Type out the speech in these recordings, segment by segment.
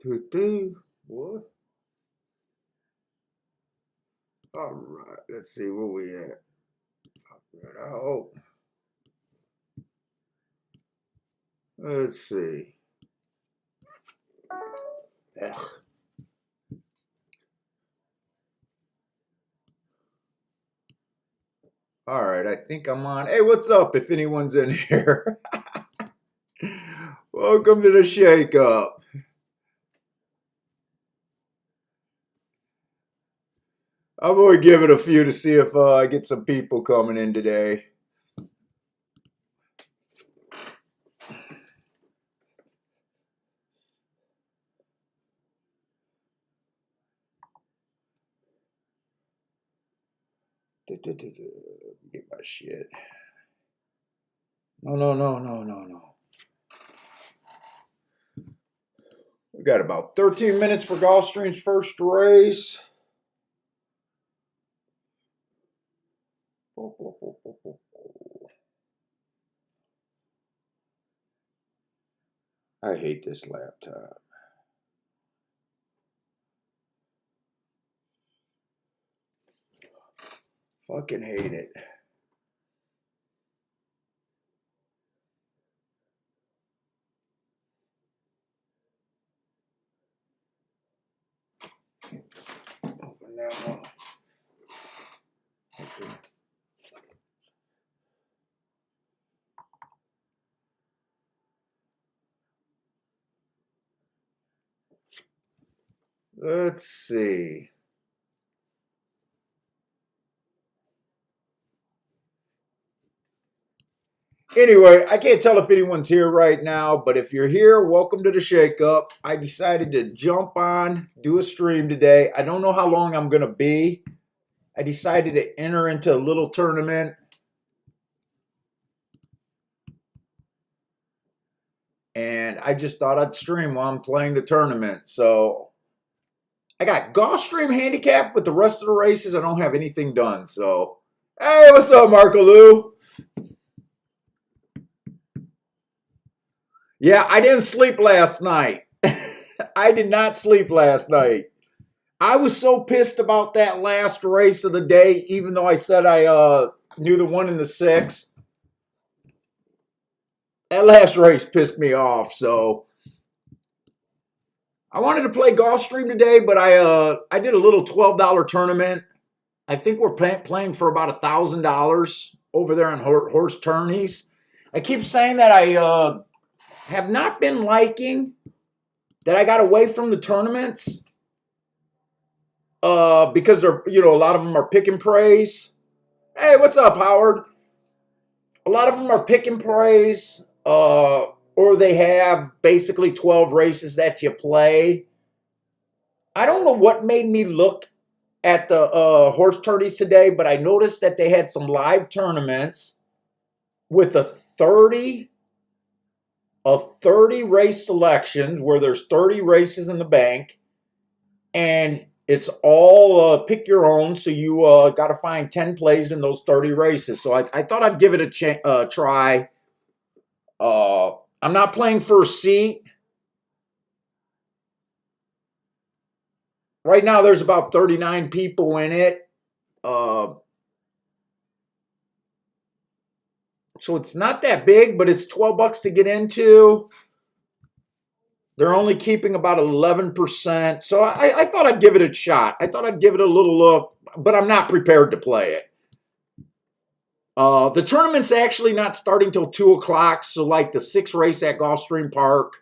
What? All right, let's see where we at. Oh, let's see. Ugh. All right, I think I'm on. Hey, what's up? If anyone's in here, welcome to the Shake Up. I'm going to give it a few to see if I get some people coming in today. Get my shit. No. We got about 13 minutes for Gulfstream's first race. I hate this laptop. Fucking hate it. Open that one. Okay. Let's see. Anyway, I can't tell if anyone's here right now, but if you're here, welcome to the Shake Up. I decided to jump on, do a stream today. I don't know how long I'm going to be. I decided to enter into a little tournament. And I just thought I'd stream while I'm playing the tournament. So I got gulfstream handicap, but the rest of the races, I don't have anything done. So, hey, what's up, Marco Lou? Yeah, I didn't sleep last night. I did not sleep last night. I was so pissed about that last race of the day, even though I said I knew the 1 and the 6. That last race pissed me off, so I wanted to play Gulfstream today, but I did a little $12 tournament. I think we're playing for about $1,000 over there on horse tourneys. I keep saying that I have not been liking that I got away from the tournaments because they're, a lot of them are pick and praise. Hey, what's up, Howard? A lot of them are pick and praise, or they have basically 12 races that you play. I don't know what made me look at the horse tourneys today, but I noticed that they had some live tournaments with a 30 race selections where there's 30 races in the bank, and it's all pick your own, so you got to find 10 plays in those 30 races. So I thought I'd give it a try. I'm not playing for a seat. Right now there's about 39 people in it. So it's not that big, but it's $12 to get into. They're only keeping about 11%. So I thought I'd give it a shot. I thought I'd give it a little look, but I'm not prepared to play it. The tournament's actually not starting till 2 o'clock. So like the 6th race at Gulfstream Park.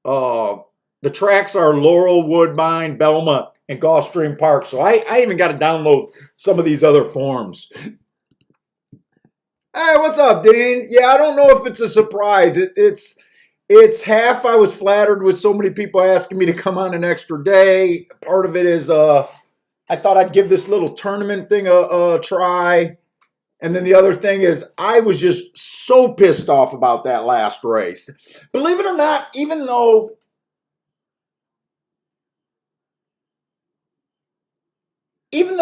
The tracks are Laurel, Woodbine, Belmont, and Gulfstream Park. So I even got to download some of these other forms. Hey, what's up, Dean? Yeah, I don't know if it's a surprise. It's half I was flattered with so many people asking me to come on an extra day. Part of it is I thought I'd give this little tournament thing a try. And then the other thing is I was just so pissed off about that last race. Believe it or not, even though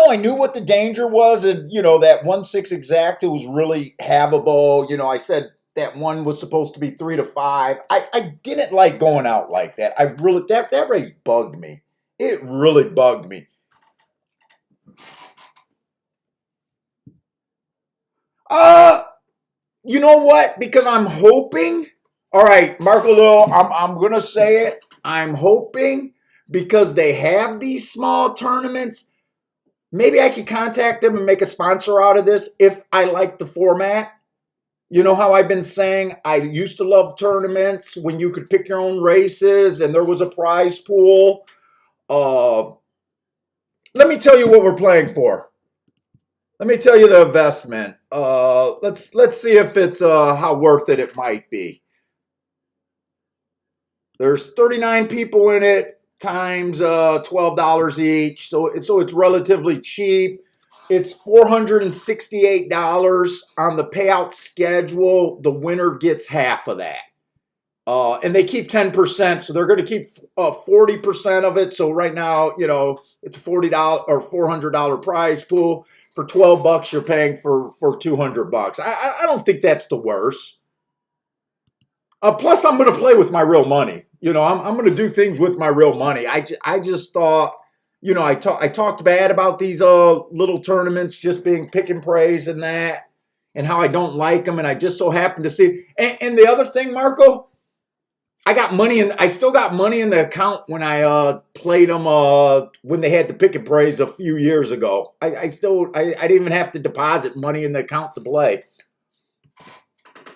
I knew what the danger was, and that 1-6 exact, it was really havable. I said that one was supposed to be 3 to 5. I didn't like going out like that. I really that race bugged me. It really bugged me. Uh, you know what? Because I'm hoping. All right, Marco Little, I'm gonna say it. I'm hoping because they have these small tournaments. Maybe I could contact them and make a sponsor out of this if I like the format. You know how I've been saying I used to love tournaments when you could pick your own races and there was a prize pool. Uh, let me tell you what we're playing for. Let me tell you the investment. Let's see if it's how worth it might be. There's 39 people in it times $12 each, so it's relatively cheap. It's $468 on the payout schedule. The winner gets half of that. And they keep 10%, so they're going to keep 40% of it. So right now, you know, it's a $40 or $400 prize pool. For $12, you're paying for $200. I don't think that's the worst. Plus, I'm going to play with my real money. You know, I'm going to do things with my real money. I just thought, you know, I talked bad about these little tournaments just being pick and praise and that, and how I don't like them. And I just so happened to see. And the other thing, Marco, I got money in. I still got money in the account when I played them when they had the pick and praise a few years ago. I didn't even have to deposit money in the account to play.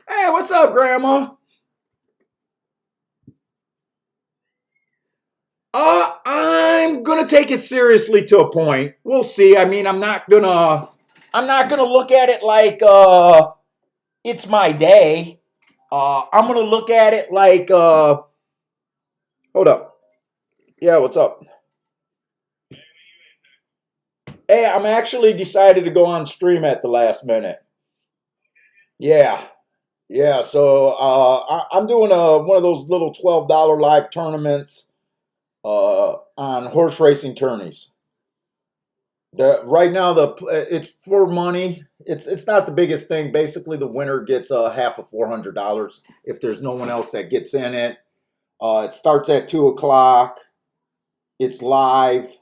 Hey, what's up, Grandma? I'm gonna take it seriously to a point. We'll see. I mean, I'm not gonna look at it like it's my day. I'm gonna look at it like hold up. Yeah, what's up? Hey, I'm actually decided to go on stream at the last minute. Yeah, yeah. So I'm doing one of those little $12 live tournaments on horse racing tourneys. Right now it's for money. It's not the biggest thing. Basically, the winner gets half of $400 if there's no one else that gets in it. It starts at 2 o'clock. It's live,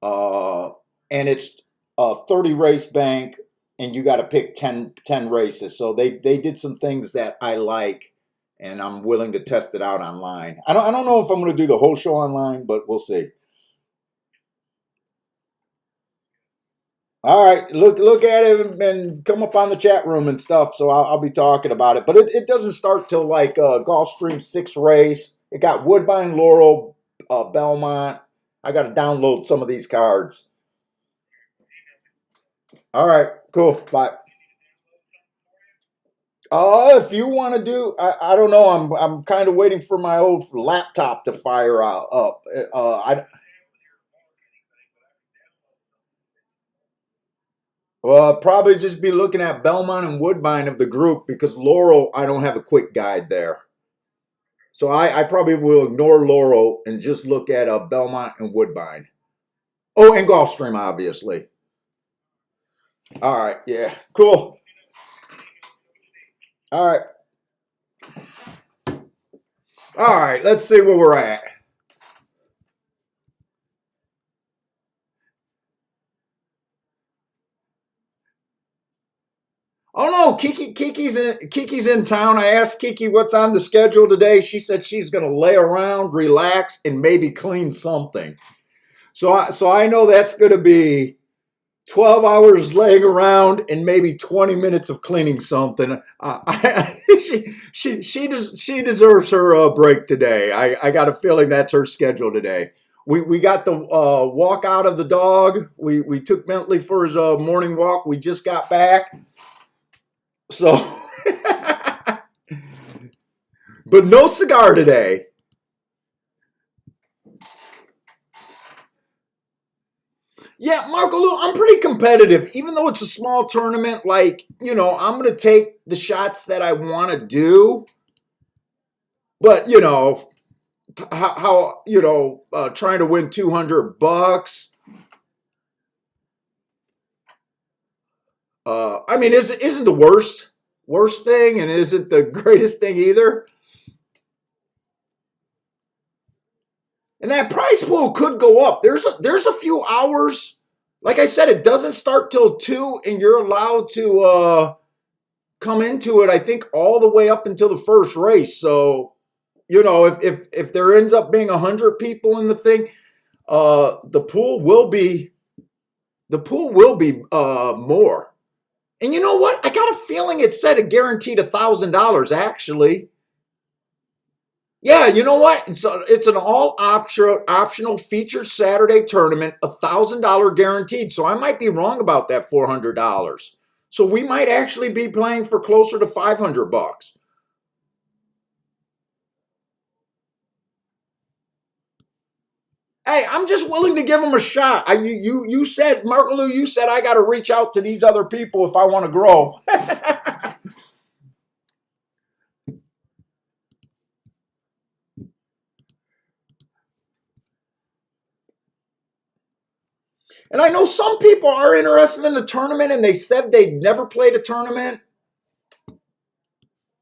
uh, and it's a 30 race bank, and you got to pick 10 races. So they did some things that I like, and I'm willing to test it out online. I don't know if I'm going to do the whole show online, but we'll see. All right, look at it and come up on the chat room and stuff. So I'll be talking about it, but it doesn't start till like Gulfstream 6 race. It got Woodbine, Laurel, Belmont. I got to download some of these cards. All right, cool. Bye. If you want to do, I don't know. I'm kind of waiting for my old laptop to fire up. Well, I'll probably just be looking at Belmont and Woodbine of the group because Laurel, I don't have a quick guide there. So I probably will ignore Laurel and just look at Belmont and Woodbine. Oh, and Gulfstream, obviously. All right, yeah, cool. All right. All right, let's see where we're at. Oh no, Kiki's in town. I asked Kiki what's on the schedule today. She said she's going to lay around, relax, and maybe clean something. So I know that's going to be 12 hours laying around and maybe 20 minutes of cleaning something. She deserves her break today. I got a feeling that's her schedule today. We got the walk out of the dog. We took Bentley for his morning walk. We just got back. So, but no cigar today. Yeah, Marco, I'm pretty competitive. Even though it's a small tournament, like, you know, I'm going to take the shots that I want to do. But, you know, how you know, trying to win $200. I mean, isn't the worst. worst thing and isn't the greatest thing either. And that prize pool could go up. There's a few hours. Like I said, it doesn't start till 2, and you're allowed to come into it, I think, all the way up until the first race. So, if there ends up being 100 people in the thing, the pool will be more. And you know what? I got a feeling it said it guaranteed $1,000 actually. Yeah, you know what? It's an all optional featured Saturday tournament, $1,000 guaranteed. So I might be wrong about that $400. So we might actually be playing for closer to $500. Hey, I'm just willing to give them a shot. You said, Marco Lou, you said I got to reach out to these other people if I want to grow. And I know some people are interested in the tournament and they said they'd never played a tournament.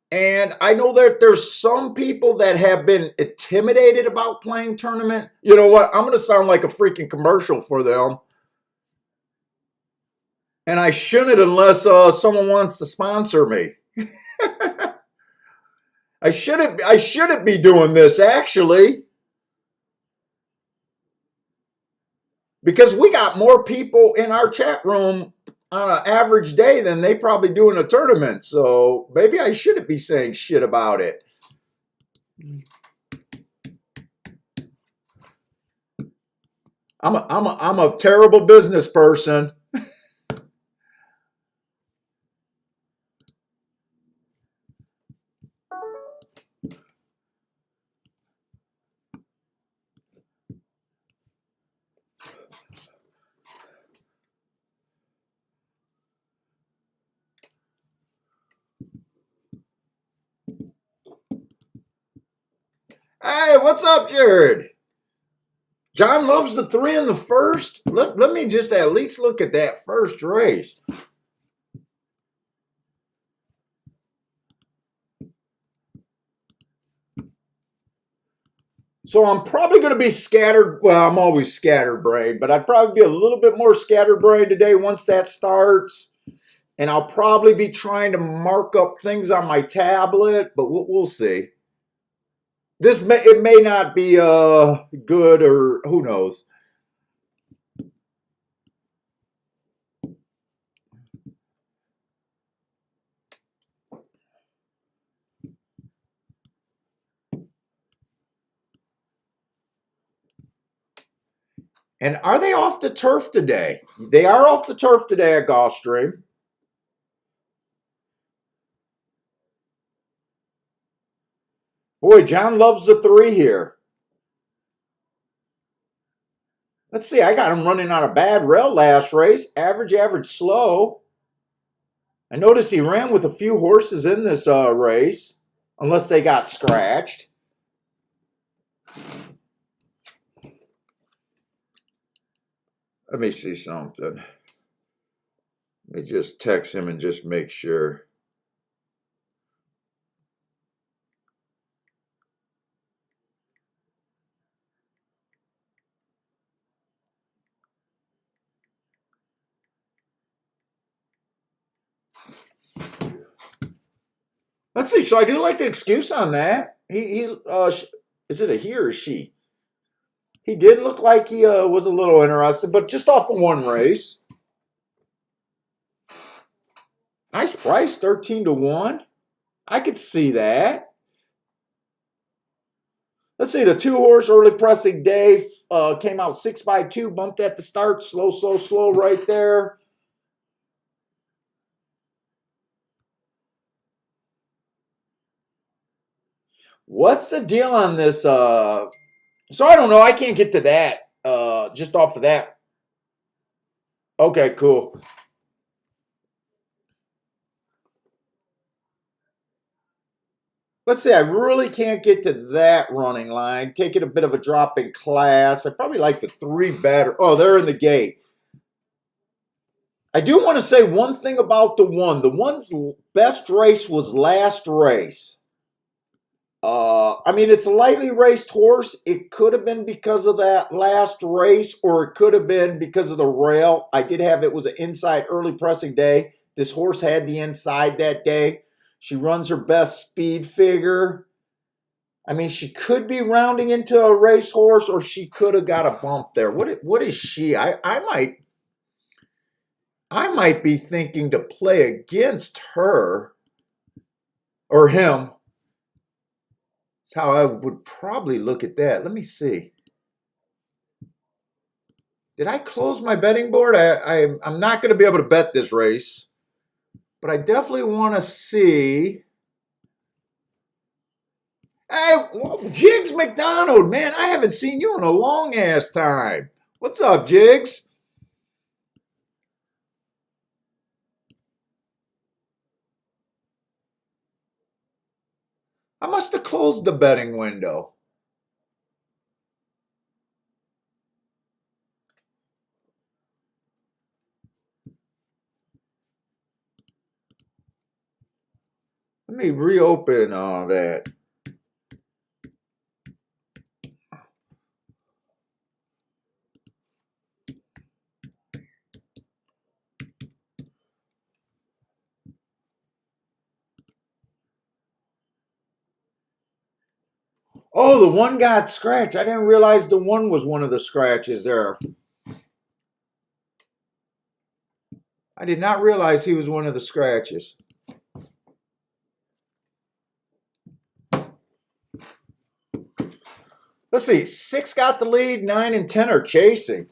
And I know that there's some people that have been intimidated about playing tournament. You know what? I'm going to sound like a freaking commercial for them. And I shouldn't unless someone wants to sponsor me. I shouldn't be doing this actually. Because we got more people in our chat room on an average day than they probably do in a tournament. So maybe I shouldn't be saying shit about it. I'm a terrible business person. Hey, what's up, Jared? John loves the 3 in the first. Let me just at least look at that first race. So I'm probably going to be scattered. Well, I'm always scatterbrained, but I'd probably be a little bit more scatterbrained today once that starts. And I'll probably be trying to mark up things on my tablet, but we'll see. It may not be good, or who knows. And are they off the turf today? They are off the turf today at Gulfstream. Boy, John loves the 3 here. Let's see. I got him running on a bad rail last race. Average, slow. I noticed he ran with a few horses in this race, unless they got scratched. Let me see something. Let me just text him and just make sure. Let's see. So I do like the excuse on that. Is it a he or a she? He did look like he was a little interested, but just off of one race. Nice price, 13-1. I could see that. Let's see, the 2-horse early pressing day came out 6x2, bumped at the start, slow right there. What's the deal on this? So I don't know. I can't get to that just off of that. Okay, cool. Let's see. I really can't get to that running line. Taking a bit of a drop in class. I probably like the 3 better. Oh, they're in the gate. I do want to say one thing about the one. The one's best race was last race. I mean, it's a lightly raced horse. It could have been because of that last race, or it could have been because of the rail. I did have it was an inside early pressing day. This horse had the inside that day. She runs her best speed figure. I mean, she could be rounding into a racehorse, or she could have got a bump there. What is she? I might be thinking to play against her or him. That's how I would probably look at that. Let me see. Did I close my betting board? I'm not going to be able to bet this race, but I definitely want to see. Hey, Jiggs McDonald, man, I haven't seen you in a long ass time. What's up, Jiggs? I must have closed the betting window. Let me reopen that. Oh, the one got scratched. I didn't realize the one was one of the scratches there. I did not realize he was one of the scratches. Let's see. 6 got the lead. 9 and 10 are chasing.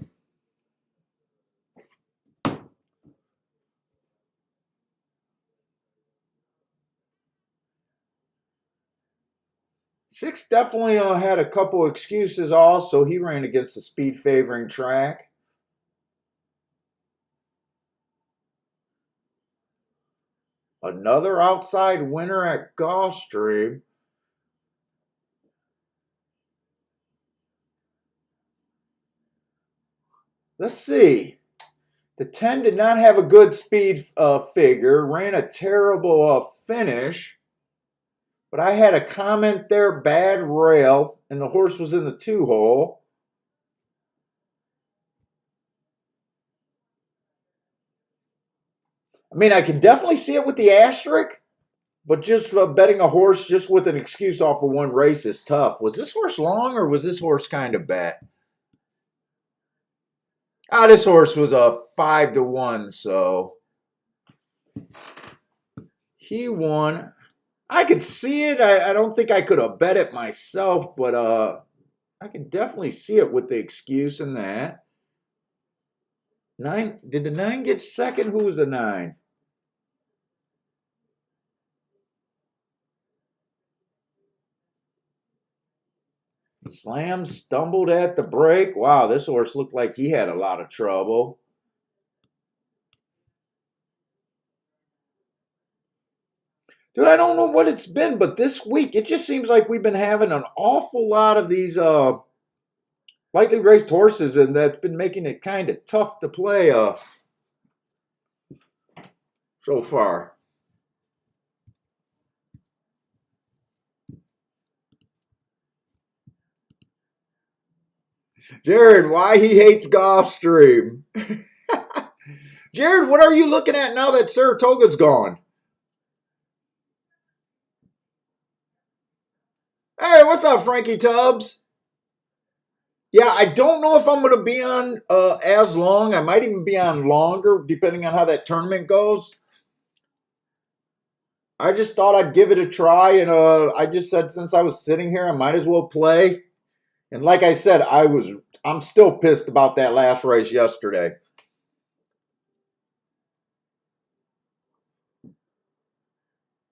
Six definitely had a couple excuses also. He ran against the speed favoring track. Another outside winner at Gulfstream. Let's see. The 10 did not have a good speed figure. Ran a terrible finish. But I had a comment there, bad rail, and the horse was in the 2-hole. I mean, I can definitely see it with the asterisk, but just betting a horse just with an excuse off of one race is tough. Was this horse long or was this horse kind of bet? This horse was a 5-1, so he won. I could see it. I don't think I could have bet it myself, but I can definitely see it with the excuse in that. 9, did the 9 get second? Who was the 9? Slam stumbled at the break. Wow, this horse looked like he had a lot of trouble. Dude, I don't know what it's been, but this week it just seems like we've been having an awful lot of these lightly raced horses, and that's been making it kind of tough to play so far. Jared, why he hates Gulfstream. Jared, what are you looking at now that Saratoga's gone? Hey, what's up, Frankie Tubbs? Yeah, I don't know if I'm going to be on as long. I might even be on longer, depending on how that tournament goes. I just thought I'd give it a try, and I just said since I was sitting here, I might as well play. And like I said, I'm still pissed about that last race yesterday.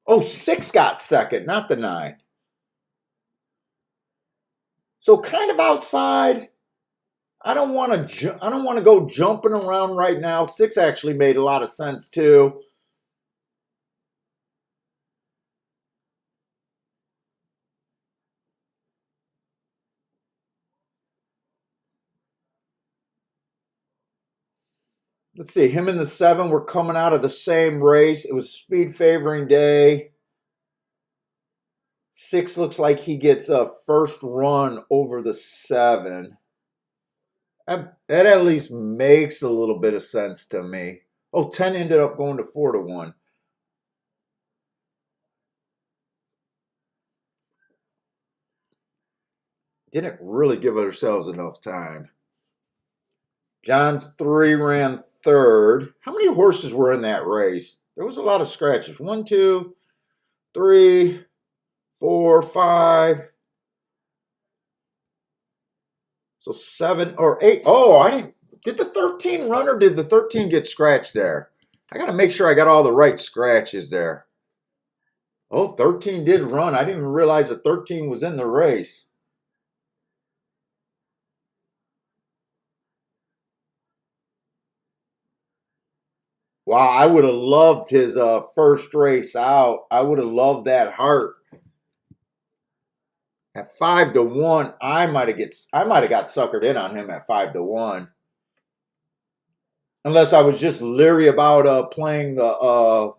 Oh, 6 got second, not the 9. So kind of outside. I don't want to go jumping around right now. 6 actually made a lot of sense too. Let's see, him and the 7 were coming out of the same race. It was speed favoring day. 6 looks like he gets a first run over the 7. That at least makes a little bit of sense to me. Oh, 10 ended up going to 4-1. Didn't really give ourselves enough time. John's 3 ran third. How many horses were in that race? There was a lot of scratches. 1, 2, 3, 4, 5. So 7 or 8. Oh, I didn't. Did the 13 run or did the 13 get scratched there? I got to make sure I got all the right scratches there. Oh, 13 did run. I didn't even realize that 13 was in the race. Wow, I would have loved his first race out. I would have loved that heart. At 5-1, I might have got suckered in on him at 5-1. Unless I was just leery about playing the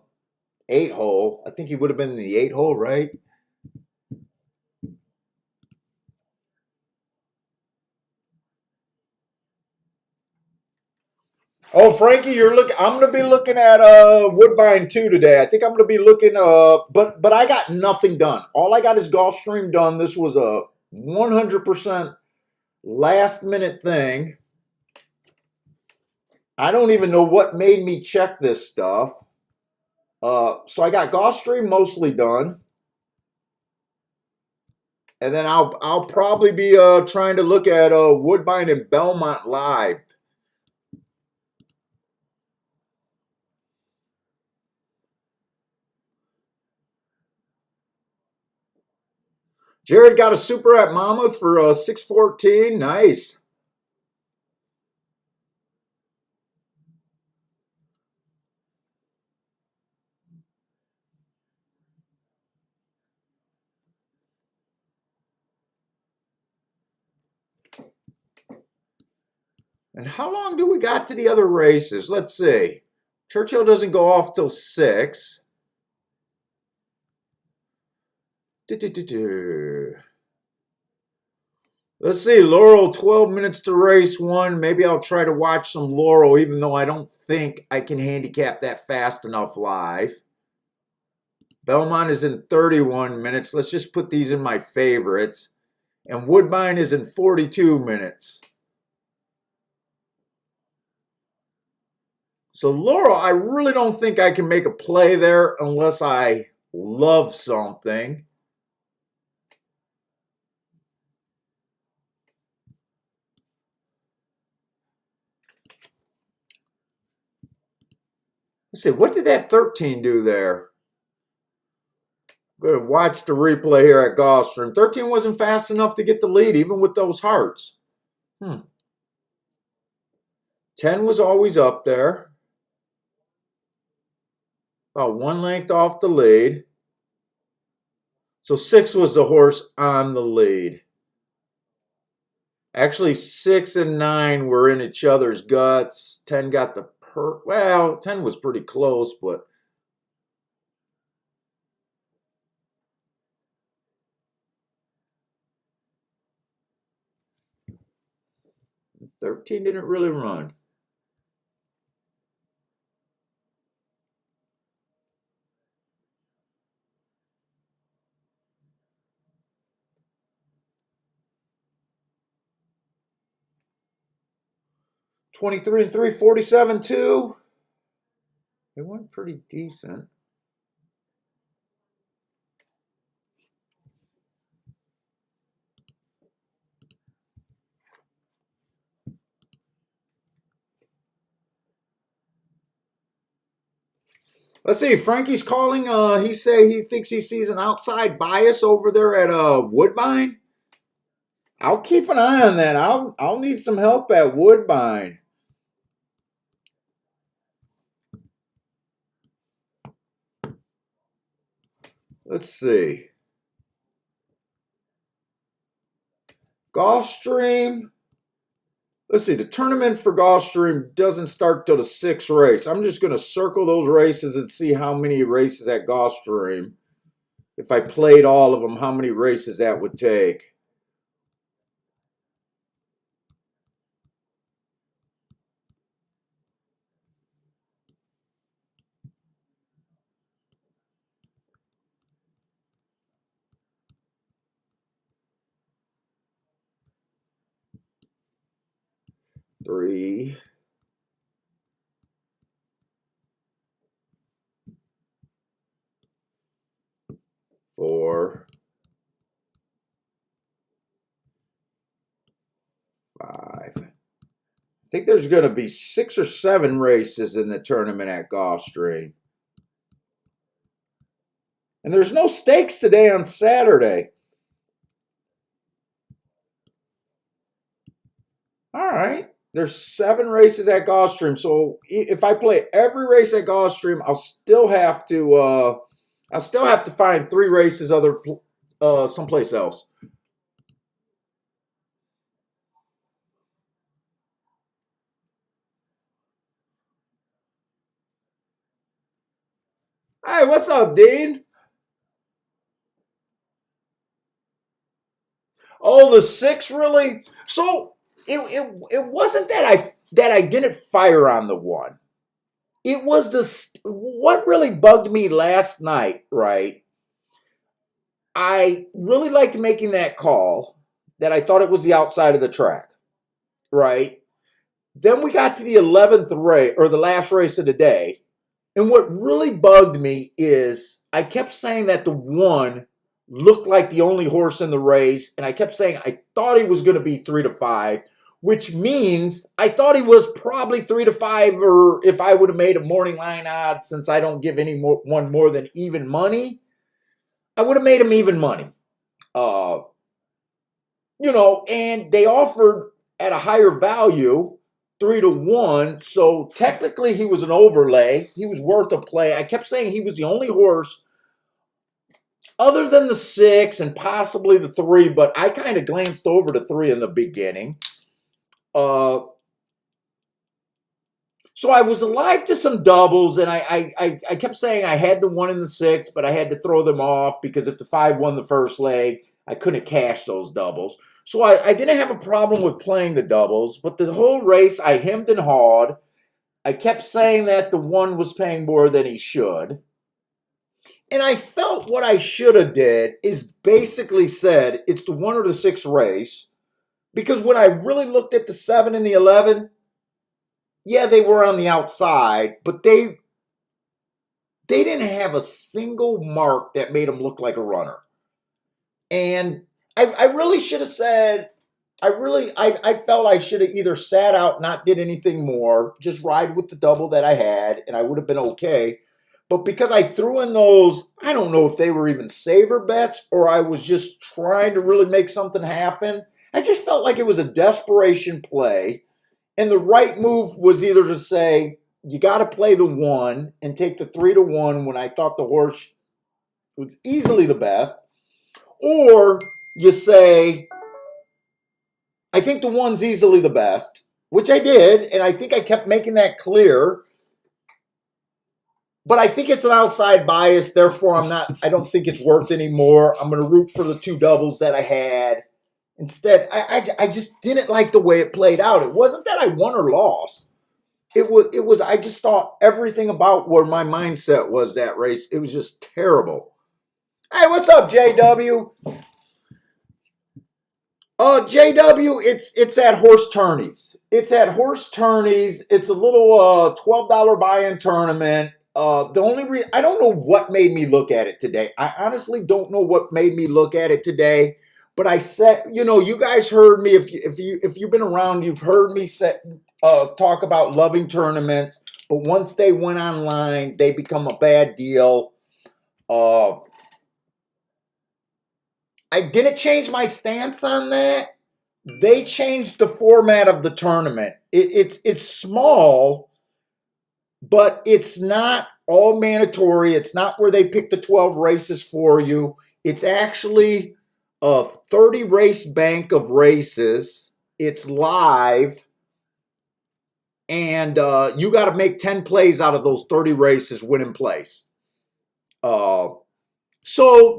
8 hole. I think he would have been in the 8 hole, right? Oh, Frankie, you're looking. I'm going to be looking at Woodbine 2 today. I think I'm going to be looking. But I got nothing done. All I got is Gulfstream done. This was a 100% last minute thing. I don't even know what made me check this stuff. So I got Gulfstream mostly done, and then I'll probably be trying to look at Woodbine and Belmont live. Jared got a super at Monmouth for 614. Nice. And how long do we got to the other races? Let's see. Churchill doesn't go off till 6. Let's see. Laurel, 12 minutes to race 1. Maybe I'll try to watch some Laurel, even though I don't think I can handicap that fast enough live. Belmont is in 31 minutes. Let's just put these in my favorites. And Woodbine is in 42 minutes. So Laurel, I really don't think I can make a play there unless I love something. Let's see, what did that 13 do there? I'm going to watch the replay here at Gulfstream. 13 wasn't fast enough to get the lead, even with those hearts. 10 was always up there. About 1 length off the lead. So 6 was the horse on the lead. Actually, 6 and 9 were in each other's guts. 10 got the well, 10 was pretty close, but 13 didn't really run. $23 and 3, 47 2. It went pretty decent. Let's see. Frankie's calling. He thinks he sees an outside bias over there at Woodbine. I'll keep an eye on that. I'll need some help at Woodbine. Let's see. Gulfstream Let's see, the tournament for Gulfstream doesn't start till the 6th race. I'm just going to circle those races and see how many races at Gulfstream. If I played all of them, how many races that would take. Three. 4, 5. I think there's going to be 6 or 7 races in the tournament at Gulfstream. And there's no stakes today on Saturday. All right. There's 7 races at Gulfstream. So if I play every race at Gulfstream, I'll still have to find 3 races someplace else. Hey, what's up, Dean? Oh, the 6 really? So it wasn't that I didn't fire on the 1. It was what really bugged me last night, right? I really liked making that call that I thought it was the outside of the track, right? Then we got to the 11th race, or the last race of the day. And what really bugged me is I kept saying that the 1 looked like the only horse in the race. And I kept saying I thought he was going to be 3 to 5, which means I thought he was probably 3 to 5, or if I would have made a morning line odds, since I don't give anyone more than even money, I would have made him even money. And they offered at a higher value, 3 to 1. So technically he was an overlay. He was worth a play. I kept saying he was the only horse other than the 6 and possibly the 3, but I kind of glanced over the 3 in the beginning. So I was alive to some doubles, and I kept saying I had the 1 and the 6, but I had to throw them off because if the 5 won the first leg, I couldn't cash those doubles. So I didn't have a problem with playing the doubles, but the whole race I hemmed and hawed. I kept saying that the 1 was paying more than he should. And I felt what I should have did is basically said it's the 1 or the 6 race. Because when I really looked at the 7 and the 11, yeah, they were on the outside, but they didn't have a single mark that made them look like a runner. And I really should have said, I felt I should have either sat out, not did anything more, just ride with the double that I had, and I would have been okay. But because I threw in those, I don't know if they were even saver bets or I was just trying to really make something happen. I just felt like it was a desperation play. And the right move was either to say, you got to play the 1 and take the 3 to 1 when I thought the horse was easily the best. Or you say, I think the 1's easily the best, which I did. And I think I kept making that clear. But I think it's an outside bias. Therefore, I don't think it's worth anymore. I'm going to root for the 2 doubles that I had. Instead, I just didn't like the way it played out. It wasn't that I won or lost. It was I just thought everything about where my mindset was that race. It was just terrible. Hey, what's up, JW? JW, it's at Horse Tourneys. It's at Horse Tourneys. It's a little $12 buy-in tournament. The only I don't know what made me look at it today. I honestly don't know what made me look at it today. But I said, you guys heard me. If you've been around, you've heard me talk about loving tournaments. But once they went online, they become a bad deal. I didn't change my stance on that. They changed the format of the tournament. It's small, but it's not all mandatory. It's not where they pick the 12 races for you. It's actually a 30 race bank of races. It's live. and you got to make 10 plays out of those 30 races, winning plays. So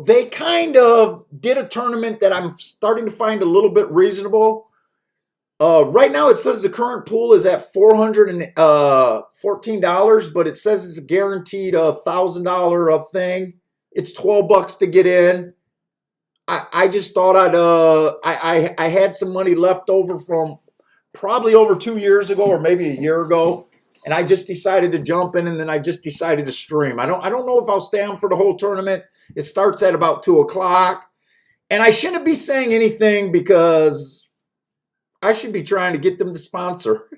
they kind of did a tournament that I'm starting to find a little bit reasonable. Right now, it says the current pool is at $414, but it says it's a guaranteed $1,000 thing. It's $12 to get in. I just thought I had some money left over from probably over 2 years ago or maybe a year ago, and I just decided to jump in, and then I just decided to stream. I don't know if I'll stay on for the whole tournament. It starts at about 2 o'clock, and I shouldn't be saying anything because I should be trying to get them to sponsor.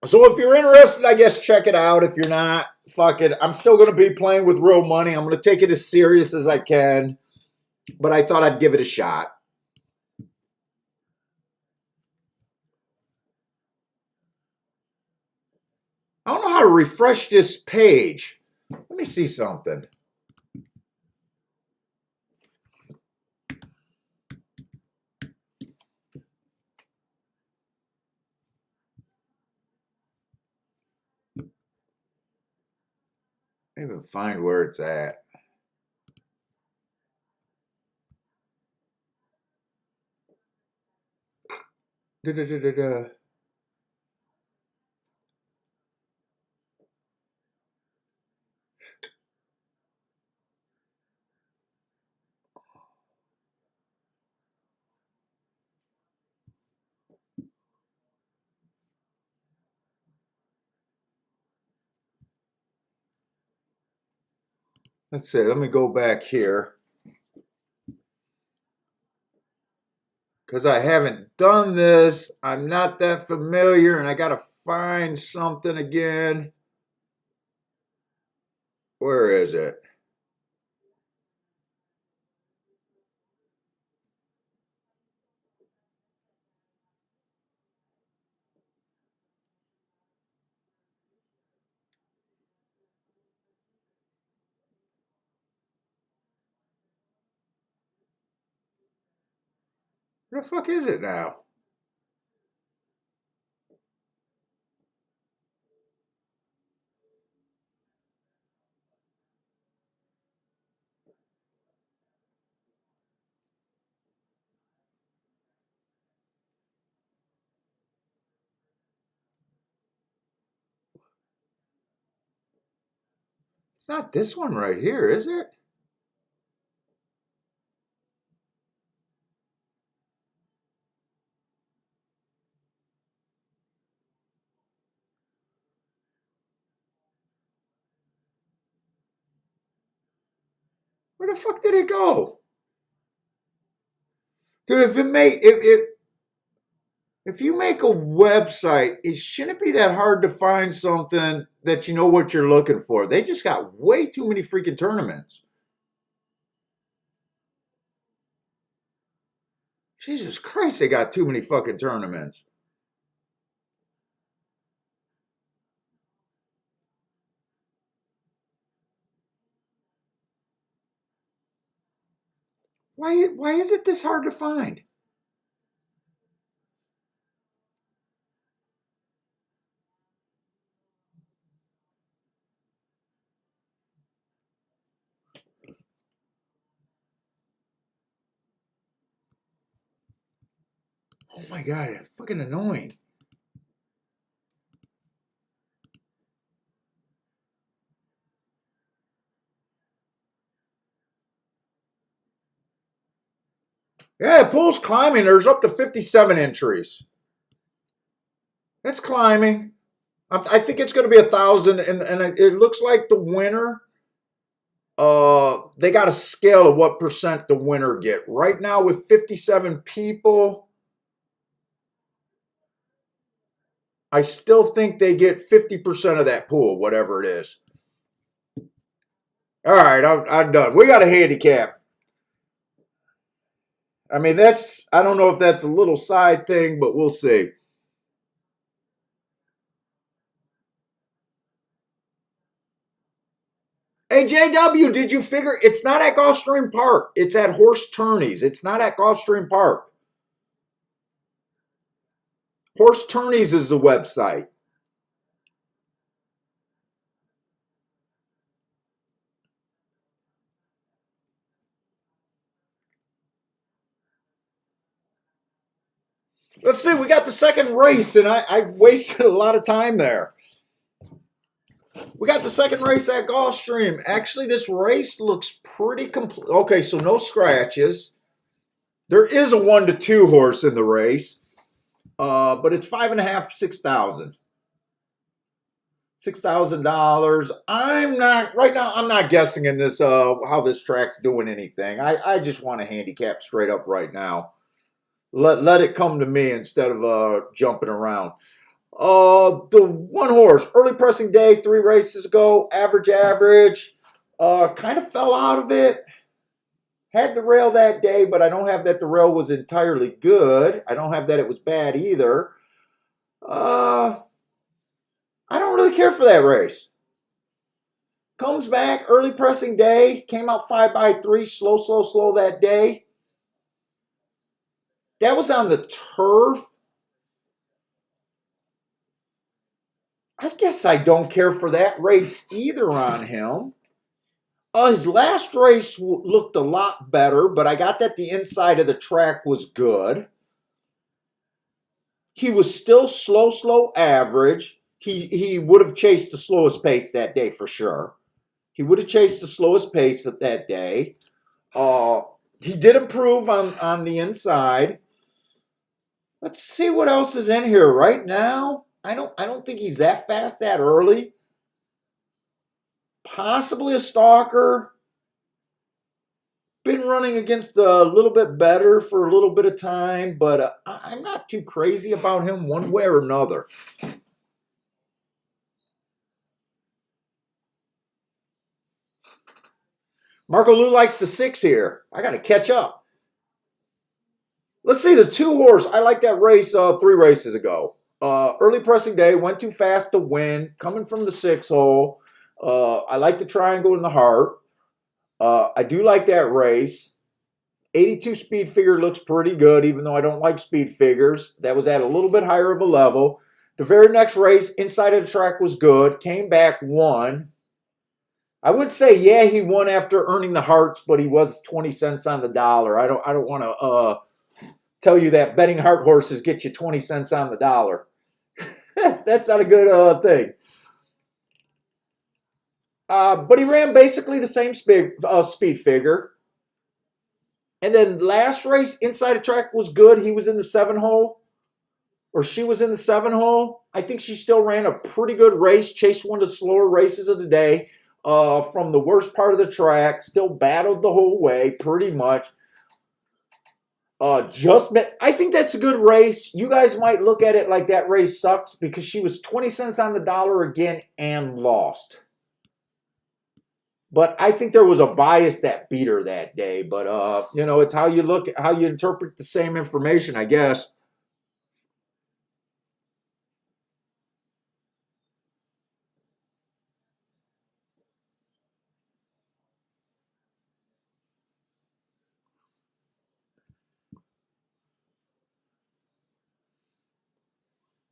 So if you're interested, I guess check it out. If you're not, fuck it. I'm still going to be playing with real money. I'm going to take it as serious as I can, but I thought I'd give it a shot. I don't know how to refresh this page. Let me see something. Even find where it's at. Da-da-da-da-da. Let's see. Let me go back here because I haven't done this. I'm not that familiar, and I got to find something again. Where is it? Where the fuck is it now? It's not this one right here, is it? Where the fuck did it go? Dude, if you make a website, it shouldn't be that hard to find something that you know what you're looking for. They just got way too many freaking tournaments. Jesus Christ, they got too many fucking tournaments. Why is it this hard to find? Oh my god, it's fucking annoying. Yeah, the pool's climbing. There's up to 57 entries. It's climbing. I think it's going to be 1,000, and it looks like the winner. They got a scale of what percent the winner get. Right now, with 57 people, I still think they get 50% of that pool, whatever it is. All right, I'm done. We got a handicap. I mean, I don't know if that's a little side thing, but we'll see. Hey, JW, did you figure it's not at Gulfstream Park? It's at Horse Tourneys. It's not at Gulfstream Park. Horse Tourneys is the website. Let's see, we got the second race, and I wasted a lot of time there. We got the second race at Gulfstream. Actually, this race looks pretty complete. Okay, so no scratches. There is a 1 to 2 horse in the race, but it's 5.5, 6,000. $6,000. I'm not right now. I'm not guessing in this how this track's doing anything. I just want to handicap straight up right now. Let it come to me instead of jumping around. The one horse, early pressing day, 3 races ago, average. Kind of fell out of it. Had the rail that day, but I don't have that the rail was entirely good. I don't have that it was bad either. I don't really care for that race. Comes back, early pressing day, came out 5x3, slow that day. That was on the turf. I guess I don't care for that race either on him. His last race looked a lot better, but I got that the inside of the track was good. He was still slow average. He would have chased the slowest pace that day for sure. He would have chased the slowest pace of that day. He did improve on the inside. Let's see what else is in here right now. I don't think he's that fast that early. Possibly a stalker. Been running against a little bit better for a little bit of time, but I'm not too crazy about him one way or another. Marco Lou likes the 6 here. I got to catch up. Let's see the 2 horse. I like that race 3 races ago. Early pressing day, went too fast to win. Coming from the 6 hole. I like the triangle in the heart. I do like that race. 82 speed figure looks pretty good, even though I don't like speed figures. That was at a little bit higher of a level. The very next race, inside of the track was good. Came back, won. I would say, yeah, he won after earning the hearts, but he was 20 cents on the dollar. I don't want to tell you that betting heart horses get you 20 cents on the dollar. that's not a good thing. But he ran basically the same speed figure. And then last race, inside the track was good. He was in the 7 hole. Or she was in the 7 hole. I think she still ran a pretty good race. Chased one of the slower races of the day. From the worst part of the track. Still battled the whole way, pretty much. I think that's a good race. You guys might look at it like that race sucks because she was 20 cents on the dollar again and lost. But I think there was a bias that beat her that day. But, it's how you look, how you interpret the same information, I guess.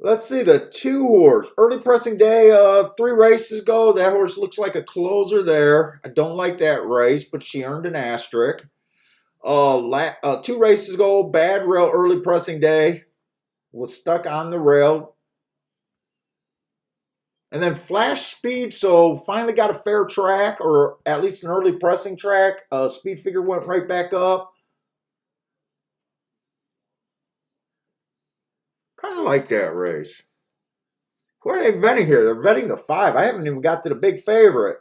Let's see, the 2 horse. Early pressing day, 3 races ago. That horse looks like a closer there. I don't like that race, but she earned an asterisk. 2 races ago, bad rail early pressing day. Was stuck on the rail. And then flash speed, so finally got a fair track, or at least an early pressing track. Speed figure went right back up. Kind of like that race. What are they betting here? They're betting the 5. I haven't even got to the big favorite.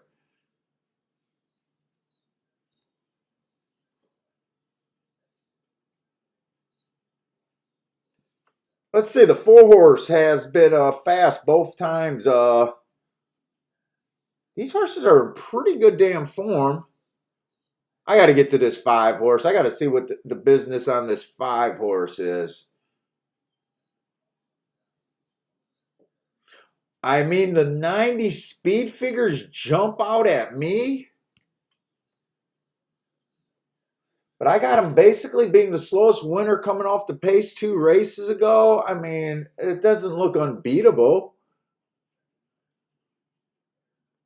Let's see, the 4 horse has been fast both times. These horses are in pretty good damn form. I got to get to this 5 horse. I got to see what the business on this 5 horse is. I mean, the 90 speed figures jump out at me. But I got him basically being the slowest winner coming off the pace 2 races ago. I mean, it doesn't look unbeatable.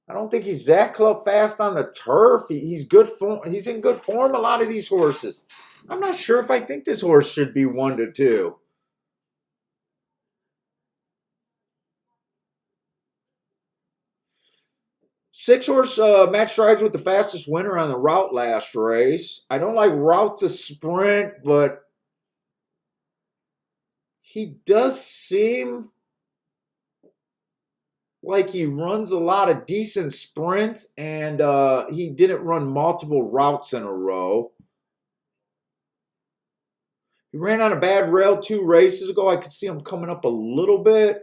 I don't think he's that fast on the turf. He's good form. He's in good form. A lot of these horses. I'm not sure if I think this horse should be 1-2. 6-horse match strides with the fastest winner on the route last race. I don't like route to sprint, but he does seem like he runs a lot of decent sprints, and he didn't run multiple routes in a row. He ran on a bad rail 2 races ago. I could see him coming up a little bit.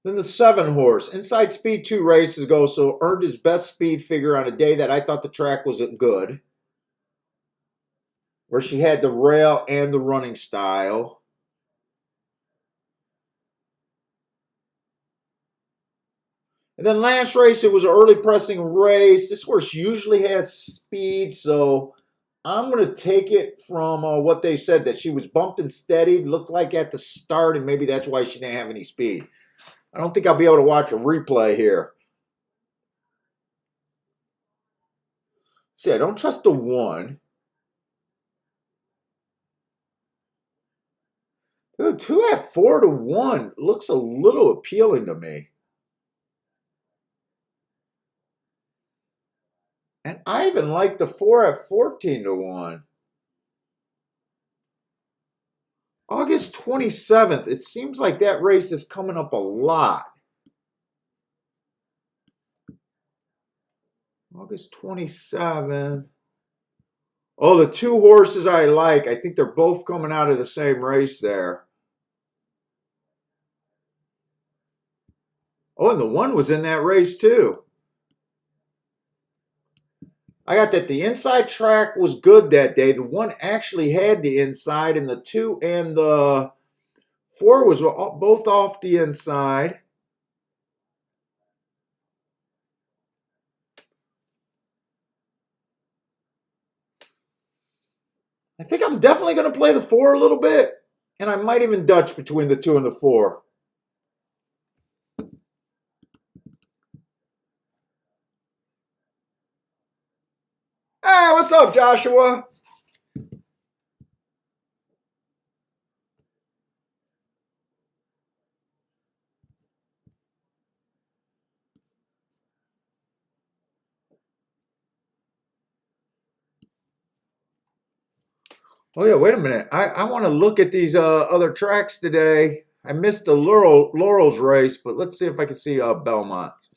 Then the 7-horse, inside speed 2 races ago, so earned his best speed figure on a day that I thought the track was good, where she had the rail and the running style. And then last race, it was an early pressing race. This horse usually has speed, so I'm going to take it from what they said, that she was bumped and steadied, looked like at the start, and maybe that's why she didn't have any speed. I don't think I'll be able to watch a replay here. See, I don't trust the 1. The 2 at 4-1 looks a little appealing to me. And I even like the 4 at 14-1. August 27th. It seems like that race is coming up a lot. August 27th. Oh, the 2 horses I like. I think they're both coming out of the same race there. Oh, and the 1 was in that race too. I got that the inside track was good that day. The 1 actually had the inside, and the 2 and the 4 was both off the inside. I think I'm definitely going to play the 4 a little bit, and I might even Dutch between the 2 and the 4. Hey, what's up, Joshua? Oh yeah, wait a minute. I want to look at these other tracks today. I missed the Laurel's race, but let's see if I can see Belmont's.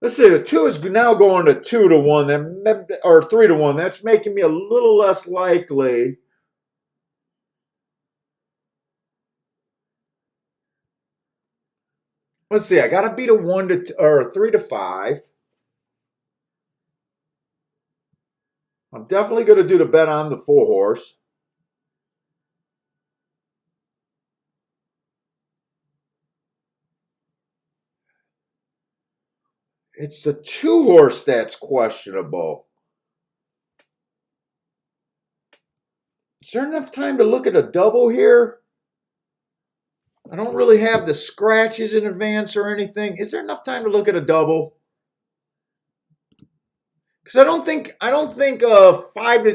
Let's see. The 2 is now going to 2-1, or 3-1. That's making me a little less likely. Let's see. I got to beat a 3-5. I'm definitely going to do the bet on the 4-horse. It's the 2-horse that's questionable. Is there enough time to look at a double here? I don't really have the scratches in advance or anything. Is there enough time to look at a double? Because I don't think 5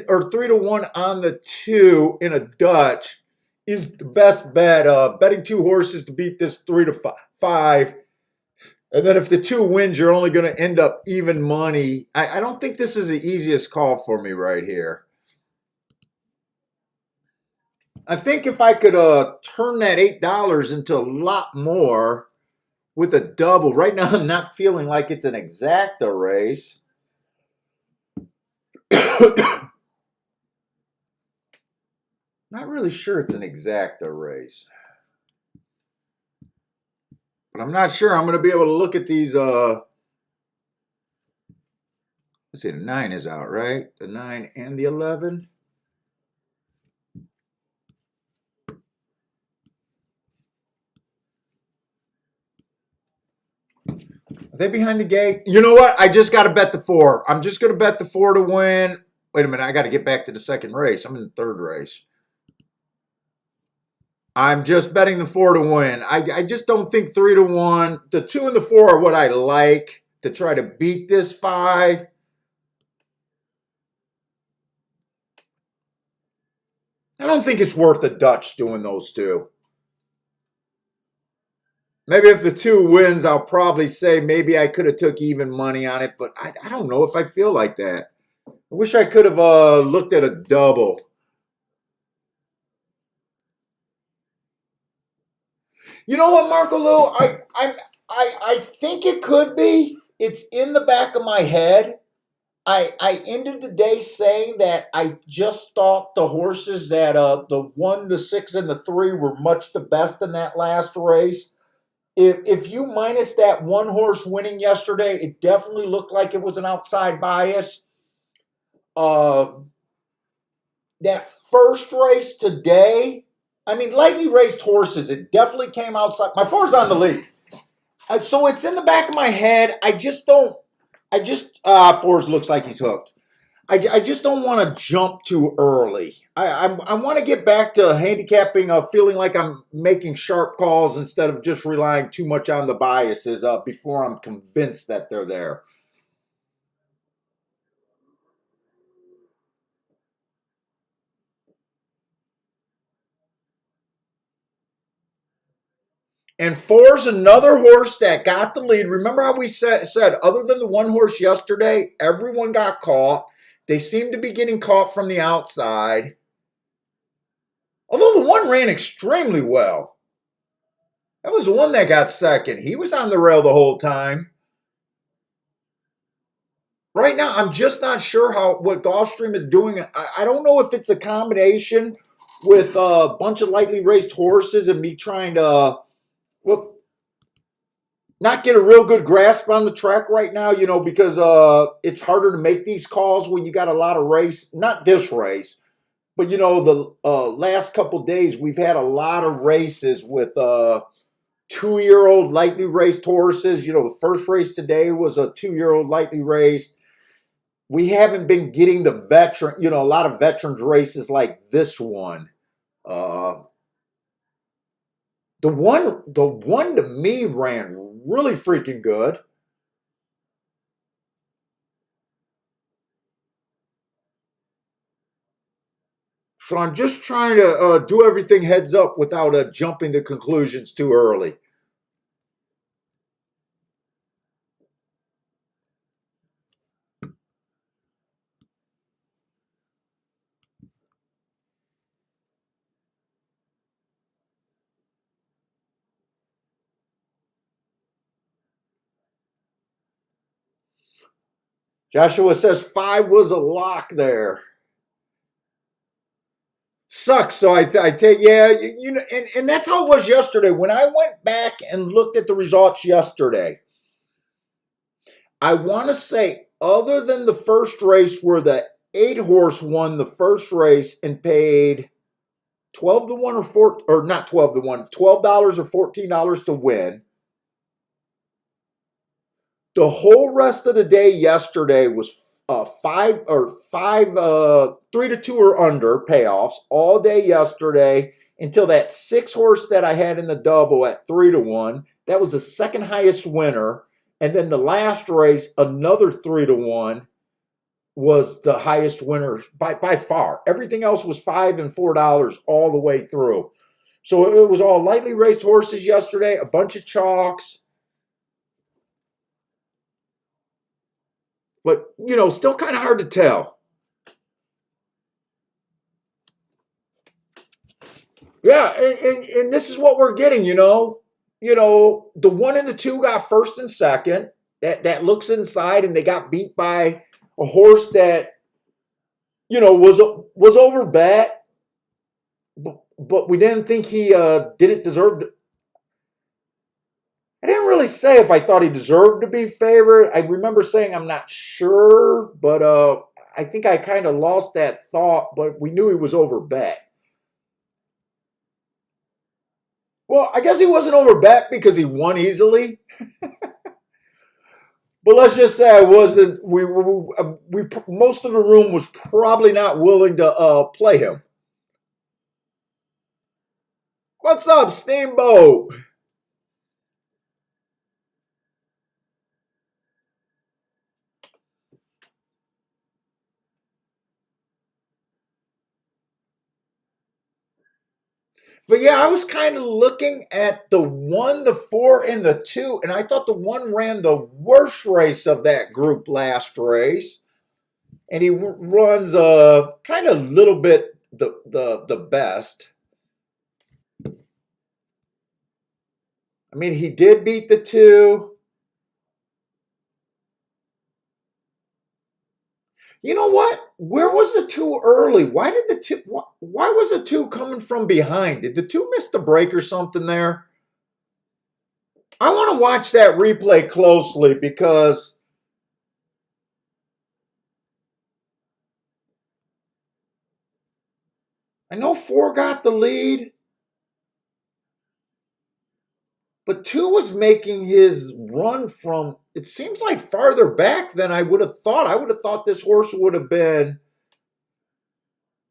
or 3-1 on the 2 in a Dutch is the best bet. Betting 2 horses to beat this 3-5. And then if the 2 wins, you're only going to end up even money. I don't think this is the easiest call for me right here. I think if I could turn that $8 into a lot more with a double. Right now, I'm not feeling like it's an exacta race. Not really sure it's an exacta race. But I'm not sure I'm going to be able to look at these Let's see, the 9 is out, right? The 9 and the 11. Are they behind the gate? You know what? I just got to bet the 4. I'm just going to bet the 4 to win. Wait a minute. I got to get back to the second race. I'm in the third race. I'm just betting the 4 to win. I just don't think 3 to 1. The 2 and the 4 are what I like to try to beat this 5. I don't think it's worth a Dutch doing those two. Maybe if the 2 wins, I'll probably say maybe I could have took even money on it, but I don't know if I feel like that. I wish I could have looked at a double. You know what, Marco Lou? I think it could be. It's in the back of my head. I ended the day saying that I just thought the horses that the 1, the 6, and the 3 were much the best in that last race. If you minus that 1 horse winning yesterday, it definitely looked like it was an outside bias. That first race today, I mean, lightly raced horses, it definitely came outside. My 4's on the lead. So it's in the back of my head. I just don't. 4's looks like he's hooked. I just don't want to jump too early. I want to get back to handicapping, feeling like I'm making sharp calls instead of just relying too much on the biases before I'm convinced that they're there. And 4's another horse that got the lead. Remember how we said other than the 1 horse yesterday, everyone got caught. They seem to be getting caught from the outside. Although the 1 ran extremely well. That was the 1 that got second. He was on the rail the whole time. Right now, I'm just not sure what Gulfstream is doing. I don't know if it's a combination with a bunch of lightly raced horses and me trying to not get a real good grasp on the track right now, because it's harder to make these calls when you got a lot of race. Not this race, but, the last couple days we've had a lot of races with 2-year-old lightly raced horses. The first race today was a 2-year-old lightly raced. We haven't been getting the veteran, a lot of veterans races like this one. The one to me ran really freaking good. So I'm just trying to do everything heads up without jumping to conclusions too early. Joshua says 5 was a lock there. Sucks. So I take, yeah, and that's how it was yesterday. When I went back and looked at the results yesterday, I want to say, other than the first race where the 8 horse won the first race and paid 12 to 1 or not 12 to 1, $12 or $14 to win. The whole rest of the day yesterday was 3 to 2 or under payoffs all day yesterday until that 6 horse that I had in the double at 3 to 1. That was the second highest winner. And then the last race, another 3 to 1 was the highest winner by far. Everything else was $5 and $4 all the way through. So it was all lightly raced horses yesterday, a bunch of chalks. But, still kind of hard to tell. Yeah, and this is what we're getting, the 1 and the 2 got first and second. That looks inside, and they got beat by a horse that, was over bet. But we didn't think he didn't deserve to. I didn't really say if I thought he deserved to be favored. I remember saying I'm not sure, but I think I kind of lost that thought, but we knew he was overbet. Well, I guess he wasn't overbet because he won easily. But let's just say I wasn't. We most of the room was probably not willing to play him. What's up, Steamboat? But yeah, I was kind of looking at the 1, the 4, and the 2, and I thought the 1 ran the worst race of that group last race, and he runs kind of little bit the best. I mean, he did beat the 2. You know what? Where was the 2 early? Why did the 2? Why was the 2 coming from behind? Did the 2 miss the break or something there? I want to watch that replay closely because I know 4 got the lead, but 2 was making his run from, it seems like farther back than I would have thought. I would have thought this horse would have been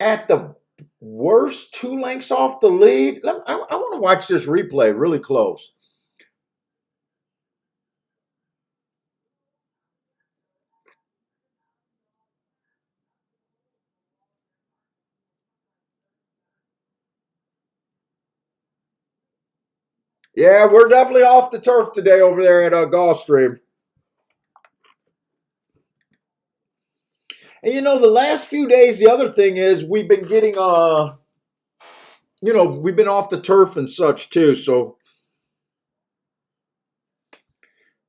at the worst 2 lengths off the lead. I want to watch this replay really close. Yeah, we're definitely off the turf today over there at Gulfstream. And you know, the last few days, the other thing is we've been getting we've been off the turf and such too. So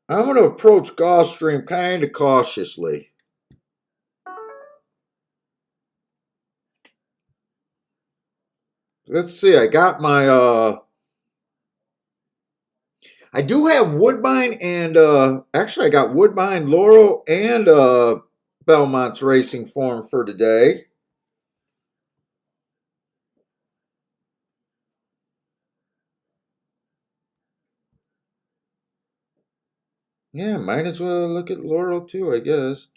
I'm going to approach Gulfstream kind of cautiously. Let's see. I got my I do have Woodbine and actually I got Woodbine, Laurel, and Belmont's racing form for today. Yeah, might as well look at Laurel too, I guess.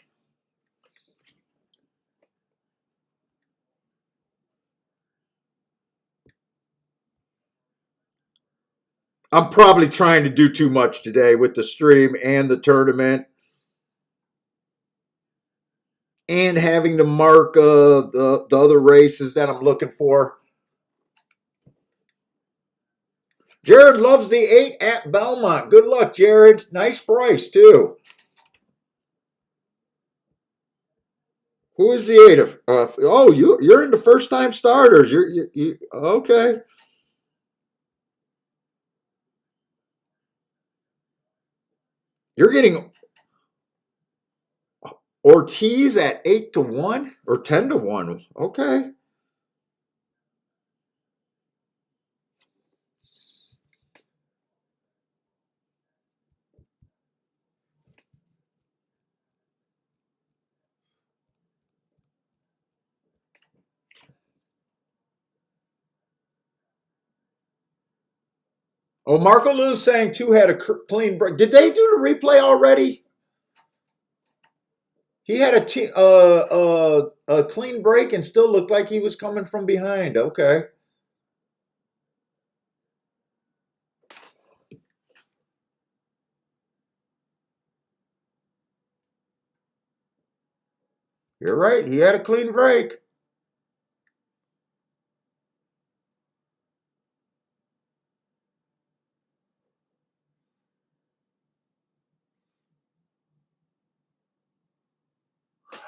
I'm probably trying to do too much today with the stream and the tournament, and having to mark the other races that I'm looking for. Jared loves the 8 at Belmont. Good luck, Jared. Nice price too. Who is the 8 of? Oh, you're into first time starters. You okay? You're getting Ortiz at 8-1 or 10-1. Okay. Oh, Marco Lou's saying 2 had a clean break. Did they do the replay already? He had a clean break and still looked like he was coming from behind. Okay. You're right. He had a clean break.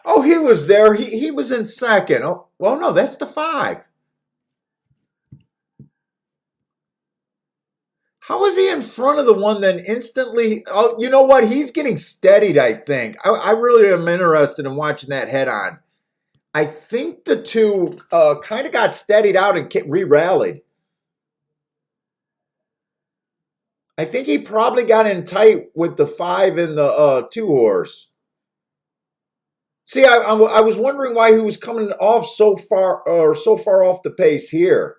Oh, he was there. He was in second. Oh, well, no, that's the 5. How is he in front of the one then instantly? Oh, you know what? He's getting steadied, I think. I really am interested in watching that head on. I think the 2 kind of got steadied out and re-rallied. I think he probably got in tight with the 5 and the 2 horse. See, I was wondering why he was coming off so far or so far off the pace here.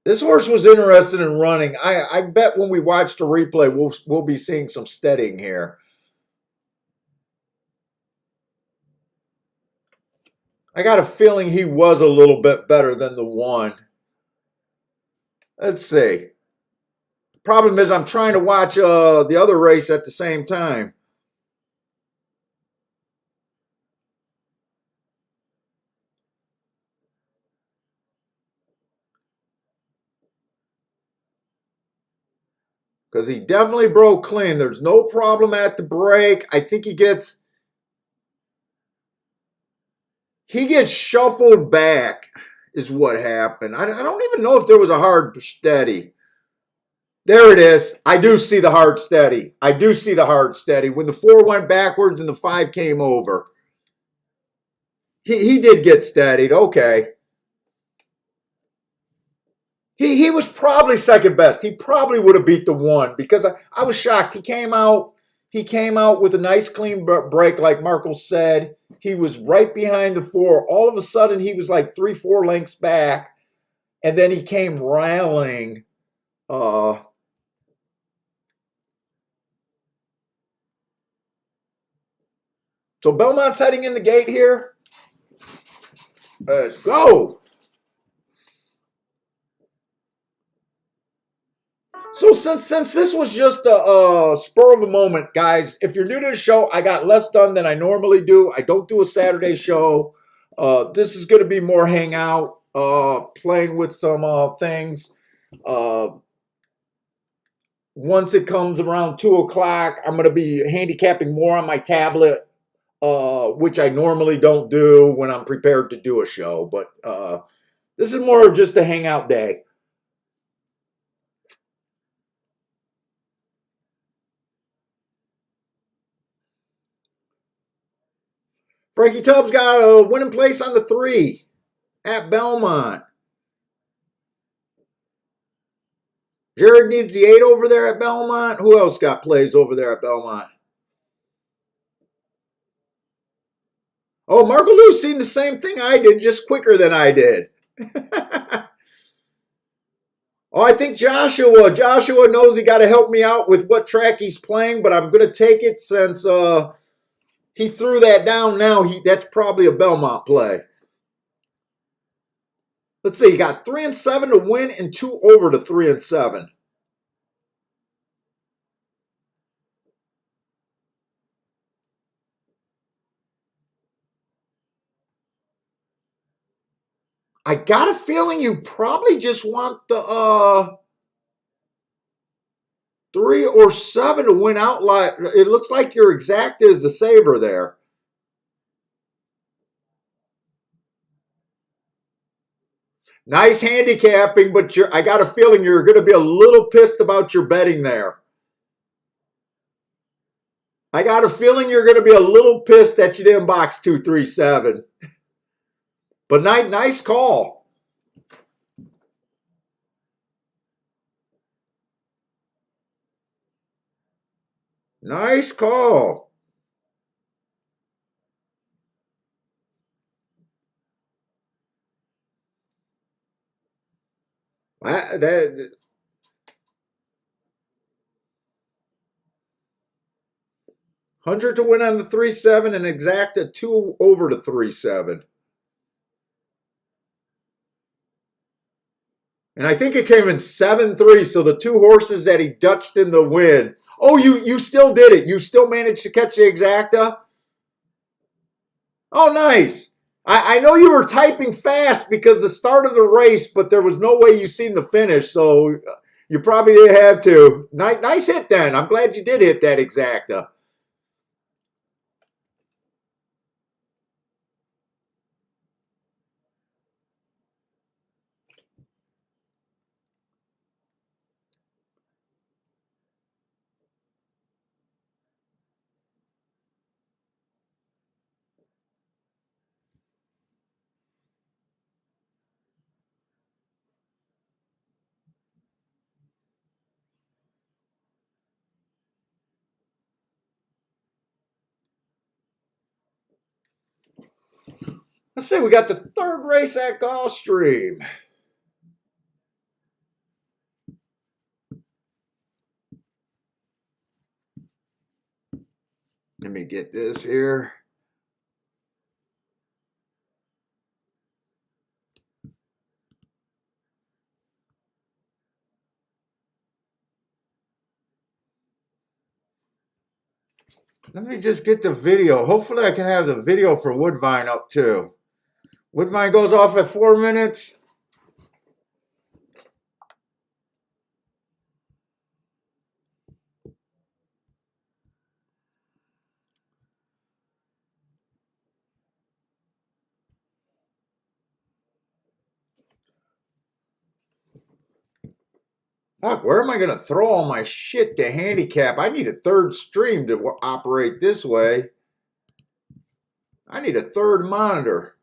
This horse was interested in running. I bet when we watch the replay, we'll be seeing some steadying here. I got a feeling he was a little bit better than the 1. Let's see. Problem is, I'm trying to watch the other race at the same time. Because he definitely broke clean. There's no problem at the break. I think he gets shuffled back is what happened. I don't even know if there was a hard steady. There it is. I do see the hard steady. I do see the hard steady. When the 4 went backwards and the 5 came over. He did get steadied. Okay. He was probably second best. He probably would have beat the 1 because I was shocked. He came out with a nice clean break, like Marco said. He was right behind the 4. All of a sudden, he was like 3-4 lengths back, and then he came rallying. So Belmont's heading in the gate here. Let's go. So since this was just a spur of a moment, guys, if you're new to the show, I got less done than I normally do. I don't do a Saturday show. This is going to be more hangout, playing with some things. Once it comes around 2 o'clock, I'm going to be handicapping more on my tablet, which I normally don't do when I'm prepared to do a show. But this is more of just a hangout day. Frankie Tubbs got a winning place on the 3 at Belmont. Jared needs the 8 over there at Belmont. Who else got plays over there at Belmont? Oh, Marco Lou's seen the same thing I did, just quicker than I did. Oh, I think Joshua knows he got to help me out with what track he's playing, but I'm going to take it since he threw that down now. That's probably a Belmont play. Let's see, he got 3 and 7 to win and 2 over to 3 and 7. I got a feeling you probably just want the 3 or 7 to win out. It looks like your exact is the saver there. Nice handicapping, but I got a feeling you're going to be a little pissed about your betting there. I got a feeling you're going to be a little pissed that you didn't box 237. But nice call. Nice call. That 100 to win on the 3-7 and exacta 2 over to 3-7. And I think it came in 7-3, so the 2 horses that he dutched in the win. Oh, you still did it. You still managed to catch the exacta? Oh, nice. I know you were typing fast because the start of the race, but there was no way you seen the finish, so you probably didn't have to. Nice hit then. I'm glad you did hit that exacta. Let's see, we got the third race at Gulfstream. Let me get this here. Let me just get the video. Hopefully I can have the video for Woodbine up too. Woodbine goes off at 4 minutes. Fuck, where am I going to throw all my shit to handicap? I need a third stream to operate this way. I need a third monitor.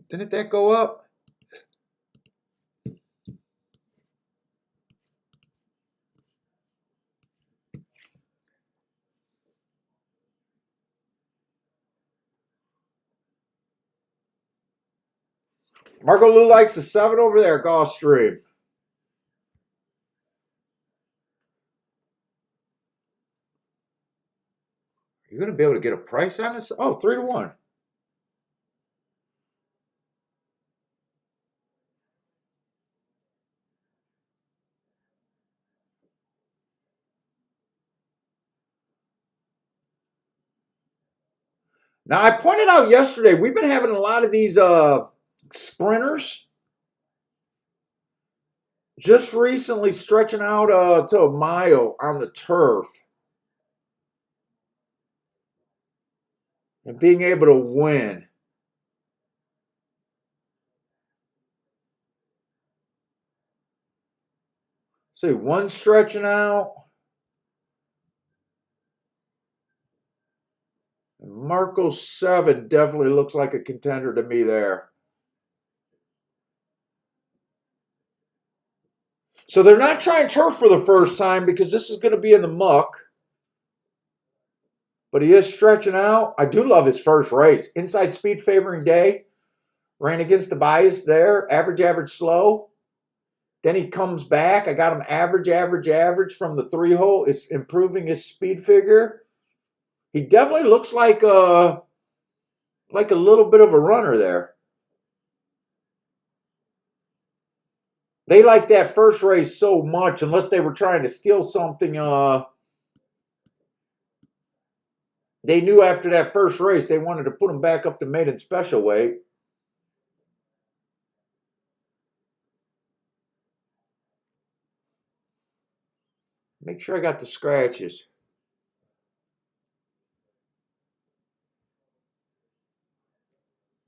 Didn't that go up? Marco Lou likes the 7 over there, Gulfstream. You're going to be able to get a price on this? Oh, 3 to 1. Now, I pointed out yesterday, we've been having a lot of these sprinters just recently stretching out to a mile on the turf and being able to win. See, one stretching out. Marco 7 definitely looks like a contender to me there. So they're not trying turf for the first time because this is going to be in the muck. But he is stretching out. I do love his first race. Inside speed favoring day. Ran against the bias there. Average, slow. Then he comes back. I got him average from the 3-hole. It's improving his speed figure. He definitely looks like a little bit of a runner there. They like that first race so much, unless they were trying to steal something. They knew after that first race they wanted to put him back up to maiden special weight. Make sure I got the scratches.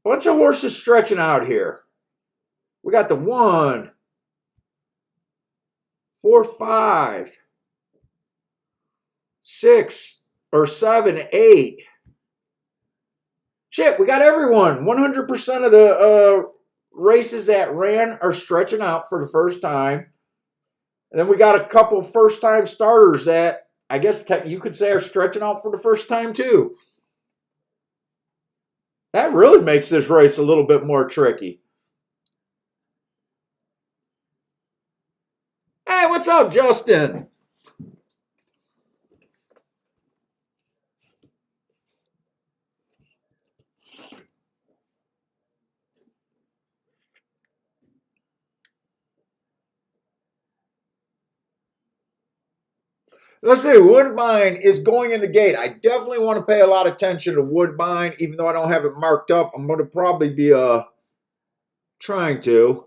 Bunch of horses stretching out here. We got the 1, 4, 5, 6, or 7, 8. Shit, we got everyone. 100% of the races that ran are stretching out for the first time. And then we got a couple first-time starters that I guess you could say are stretching out for the first time too. That really makes this race a little bit more tricky. Hey, what's up, Justin? Let's see, Woodbine is going in the gate. I definitely want to pay a lot of attention to Woodbine, even though I don't have it marked up. I'm going to probably be trying to.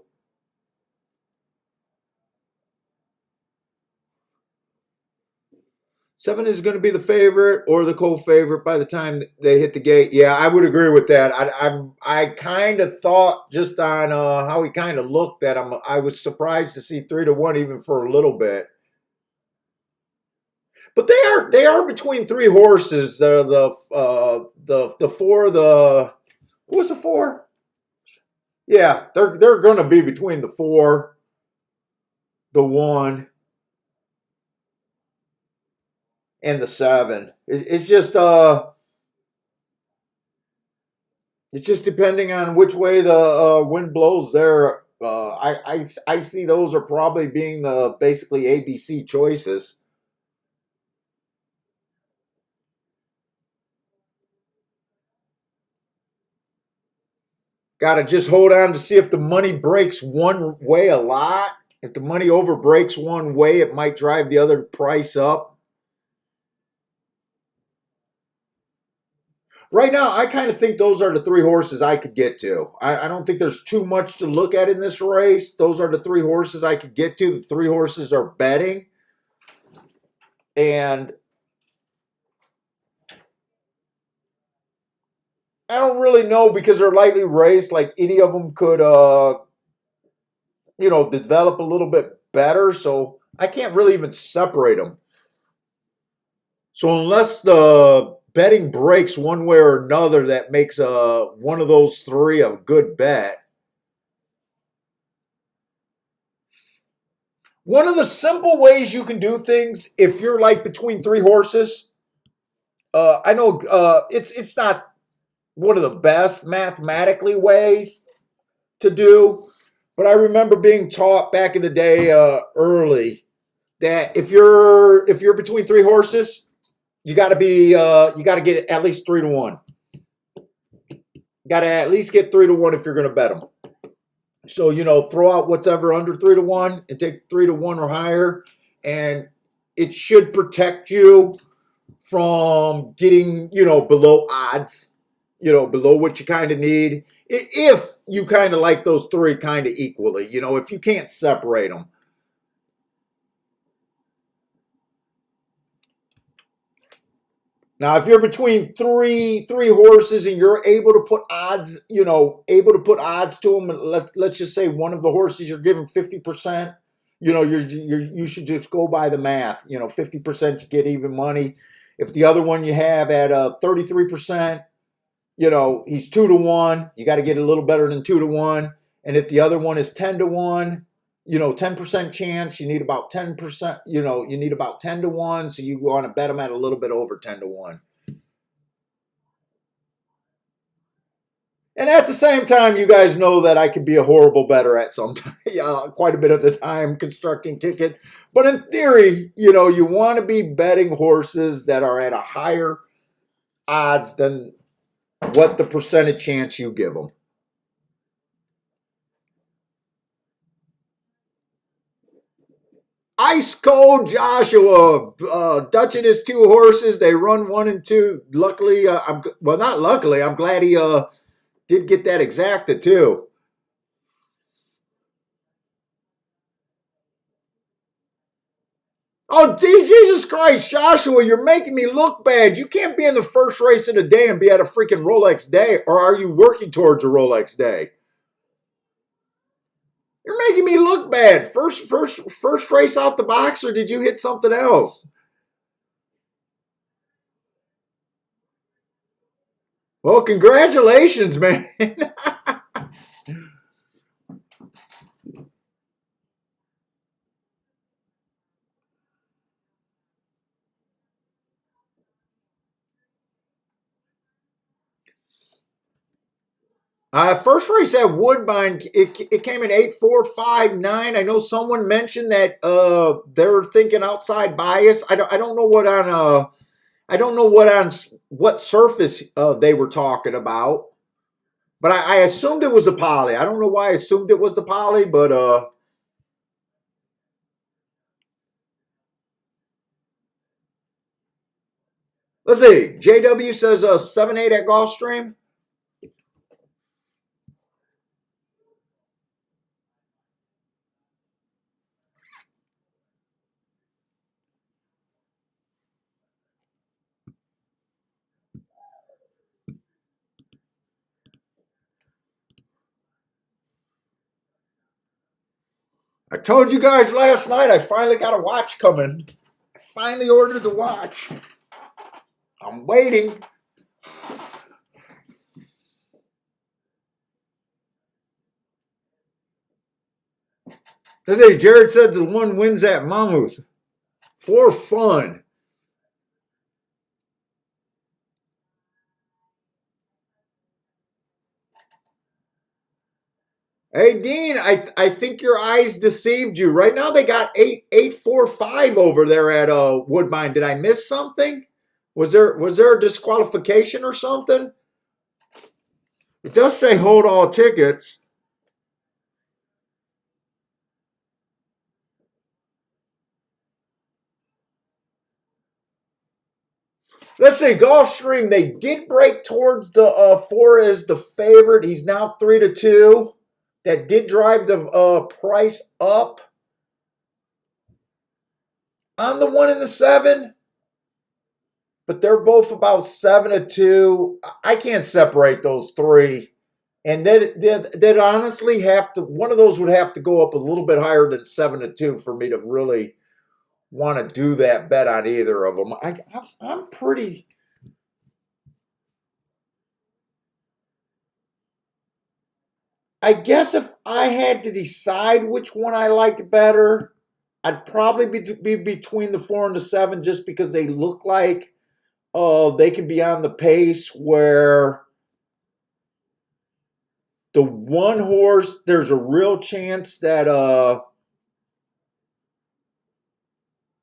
Seven is going to be the favorite or the co-favorite by the time they hit the gate. Yeah, I would agree with that. I kind of thought just on how he kind of looked that I was surprised to see 3 to 1 even for a little bit. But they are between 3 horses. The 4, what was the 4? Yeah, they're going to be between the 4, the 1, and the 7. It's just depending on which way the wind blows there. I see those are probably being the basically ABC choices. Got to just hold on to see if the money breaks one way a lot. If the money over breaks one way, it might drive the other price up. Right now, I kind of think those are the 3 horses I could get to. I don't think there's too much to look at in this race. Those are the 3 horses I could get to. The 3 horses are betting. And I don't really know because they're lightly raced. Like any of them could, develop a little bit better. So I can't really even separate them. So unless the betting breaks one way or another, that makes one of those 3 a good bet. One of the simple ways you can do things if you're like between 3 horses, I know it's not one of the best mathematically ways to do, but I remember being taught back in the day early that if you're between 3 horses, you got to get at least 3 to 1. You got to at least get 3 to 1 if you're going to bet them. So, throw out whatever under 3 to 1 and take 3 to 1 or higher. And it should protect you from getting, below odds, below what you kind of need. If you kind of like those 3 kind of equally, if you can't separate them. Now, if you're between three horses and you're able to put odds, to them, let's just say one of the horses you're giving 50%, you should just go by the math. 50% you get even money. If the other one you have at 33%, he's 2 to 1. You got to get a little better than 2 to 1. And if the other one is 10 to 1, 10% chance, you need about 10%, you need about 10 to 1. So you want to bet them at a little bit over 10 to 1. And at the same time, you guys know that I can be a horrible bettor at some time, quite a bit of the time constructing ticket. But in theory, you want to be betting horses that are at a higher odds than what the percentage chance you give them. Ice Cold Joshua, Dutch and his 2 horses. They run 1 and 2. Luckily, not luckily. I'm glad he did get that exacta too. Oh, Jesus Christ, Joshua, you're making me look bad. You can't be in the first race of the day and be at a freaking Rolex day, or are you working towards a Rolex day? You're making me look bad. First race out the box, or did you hit something else? Well, congratulations, man. First race at Woodbine, it came in 8,459. I know someone mentioned that they're thinking outside bias. I don't know what on what surface they were talking about, but I assumed it was a poly. I don't know why I assumed it was the poly, but let's see. JW says 7-8 at Gulfstream. I told you guys last night I finally got a watch coming. I finally ordered the watch. I'm waiting. Let's see. Jared said the one wins at Mammoth for fun. Hey Dean, I think your eyes deceived you. Right now they got 845 over there at Woodbine. Did I miss something? Was there a disqualification or something? It does say hold all tickets. Let's see, Gulfstream. They did break towards the four as the favorite. He's now 3-2. That did drive the price up on the one and the seven, but they're both about 7-2. I can't separate those three. And that honestly have to, one of those would have to go up a little bit higher than 7-2 for me to really want to do that bet on either of them. I'm pretty. I guess if I had to decide which one I liked better, I'd probably be between the four and the seven, just because they look like they can be on the pace where the one horse, there's a real chance that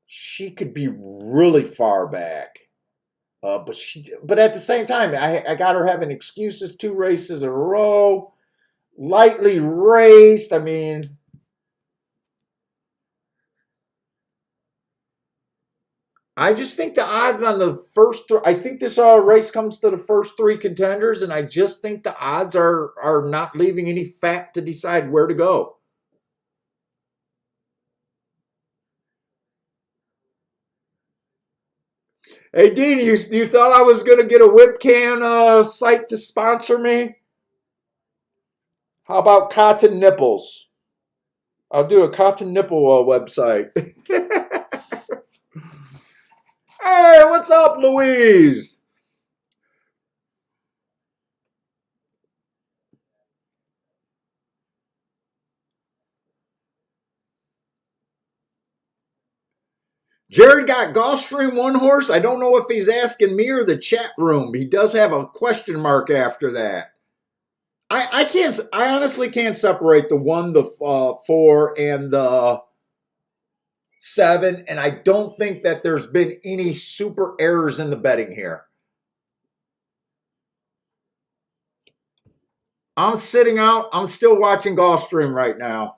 she could be really far back. But at the same time, I got her having excuses 2 races in a row, lightly raced. I mean, I just think the odds on the first. I think this race comes to the first three contenders, and I just think the odds are not leaving any fat to decide where to go. Hey Dean, you thought I was gonna get a webcam site to sponsor me? How about cotton nipples? I'll do a cotton nipple website. Hey, what's up, Louise? Jared got Gulfstream one horse. I don't know if he's asking me or the chat room. He does have a question mark after that. I can't. I honestly can't separate the one, the four, and the seven, and I don't think that there's been any super errors in the betting here. I'm sitting out. I'm still watching Gulfstream right now.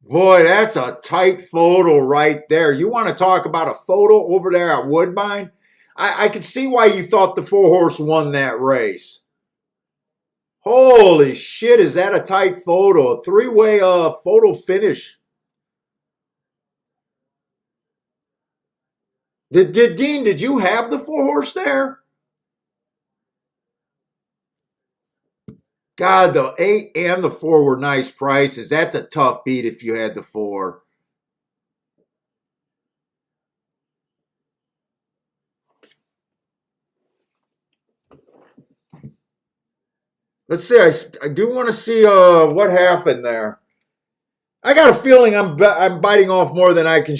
Boy, that's a tight photo right there. You want to talk about a photo over there at Woodbine? I could see why you thought the four horse won that race. Holy shit, is that a tight photo? A three-way photo finish. Dean, did you have the four horse there? God, the 8 and the 4 were nice prices. That's a tough beat if you had the 4. Let's see. I do want to see what happened there. I got a feeling I'm biting off more than I can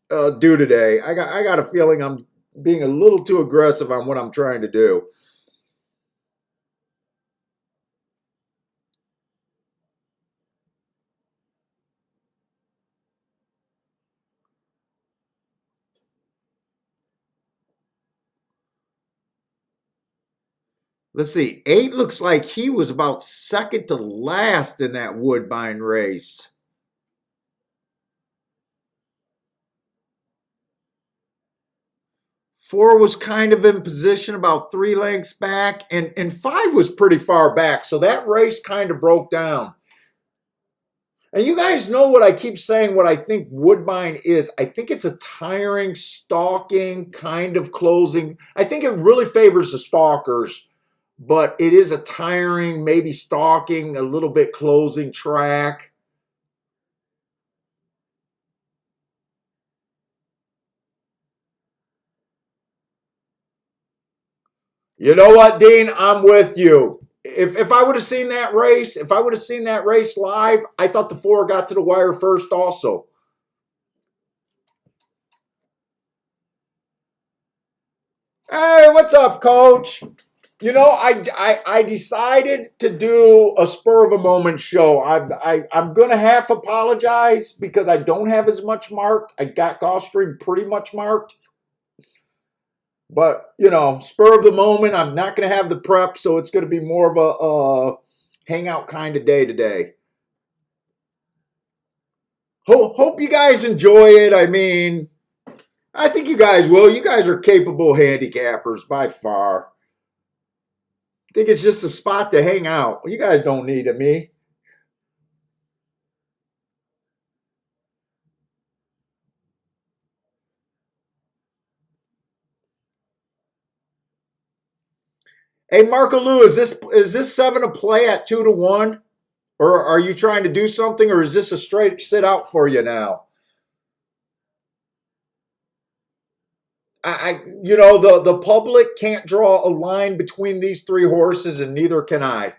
do today. I got a feeling I'm being a little too aggressive on what I'm trying to do. Let's see. 8 looks like he was about second to last in that Woodbine race. 4 was kind of in position about 3 lengths back, and 5 was pretty far back. So that race kind of broke down. And you guys know what I keep saying, what I think Woodbine is. I think it's a tiring, stalking kind of closing. I think it really favors the stalkers, but it is a tiring, maybe stalking, a little bit closing track. You know what, Dean? I'm with you. If I would have seen that race, if I would have seen that race live, I thought the 4 got to the wire first also. Hey, what's up, Coach? You know, I decided to do a spur of a moment show. I'm gonna half apologize because I don't have as much marked. I got Gulfstream pretty much marked, but you know, spur of the moment. I'm not gonna have the prep, so it's gonna be more of a hangout kind of day today. Hope you guys enjoy it. I mean, I think you guys will. You guys are capable handicappers by far. I think it's just a spot to hang out. You guys don't need me. Hey, Marco Lou, is this seven a play at 2-1, or are you trying to do something, or is this a straight sit out for you now? You know, the public can't draw a line between these three horses, and neither can I.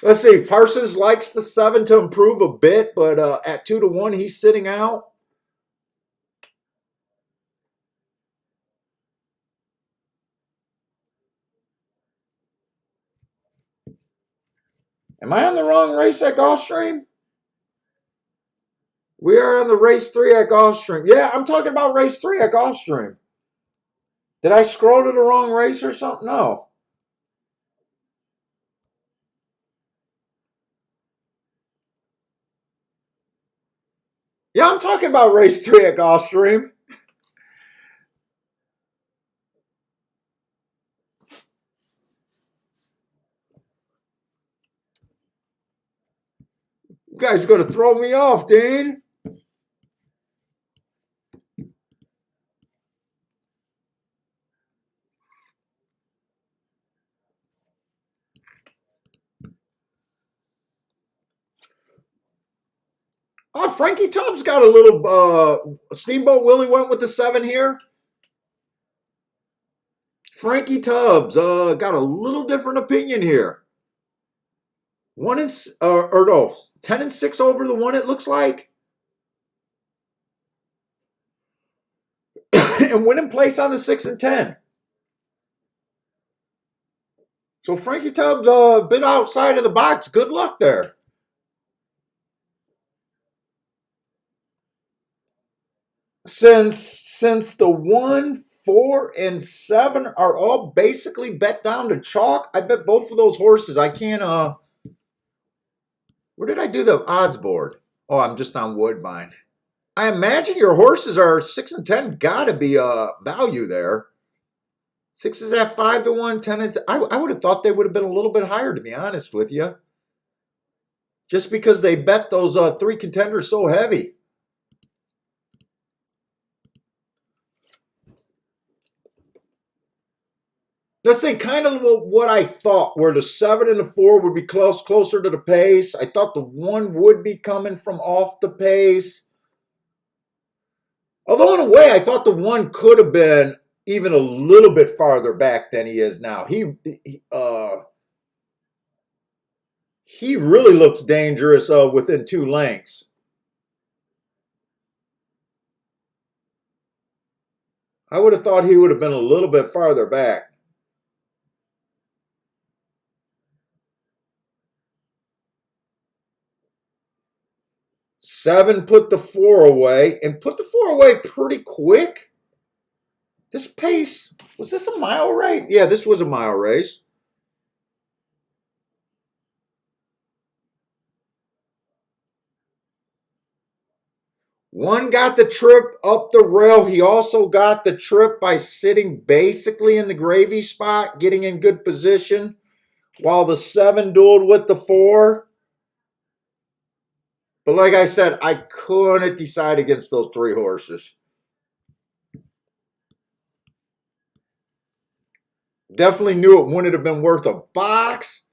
Let's see. Parsons likes the seven to improve a bit, but at 2-1, he's sitting out. Am I on the wrong race at Gulfstream? We are on the race 3 at Gulfstream. Yeah, I'm talking about race 3 at Gulfstream. Did I scroll to the wrong race or something? No. Yeah, I'm talking about race 3 at Gulfstream. You guys are going to throw me off, Dean. Oh, Frankie Tubbs got a little. Steamboat Willie went with the 7 here. Frankie Tubbs got a little different opinion here. 10-6 over the 1. It looks like, and winning place on the 6 and 10. So Frankie Tubbs a bit outside of the box. Good luck there. Since the 1, 4, and 7 are all basically bet down to chalk, I bet both of those horses. I can't. Where did I do the odds board? Oh, I'm just on Woodbine. I imagine your horses are 6 and 10. Got to be a value there. 6 is at 5-1. 10 is. I would have thought they would have been a little bit higher, to be honest with you. Just because they bet those 3 contenders so heavy. Let's say kind of what I thought, where the 7 and the 4 would be closer to the pace. I thought the 1 would be coming from off the pace. Although in a way, I thought the 1 could have been even a little bit farther back than he is now. He really looks dangerous within 2 lengths. I would have thought he would have been a little bit farther back. 7 put the 4 away, and put the 4 away pretty quick. This pace, was this a mile race? Yeah, this was a mile race. One got the trip up the rail. He also got the trip by sitting basically in the gravy spot, getting in good position, while the 7 dueled with the 4. But like I said, I couldn't decide against those 3 horses. Definitely knew it wouldn't have been worth a box.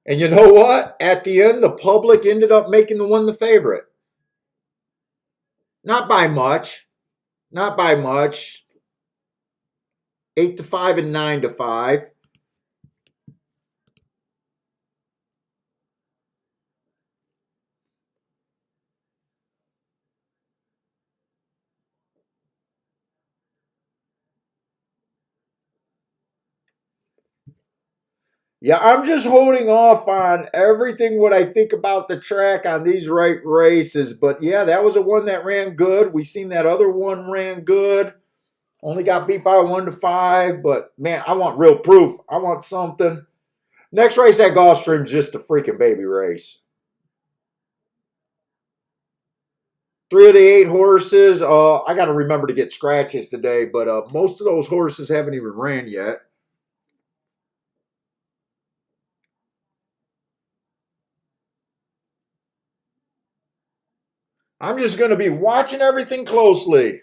And you know what? At the end, the public ended up making the 1 the favorite. Not by much. Not by much. 8-5 and 9-5. Yeah, I'm just holding off on everything what I think about the track on these right races. But yeah, that was a one that ran good. We seen that other one ran good. Only got beat by 1-5. But man, I want real proof. I want something. Next race at Gulfstream is just a freaking baby race. 3 of the 8 horses. I got to remember to get scratches today, but most of those horses haven't even ran yet. I'm just going to be watching everything closely.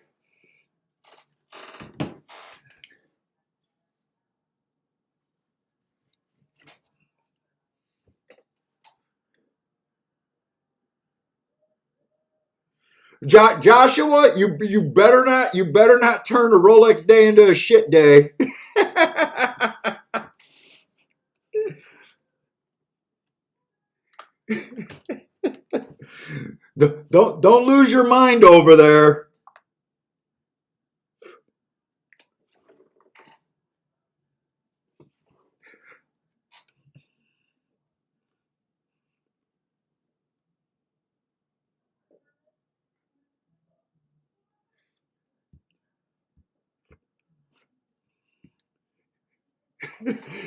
Joshua, you better not turn a Rolex day into a shit day. Don't lose your mind over there.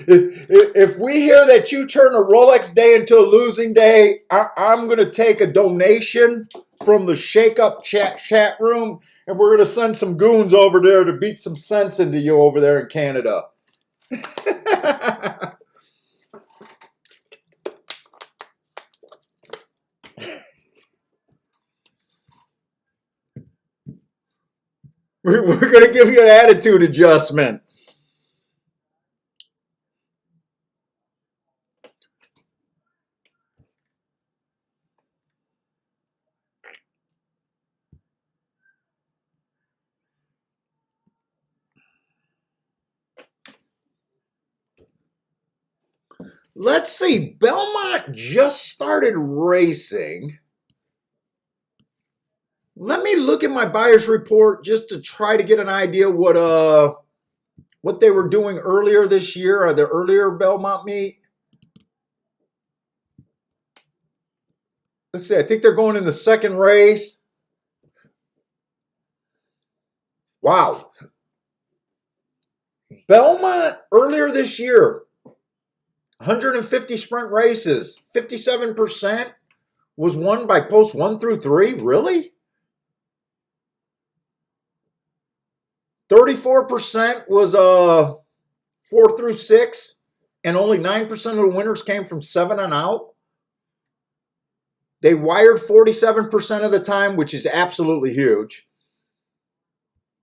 If we hear that you turn a Rolex day into a losing day, I'm going to take a donation from the Shake Up chat room, and we're going to send some goons over there to beat some sense into you over there in Canada. We're going to give you an attitude adjustment. Let's see. Belmont just started racing. Let me look at my buyer's report just to try to get an idea what they were doing earlier this year, or the earlier Belmont meet. Let's see. I think they're going in the second race. Wow. Belmont earlier this year, 150 sprint races, 57% was won by posts 1 through 3. Really? 34% was 4 through 6, and only 9% of the winners came from 7 on out. They wired 47% of the time, which is absolutely huge.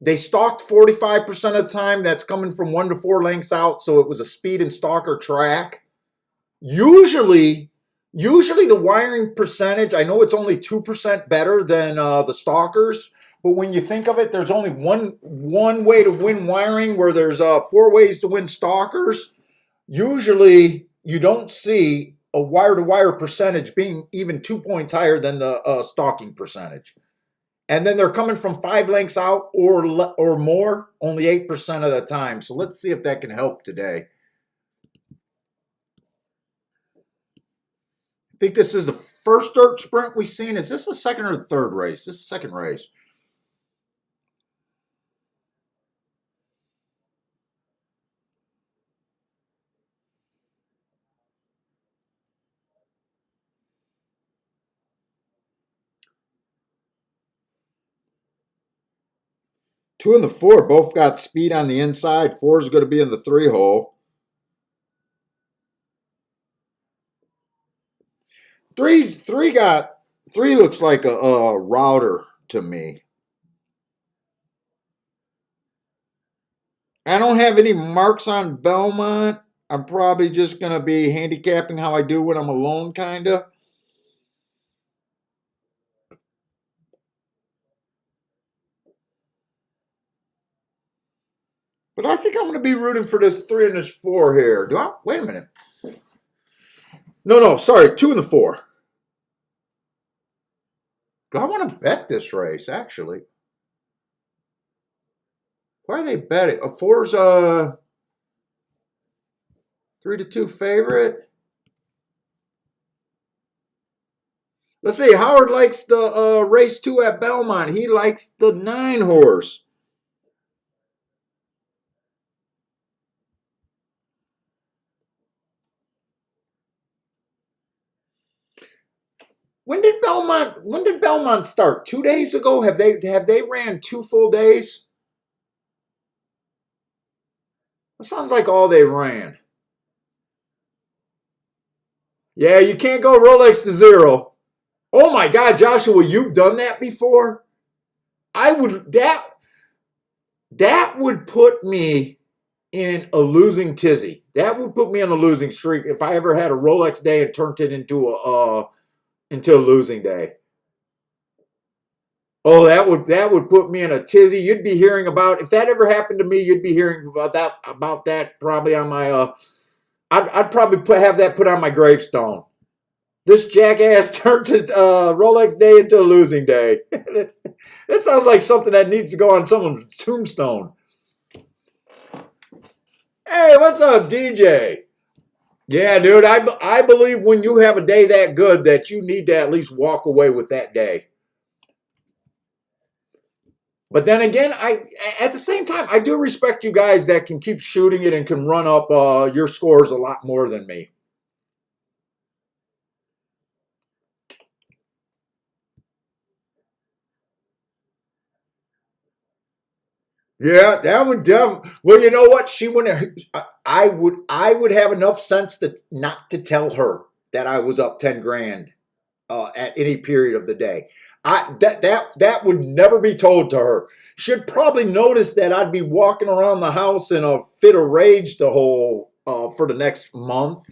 They stalked 45% of the time. That's coming from 1 to 4 lengths out, so it was a speed and stalker track. Usually the wiring percentage, I know it's only 2% better than the stalkers, but when you think of it, there's only one way to win wiring, where there's 4 ways to win stalkers. Usually you don't see a wire-to-wire percentage being even 2 points higher than the stalking percentage. And then they're coming from 5 lengths out or more, only 8% of the time. So let's see if that can help today. I think this is the first dirt sprint we've seen. Is this the second or the third race? This is the second race. Two and the 4 both got speed on the inside. 4 is going to be in the 3 hole. 3 looks like a router to me. I don't have any marks on Belmont. I'm probably just going to be handicapping how I do when I'm alone, kind of. But I think I'm going to be rooting for this 3 and this 4 here. Do I? Wait a minute. No, sorry. 2 and the 4. Do I want to bet this race, actually? Why are they betting? A 4's 3-2 favorite. Let's see. Howard likes the race 2 at Belmont. He likes the 9 horse. When did Belmont start? 2 days ago? Have they ran 2 full days? That sounds like all they ran. Yeah, you can't go Rolex to 0. Oh my God, Joshua, you've done that before? I would that would put me in a losing tizzy. That would put me on a losing streak if I ever had a Rolex day and turned it into a losing day. Oh, that would put me in a tizzy. You'd be hearing about, if that ever happened to me, you'd be hearing about that probably on my I'd probably have that put on my gravestone. This jackass turned Rolex day into a losing day. That sounds like something that needs to go on someone's tombstone. Hey, what's up, DJ? Yeah, dude, I believe when you have a day that good that you need to at least walk away with that day. But then again, at the same time, I do respect you guys that can keep shooting it and can run up your scores a lot more than me. Yeah, that would definitely. Well, you know what? She wouldn't. I would have enough sense to not to tell her that I was up 10 grand at any period of the day. That would never be told to her. She'd probably notice that I'd be walking around the house in a fit of rage the whole for the next month.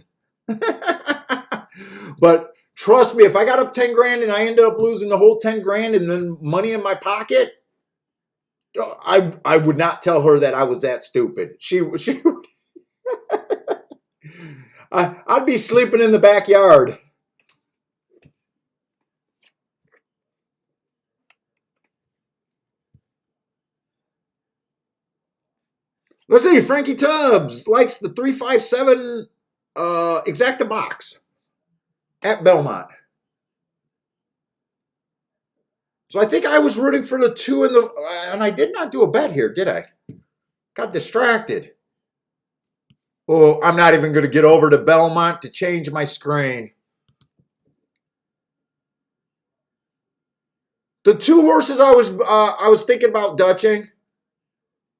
But trust me, if I got up 10 grand and I ended up losing the whole 10 grand and then money in my pocket, I would not tell her that I was that stupid. I'd be sleeping in the backyard. Let's see. Frankie Tubbs likes the 357 exacta box at Belmont. So I think I was rooting for the 2 in the, and I did not do a bet here, did I? Got distracted. Oh, I'm not even going to get over to Belmont to change my screen. The 2 horses I was thinking about dutching,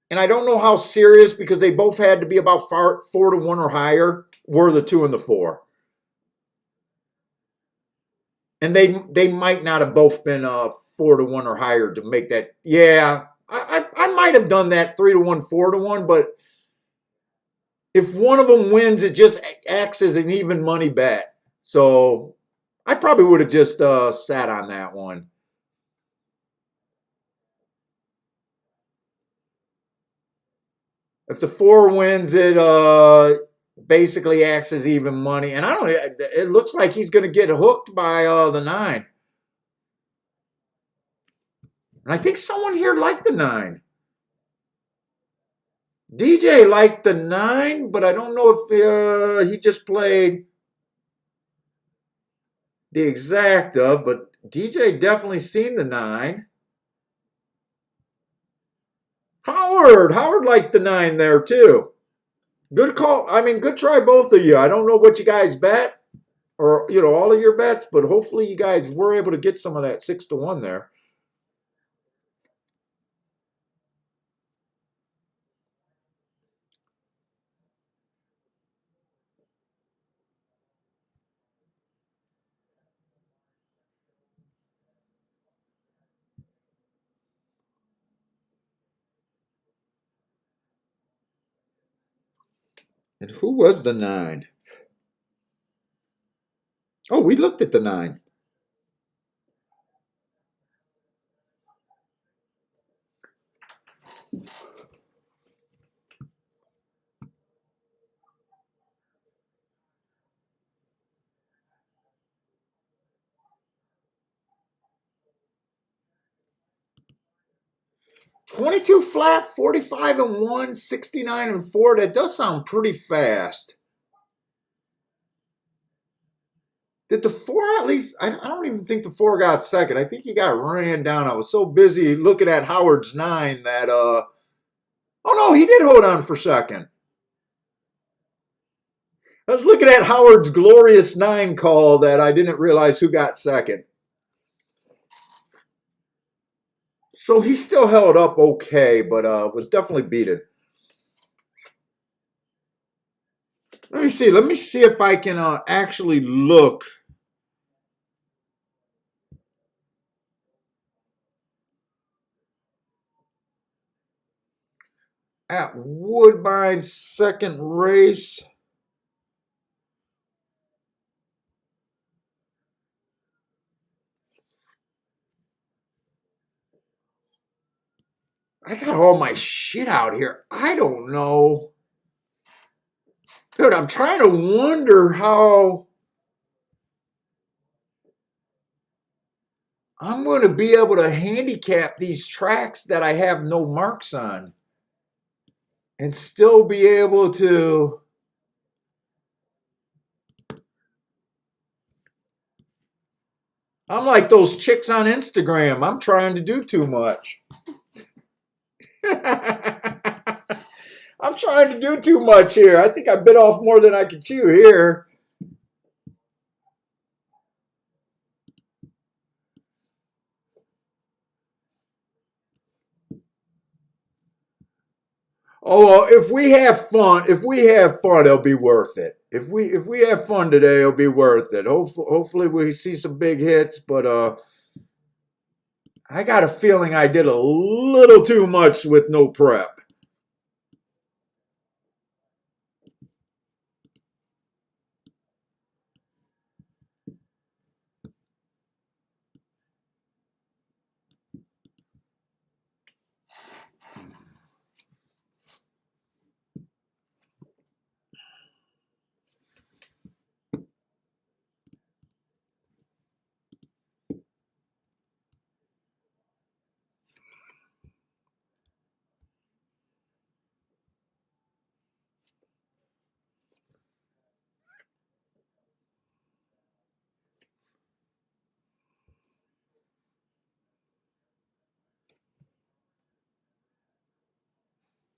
and I don't know how serious because they both had to be about 4-1 or higher, were the 2 and the 4. And they might not have both been 4-1 or higher to make that. Yeah, I might have done that 3-1, 4-1, but if one of them wins, it just acts as an even money bet. So I probably would have just sat on that one. If the 4 wins, it basically acts as even money. And I don't. It looks like he's going to get hooked by the 9. And I think someone here liked the 9. DJ liked the 9, but I don't know if he just played the exacta. But DJ definitely seen the 9. Howard liked the 9 there too. Good call. I mean, good try, both of you. I don't know what you guys bet, or all of your bets, but hopefully you guys were able to get some of that 6-1 there. And who was the 9? Oh, we looked at the 9. $22 flat, 45-1, 69-4. That does sound pretty fast. Did the 4 at least? I don't even think the 4 got second. I think he got ran down. I was so busy looking at Howard's 9 that oh no, he did hold on for second. I was looking at Howard's glorious 9 call that I didn't realize who got second. So he still held up okay, but was definitely beaten. Let me see. Let me see if I can actually look at Woodbine's second race. I got all my shit out here. I don't know. Dude, I'm trying to wonder how I'm going to be able to handicap these tracks that I have no marks on and still be able to. I'm like those chicks on Instagram. I'm trying to do too much. I'm trying to do too much here. I think I bit off more than I can chew here. Oh, well, if we have fun, it'll be worth it. If we have fun today, it'll be worth it. Hopefully we see some big hits, but I got a feeling I did a little too much with no prep.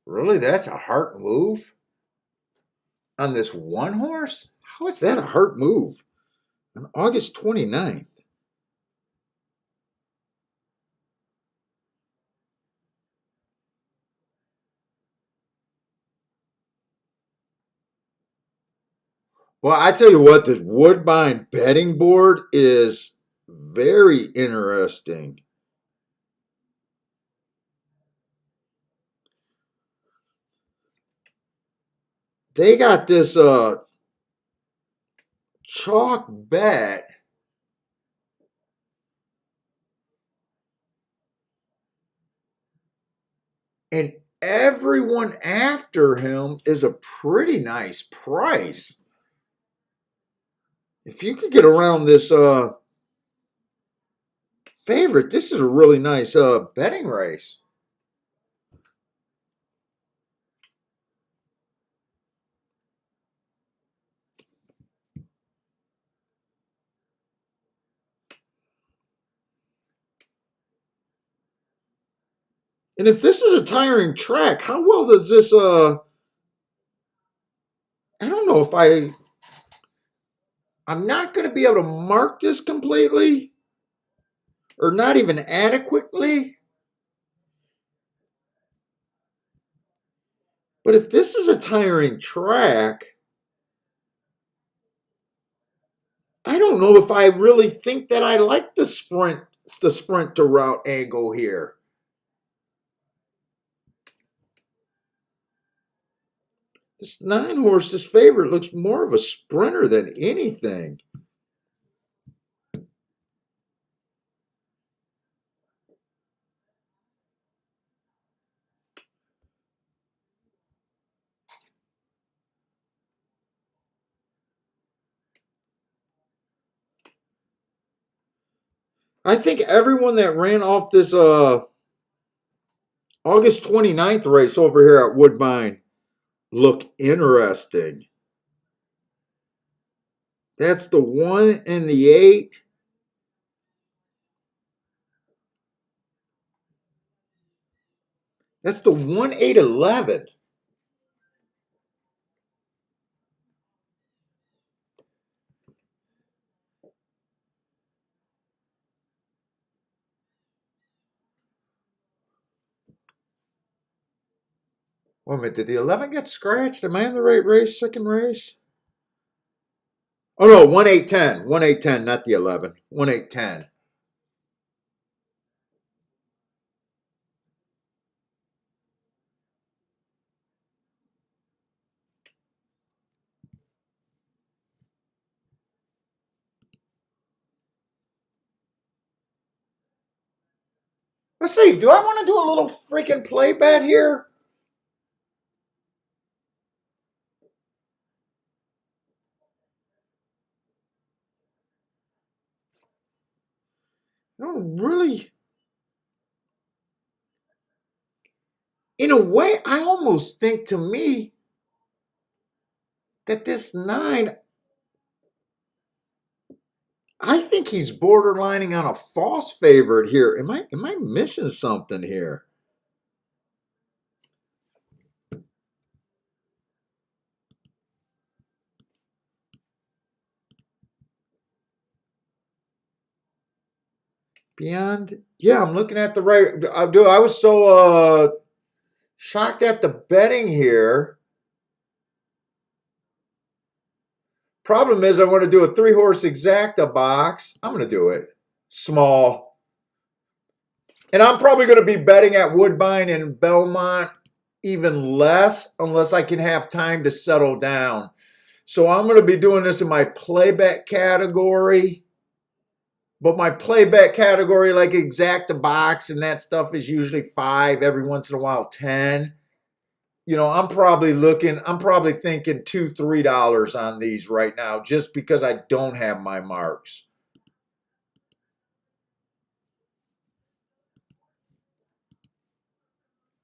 Really, that's a heart move on this one horse? How is that a heart move on August 29th? Well, I tell you what, this Woodbine betting board is very interesting. They got this chalk bet, and everyone after him is a pretty nice price. If you could get around this favorite, this is a really nice betting race. And if this is a tiring track, how well does this I don't know if I'm not going to be able to mark this completely or not even adequately. But if this is a tiring track, I don't know if I really think that I like the sprint to route angle here. This 9 horse, this favorite, looks more of a sprinter than anything. I think everyone that ran off this August 29th race over here at Woodbine look interesting. That's the 1 and the 8. That's the 1, 8, 11. Wait a minute, did the 11 get scratched? Am I in the right race, second race? Oh no, 1, 8, 10. 1, 8, 10, not the 11. 1, 8, 10. Let's see, do I want to do a little freaking play bet here? I don't really. In a way, I almost think to me that this 9, I think he's borderlining on a false favorite here. Am I missing something here? Beyond, yeah, I'm looking at the right. Dude, I was so shocked at the betting here. Problem is, I want to do a 3-horse exacta box. I'm going to do it small, and I'm probably going to be betting at Woodbine and Belmont even less unless I can have time to settle down. So I'm going to be doing this in my play bet category. But my play bet category, like exacta box and that stuff, is usually 5, every once in a while 10. You know, I'm probably thinking $2, $3 on these right now just because I don't have my marks.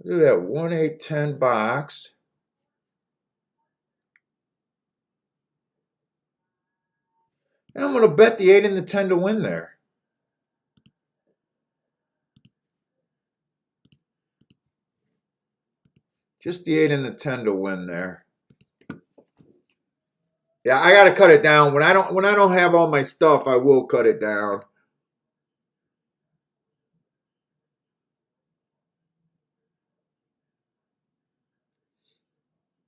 Do that 1, 8, 10 box. And I'm going to bet the 8 and the 10 to win there. Just the 8 and the 10 to win there. Yeah, I got to cut it down. When I don't have all my stuff, I will cut it down.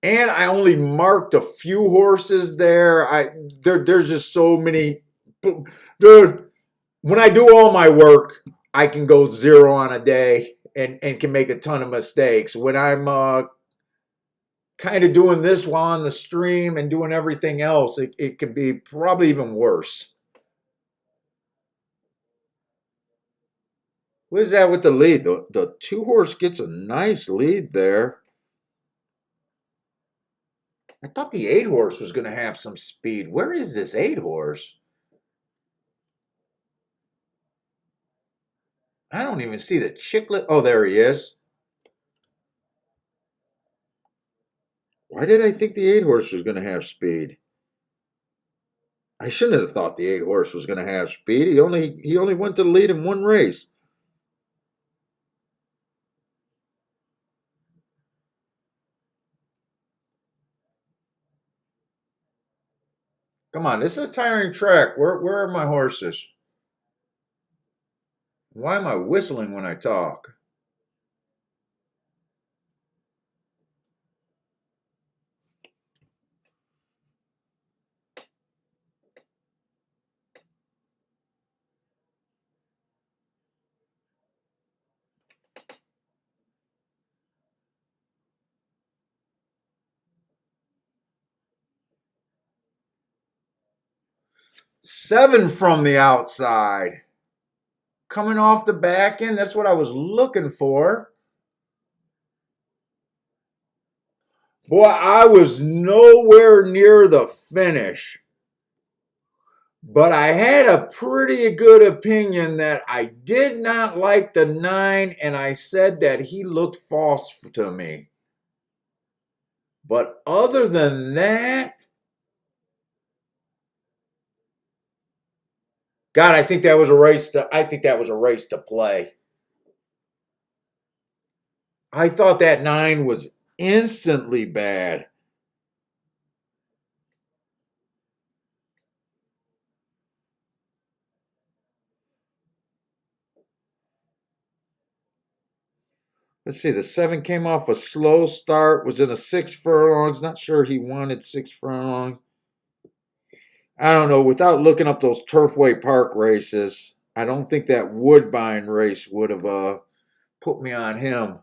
And I only marked a few horses there. There's just so many. Dude, when I do all my work, I can go 0 on a day and can make a ton of mistakes. When I'm kind of doing this while on the stream and doing everything else, it can be probably even worse. What is that with the lead? The 2-horse gets a nice lead there. I thought the 8-horse was going to have some speed. Where is this 8-horse? I don't even see the chiclet. Oh, there he is. Why did I think the 8-horse was going to have speed? I shouldn't have thought the 8-horse was going to have speed. He only went to the lead in one race. Come on, this is a tiring track. Where are my horses? Why am I whistling when I talk? Seven from the outside. Coming off the back end. That's what I was looking for. Boy, I was nowhere near the finish. But I had a pretty good opinion that I did not like the 9, and I said that he looked false to me. But other than that, God, I think that was a race to play. I thought that 9 was instantly bad. Let's see, the 7 came off a slow start, was in a 6 furlongs. Not sure he wanted 6 furlongs. I don't know. Without looking up those Turfway Park races, I don't think that Woodbine race would have put me on him.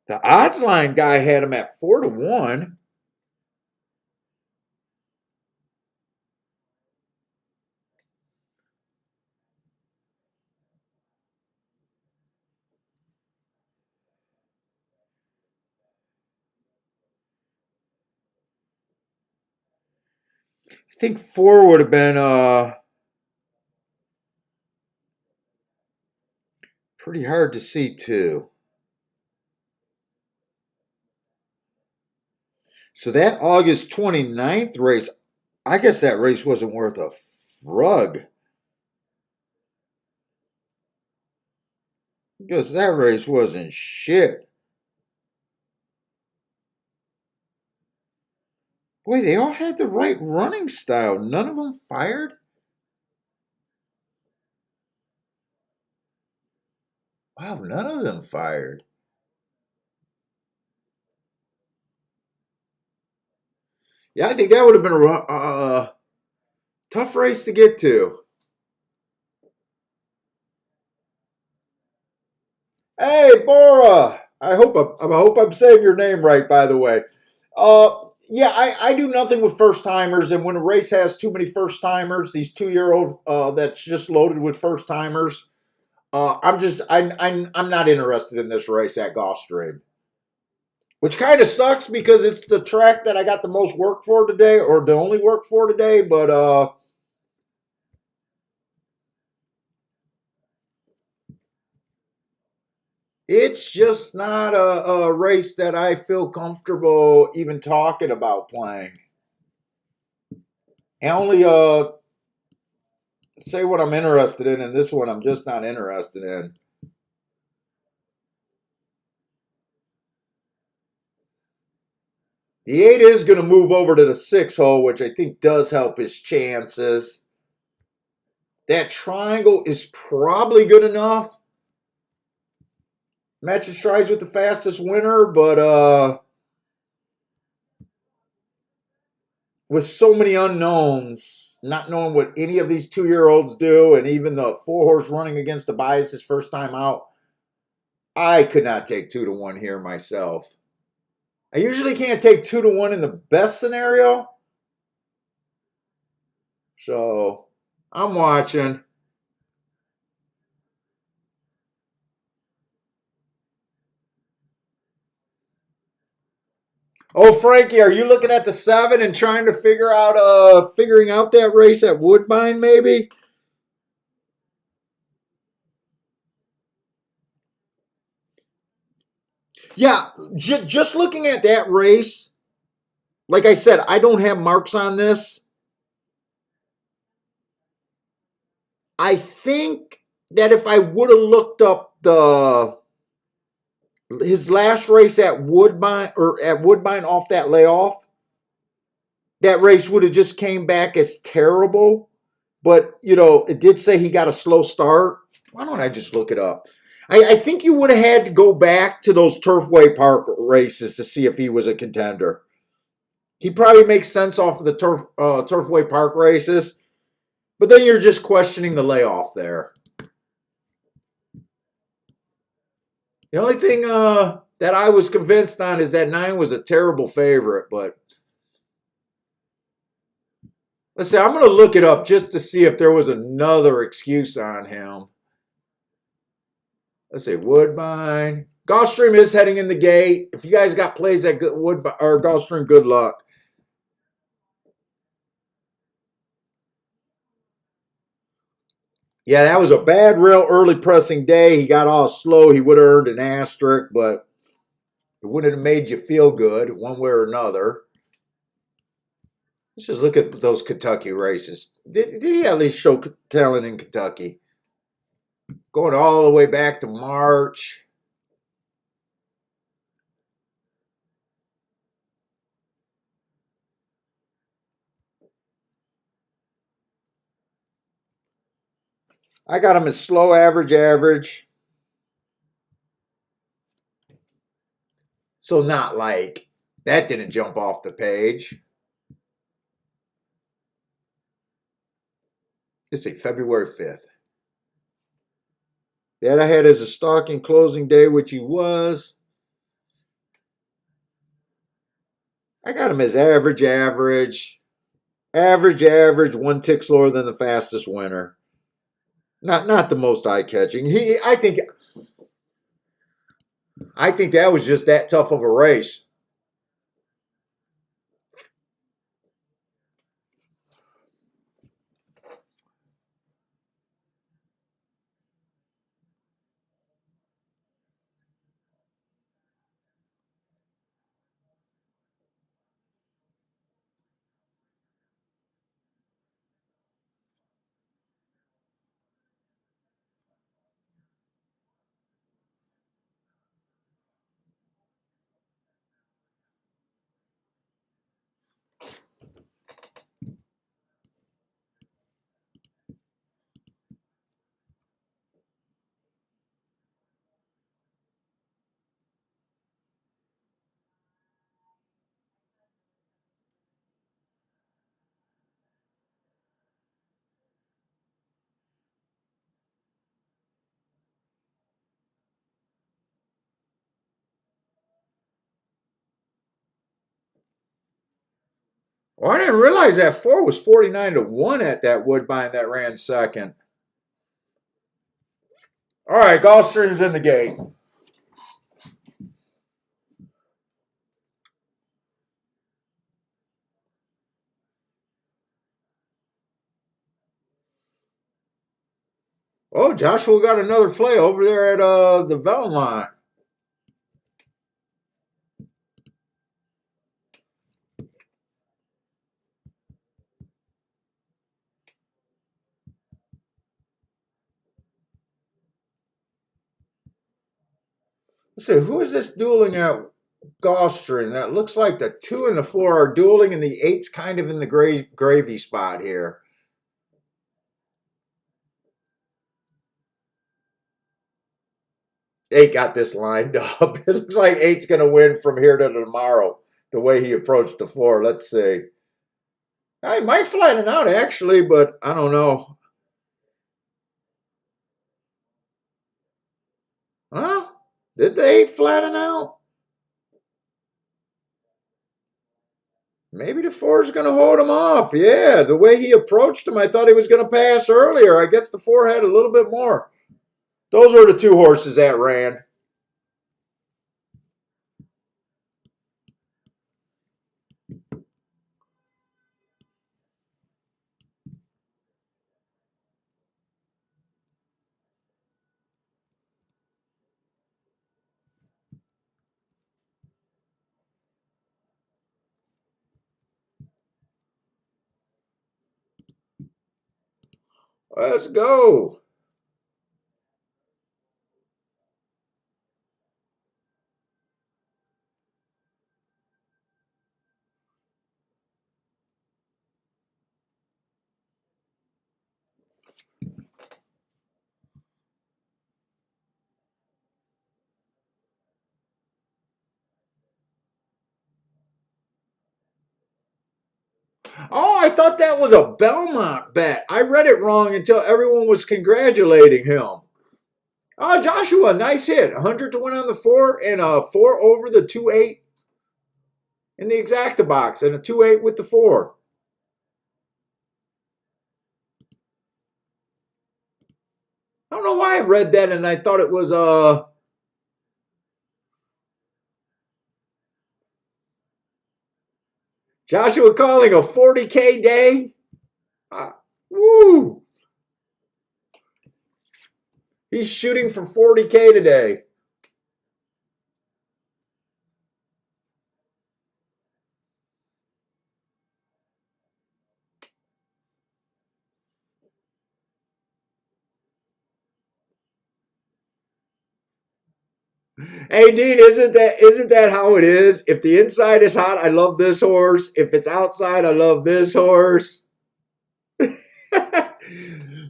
The odds line guy had him at 4-1. I think 4 would have been pretty hard to see too. So that August 29th race, I guess that race wasn't worth a rug. Because that race wasn't shit. Boy, they all had the right running style. None of them fired. Wow, none of them fired. Yeah, I think that would have been a tough race to get to. Hey, Bora. I hope I'm saying your name right. By the way, yeah, I do nothing with first timers, and when a race has too many first timers, these 2-year-old that's just loaded with first timers, I'm not interested in this race at Gulfstream, which kind of sucks because it's the track that I got the most work for today, or the only work for today. But it's just not a race that I feel comfortable even talking about playing. I only say what I'm interested in, and this one I'm just not interested in. The 8 is going to move over to the 6 hole, which I think does help his chances. That triangle is probably good enough. Matching strides with the fastest winner, but with so many unknowns, not knowing what any of these 2-year-olds do, and even the 4-horse running against the bias his first time out, I could not take 2-1 here myself. I usually can't take 2-1 in the best scenario. So I'm watching. Oh, Frankie, are you looking at the 7 and trying to figuring out that race at Woodbine, maybe? Yeah, just looking at that race, like I said, I don't have marks on this. I think that if I would have looked up his last race at Woodbine off that layoff, that race would have just came back as terrible. But it did say he got a slow start. Why don't I just look it up? I think you would have had to go back to those Turfway Park races to see if he was a contender. He probably makes sense off of the Turfway Park races, but then you're just questioning the layoff there. The only thing that I was convinced on is that 9 was a terrible favorite, but let's see. I'm going to look it up just to see if there was another excuse on him. Let's see, Woodbine. Gulfstream is heading in the gate. If you guys got plays at Woodbine or Gulfstream, good luck. Yeah, that was a bad, real early pressing day. He got all slow. He would have earned an asterisk, but it wouldn't have made you feel good one way or another. Let's just look at those Kentucky races. Did he at least show talent in Kentucky? Going all the way back to March. I got him as slow average. So not like that didn't jump off the page. Let's see, February 5th. That I had as a stalking closing day, which he was. I got him as average. Average, one tick slower than the fastest winner. Not the most eye-catching. I think that was just that tough of a race. Oh, I didn't realize that 4 was 49-1 at that Woodbine that ran second. All right, Gulfstream's in the gate. Oh, Joshua got another play over there at the Belmont. Let's see, who is this dueling at Gulfstream? That looks like the 2 and the 4 are dueling, and the 8's kind of in the gravy spot here. 8 got this lined up. It looks like 8's going to win from here to tomorrow, the way he approached the 4. Let's see. I might flatten out, actually, but I don't know. Huh? Did the 8 flatten out? Maybe the 4 is going to hold him off. Yeah, the way he approached him, I thought he was going to pass earlier. I guess the 4 had a little bit more. Those were the 2 horses that ran. Let's go. Oh, I thought that was a Belmont bet. I read it wrong until everyone was congratulating him. Oh, Joshua, nice hit. 100-1 on the 4 and a 4 over the 2-8 in the exacta box and a 2-8 with the 4. I don't know why I read that and I thought it was Joshua calling a 40K day. Woo! He's shooting for 40K today. Hey, Dean, isn't that how it is? If the inside is hot, I love this horse. If it's outside, I love this horse.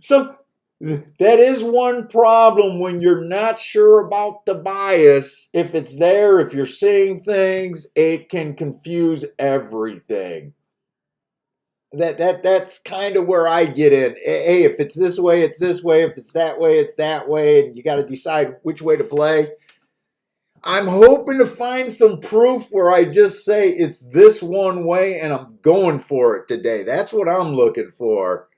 So that is one problem when you're not sure about the bias. If it's there, if you're seeing things, it can confuse everything. That's kind of where I get in. Hey, if it's this way, it's this way. If it's that way, it's that way, and you got to decide which way to play. I'm hoping to find some proof where I just say it's this one way and I'm going for it today. That's what I'm looking for.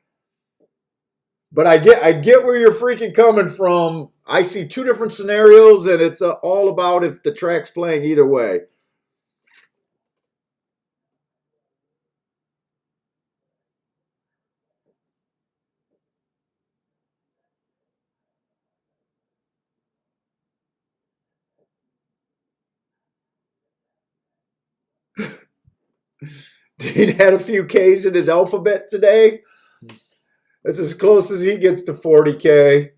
But I get where you're freaking coming from. I see two different scenarios, and it's all about if the track's playing either way. He had a few K's in his alphabet today. That's as close as he gets to 40K.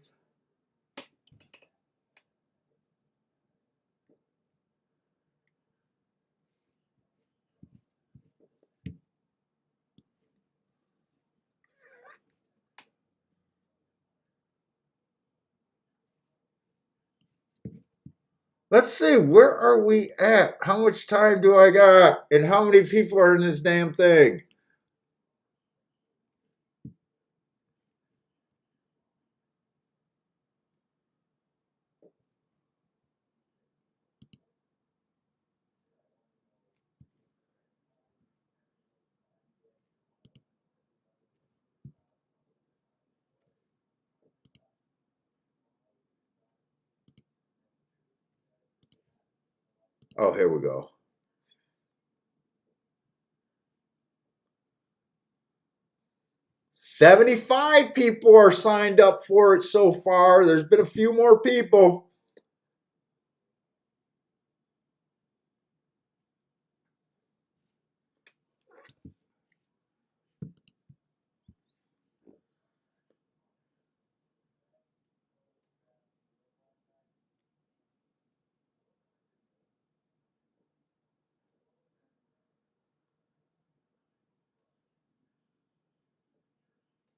Let's see, where are we at? How much time do I got? And how many people are in this damn thing? Oh, here we go. 75 people are signed up for it so far. There's been a few more people.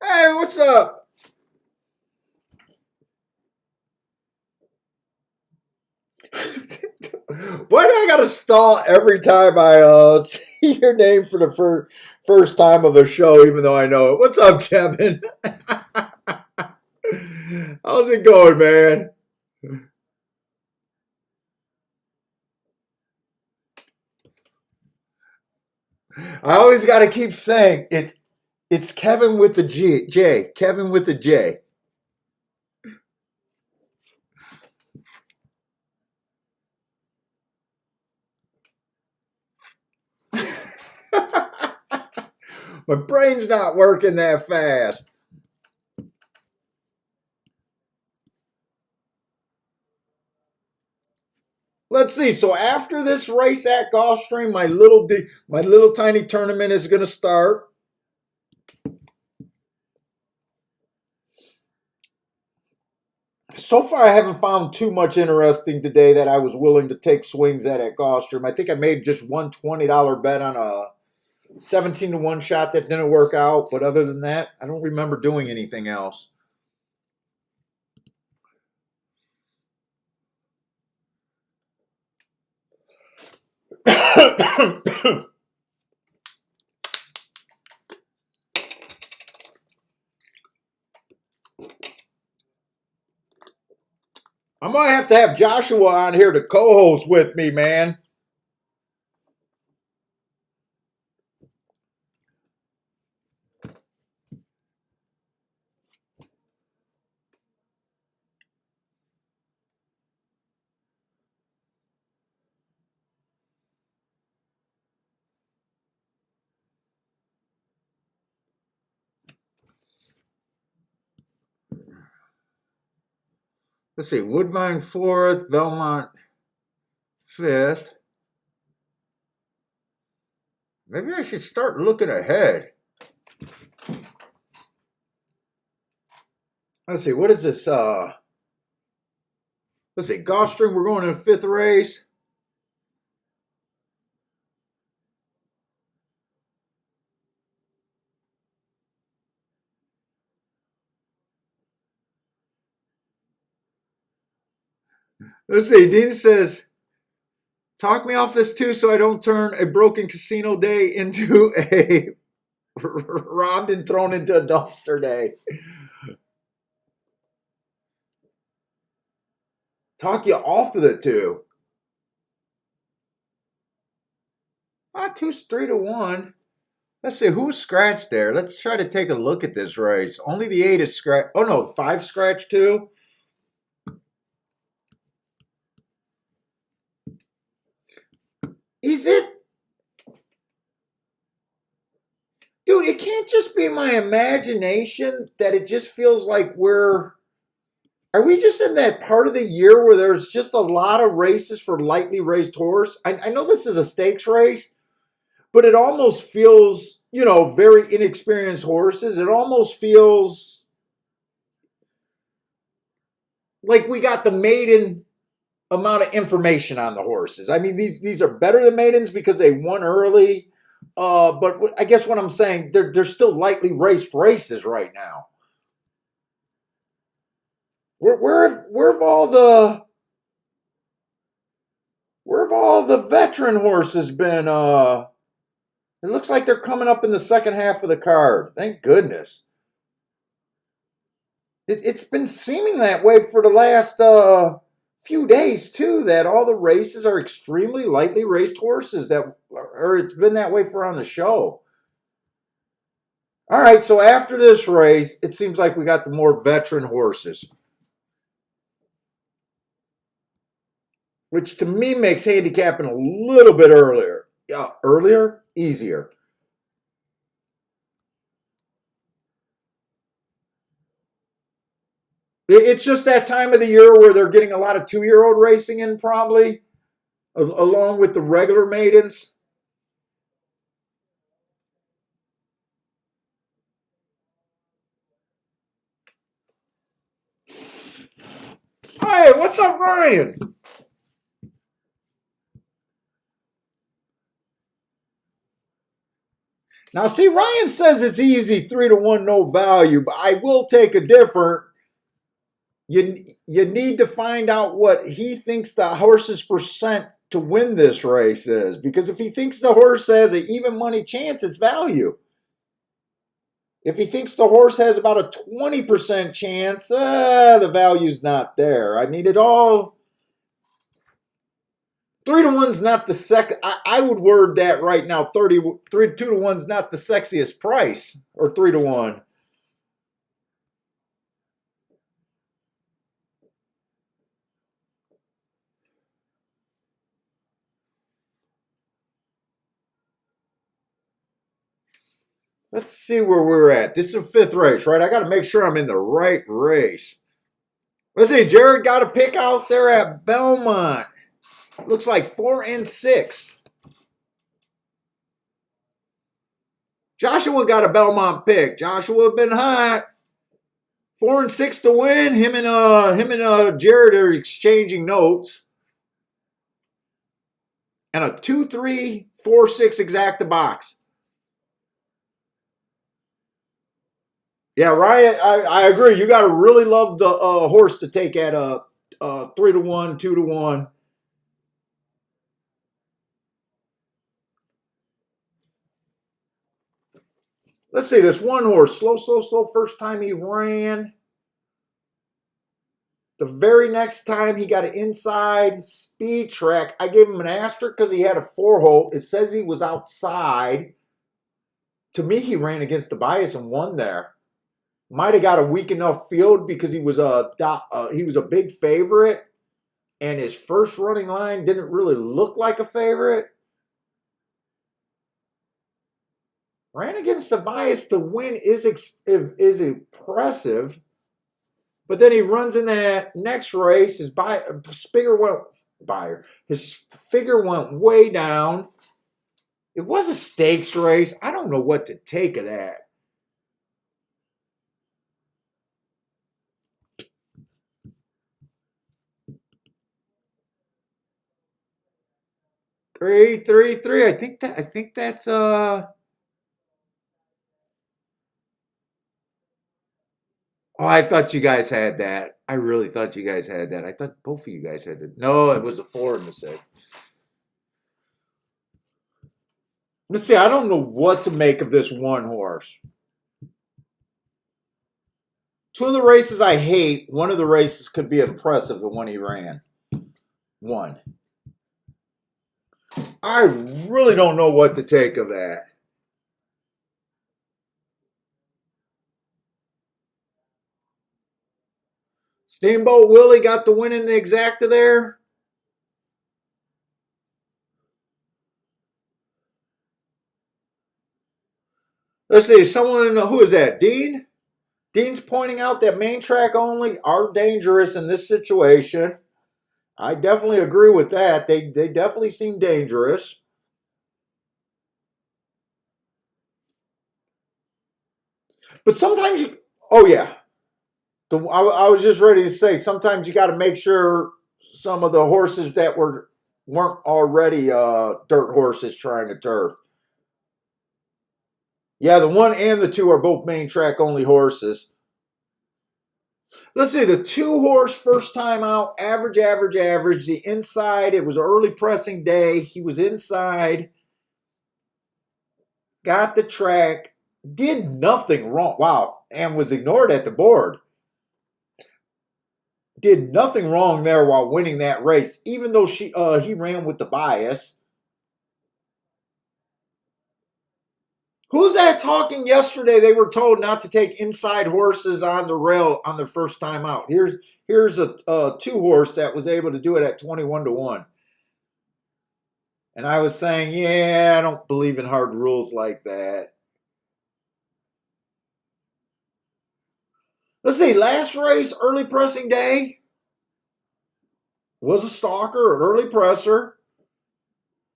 Hey, what's up? Why do I gotta stall every time I see your name for the first time of the show, even though I know it? What's up, Kevin? How's it going, man? I always got to keep saying it's Kevin with the J. Kevin with the J. My brain's not working that fast. Let's see. So after this race at Gulfstream, my little tiny tournament is going to start. So far, I haven't found too much interesting today that I was willing to take swings at Gulfstream. I think I made just one $20 bet on a 17-1 shot that didn't work out. But other than that, I don't remember doing anything else. I might have to have Joshua on here to co-host with me, man. Let's see, Woodbine fourth, Belmont fifth. Maybe I should start looking ahead. Let's see, what is this? Let's see, Gulfstream, we're going to the 5th race. Let's see, Dean says, talk me off this too so I don't turn a broken casino day into a robbed and thrown into a dumpster day. Talk you off of it too. Not 3-1. Let's see who's scratched there. Let's try to take a look at this race. Only the 8 is scratched. Oh no, 5 scratched too. Is it? Dude, it can't just be my imagination that it just feels like are we just in that part of the year where there's just a lot of races for lightly raced horse? I know this is a stakes race, but it almost feels, very inexperienced horses. It almost feels like we got the maiden amount of information on the horses. I mean, these are better than maidens because they won early. But I guess what I'm saying, they're still lightly raced races right now. Where have all the veteran horses been? It looks like they're coming up in the second half of the card. Thank goodness. It's been seeming that way for the last few days too. That all the races are extremely lightly raced horses. Or it's been that way for on the show. All right, so after this race, it seems like we got the more veteran horses, which to me makes handicapping a little bit earlier. Yeah, earlier, easier. It's just that time of the year where they're getting a lot of 2-year-old racing in, probably, along with the regular maidens. Hey, what's up, Ryan? Now, see, Ryan says it's easy, 3-1, no value, but I will take a different. You need to find out what he thinks the horse's percent to win this race is, because if he thinks the horse has an even money chance, it's value. If he thinks the horse has about a 20% chance, the value's not there. I mean, it all 3-1's not the second. I would word that right now. 2-1's not the sexiest price, or 3-1. Let's see where we're at. This is the 5th race, right? I got to make sure I'm in the right race. Let's see. Jared got a pick out there at Belmont. Looks like 4 and 6. Joshua got a Belmont pick. Joshua been hot. 4 and 6 to win. Him and Jared are exchanging notes. And a 2-3-4-6 exacta box. Yeah, Ryan, I agree. You got to really love the horse to take at 3-1, 2-1. Let's see, this one horse, slow, first time he ran. The very next time he got an inside speed track, I gave him an asterisk because he had a 4-hole. It says he was outside. To me, he ran against the bias and won there. Might have got a weak enough field because he was a big favorite, and his first running line didn't really look like a favorite. Ran against the bias to win is impressive. But then he runs in that next race. His figure went way down. It was a stakes race. I don't know what to take of that. 333. I think that's Oh, I thought you guys had that. I really thought you guys had that. I thought both of you guys had it. No, it was a 4 and a 6. Let's see. I don't know what to make of this one horse. Two of the races I hate. One of the races could be impressive. The one he ran. One. I really don't know what to take of that. Steamboat Willie got the win in the exacta there. Let's see. Someone, who is that? Dean? Dean's pointing out that main track only are dangerous in this situation. I definitely agree with that. They definitely seem dangerous. But sometimes you, oh yeah. I was just ready to say, sometimes you got to make sure some of the horses that weren't already dirt horses trying to turf. Yeah, the 1 and the 2 are both main track only horses. Let's see, the 2 horse first time out, average. The inside, it was early pressing day. He was inside, got the track, did nothing wrong. Wow, and was ignored at the board. Did nothing wrong there while winning that race, even though he ran with the bias. Who's that talking yesterday? They were told not to take inside horses on the rail on their first time out. Here's a 2 horse that was able to do it at 21-1. And I was saying, yeah, I don't believe in hard rules like that. Let's see, last race, early pressing day, was a stalker, an early presser.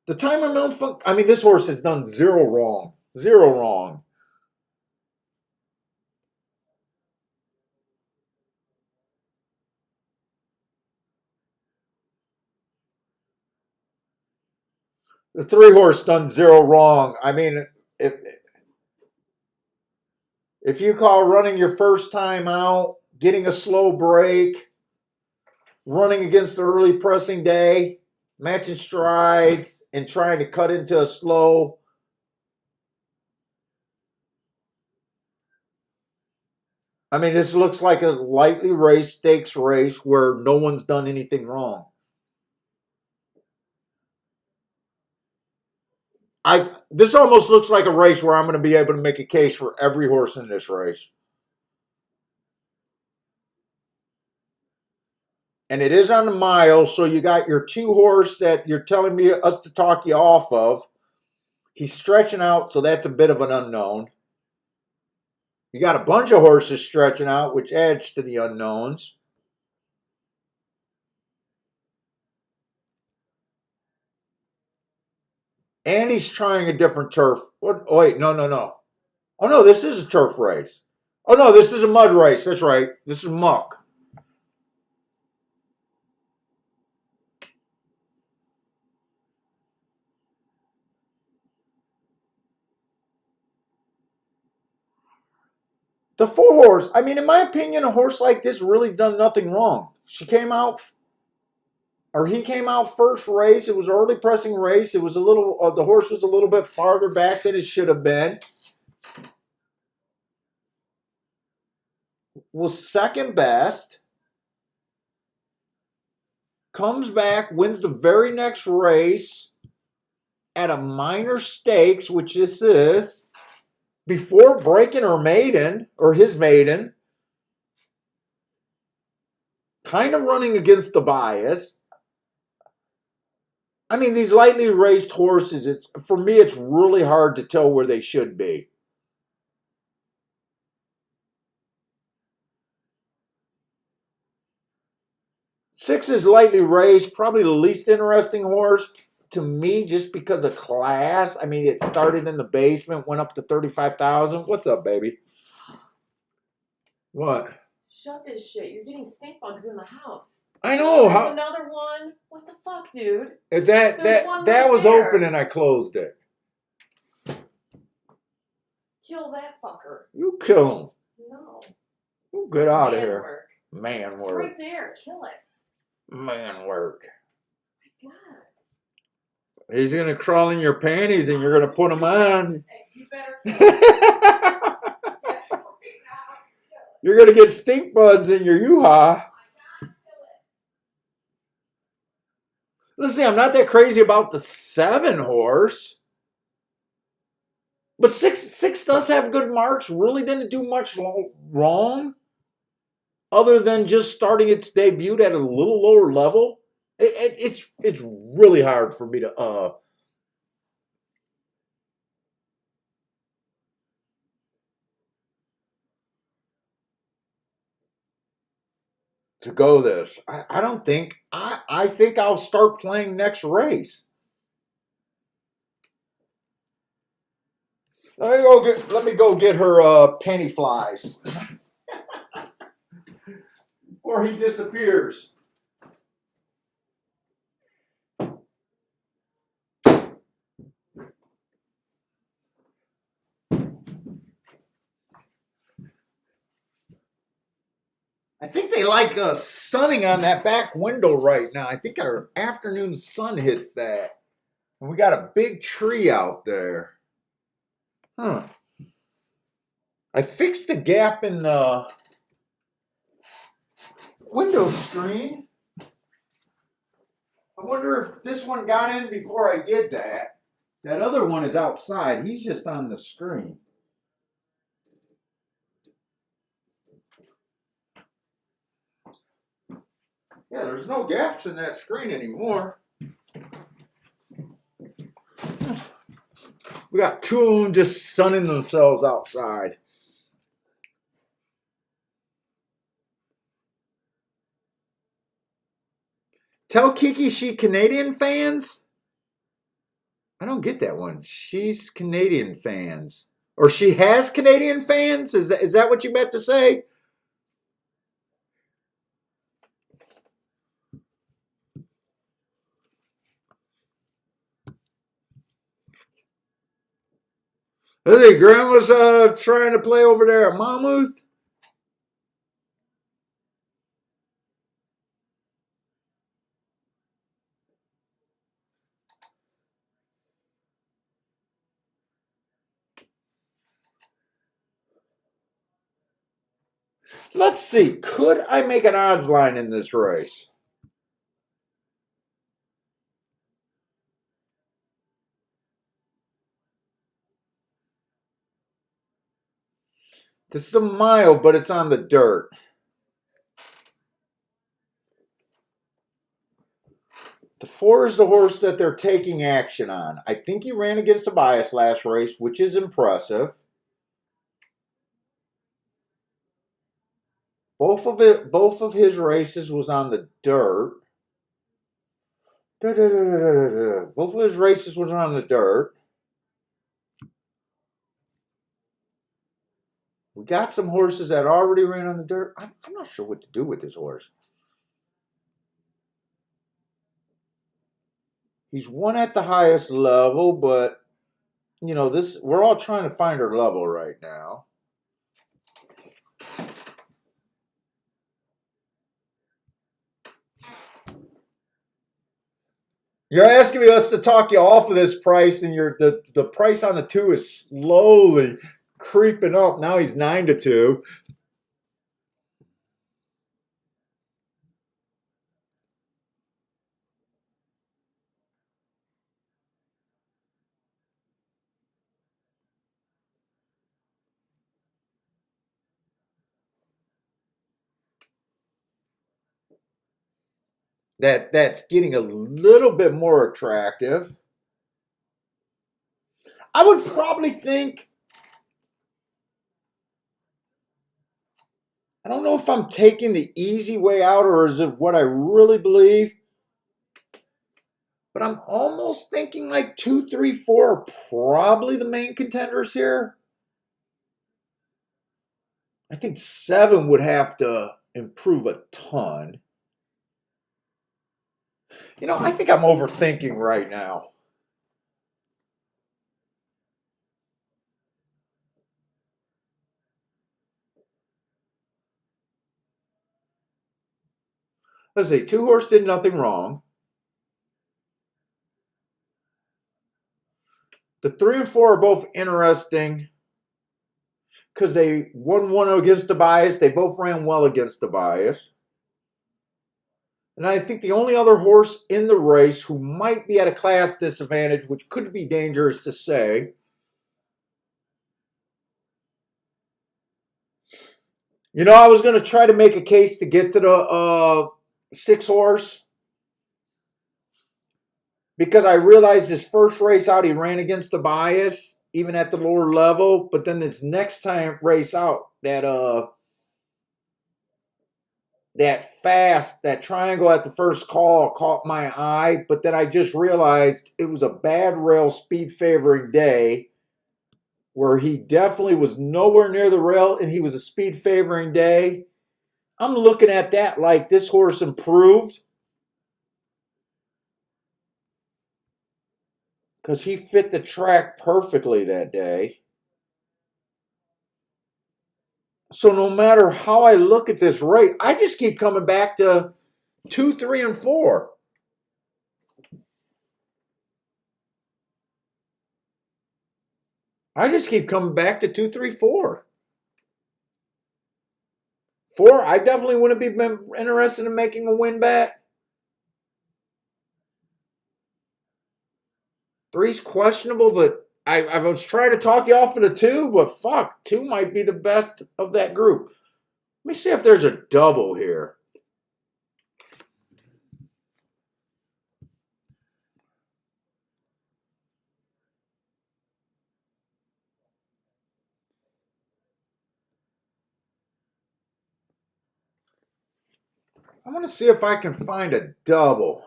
The timer malfunction. I mean, this horse has done 0 wrong. 0 wrong. The 3 horse done 0 wrong. I mean, if you call running your first time out, getting a slow break, running against the early pressing day, matching strides, and trying to cut into a slow. I mean, this looks like a lightly raced stakes race where no one's done anything wrong. This almost looks like a race where I'm going to be able to make a case for every horse in this race. And it is on the mile, so you got your 2 horse that you're telling me us to talk you off of. He's stretching out, so that's a bit of an unknown. You got a bunch of horses stretching out, which adds to the unknowns. And he's trying a different turf. What? Oh, wait, no. Oh, no, this is a turf race. Oh, no, this is a mud race. That's right. This is muck. The 4 horse, I mean, in my opinion, a horse like this really done nothing wrong. She came out, or he came out first race. It was an early pressing race. It was a little, the horse was a little bit farther back than it should have been. Was second best. Comes back, wins the very next race at a minor stakes, which this is, before breaking her maiden, or his maiden. Kind of running against the bias. I mean, these lightly raced horses, for me, it's really hard to tell where they should be. Six is lightly raced, probably the least interesting horse to me, just because of class. I mean, it started in the basement, went up to 35,000. What's up, baby? What? Shut this shit. You're getting stink bugs in the house. I know. There's another one. What the fuck, dude? That was there. open and I closed it. Kill that fucker. You kill him. No. You get out of here. Work. Man It's work. right there. Kill it. Man work. My God. He's gonna crawl in your panties and you're gonna put them on. Hey, you better kill it. You're gonna get stink buds in your U-Haul. Listen, I'm not that crazy about the 7 horse. But 6 does have good marks. Really didn't do much wrong. Other than just starting its debut at a little lower level. It's really hard for me to go this. I don't think. I think I'll start playing next race. Let me go get her penny flies before he disappears. I think they like sunning on that back window right now. I think our afternoon sun hits that. And we got a big tree out there. Huh. I fixed the gap in the window screen. I wonder if this one got in before I did that. That other one is outside. He's just on the screen. Yeah, there's no gaps in that screen anymore. We got 2 of them just sunning themselves outside. Tell Kiki she Canadian fans? I don't get that one. She's Canadian fans. Or she has Canadian fans? Is that what you meant to say? Hey, Grandma's trying to play over there at Monmouth. Let's see. Could I make an odds line in this race? This is a mile, but it's on the dirt. The 4 is the horse that they're taking action on. I think he ran against a bias last race, which is impressive. Both of his races was on the dirt. Both of his races was on the dirt. We got some horses that already ran on the dirt. I'm not sure what to do with this horse. He's won at the highest level, but you know, we're all trying to find our level right now. You're asking us to talk you off of this price, and the price on the 2 is slowly creeping up. Now he's 9-2. That's getting a little bit more attractive. I would probably think, I don't know if I'm taking the easy way out or is it what I really believe, but I'm almost thinking like 2, 3, 4 are probably the main contenders here. I think 7 would have to improve a ton. You know, I think I'm overthinking right now. Let's see, 2 Horse did nothing wrong. The 3 and 4 are both interesting because they won against the bias. They both ran well against the bias. And I think the only other horse in the race who might be at a class disadvantage, which could be dangerous to say, you know, I was going to try to make a case to get to the 6 horse because I realized his first race out he ran against the bias, even at the lower level. But then this next time race out, that triangle at the first call caught my eye, but then I just realized it was a bad rail speed favoring day where he definitely was nowhere near the rail and he was a speed favoring day. I'm looking at that like this horse improved because he fit the track perfectly that day. So no matter how I look at this race, I just keep coming back to 2, 3, and 4. I just keep coming back to 2, 3, 4. 4, I definitely wouldn't be interested in making a win bet. 3's questionable, but I was trying to talk you off of the 2, but fuck, 2 might be the best of that group. Let me see if there's a double here. I want to see if I can find a double.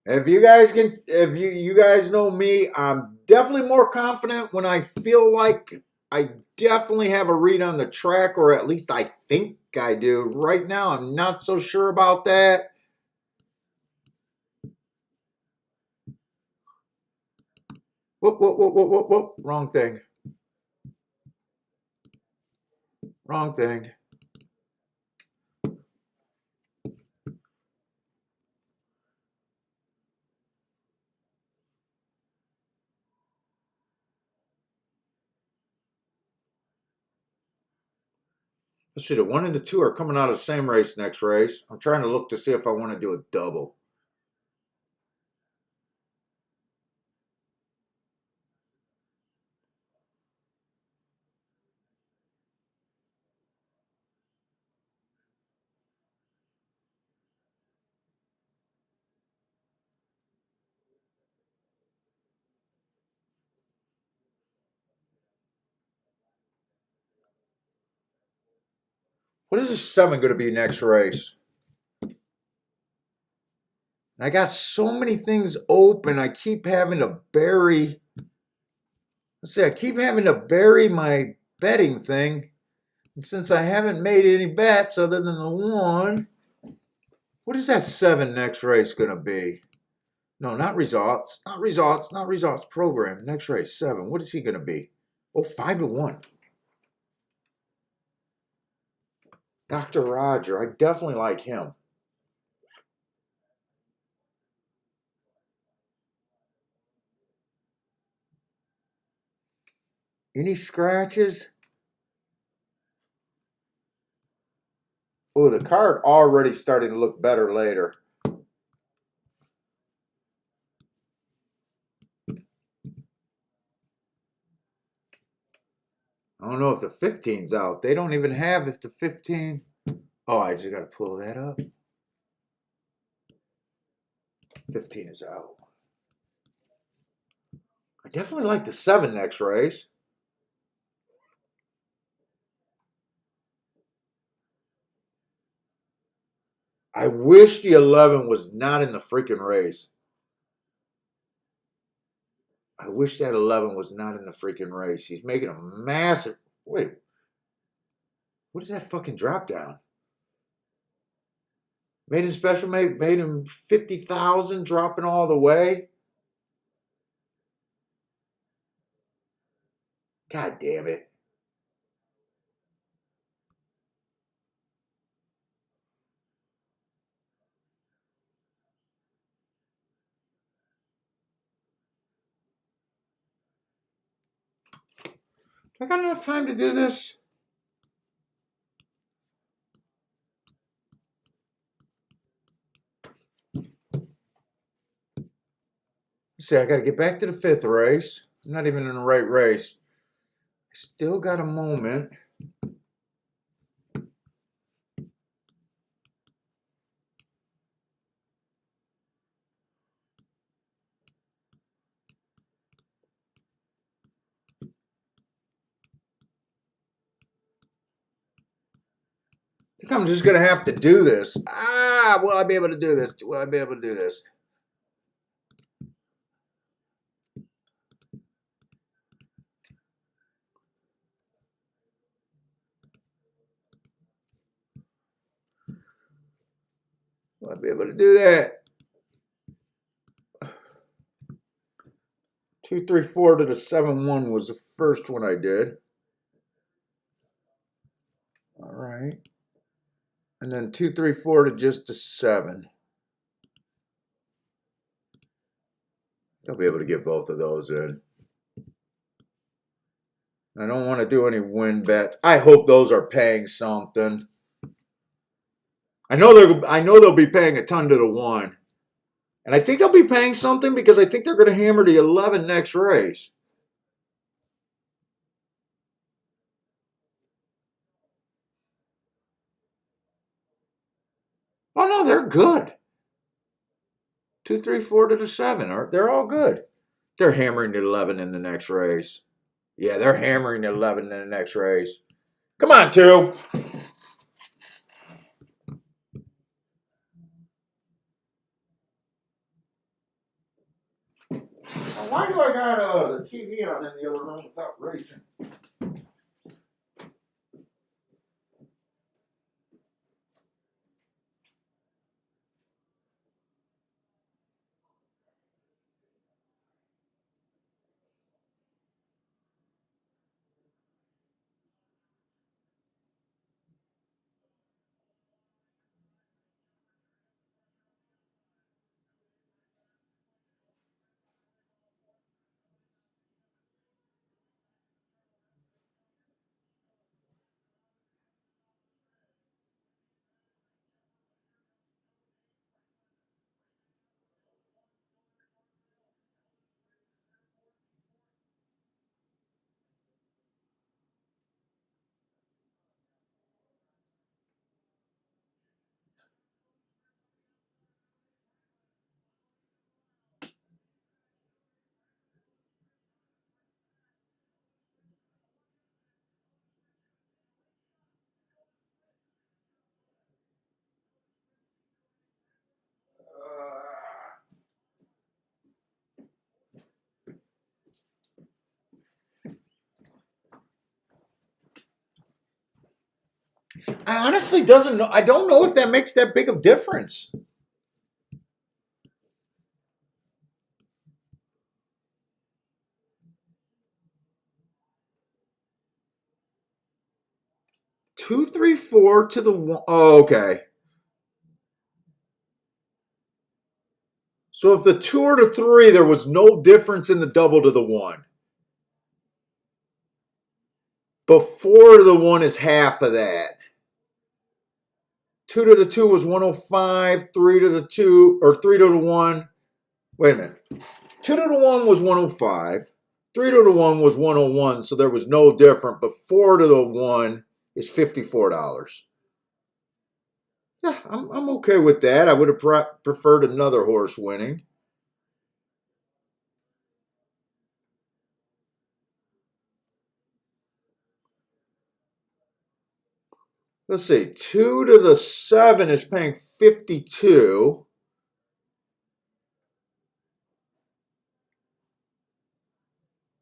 If you guys know me, I'm definitely more confident when I feel like I definitely have a read on the track, or at least I think I do. Right now, I'm not so sure about that. Whoop, whoop, whoop, whoop, whoop, whoop. Wrong thing. Wrong thing. Let's see, the 1 and the 2 are coming out of the same race next race. I'm trying to look to see if I want to do a double. What is this 7 going to be next race? I got so many things open. I keep having to bury. Let's see, I keep having to bury my betting thing. And since I haven't made any bets other than the 1, what is that 7 next race going to be? No, not results. Not results. Not results. Program. Next race, 7. What is he going to be? Oh, 5-1. Dr. Roger. I definitely like him. Any scratches? Oh, the card already starting to look better later. I don't know if the 15's out. They don't even have if the 15. Oh, I just got to pull that up. 15 is out. I definitely like the 7 next race. I wish the 11 was not in the freaking race. I wish that 11 was not in the freaking race. He's making a massive. Wait. What is that fucking drop down? Made him special, made him 50,000, dropping all the way. God damn it. I got enough time to do this? See, I got to get back to the 5th race. I'm not even in the right race. I still got a moment. I think I'm just going to have to do this. Will I be able to do this? Will I be able to do this? Will I be able to do that? 2, 3, 4 to the 7, 1 was the first one I did. All right. And then 2, 3, 4 to just a 7. I'll be able to get both of those in. I don't want to do any win bets. I hope those are paying something. I know they'll be paying a ton to the 1. And I think they'll be paying something because I think they're going to hammer the 11 next race. Oh no, they're good. 2, 3, 4 to the 7. They're all good. They're hammering the 11 in the next race. Yeah, they're hammering the 11 in the next race. Come on, 2. Why do I got the TV on in the other room without racing? I honestly doesn't know. I don't know if that makes that big of difference. Two, 3, 4 to the 1. Oh, okay. So if the 2 or the 3, there was no difference in the double to the 1. But 4 to the 1 is half of that. 2 to the 2 was 105. 3 to the 2, or 3 to the 1. Wait a minute. 2 to the 1 was 105. 3 to the 1 was 101. So there was no difference. But 4 to the 1 is $54. Yeah, I'm okay with that. I would have preferred another horse winning. Let's see. 2 to the 7 is paying 52.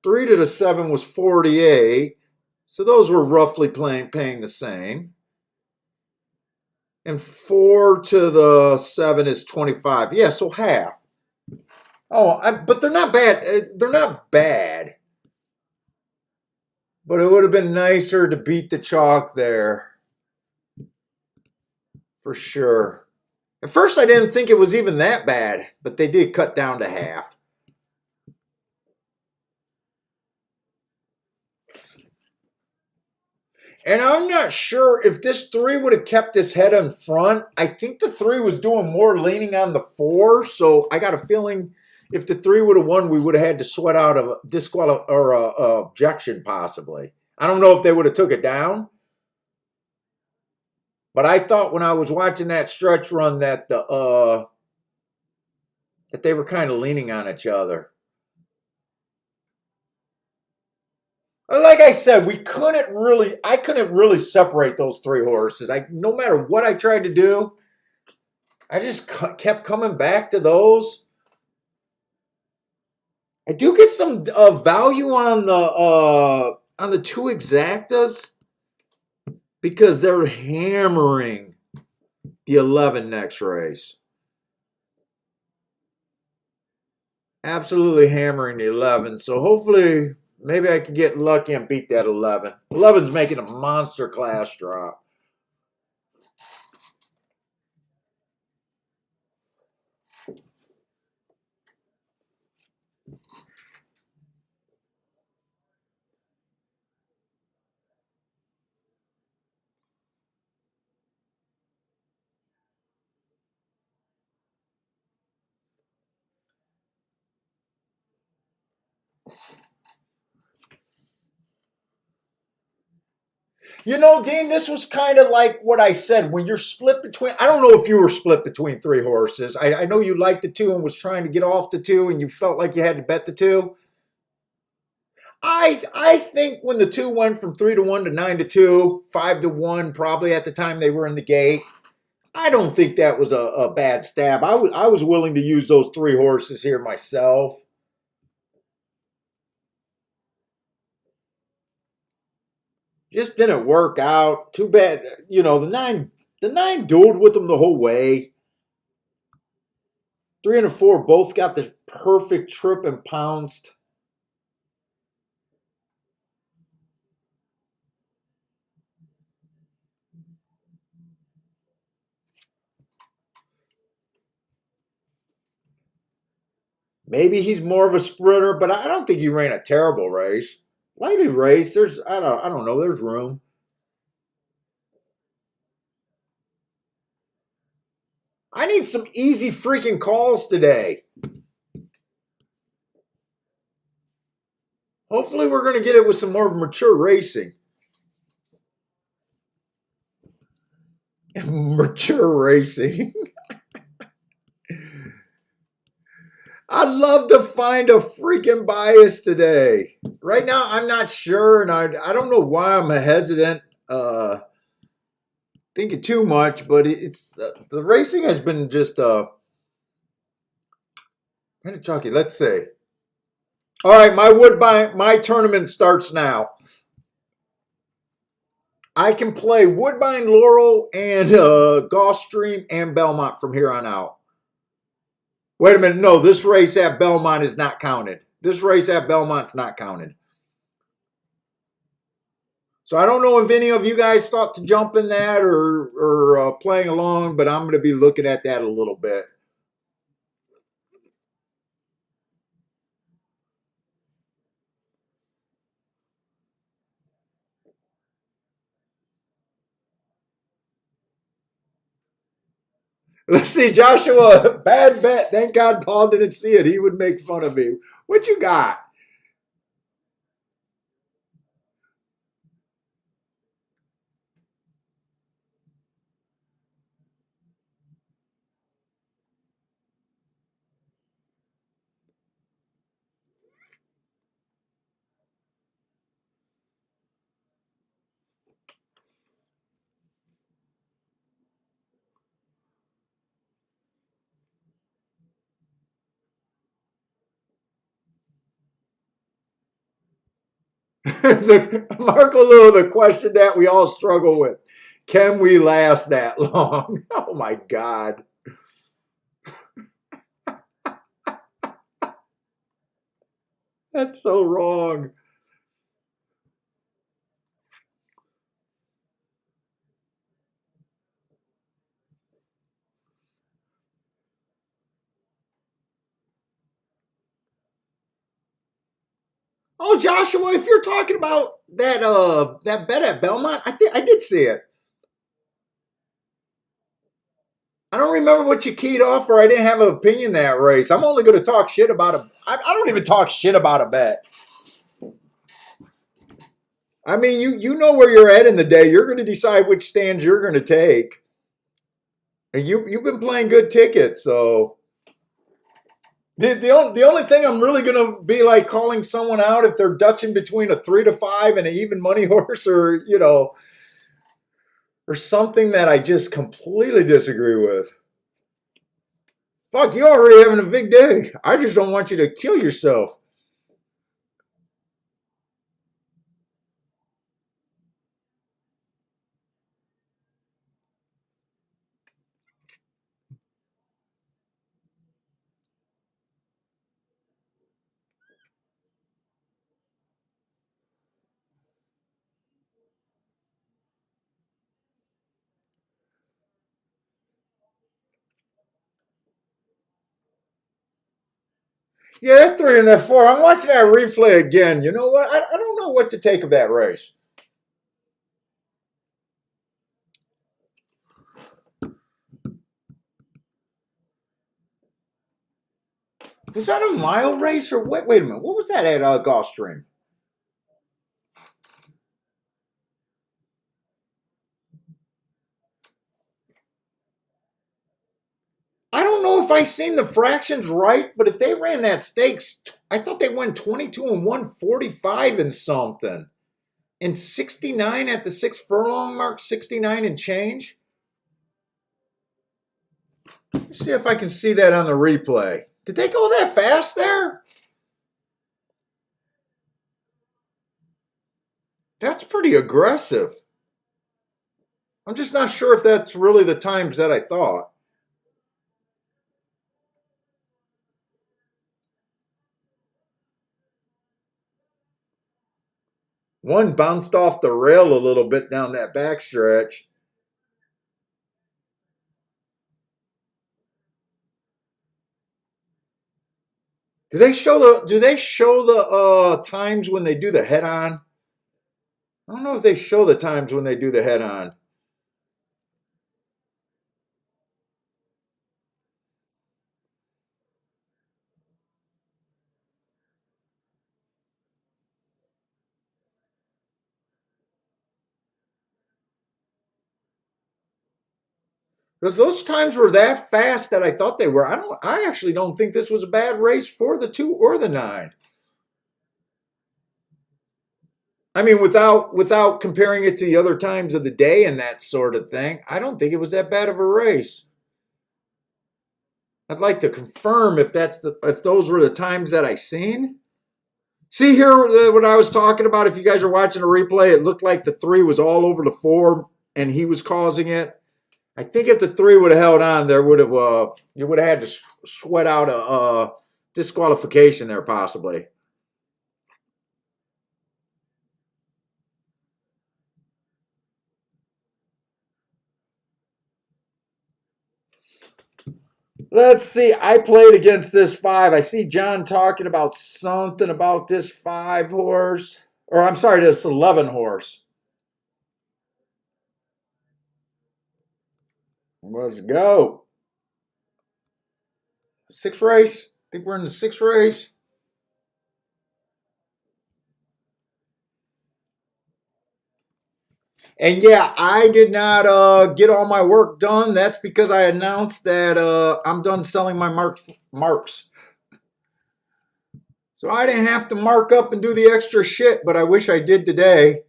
3 to the 7 was 48. So those were roughly paying the same. And 4 to the 7 is 25. Yeah, so half. Oh, but they're not bad. They're not bad. But it would have been nicer to beat the chalk there. For sure. At first, I didn't think it was even that bad, but they did cut down to half. And I'm not sure if this 3 would have kept his head in front. I think the 3 was doing more leaning on the 4. So I got a feeling if the 3 would have won, we would have had to sweat out a or a objection possibly. I don't know if they would have took it down. But I thought when I was watching that stretch run that that they were kind of leaning on each other. Like I said, I couldn't really separate those 3 horses. No matter what I tried to do, I just kept coming back to those. I do get some value on the 2 exactas because they're hammering the 11 next race. Absolutely hammering the 11. So hopefully maybe I can get lucky and beat that 11. 11's making a monster class drop. You know, Dean, this was kind of like what I said. When you're split between, I don't know if you were split between 3 horses. I know you liked the 2 and was trying to get off the 2 and you felt like you had to bet the 2. I think when the 2 went from 3 to 1 to 9 to 2, 5 to 1, probably at the time they were in the gate, I don't think that was a bad stab. I was willing to use those 3 horses here myself. Just didn't work out. Too bad. You know, the nine dueled with them the whole way. 3 and a 4 both got the perfect trip and pounced. Maybe he's more of a sprinter, but I don't think he ran a terrible race. Lightly race. I don't know. There's room. I need some easy freaking calls today. Hopefully we're going to get it with some more mature racing. Mature racing. I'd love to find a freaking bias today. Right now, I'm not sure, and I don't know why I'm hesitant, thinking too much, but it's the racing has been just kind of chalky. Let's see. All right, my tournament starts now. I can play Woodbine, Laurel, and Gulfstream and Belmont from here on out. Wait a minute. No, this race at Belmont is not counted. This race at Belmont's not counted. So I don't know if any of you guys thought to jump in that or playing along, but I'm going to be looking at that a little bit. Let's see, Joshua, bad bet. Thank God Paul didn't see it. He would make fun of me. What you got? Marco Lou, the question that we all struggle with. Can we last that long? Oh my God. That's so wrong. Oh, Joshua, if you're talking about that bet at Belmont, I think I did see it. I don't remember what you keyed off, or I didn't have an opinion that race. I'm only going to talk shit about a. I don't even talk shit about a bet. I mean, you know where you're at in the day. You're going to decide which stands you're going to take, and you've been playing good tickets. So the only thing I'm really going to be like calling someone out if they're dutching between a 3 to 5 and an even money horse, or or something that I just completely disagree with. Fuck, you're already having a big day. I just don't want you to kill yourself. Yeah, that 3 and that 4. I'm watching that replay again. You know what? I don't know what to take of that race. Was that a mile race or wait a minute? What was that at Gulfstream? I don't know if I seen the fractions right, but if they ran that stakes, I thought they won 22 and 145 and something. And 69 at the 6 furlong mark, 69 and change. Let's see if I can see that on the replay. Did they go that fast there? That's pretty aggressive. I'm just not sure if that's really the times that I thought. One bounced off the rail a little bit down that backstretch. Do they show the times when they do the head on? I don't know if they show the times when they do the head on. Because those times were that fast that I thought they were. I actually don't think this was a bad race for the 2 or the 9. I mean, without comparing it to the other times of the day and that sort of thing, I don't think it was that bad of a race. I'd like to confirm if those were the times that I seen. See here what I was talking about. If you guys are watching a replay, it looked like the 3 was all over the 4 and he was causing it. I think if the 3 would have held on, there would have you would have had to sweat out a disqualification there possibly. Let's see. I played against this 5. I see John talking about something about this 5 horse. Or I'm sorry, this 11 horse. Let's go. 6th race. I think we're in the 6th race. And yeah, I did not get all my work done. That's because I announced that I'm done selling my marks. So I didn't have to mark up and do the extra shit, but I wish I did today.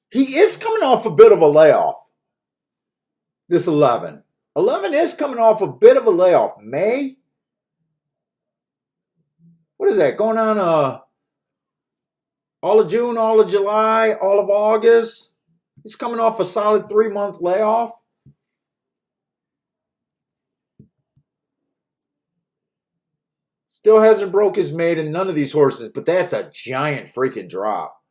He is coming off a bit of a layoff. This 11. 11 is coming off a bit of a layoff. May? what is that? Going on all of June, all of July, all of August. He's coming off a solid 3-month layoff. Still hasn't broke his mate in none of these horses, but that's a giant freaking drop.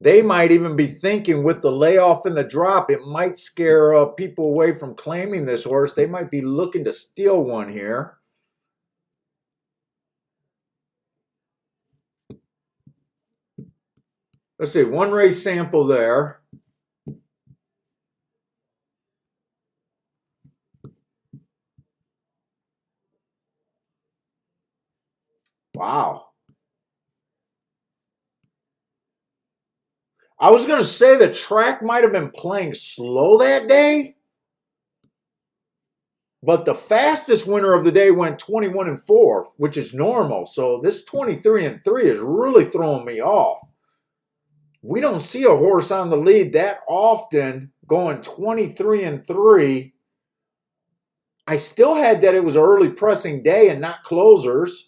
They might even be thinking with the layoff and the drop, it might scare people away from claiming this horse. They might be looking to steal one here. Let's see, 1 race sample there. Wow. I was going to say the track might have been playing slow that day, but the fastest winner of the day went 21-4, which is normal. So this 23-3 is really throwing me off. We don't see a horse on the lead that often going 23-3. I still had that it was an early pressing day and not closers.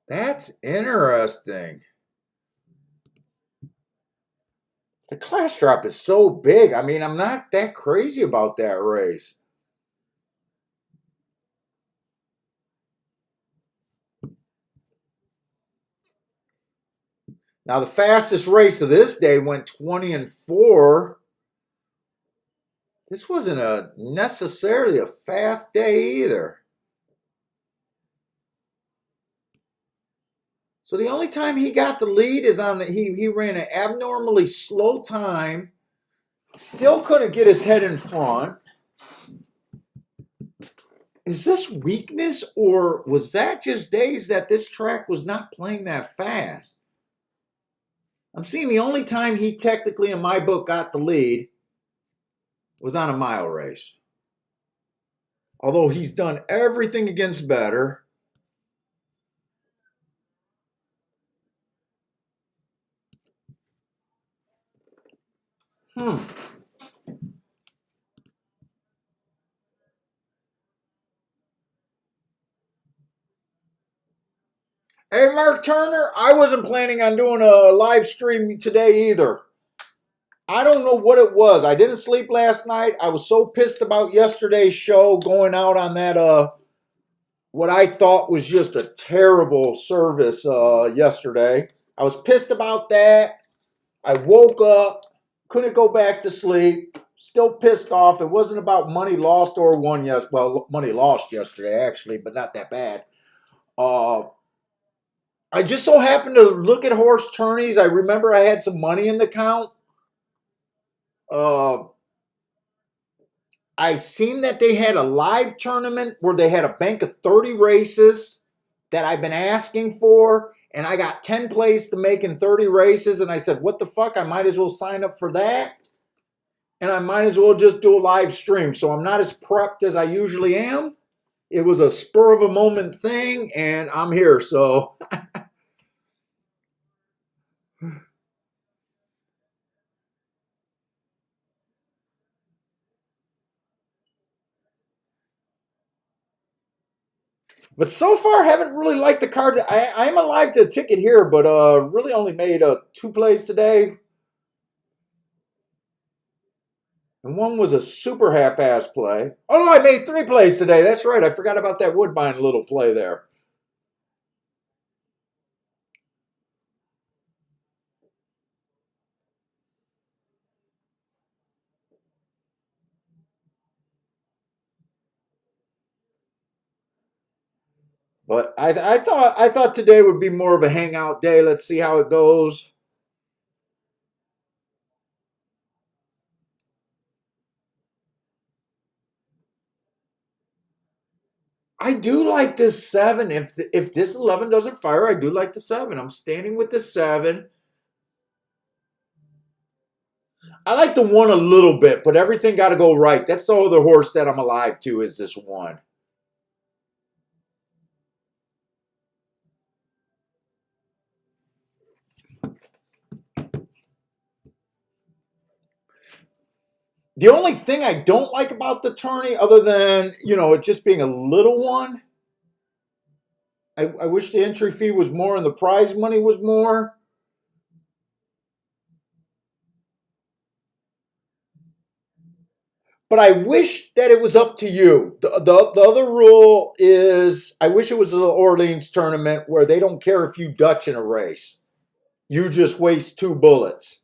That's interesting. The class drop is so big. I mean, I'm not that crazy about that race. Now, the fastest race of this day went 20-4. This wasn't necessarily a fast day either. So the only time he got the lead is on he ran an abnormally slow time. Still couldn't get his head in front. Is this weakness, or was that just days that this track was not playing that fast? I'm seeing the only time he technically, in my book, got the lead was on a mile race. Although he's done everything against better. Hey, Mark Turner, I wasn't planning on doing a live stream today either. I don't know what it was. I didn't sleep last night. I was so pissed about yesterday's show going out on that, what I thought was just a terrible service yesterday. I was pissed about that. I woke up, couldn't go back to sleep, still pissed off. It wasn't about money lost or won yesterday. Well, money lost yesterday, actually, but not that bad. I just so happened to look at horse tourneys. I remember I had some money in the account. I seen that they had a live tournament where they had a bank of 30 races that I've been asking for, and I got 10 plays to make in 30 races, and I said, what the fuck? I might as well sign up for that, and I might as well just do a live stream. So I'm not as prepped as I usually am. It was a spur of a moment thing, and I'm here, so... But so far, I haven't really liked the card. I am alive to a ticket here, but really only made 2 plays today. And one was a super half-ass play. Oh, no, I made 3 plays today. That's right. I forgot about that Woodbine little play there. But I thought today would be more of a hangout day. Let's see how it goes. I do like this 7. If this 11 doesn't fire, I do like the 7. I'm standing with the 7. I like the 1 a little bit, but everything got to go right. That's the other horse that I'm alive to is this 1. The only thing I don't like about the tourney, other than, you know, it just being a little one, I wish the entry fee was more and the prize money was more. But I wish that it was up to you. The other rule is I wish it was the Orleans tournament where they don't care if you Dutch in a race. You just waste 2 bullets.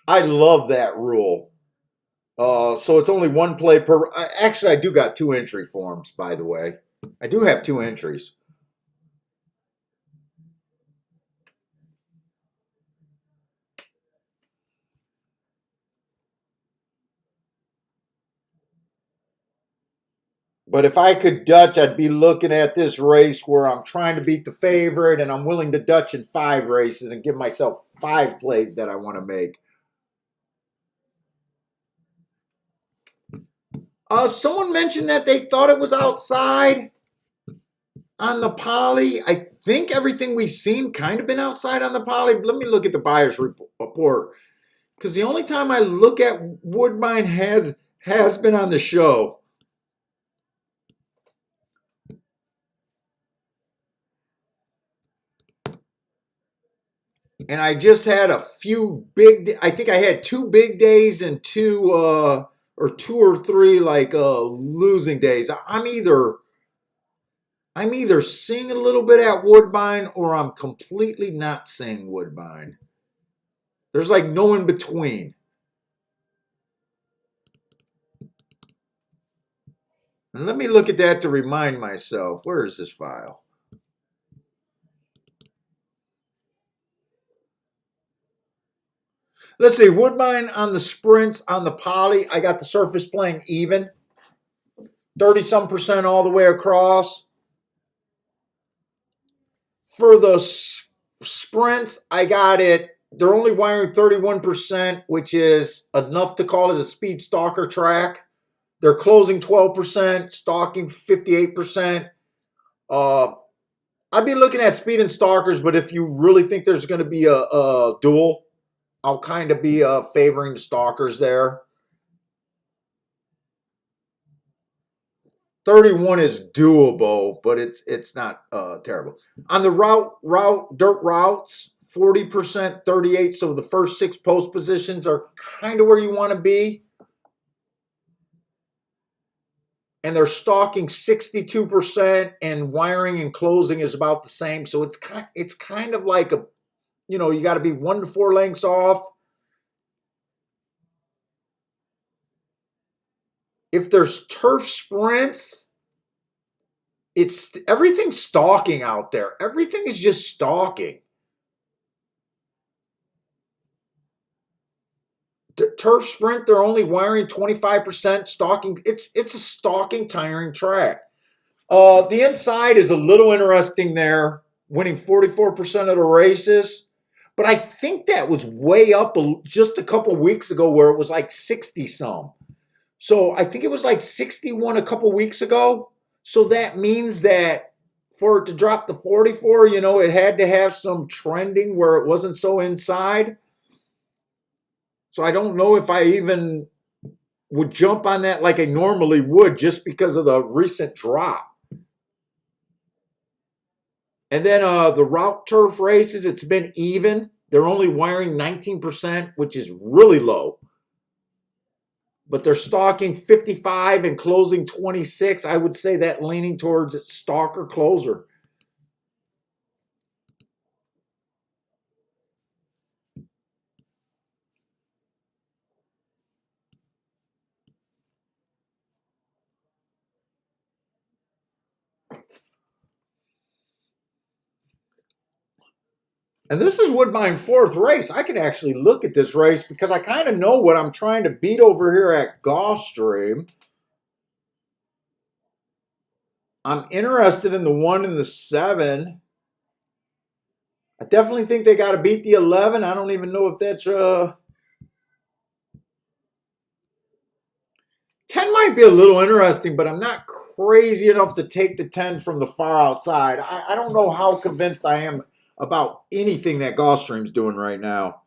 I love that rule. So it's only one play per. Actually, I do got 2 entry forms, by the way. I do have 2 entries. But if I could Dutch, I'd be looking at this race where I'm trying to beat the favorite and I'm willing to Dutch in 5 races and give myself 5 plays that I want to make. Someone mentioned that they thought it was outside on the poly. I think everything we've seen kind of been outside on the poly. Let me look at the buyer's report. Because the only time I look at Woodbine has been on the show. And I just had a few big, I think I had 2 big days and 2 or 2 or 3 like losing days. I'm either seeing a little bit at Woodbine or I'm completely not seeing Woodbine. There's like no in between. And let me look at that to remind myself. Where is this file? Let's see. Woodbine on the sprints, on the poly, I got the surface playing even. 30-some% all the way across. For the sprints, I got it. They're only wiring 31%, which is enough to call it a speed stalker track. They're closing 12%, stalking 58%. I'd be looking at speed and stalkers, but if you really think there's going to be a duel, I'll kind of be favoring the stalkers there. 31 is doable, but it's not terrible. On the dirt routes, 40%, 38. So the first 6 post positions are kind of where you want to be. And they're stalking 62%, and wiring and closing is about the same. So it's kind of like a, you know, you got to be 1 to 4 lengths off. If there's turf sprints, it's everything's stalking out there. Everything is just stalking. The turf sprint, they're only wiring 25%, stalking. It's a stalking, tiring track. The inside is a little interesting there, winning 44% of the races. But I think that was way up just a couple weeks ago where it was like 60-some. So I think it was like 61 a couple weeks ago. So that means that for it to drop to 44, you know, it had to have some trending where it wasn't so inside. So I don't know if I even would jump on that like I normally would just because of the recent drop. And then the route turf races, it's been even. They're only wiring 19%, which is really low. But they're stalking 55 and closing 26. I would say that leaning towards stalker closer. And this is Woodbine's 4th race. I can actually look at this race because I kind of know what I'm trying to beat over here at Gulfstream. I'm interested in the 1 and the 7. I definitely think they got to beat the 11. I don't even know if that's 10 might be a little interesting, but I'm not crazy enough to take the 10 from the far outside. I don't know how convinced I am about anything that Gulfstream's doing right now.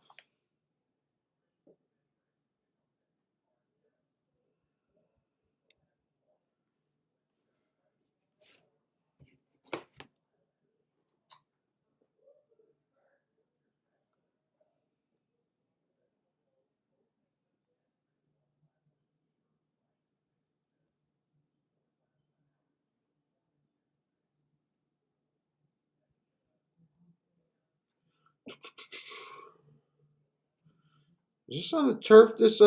Is this on the turf? This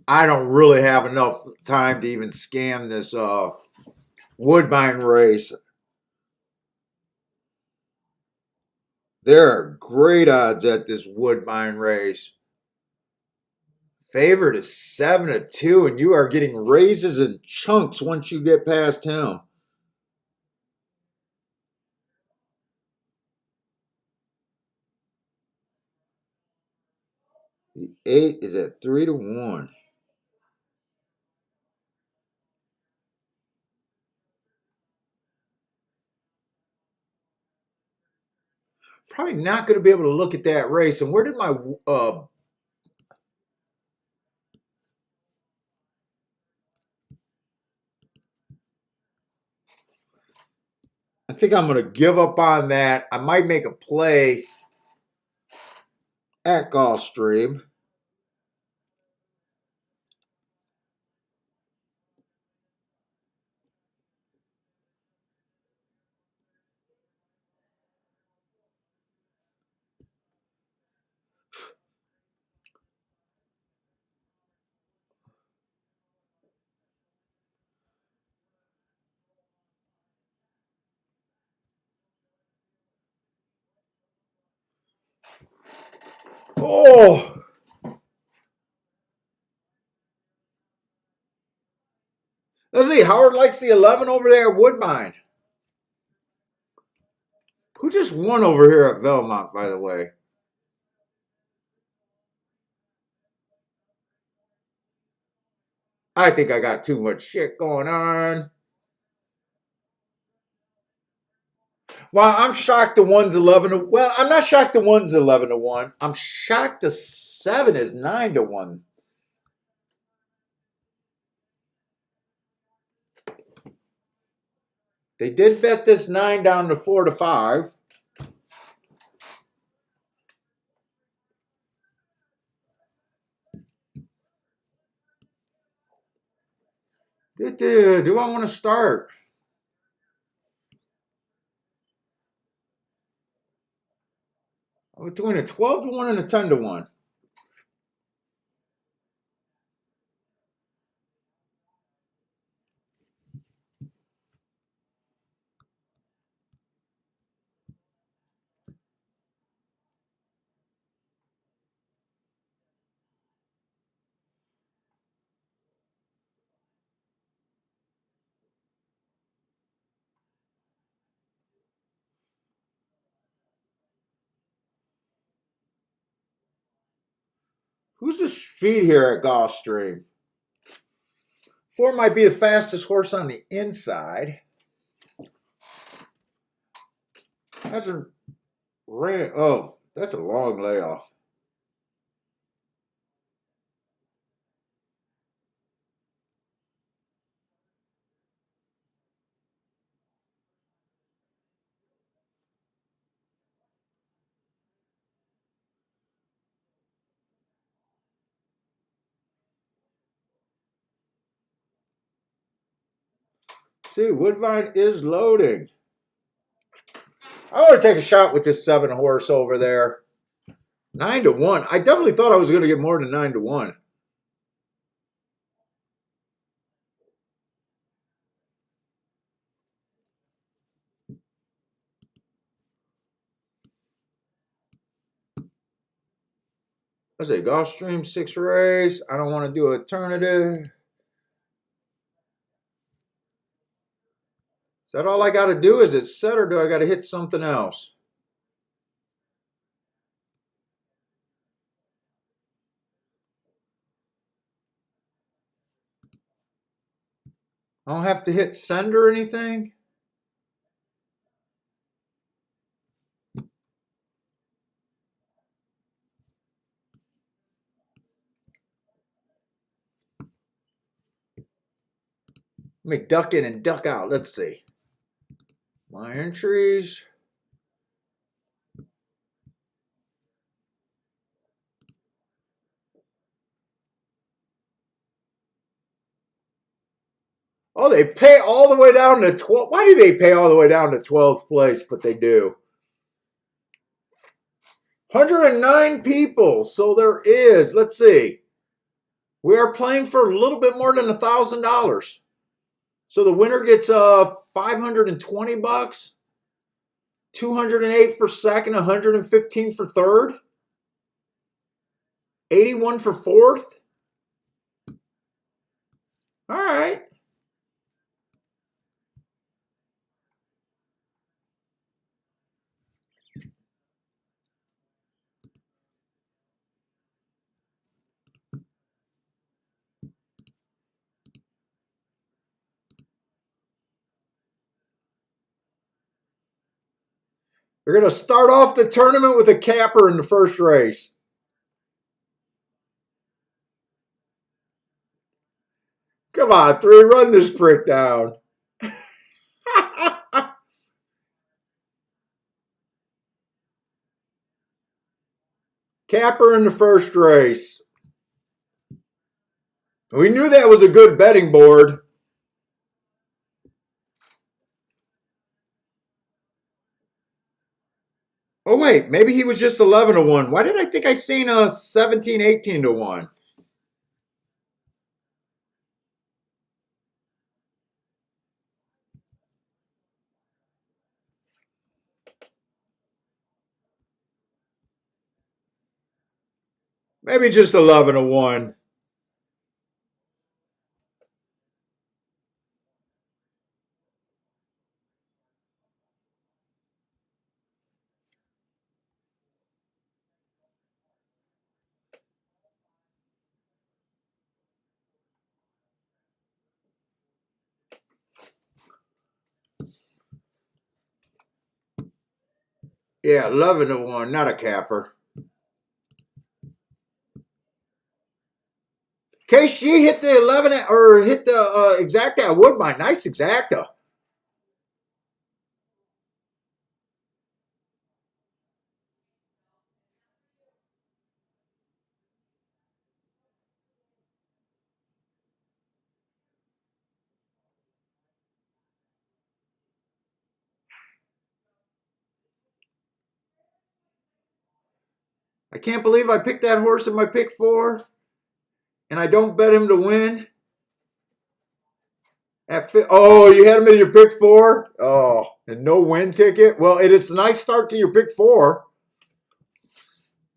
I don't really have enough time to even scan this Woodbine race. There are great odds at this Woodbine race. Favorite is 7-2, and you are getting raises and chunks once you get past him. The 8 is at 3-1. Probably not going to be able to look at that race. And where did my I think I'm going to give up on that. I might make a play at Gulfstream. Oh, let's see. Howard likes the 11 over there at Woodbine. Who just won over here at Belmont, by the way? I think I got too much shit going on. Well, I'm shocked the one's 11 to, well, I'm not shocked the one's 11-1. I'm shocked the 7 is 9-1. They did bet this 9 down to 4-5. Do I want to start? Between a 12-1 and a 10-1. Who's the speed here at Gulfstream? 4 might be the fastest horse on the inside. Hasn't ran. Oh, that's a long layoff. See, Woodbine is loading. I want to take a shot with this 7 horse over there. 9-1. I definitely thought I was going to get more than 9-1. I say Gulfstream 6 race. I don't want to do alternative. Is that all I got to do? Is it set, or do I got to hit something else? I don't have to hit send or anything? Let me duck in and duck out. Let's see. My entries. Oh, they pay all the way down to 12. Why do they pay all the way down to 12th place? But they do. 109 people. So there is, let's see. We are playing for a little bit more than $1,000. So the winner gets 520 bucks, 208 for second, 115 for third, 81 for fourth. All right. We're going to start off the tournament with a capper in the first race. Come on, 3, run this prick down. Capper in the first race. We knew that was a good betting board. Oh, wait, maybe he was just 11 to 1. Why did I think I seen a 17, 18 to 1? Maybe just 11 to 1. Yeah, 11 to 1, not a capper. KC hit the 11 or hit the exacta at Woodbine. Nice exacta. I can't believe I picked that horse in my pick 4 and I don't bet him to win. Oh, you had him in your pick 4? Oh, and no win ticket? Well, it is a nice start to your pick 4.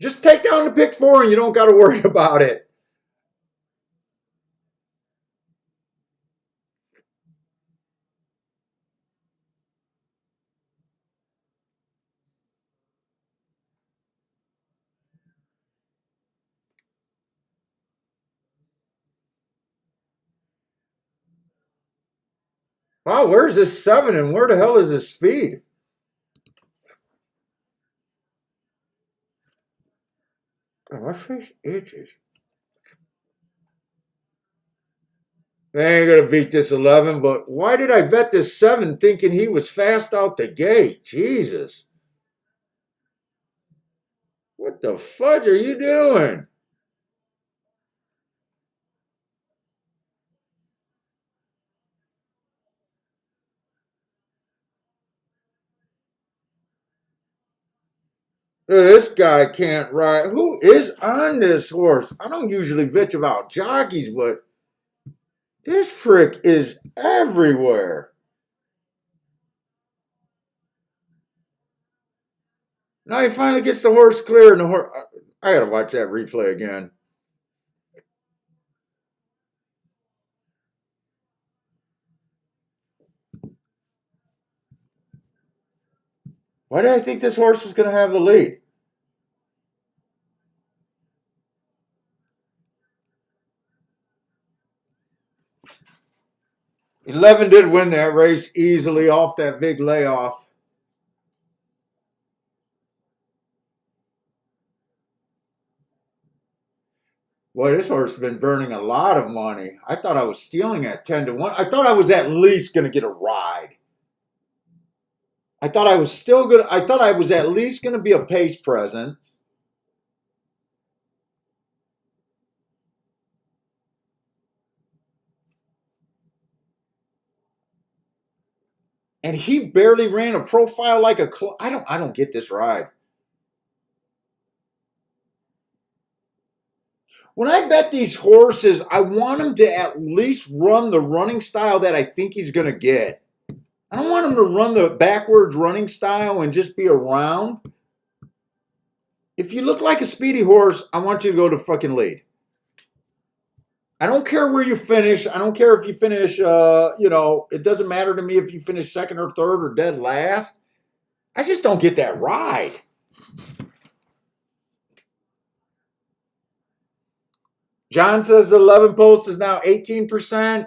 Just take down the pick 4 and you don't got to worry about it. Wow, where's this 7 and where the hell is this speed? Oh, my face itches. They ain't gonna beat this 11, but why did I bet this 7 thinking he was fast out the gate? Jesus. What the fudge are you doing? This guy can't ride. Who is on this horse? I don't usually bitch about jockeys, but this frick is everywhere. Now he finally gets the horse clear, and the horse. I gotta watch that replay again. Why did I think this horse was gonna have the lead? 11 did win that race easily off that big layoff. Boy, this horse has been burning a lot of money. I thought I was stealing at 10 to 1. I thought I was at least going to get a ride. I thought I was at least going to be a pace presence. And he barely ran a profile like a I don't get this ride. When I bet these horses, I want him to at least run the running style that I think he's going to get. I don't want him to run the backwards running style and just be around. If you look like a speedy horse, I want you to go to fucking lead. I don't care where you finish. I don't care if you finish, it doesn't matter to me if you finish second or third or dead last. I just don't get that ride. John says the 11 post is now 18%.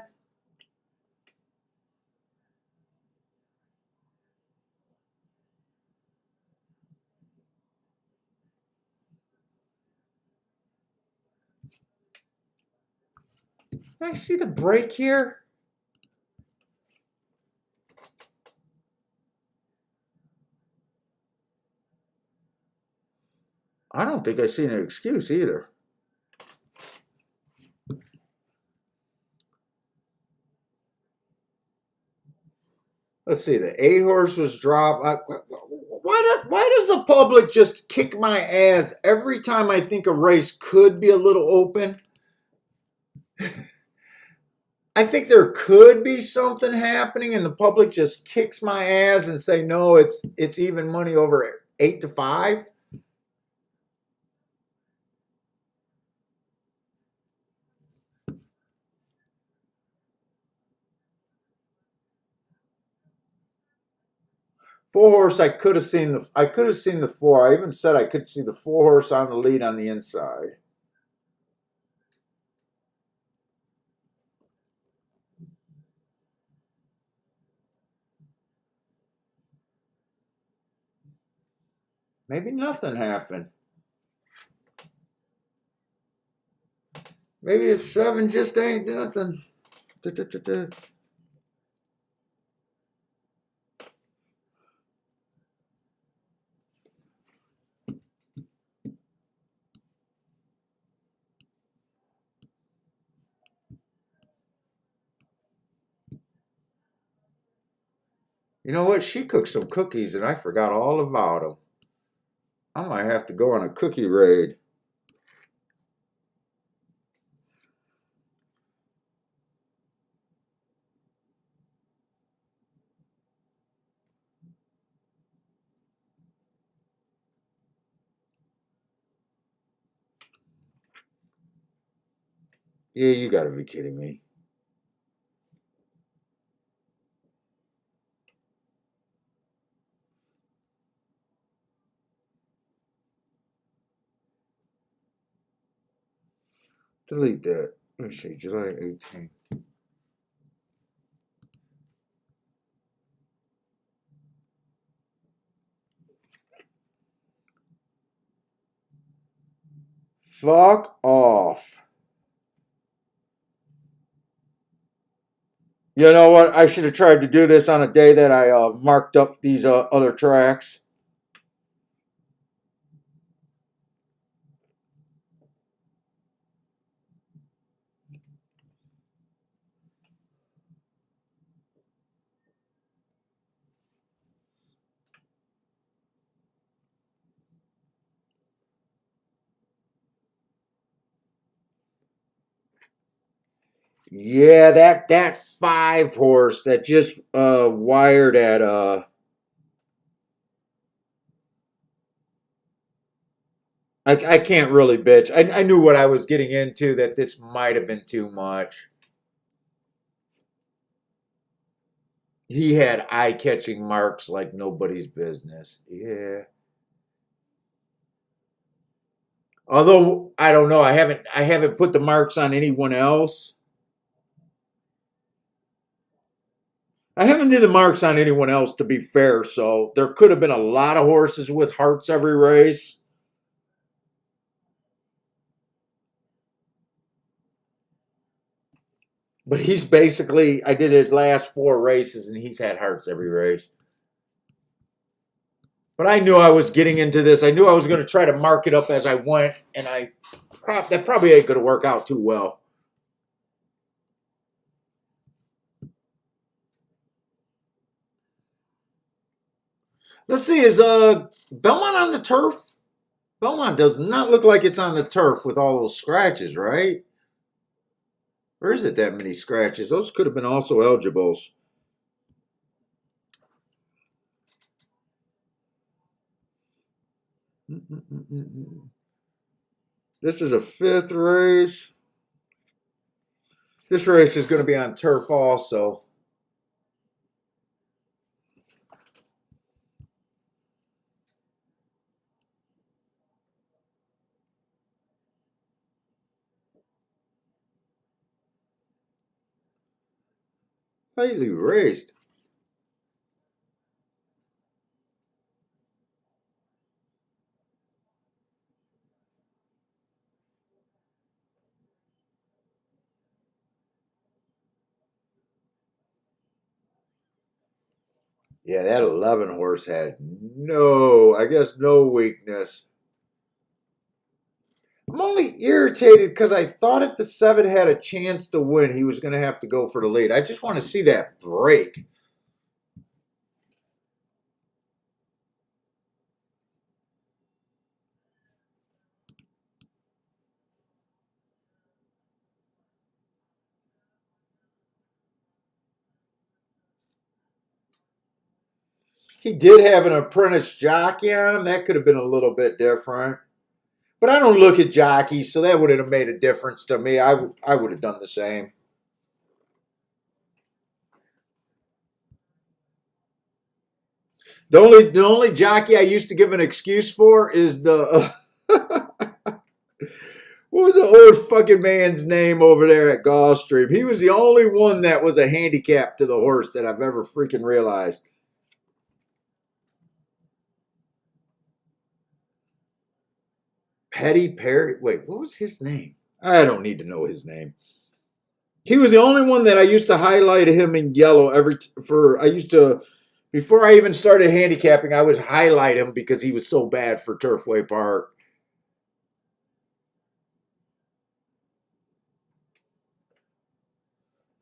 Can I see the break here? I don't think I see an excuse either. Let's see, the 8 horse was dropped. Why does the public just kick my ass every time I think a race could be a little open? I think there could be something happening and the public just kicks my ass and say, no, it's even money over 8-5. Four horse, I could have seen the 4. I even said I could see the 4 horse on the lead on the inside. Maybe nothing happened. Maybe a 7 just ain't nothing. You know what? She cooked some cookies and I forgot all about them. I might have to go on a cookie raid. Yeah, you gotta be kidding me. Delete that. Let me see, July 18th. Fuck off. You know what? I should have tried to do this on a day that I marked up these other tracks. Yeah, that 5 horse that just wired at I can't really bitch. I knew what I was getting into, that this might have been too much. He had eye-catching marks like nobody's business. Yeah. Although I don't know, I haven't put the marks on anyone else. I haven't did the marks on anyone else, to be fair, so there could have been a lot of horses with hearts every race. But he's basically, I did his last 4 races and he's had hearts every race. But I knew I was getting into this. I knew I was going to try to mark it up as I went, and that probably ain't going to work out too well. Let's see, is Belmont on the turf? Belmont does not look like it's on the turf with all those scratches, right? Or is it that many scratches? Those could have been also eligibles. This is a fifth race. This race is going to be on turf also. Highly raced. Yeah, that 11 horse had no weakness. I'm only irritated because I thought if the 7 had a chance to win, he was going to have to go for the lead. I just want to see that break. He did have an apprentice jockey on him. That could have been a little bit different. But I don't look at jockeys, so that wouldn't have made a difference to me. I would have done the same. The only jockey I used to give an excuse for is the what was the old fucking man's name over there at Gulfstream? He was the only one that was a handicap to the horse that I've ever freaking realized. Petty Perry. Wait, what was his name? I don't need to know his name. He was the only one that I used to highlight him in yellow I used to before I even started handicapping, I would highlight him because he was so bad for Turfway Park.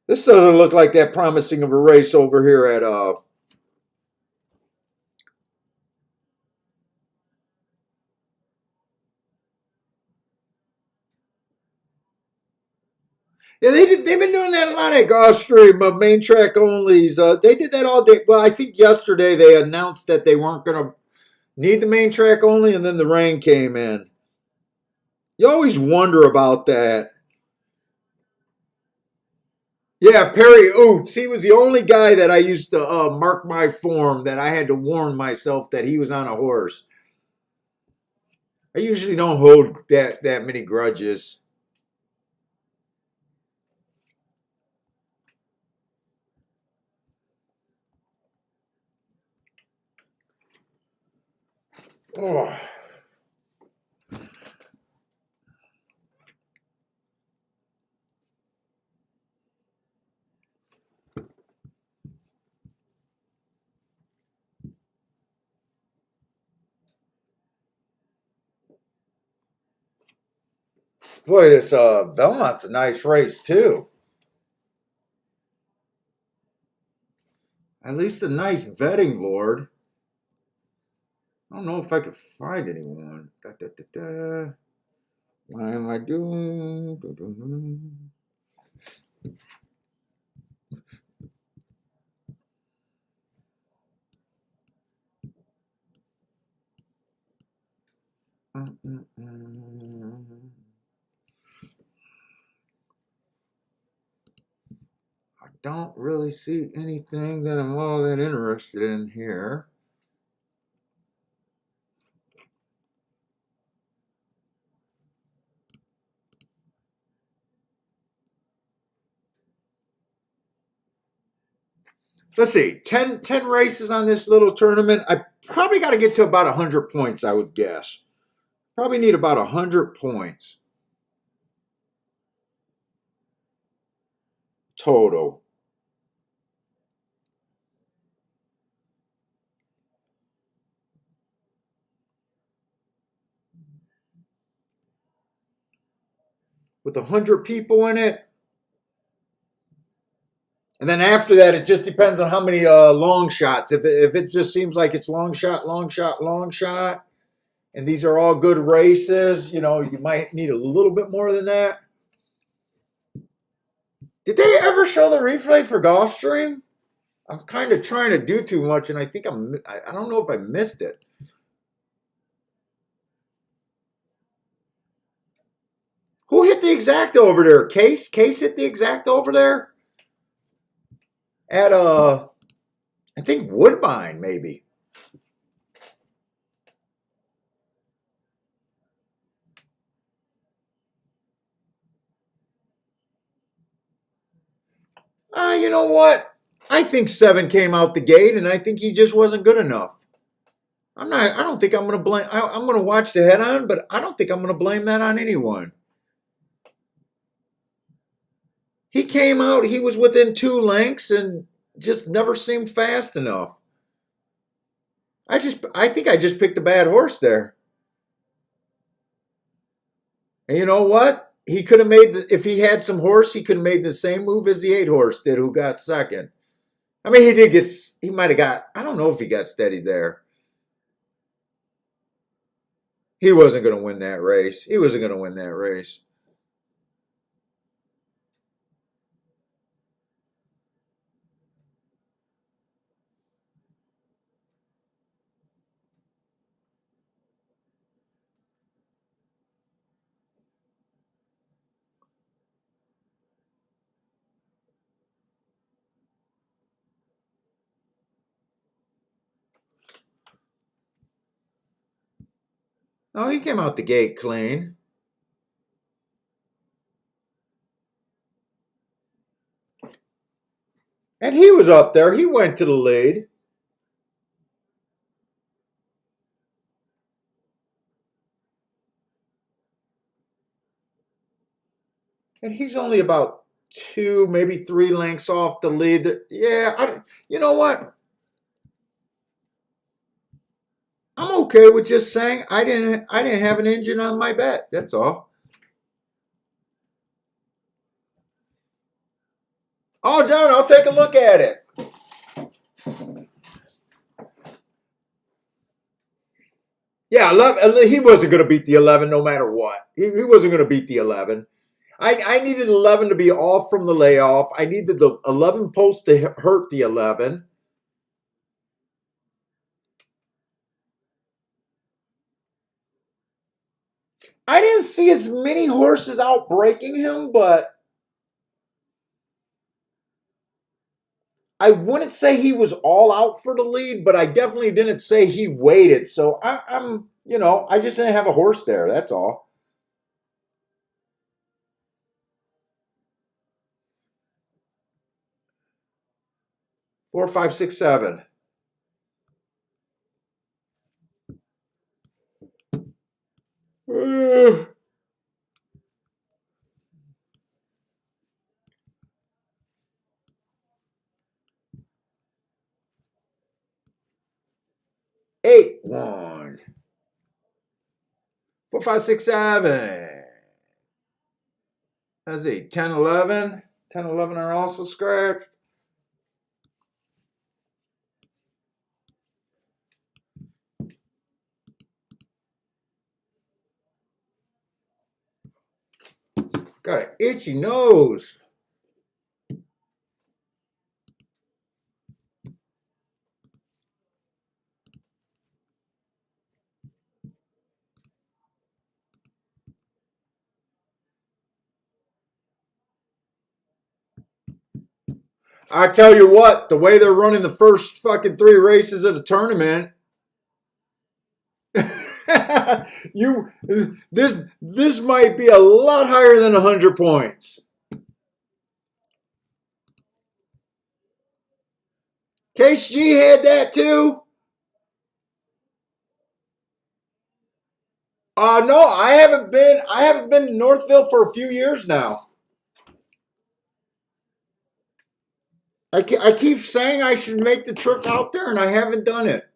This doesn't look like that promising of a race over here at yeah, they've been doing that a lot at Gulfstream, main track onlys. They did that all day. Well, I think yesterday they announced that they weren't going to need the main track only, and then the rain came in. You always wonder about that. Yeah, Perry Oots. He was the only guy that I used to mark my form that I had to warn myself that he was on a horse. I usually don't hold that many grudges. Oh. Boy, this Belmont's a nice race too. At least a nice vetting board. I don't know if I could find anyone. Da, da, da, da. Why am I doing? Da, da, da. I don't really see anything that I'm all that interested in here. Let's see, 10 races on this little tournament. I probably got to get to about 100 points, I would guess. Probably need about 100 points total. With 100 people in it, And then after that, it just depends on how many long shots. If it just seems like it's long shot, long shot, long shot, and these are all good races, you know, you might need a little bit more than that. Did they ever show the replay for Gulfstream? I'm kind of trying to do too much, and I think I don't know if I missed it. Who hit the exact over there? Case hit the exact over there at I think Woodbine maybe. You know what? I think 7 came out the gate, and I think he just wasn't good enough. I don't think I'm gonna blame. I'm gonna watch the head on, but I don't think I'm gonna blame that on anyone. He came out. He was within 2 lengths, and just never seemed fast enough. I think I just picked a bad horse there. And you know what? He could have made if he had some horse, he could have made the same move as the 8 horse did, who got second. I mean, he might have got. I don't know if he got steady there. He wasn't going to win that race. He wasn't going to win that race. Oh, he came out the gate clean. And he was up there. He went to the lead. And he's only about 2, maybe 3 lengths off the lead. Yeah, you know what? I'm okay with just saying I didn't have an engine on my bet. That's all. Oh, John, I'll take a look at it. Yeah, he wasn't going to beat the 11 no matter what. He wasn't going to beat the 11. I needed 11 to be off from the layoff. I needed the 11 post to hurt the 11. I didn't see as many horses out breaking him, but I wouldn't say he was all out for the lead, but I definitely didn't say he waited. So I'm, I just didn't have a horse there. That's all. Four, five, six, seven. Eight, 1. 4, 5, 6, 7. Let's see, 10, 11. 10, 11 are also scratched. Got an itchy nose. I tell you what, the way they're running the first fucking 3 races of the tournament, this might be a lot higher than 100 points. Case G had that too. No, I haven't been to Northville for a few years now. I keep saying I should make the trip out there, and I haven't done it.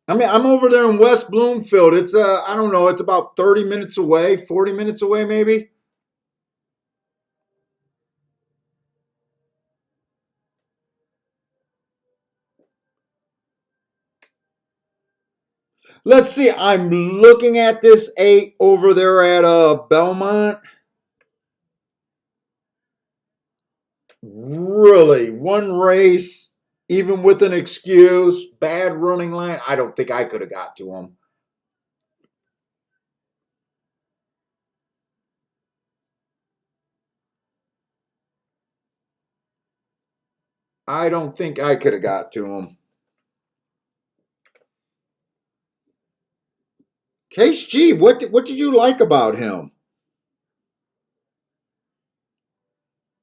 I mean, I'm over there in West Bloomfield. It's I don't know, it's about 30 minutes away, 40 minutes away maybe. Let's see. I'm looking at this 8 over there at Belmont. Really, one race, even with an excuse, bad running line. I don't think I could have got to him. I don't think I could have got to him. Case G, what did you like about him?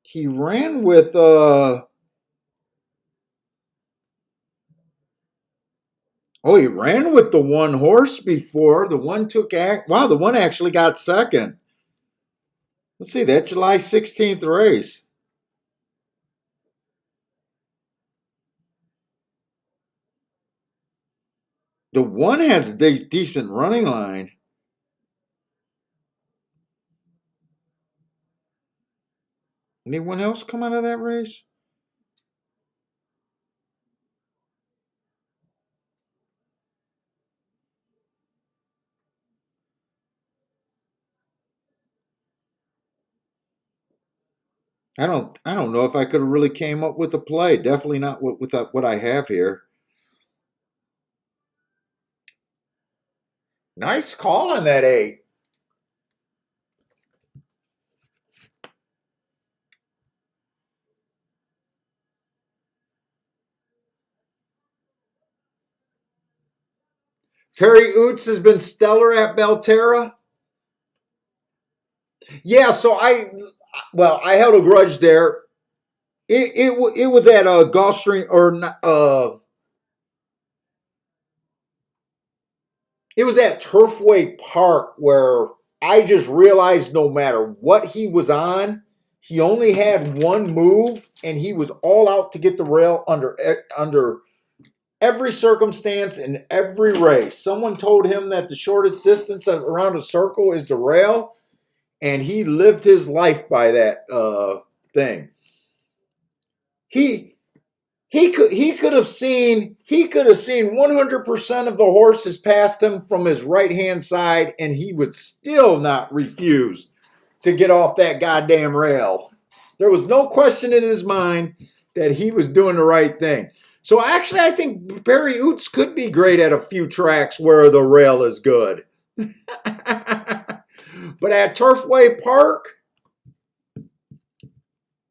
He ran with oh, he ran with the one horse before. The one took act. Wow, the one actually got second. Let's see, that July 16th race. The one has a decent running line. Anyone else come out of that race? I don't know if I could have really came up with a play. Definitely not with what I have here. Nice call on that 8. Perry Oots has been stellar at Belterra. Yeah, so I held a grudge there. It was at Gulfstream or it was at Turfway Park where I just realized no matter what he was on, he only had one move and he was all out to get the rail under every circumstance in every race. Someone told him that the shortest distance around a circle is the rail, and he lived his life by that thing. He he could have seen 100% of the horses past him from his right hand side, and he would still not refuse to get off that goddamn rail. There was no question in his mind that he was doing the right thing. So actually, I think Barry Oots could be great at a few tracks where the rail is good. But at Turfway Park,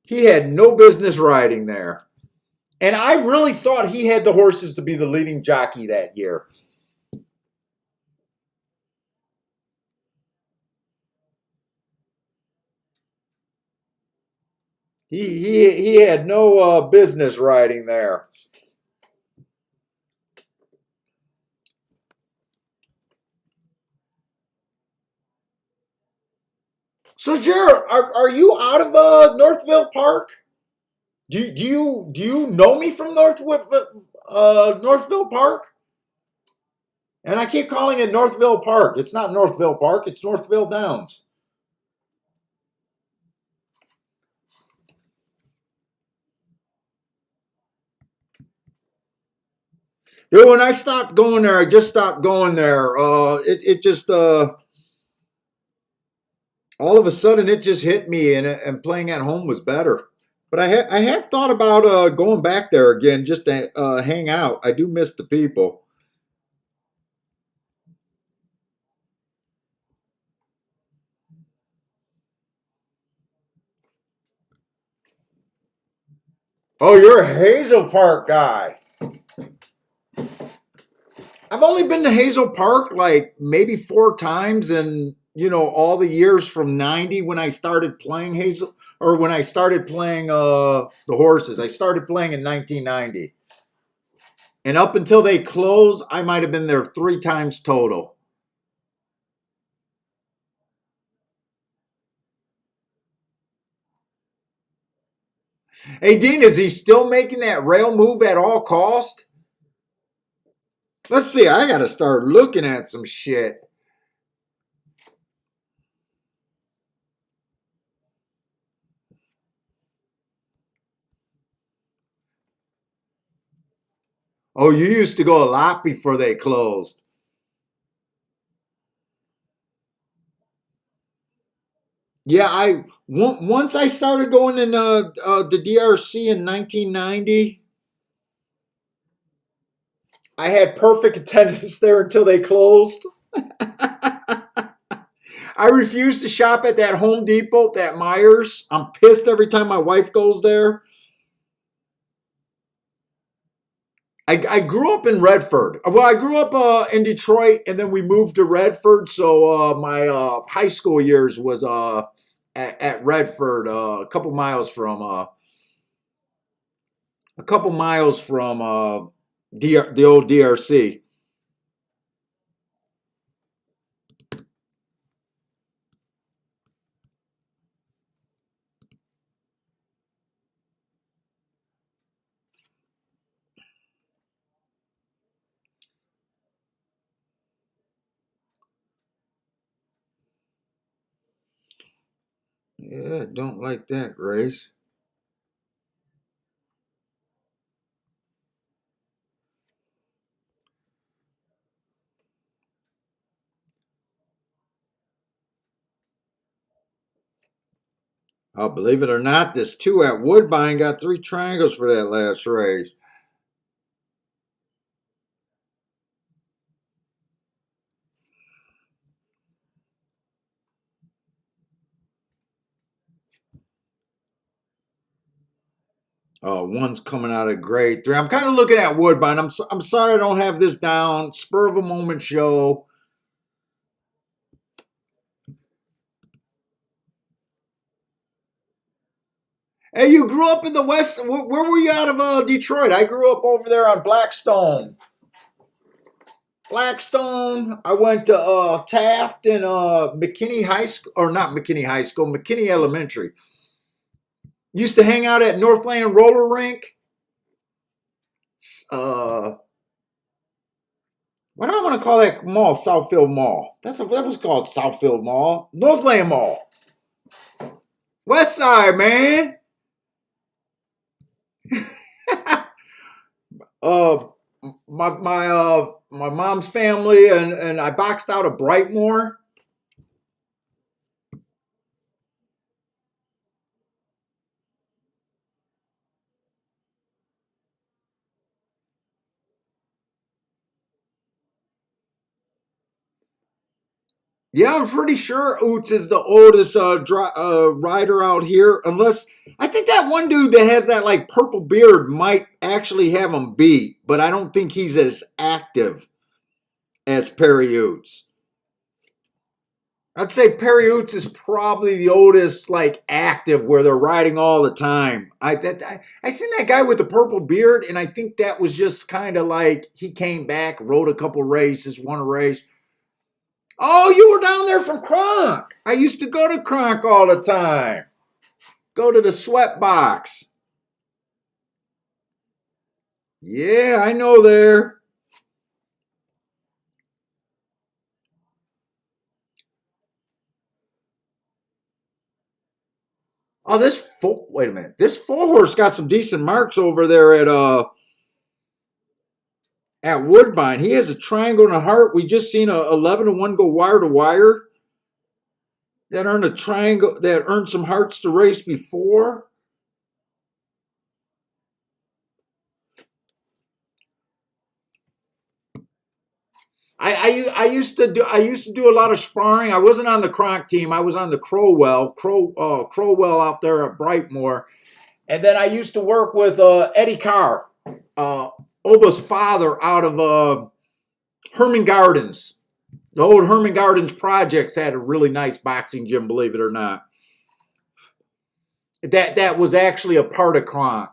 he had no business riding there. And I really thought he had the horses to be the leading jockey that year. He had no business riding there. So Jared, are you out of Northville Park? Do you know me from Northville Park? And I keep calling it Northville Park. It's not Northville Park. It's Northville Downs. Yeah, when I stopped going there, I just stopped going there. It just all of a sudden it just hit me, and playing at home was better. But I have thought about going back there again just to hang out. I do miss the people. Oh, you're a Hazel Park guy. I've only been to Hazel Park like maybe 4 times, and all the years from '90 when I started playing Hazel, or when I started playing the horses. I started playing in 1990, and up until they closed, I might have been there 3 times total. Hey, Dean, is he still making that rail move at all cost? Let's see. I got to start looking at some shit. Oh, you used to go a lot before they closed. Yeah, once I started going in the DRC in 1990, I had perfect attendance there until they closed. I refuse to shop at that Home Depot, that Myers. I'm pissed every time my wife goes there. I grew up in Redford. Well, I grew up in Detroit, and then we moved to Redford. So my high school years was at Redford, a couple miles from the old DRC. Yeah, don't like that, Grace. Oh, believe it or not, this two at Woodbine got 3 triangles for that last race. One's coming out of grade 3. I'm kind of looking at Woodbine. I'm sorry I don't have this down. Spur of a moment show. Hey, you grew up in the West. Where were you out of Detroit? I grew up over there on Blackstone. Blackstone. I went to Taft and McKinney High School, or not McKinney High School, McKinney Elementary. Used to hang out at Northland Roller Rink. Uh, what do I want to call that mall? Southfield Mall. That was called Southfield Mall. Northland Mall. West Side, man. uh, my mom's family and I boxed out of Brightmoor. Yeah, I'm pretty sure Oots is the oldest rider out here. Unless I think that one dude that has that like purple beard might actually have him beat, but I don't think he's as active as Perry Oots. I'd say Perry Oots is probably the oldest like active where they're riding all the time. I seen that guy with the purple beard, and I think that was just kind of like he came back, rode a couple races, won a race. Oh, you were down there from Kronk. I used to go to Kronk all the time. Go to the sweat box. Yeah, I know there. Oh, wait a minute. This 4 horse got some decent marks over there at Woodbine. He has a triangle and a heart. We just seen a 11-1 go wire to wire. That earned a triangle, that earned some hearts to race before. I used to do a lot of sparring. I wasn't on the Kronk team. I was on the Crowell out there at Brightmoor, and then I used to work with Eddie Carr, uh, Oba's father, out of Herman Gardens. The old Herman Gardens projects had a really nice boxing gym, believe it or not. That was actually a part of Kronk.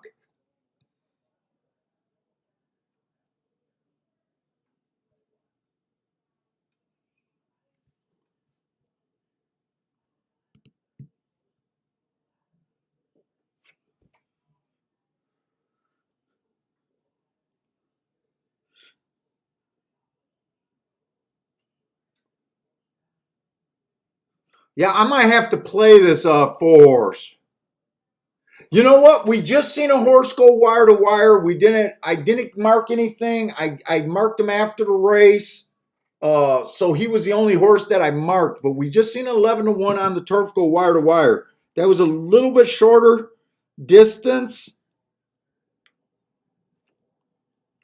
Yeah, I might have to play this 4 horse. You know what? We just seen a horse go wire to wire. I didn't mark anything. I marked him after the race. So he was the only horse that I marked, but we just seen 11-1 on the turf go wire to wire. That was a little bit shorter distance,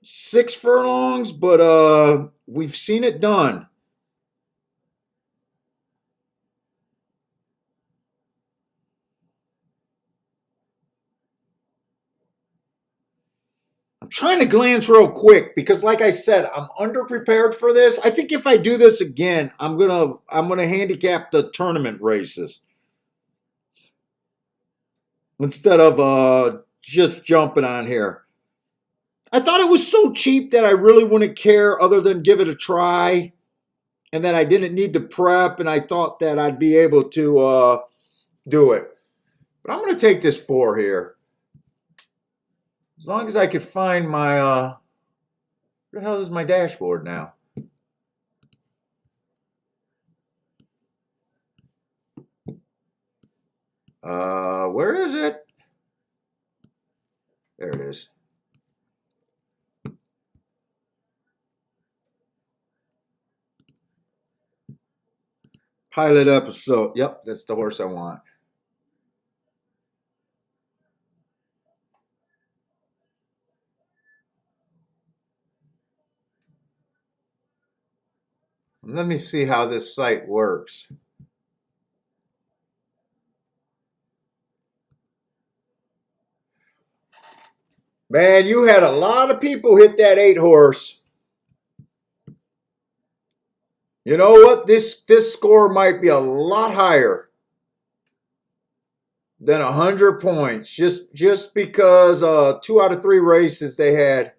6 furlongs, but we've seen it done. I'm trying to glance real quick because, like I said, I'm underprepared for this. I think if I do this again, I'm gonna handicap the tournament races instead of just jumping on here. I thought it was so cheap that I really wouldn't care other than give it a try, and that I didn't need to prep, and I thought that I'd be able to do it. But I'm gonna take this 4 here. As long as I could find my where the hell is my dashboard now? Where is it? There it is. Pilot episode. Yep, that's the horse I want. Let me see how this site works. Man, you had a lot of people hit that 8 horse. You know what? This score might be a lot higher than 100 points, just because 2 out of 3 races they had.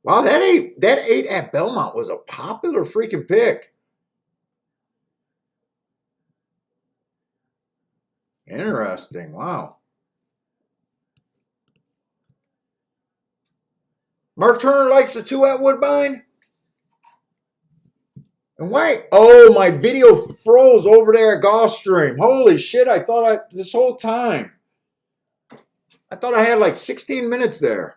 Wow, that eight at Belmont was a popular freaking pick. Interesting. Wow. Mark Turner likes the 2 at Woodbine. And why? Oh, my video froze over there at gulfstream. Holy shit! I thought this whole time. I thought I had like 16 minutes there.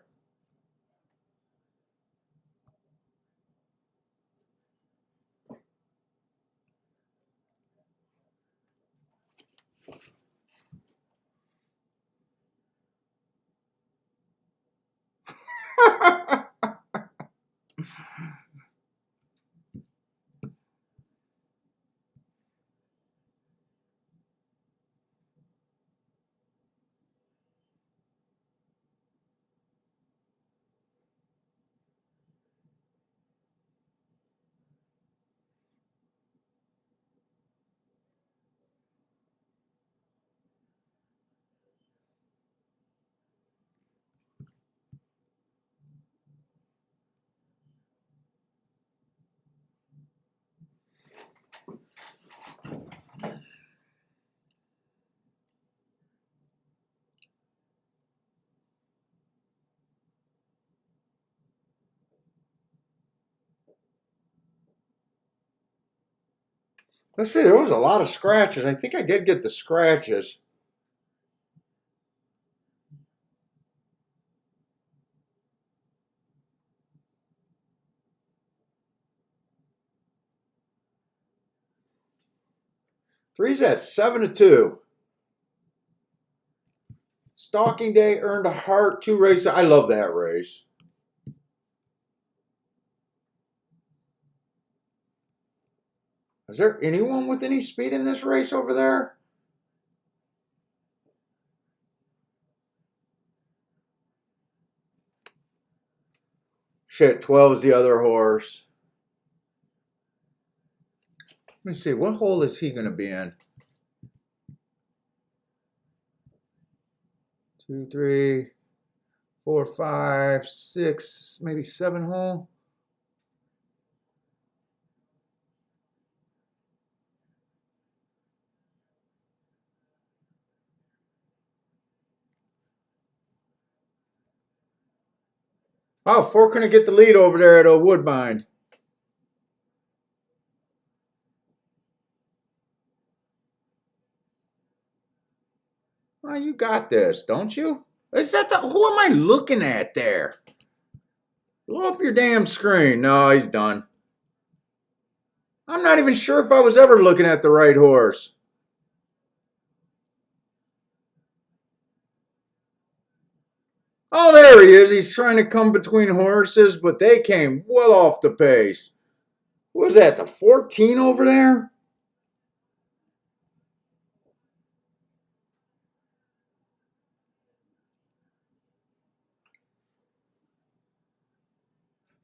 Let's see, there was a lot of scratches. I think I did get the scratches. Three's at 7-2. Stalking Day earned a heart, 2 races. I love that race. Is there anyone with any speed in this race over there? Shit, 12 is the other horse. Let me see, what hole is he going to be in? 2, 3, 4, 5, 6, maybe 7 hole. Oh, 4 couldn't get the lead over there at Woodbine. Oh, you got this, don't you? Is that who am I looking at there? Blow up your damn screen. No, he's done. I'm not even sure if I was ever looking at the right horse. Oh, there he is. He's trying to come between horses, but they came well off the pace. What was that, the 14 over there?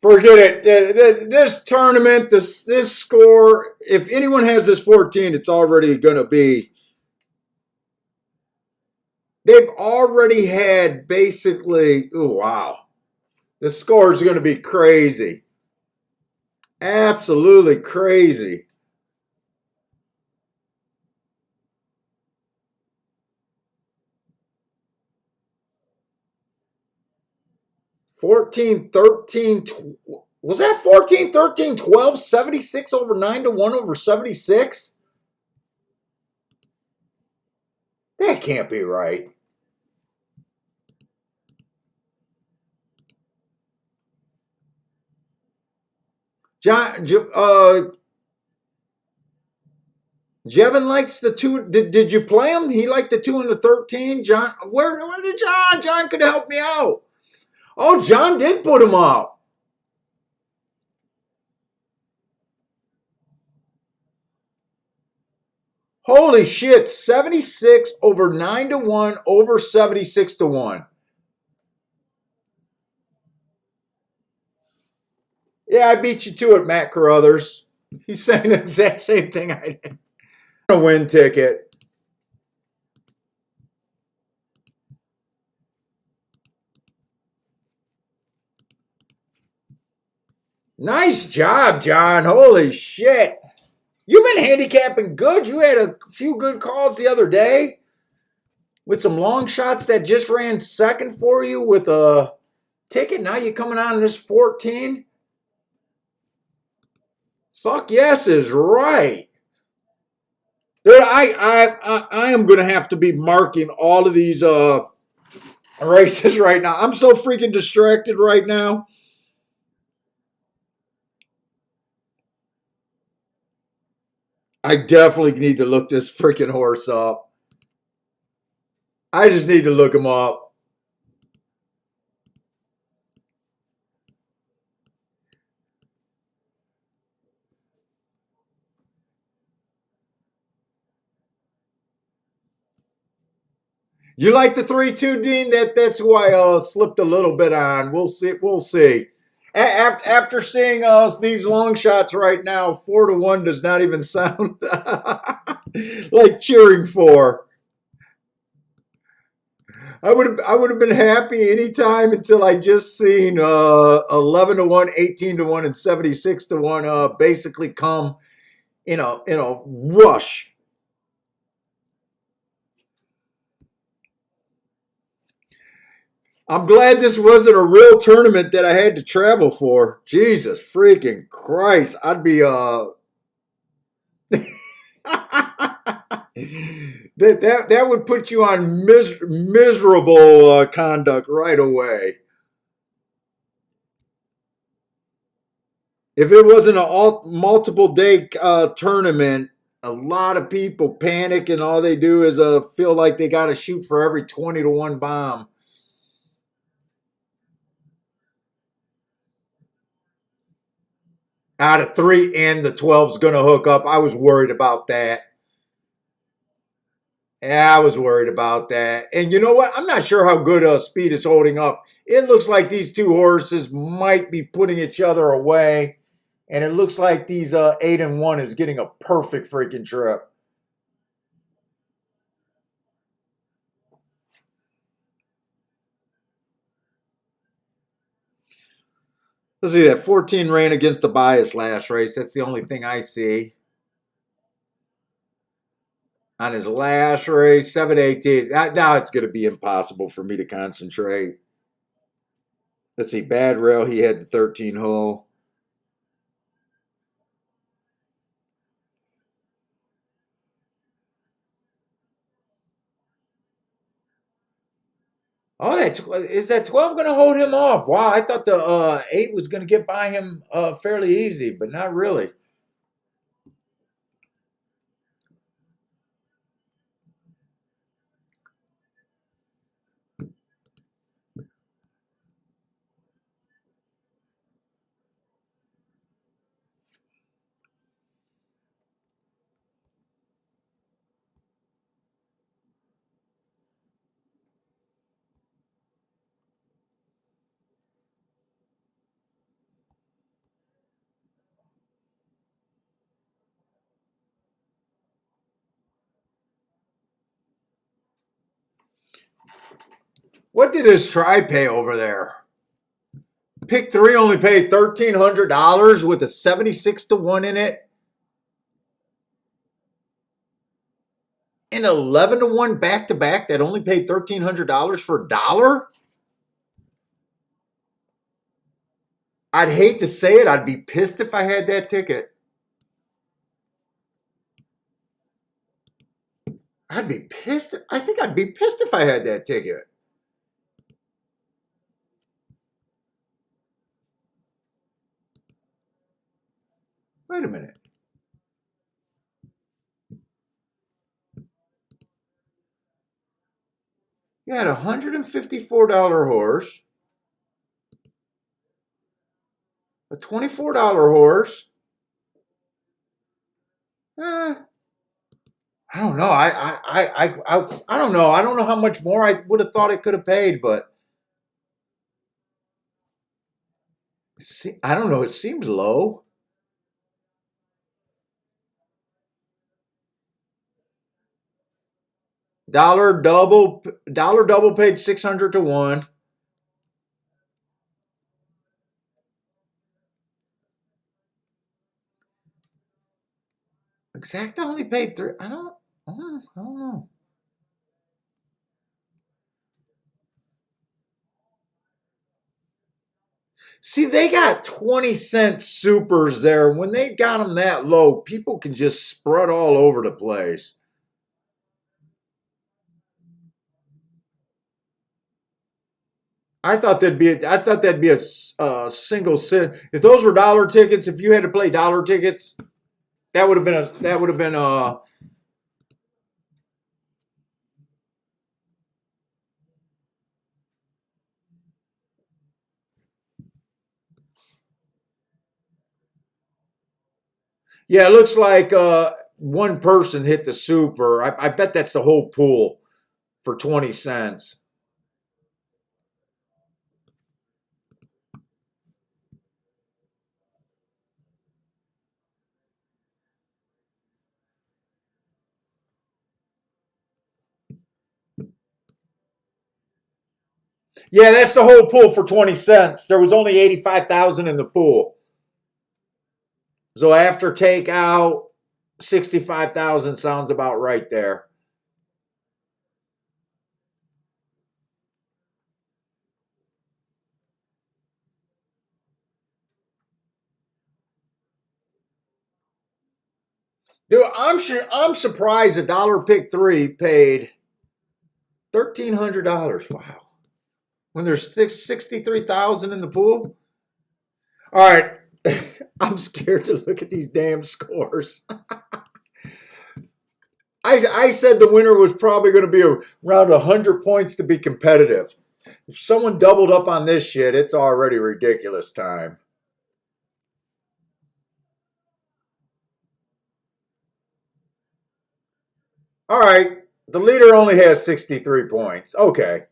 Forget it. This tournament, this score, if anyone has this 14, it's already going to be. They've already had basically, oh, wow. The score is going to be crazy. Absolutely crazy. $14, 13, was that 14, 13, 12, 76 over 9 to 1 over 76? That can't be right. John, Jevin likes the 2. Did you play him? He liked the 2 and the 13. John, where did John? John could help me out. Oh, John did put him up. Holy shit, 76 over 9 to 1 over 76 to 1. Yeah, I beat you to it, Matt Carruthers. He's saying the exact same thing I did. A win ticket. Nice job, John. Holy shit. You've been handicapping good. You had a few good calls the other day with some long shots that just ran second for you with a ticket. Now you're coming on this 14. Fuck yes is right. Dude, I am going to have to be marking all of these races right now. I'm so freaking distracted right now. I definitely need to look this freaking horse up. I just need to look him up. You like the 3-2, Dean? That's who I slipped a little bit on. We'll see. We'll see. After seeing these long shots right now, 4 to 1 does not even sound like cheering for. I would have been happy anytime until I just seen 11 to 1, 18 to 1, and 76 to 1 basically come in a rush. I'm glad this wasn't a real tournament that I had to travel for. Jesus freaking Christ. I'd be that would put you on miserable conduct right away. If it wasn't a multiple day tournament, a lot of people panic and all they do is feel like they got to shoot for every 20 to 1 bomb. Out of 3 and the 12's going to hook up. I was worried about that. Yeah, I was worried about that. And you know what? I'm not sure how good Speed is holding up. It looks like these two horses might be putting each other away. And it looks like these 8 and 1 is getting a perfect freaking trip. Let's see, that 14 ran against the bias last race. That's the only thing I see. On his last race, 7-18. Now it's going to be impossible for me to concentrate. Let's see, bad rail. He had the 13 hole. Oh, is that 12 going to hold him off? Wow, I thought the 8 was going to get by him fairly easy, but not really. What did his try pay over there? Pick 3 only paid $1,300 with a 76-1 in it. An 11-1 back to back that only paid $1,300 for a dollar? I'd hate to say it. I'd be pissed if I had that ticket. I'd be pissed. I think I'd be pissed if I had that ticket. Wait a minute. You had a $154 horse, a $24 horse. I don't know. I don't know. I don't know how much more I would have thought it could have paid, but I don't know. It seems low. Dollar double paid 600-1. Exacta only paid 3. I don't know. See, they got 20-cent supers there. When they got them that low, people can just spread all over the place. I thought that'd be a single sit. If those were dollar tickets, if you had to play dollar tickets, that would have been yeah, it looks like one person hit the super. I bet that's the whole pool for 20 cents. Yeah, that's the whole pool for 20 cents. There was only 85,000 in the pool. So after takeout, 65,000 sounds about right there. Dude, I'm surprised a dollar pick 3 paid $1,300. Wow. When there's 63,000 in the pool? All right. I'm scared to look at these damn scores. I said the winner was probably going to be around 100 points to be competitive. If someone doubled up on this shit, it's already ridiculous time. All right. The leader only has 63 points. Okay.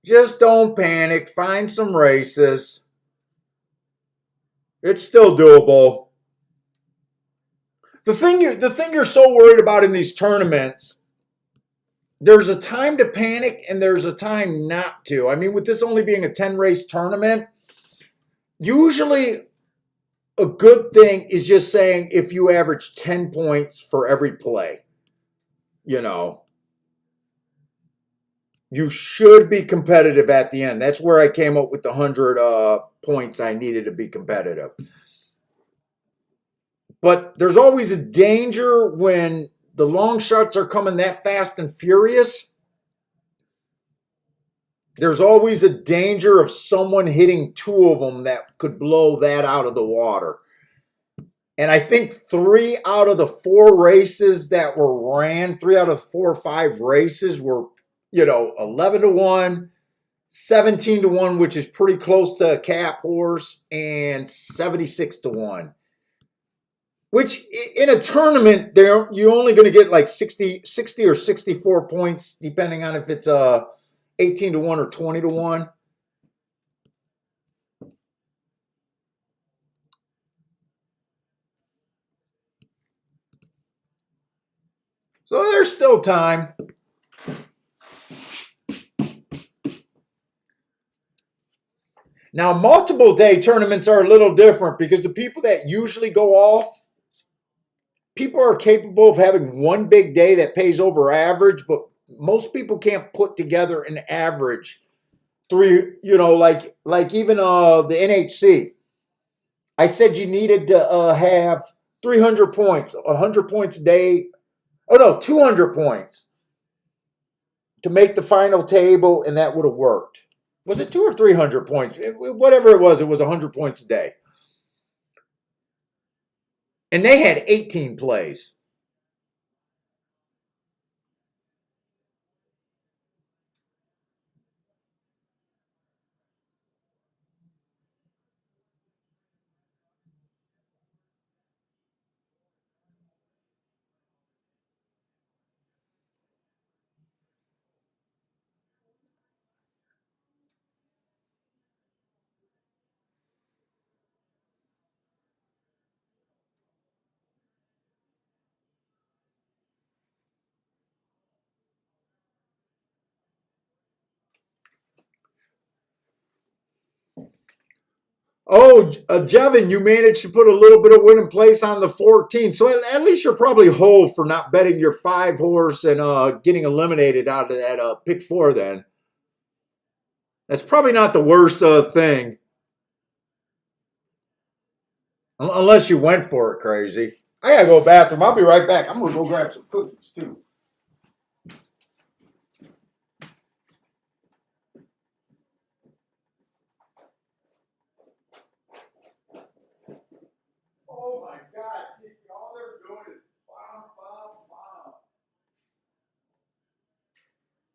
Just don't panic. Find some races. It's still doable. The thing you're so worried about in these tournaments, there's a time to panic and there's a time not to. I mean, with this only being a 10-race tournament, usually a good thing is just saying if you average 10 points for every play, you know. you should be competitive at the end. That's where I came up with the 100 points I needed to be competitive. But there's always a danger when the long shots are coming that fast and furious. There's always a danger of someone hitting two of them that could blow that out of the water. And I think 3 out of the 4 races that were ran, 3 out of 4 or 5 races were, 11 to 1, 17 to 1, which is pretty close to a cap horse, and 76 to 1. Which in a tournament, you're only going to get like 60 or 64 points, depending on if it's 18 to 1 or 20 to 1. So there's still time. Now, multiple day tournaments are a little different because the people that usually go off, people are capable of having one big day that pays over average, but most people can't put together an average. 3, like even the NHC. I said you needed to have 300 points, 100 points a day. Oh no, 200 points to make the final table, and that would have worked. Was it 200 or 300 points? Whatever it was 100 points a day. And they had 18 plays. Oh, Jevin, you managed to put a little bit of win in place on the 14. So at least you're probably whole for not betting your 5 horse and getting eliminated out of that pick 4 then. That's probably not the worst thing. Unless you went for it crazy. I gotta go to the bathroom. I'll be right back. I'm gonna go grab some cookies too. Oh my God, all they're doing is bomb, bomb, bomb.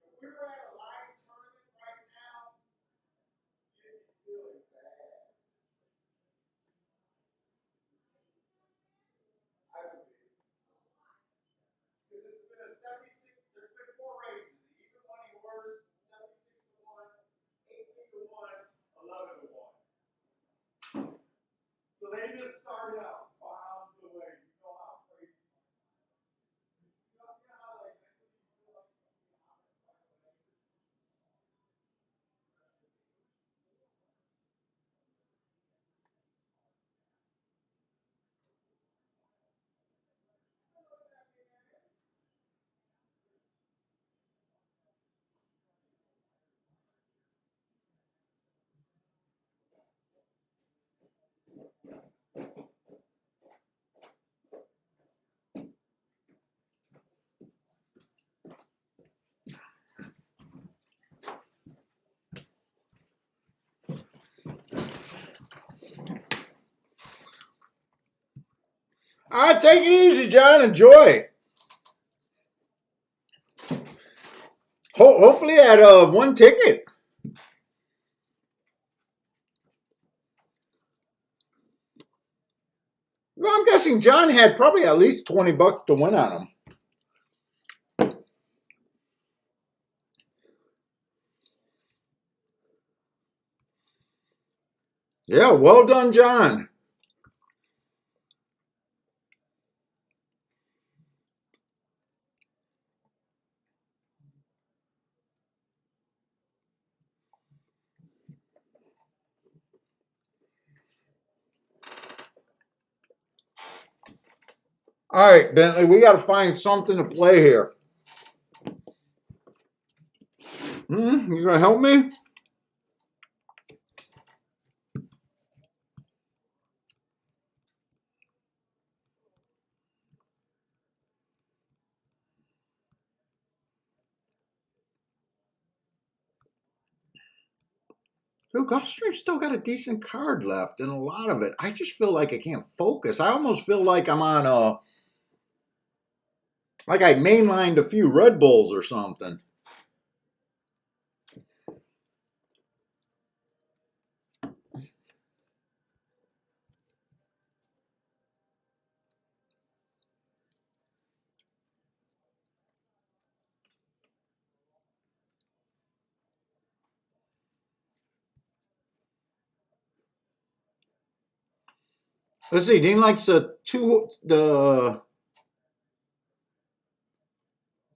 If we were at a live tournament right now, it'd be really bad. I would be. Because it's been a 76, there's been 4 races. The even money horse, 76 to 1, 18 to 1, 11 to 1. So they just started out bombs away. You know how crazy. You know how like all right, take it easy, John. Enjoy. Hopefully, at one ticket. Well, I'm guessing John had probably at least $20 to win on him. Yeah, well done, John. All right, Bentley, we got to find something to play here. You gonna help me? So Gulfstream's still got a decent card left, and a lot of it. I just feel like I can't focus. I almost feel like I'm on like I mainlined a few Red Bulls or something. Let's see. Dean likes the two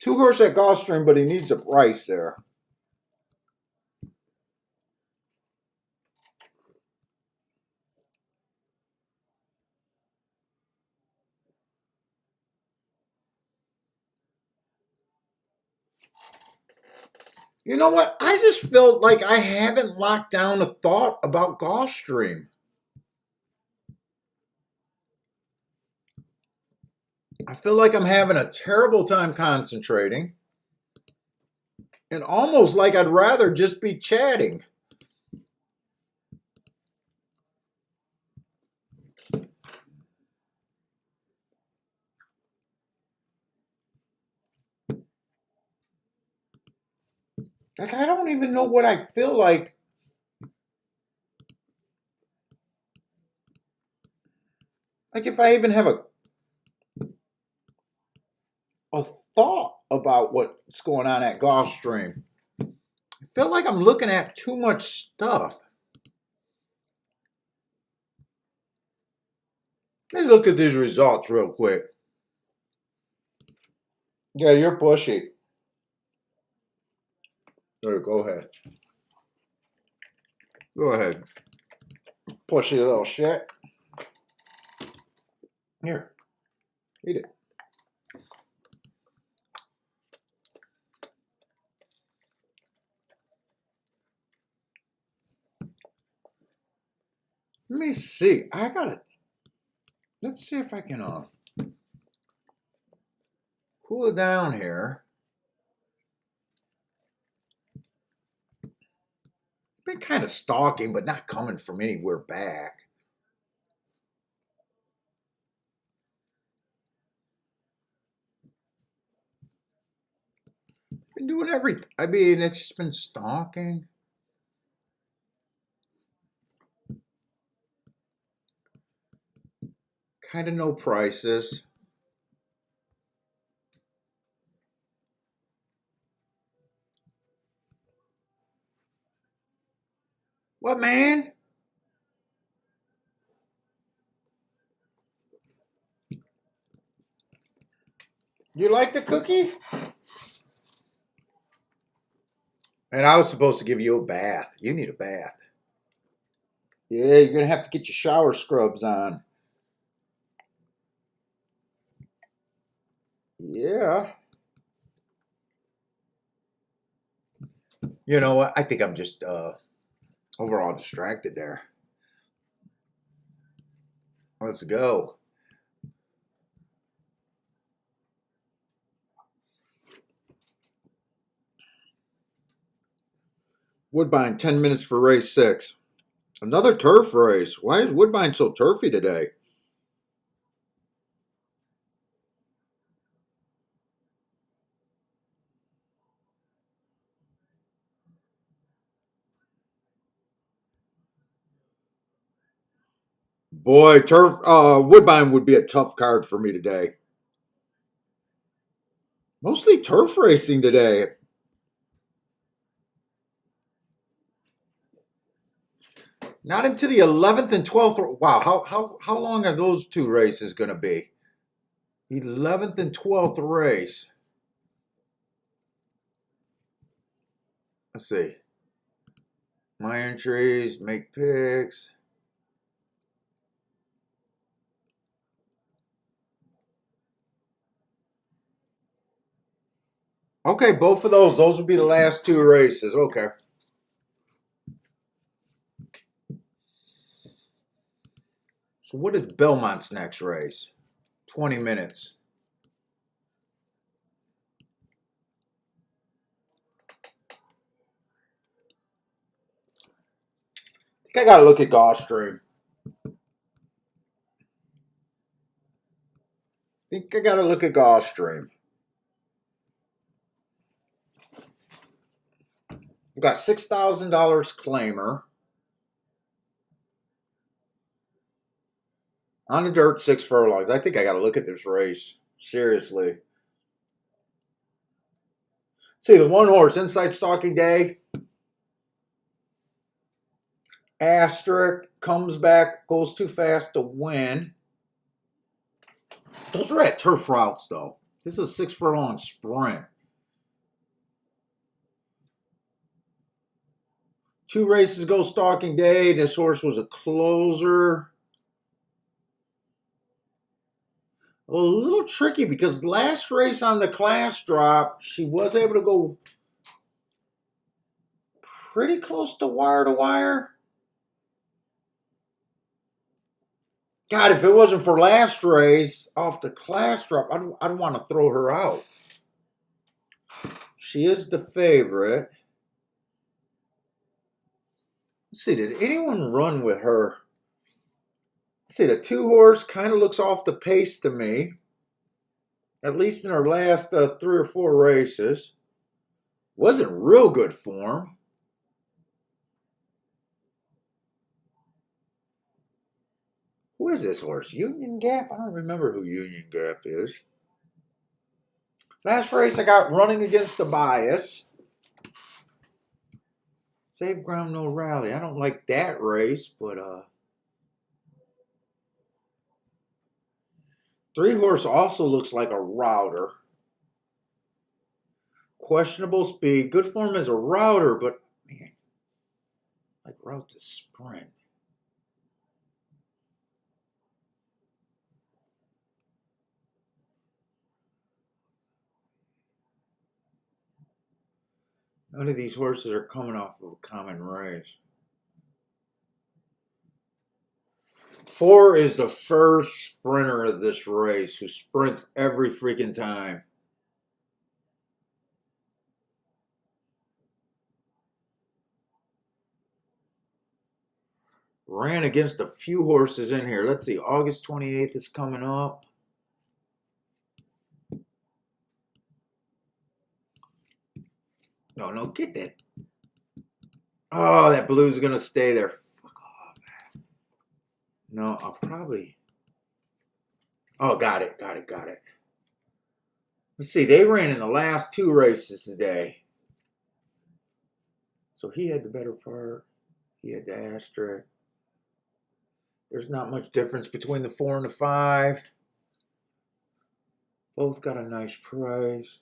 horse at Gulfstream, but he needs a price there. You know what? I just felt like I haven't locked down a thought about Gulfstream. I feel like I'm having a terrible time concentrating, and almost like I'd rather just be chatting. Like, I don't even know what I feel like. Like, if I even have a thought about what's going on at Gulfstream. I feel like I'm looking at too much stuff. Let's look at these results real quick. Yeah, you're pushy. There, go ahead. Go ahead. Pushy little shit. Here, eat it. Let me see. I got it. Let's see if I can cool it down here. Been kind of stalking, but not coming from anywhere back. Been doing everything. I mean, it's just been stalking. Kind of no prices. What, man? You like the cookie? And I was supposed to give you a bath. You need a bath. Yeah, you're going to have to get your shower scrubs on. Yeah. You know what? I think I'm just overall distracted there. Let's go. Woodbine, 10 minutes for race 6. Another turf race. Why is Woodbine so turfy today? Boy, Woodbine would be a tough card for me today. Mostly turf racing today. Not into the 11th and 12th. Wow, how long are those two races going to be? 11th and 12th race. Let's see. My entries, make picks. Okay, both of those. Those would be the last two races. Okay. So what is Belmont's next race? 20 minutes. I think I gotta look at gulfstream. We got $6,000 claimer. On the dirt, 6 furlongs. I think I got to look at this race. Seriously. See, the one horse, Inside Stalking Day. Asterisk, comes back, goes too fast to win. Those are at turf routes, though. This is a 6 furlong sprint. 2 races ago, Stalking Day. This horse was a closer. A little tricky because last race on the class drop, she was able to go pretty close to wire. God, if it wasn't for last race off the class drop, I'd want to throw her out. She is the favorite. Let's see, did anyone run with her? Let's see, the 2 horse kind of looks off the pace to me. At least in her last 3 or 4 races. Wasn't real good form. Who is this horse? Union Gap? I don't remember who Union Gap is. Last race I got Running Against the Bias. Save ground, no rally. I don't like that race, but 3 horse also looks like a router. Questionable speed. Good form as a router, but man, like route to sprint. None of these horses are coming off of a common race. 4 is the first sprinter of this race who sprints every freaking time. Ran against a few horses in here. Let's see, August 28th is coming up. No, get that. Oh, that blue's going to stay there. Fuck off. No, I'll probably... Oh, got it. Let's see, they ran in the last 2 races today. So he had the better part. He had the asterisk. There's not much difference between the 4 and the 5. Both got a nice price.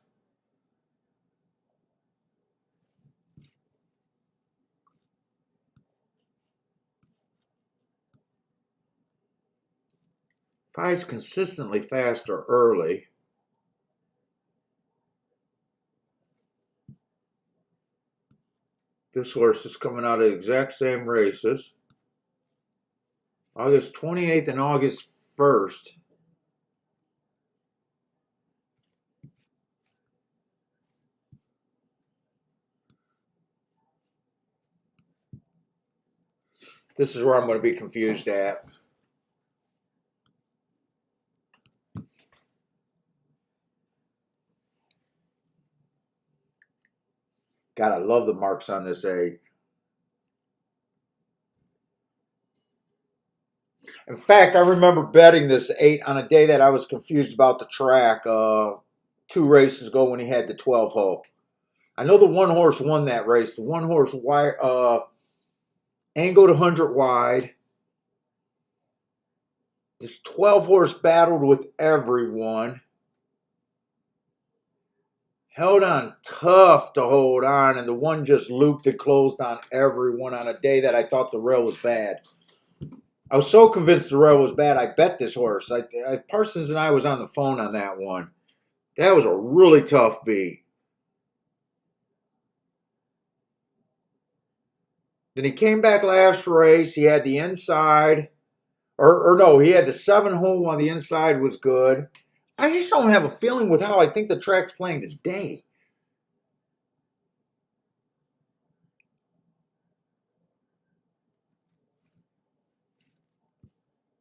Five's consistently faster early. This horse is coming out of the exact same races. August 28th and August 1st. This is where I'm going to be confused at. God, I love the marks on this 8. In fact, I remember betting this 8 on a day that I was confused about the track 2 races ago when he had the 12 hole. I know the 1 horse won that race. The 1 horse angled 100 wide. This 12 horse battled with everyone. Held on tough to hold on, and the 1 just looped and closed on everyone on a day that I thought the rail was bad. I was so convinced the rail was bad, I bet this horse. Parsons and I was on the phone on that one. That was a really tough beat. Then he came back last race. He had the inside. Or no, he had the 7-hole on the inside was good. I just don't have a feeling with how I think the track's playing today.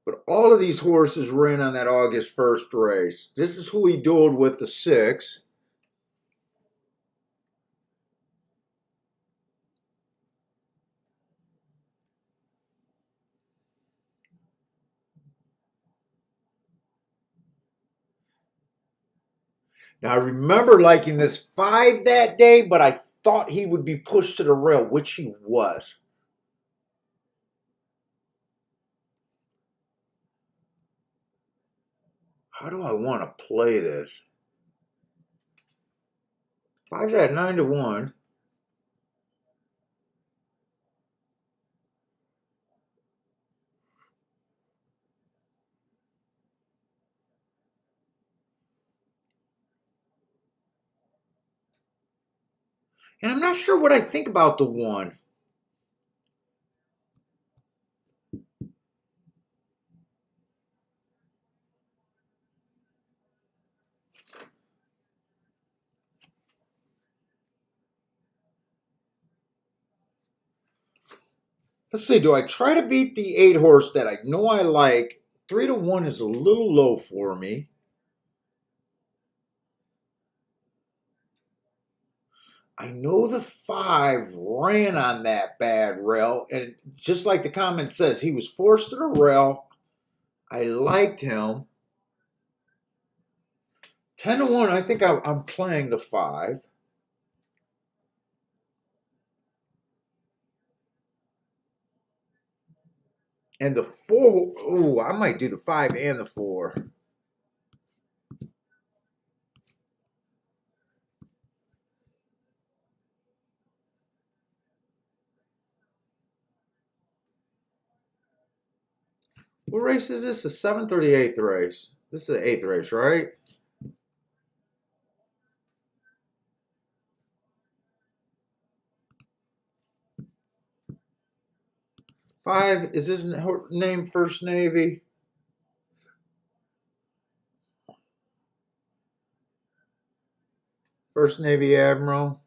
But all of these horses ran on that August 1st race. This is who he dueled with the 6. Now, I remember liking this 5 that day, but I thought he would be pushed to the rail, which he was. How do I want to play this? 5's at 9-1. And I'm not sure what I think about the 1. Let's see, do I try to beat the 8 horse that I know I like? 3-1 is a little low for me. I know the 5 ran on that bad rail, and just like the comment says, he was forced to the rail. I liked him. 10-1, I think I'm playing the 5. And the 4, ooh, I might do the 5 and the 4. What race is this? The 7th or the 8th race? This is the 8th race, right? Five, is his name First Navy? First Navy Admiral.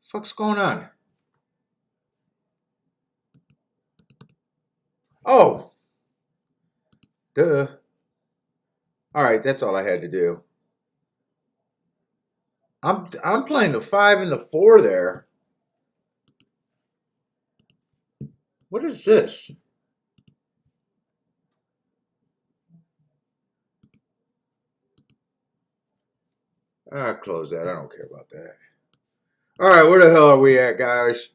Fuck's going on? Oh, duh. All right, that's all I had to do. I'm playing the 5 and the 4 there. What is this? Ah, close that. I don't care about that. All right, where the hell are we at, guys?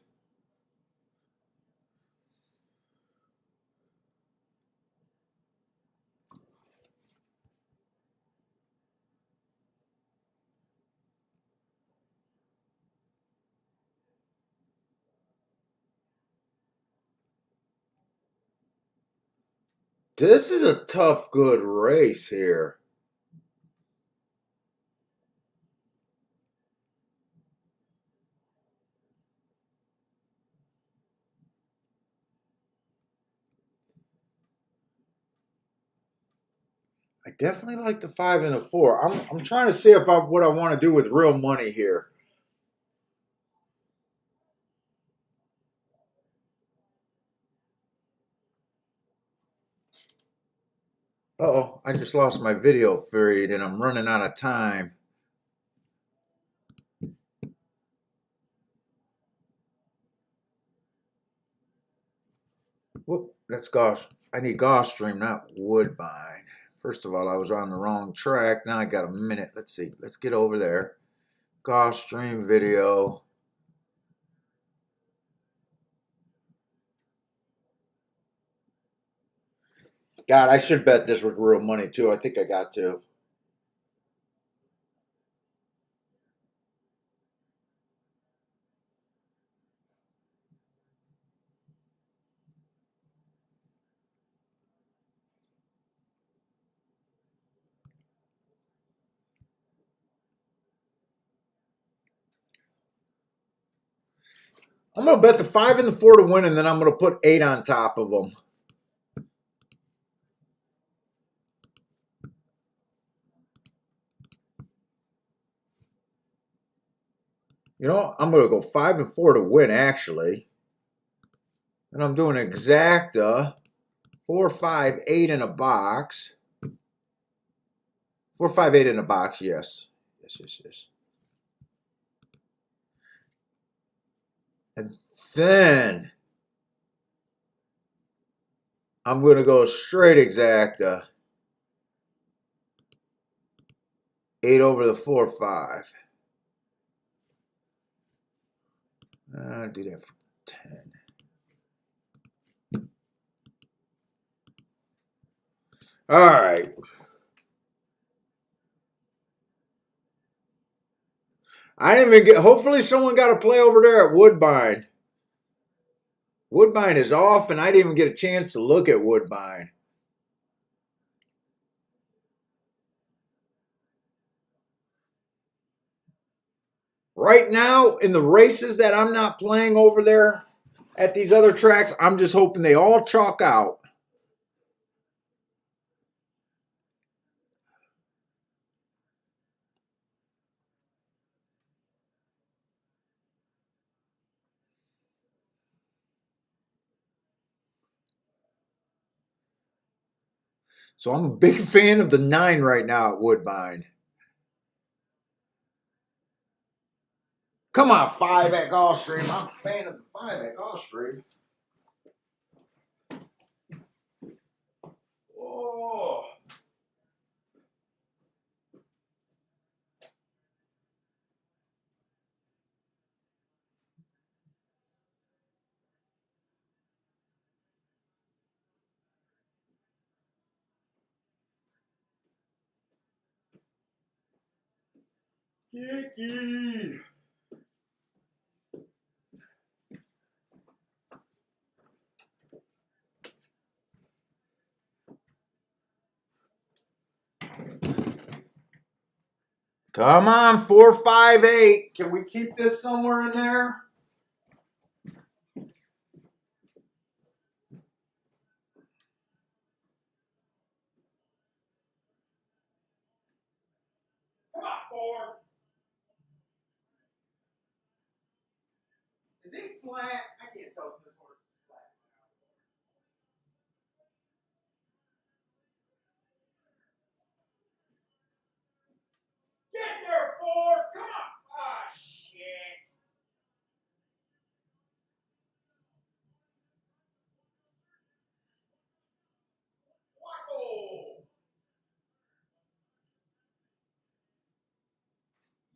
This is a tough, good race here. I definitely like the 5 and the 4. I'm trying to see if what I want to do with real money here. Uh-oh, I just lost my video feed and I'm running out of time. Whoop, that's Gulf. I need gulfstream, not Woodbine. First of all, I was on the wrong track. Now I got a minute. Let's see. Let's get over there. Gulfstream video. God, I should bet this with real money too. I think I got to. I'm going to bet the 5 and the 4 to win, and then I'm going to put 8 on top of them. You know, I'm going to go 5 and 4 to win, actually. And I'm doing exacta 4, 5, 8 in a box. 4, 5, 8 in a box, yes. Yes. And then I'm going to go straight exacta 8 over the 4, 5. I'll do that for 10. All right. I didn't even get. Hopefully, someone got a play over there at Woodbine. Woodbine is off, and I didn't even get a chance to look at Woodbine. Right now, in the races that I'm not playing over there at these other tracks, I'm just hoping they all chalk out. So I'm a big fan of the 9 right now at Woodbine. Come on, 5 at Gulfstream. I'm a fan of the 5 at Gulfstream. Oh. Kiki. Come on, 4, 5, 8. Can we keep this somewhere in there? Come on, 4. Is he flat? I can't tell if this horse is flat. Get there, 4. Come on. Ah, shit. Wacko.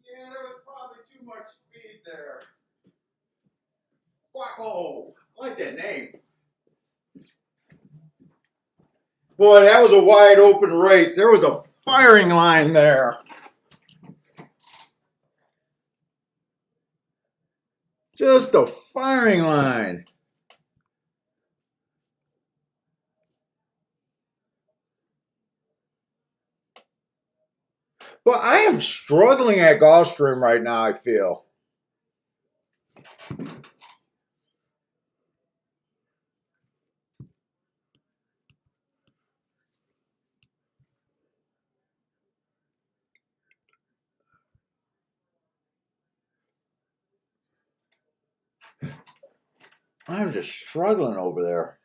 Yeah, there was probably too much speed there. Quacko. I like that name. Boy, that was a wide open race. There was a firing line there. Just a firing line. Well, I am struggling at Gulfstream right now, I feel. I'm just struggling over there.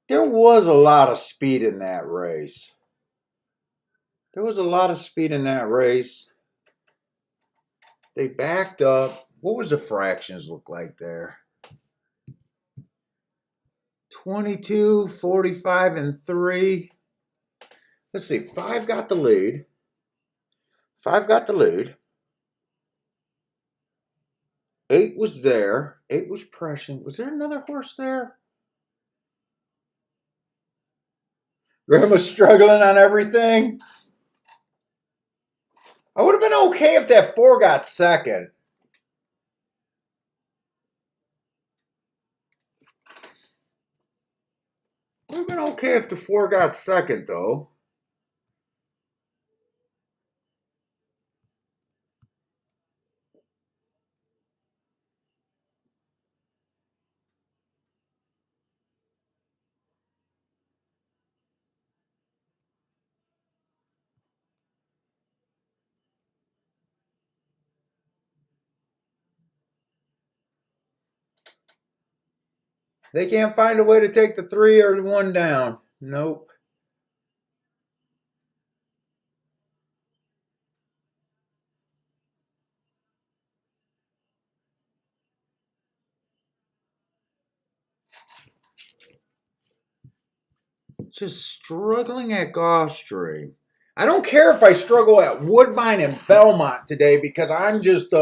There was a lot of speed in that race. There was a lot of speed in that race. They backed up. What was the fractions look like there? 22, 45, and 3. Let's see. 5 got the lead. 5 got the lead. 8 was there. 8 was pressing. Was there another horse there? Grandma's struggling on everything. I would have been okay if that 4 got second. Would have been okay if the 4 got second, though. They can't find a way to take the 3 or the 1 down. Nope. Just struggling at gulfstream. I don't care if I struggle at Woodbine and Belmont today because I'm just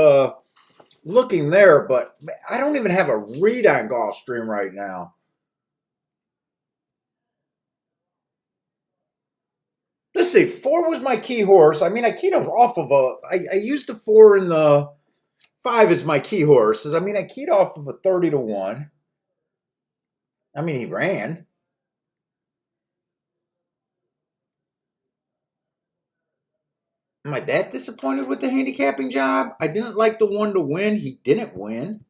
looking there, but I don't even have a read on gulfstream right now. Let's see, 4 was my key horse. I mean, I keyed off of I used the 4 and the 5 as my key horses. I mean, I keyed off of a 30 to 1. I mean, he ran. Am I that disappointed with the handicapping job? I didn't like the 1 to win. He didn't win.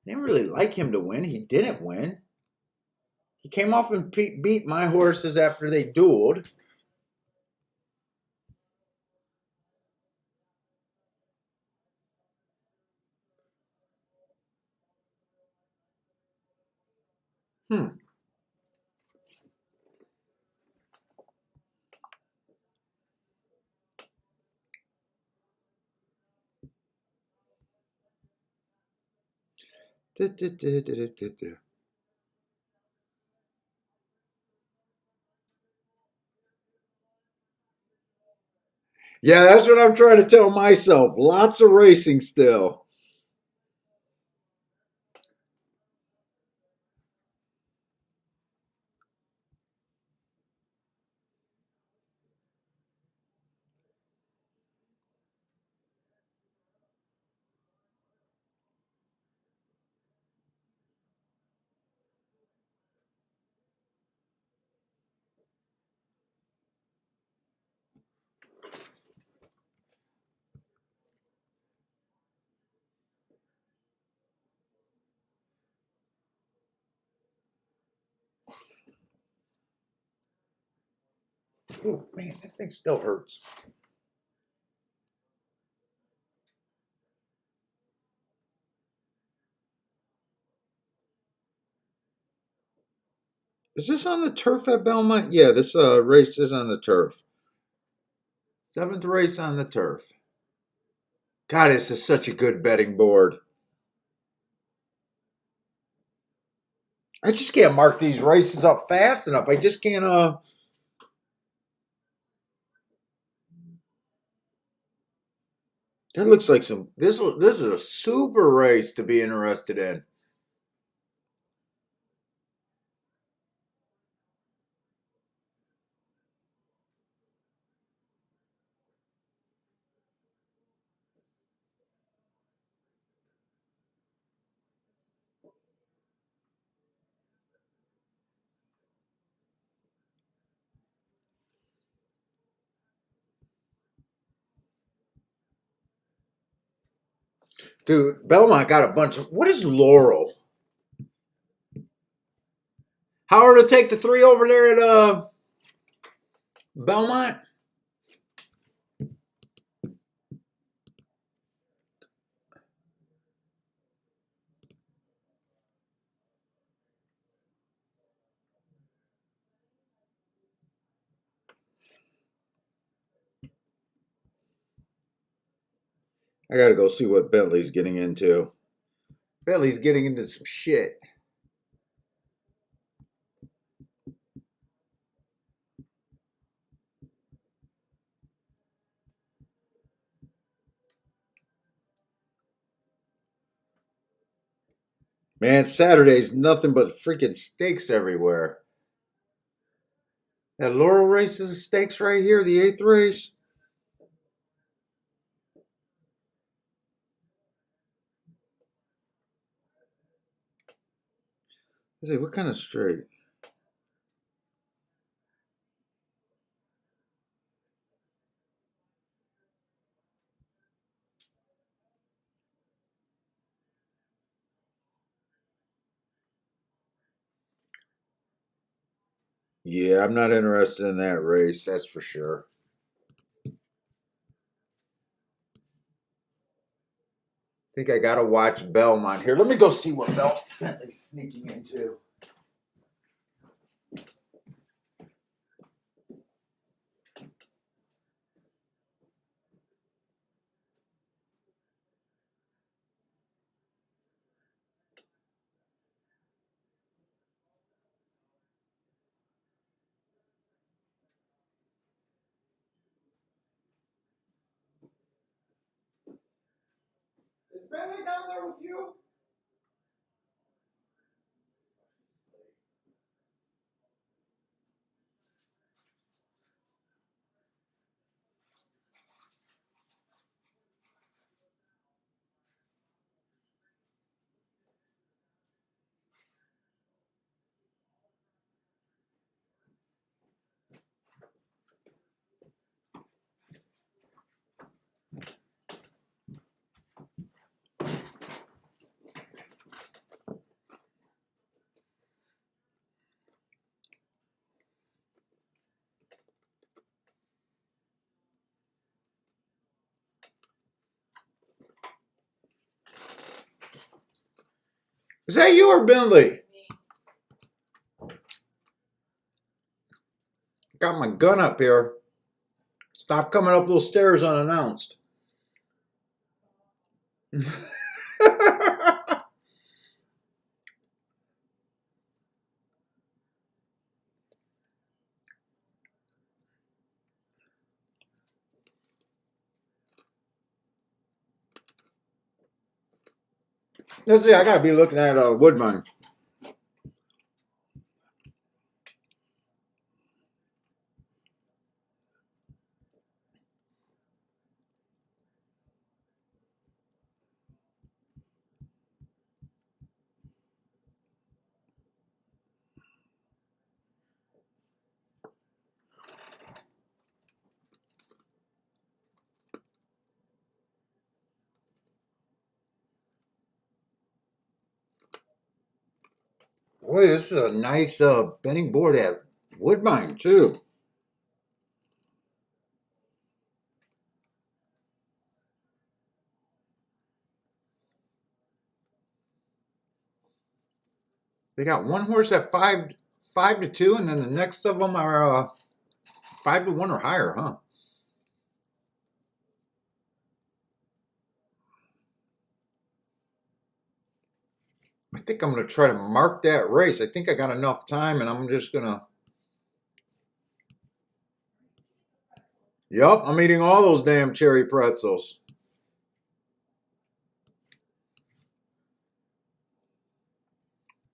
I didn't really like him to win. He didn't win. He came off and beat my horses after they dueled. Hmm. Yeah, that's what I'm trying to tell myself. Lots of racing still. Oh, man, that thing still hurts. Is this on the turf at Belmont? Yeah, this race is on the turf. 7th race on the turf. God, this is such a good betting board. I just can't mark these races up fast enough. I just can't that looks like some this is a super race to be interested in. Dude, Belmont got a bunch of what is Laurel? Howard will take the 3 over there at Belmont. I gotta go see what Bentley's getting into. Bentley's getting into some shit. Man, Saturday's nothing but freaking steaks everywhere. That Laurel race is steaks right here, the 8th race. Let's see, what kind of straight? Yeah, I'm not interested in that race, that's for sure. I think I gotta watch Belmont here. Let me go see what Bentley's sneaking into. Is Bentley down there with you? Is that you or Bentley? Got my gun up here. Stop coming up those stairs unannounced. Let's see, I gotta be looking at Woodmine. Boy, this is a nice bending board at Woodmine too. They got one horse at 5-2, and then the next of them are 5-1 or higher, huh? I think I'm gonna try to mark that race. I think I got enough time, and I'm just gonna. Yup, I'm eating all those damn cherry pretzels.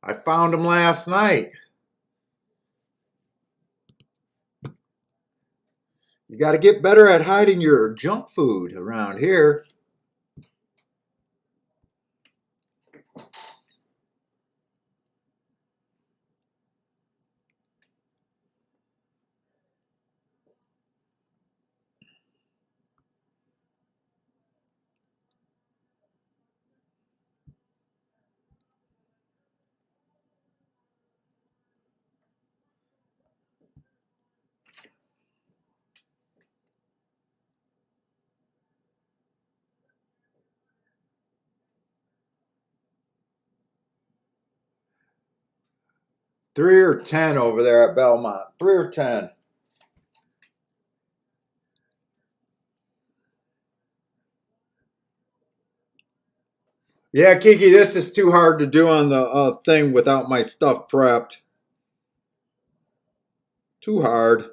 I found them last night. You got to get better at hiding your junk food around here. Three or 10 over there at Belmont. 3 or 10. Yeah, Kiki, this is too hard to do on the thing without my stuff prepped. Too hard.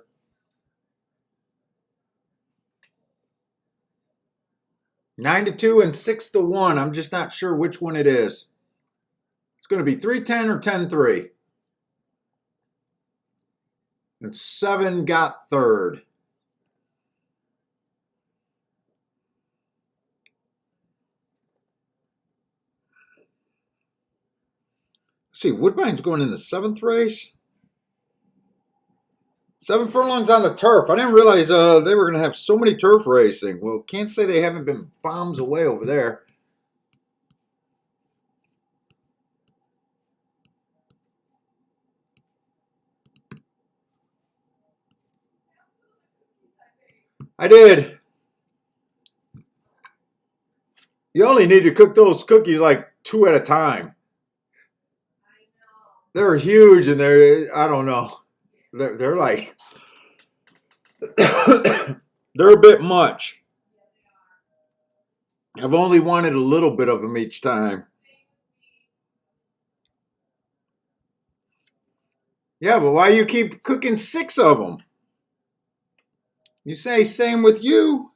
9-2 and 6-1. I'm just not sure which one it is. It's going to be 310 or 10-3. And 7 got third. Let's see, Woodbine's going in the 7th race. 7 furlongs on the turf. I didn't realize they were going to have so many turf racing. Well, can't say they haven't been bombs away over there. I did. You only need to cook those cookies like 2 at a time. They're huge and I don't know. They're like, they're a bit much. I've only wanted a little bit of them each time. Yeah, but why you keep cooking 6 of them? You say same with you.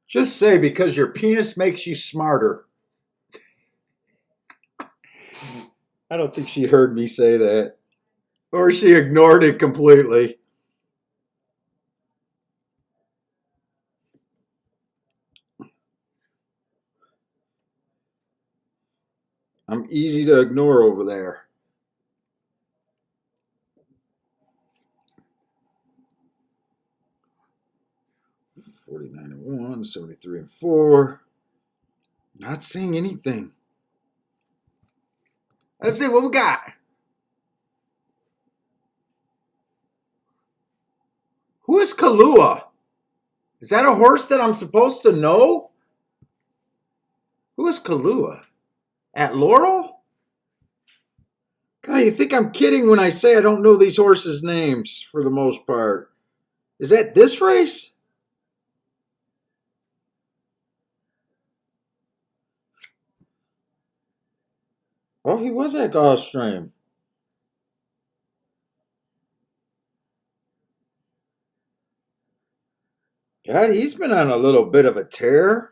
Just say because your penis makes you smarter. I don't think she heard me say that. Or she ignored it completely. I'm easy to ignore over there. $49.1, $73.4. Not seeing anything. Let's see what we got. Who is Kahlua? Is that a horse that I'm supposed to know? Who is Kahlua? At Laurel? God, you think I'm kidding when I say I don't know these horses' names for the most part. Is that this race? Oh, he was at gulfstream. God, he's been on a little bit of a tear.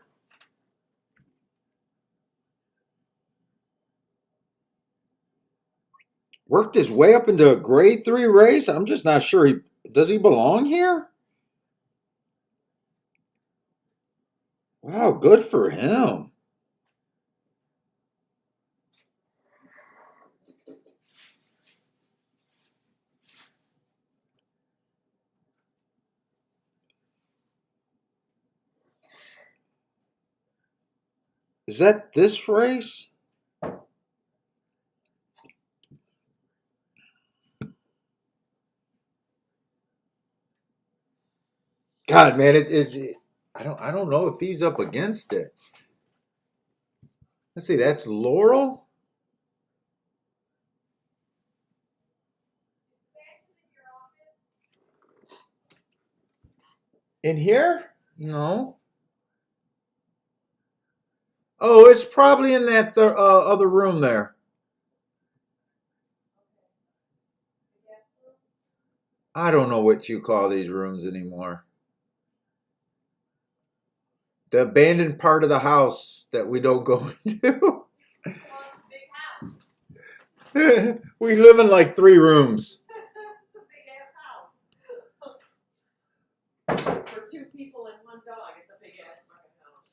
Worked his way up into a grade 3 race. I'm just not sure does he belong here? Wow, good for him. Is that this race? God, man, I don't know if he's up against it. Let's see, that's Laurel. In here? No. Oh, it's probably in that other room there. I don't know what you call these rooms anymore. The abandoned part of the house that we don't go into. We live in like 3 rooms. It's a big ass house. For 2 people and 1 dog, it's a big ass fucking house.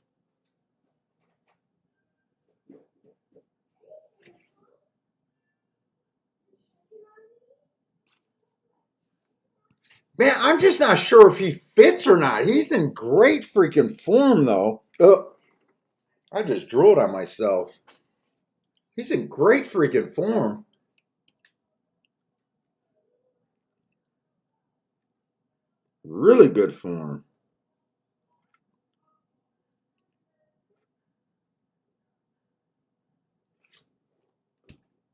Man, I'm just not sure if he fits or not. He's in great freaking form, though. I just drooled on myself. He's in great freaking form. Really good form.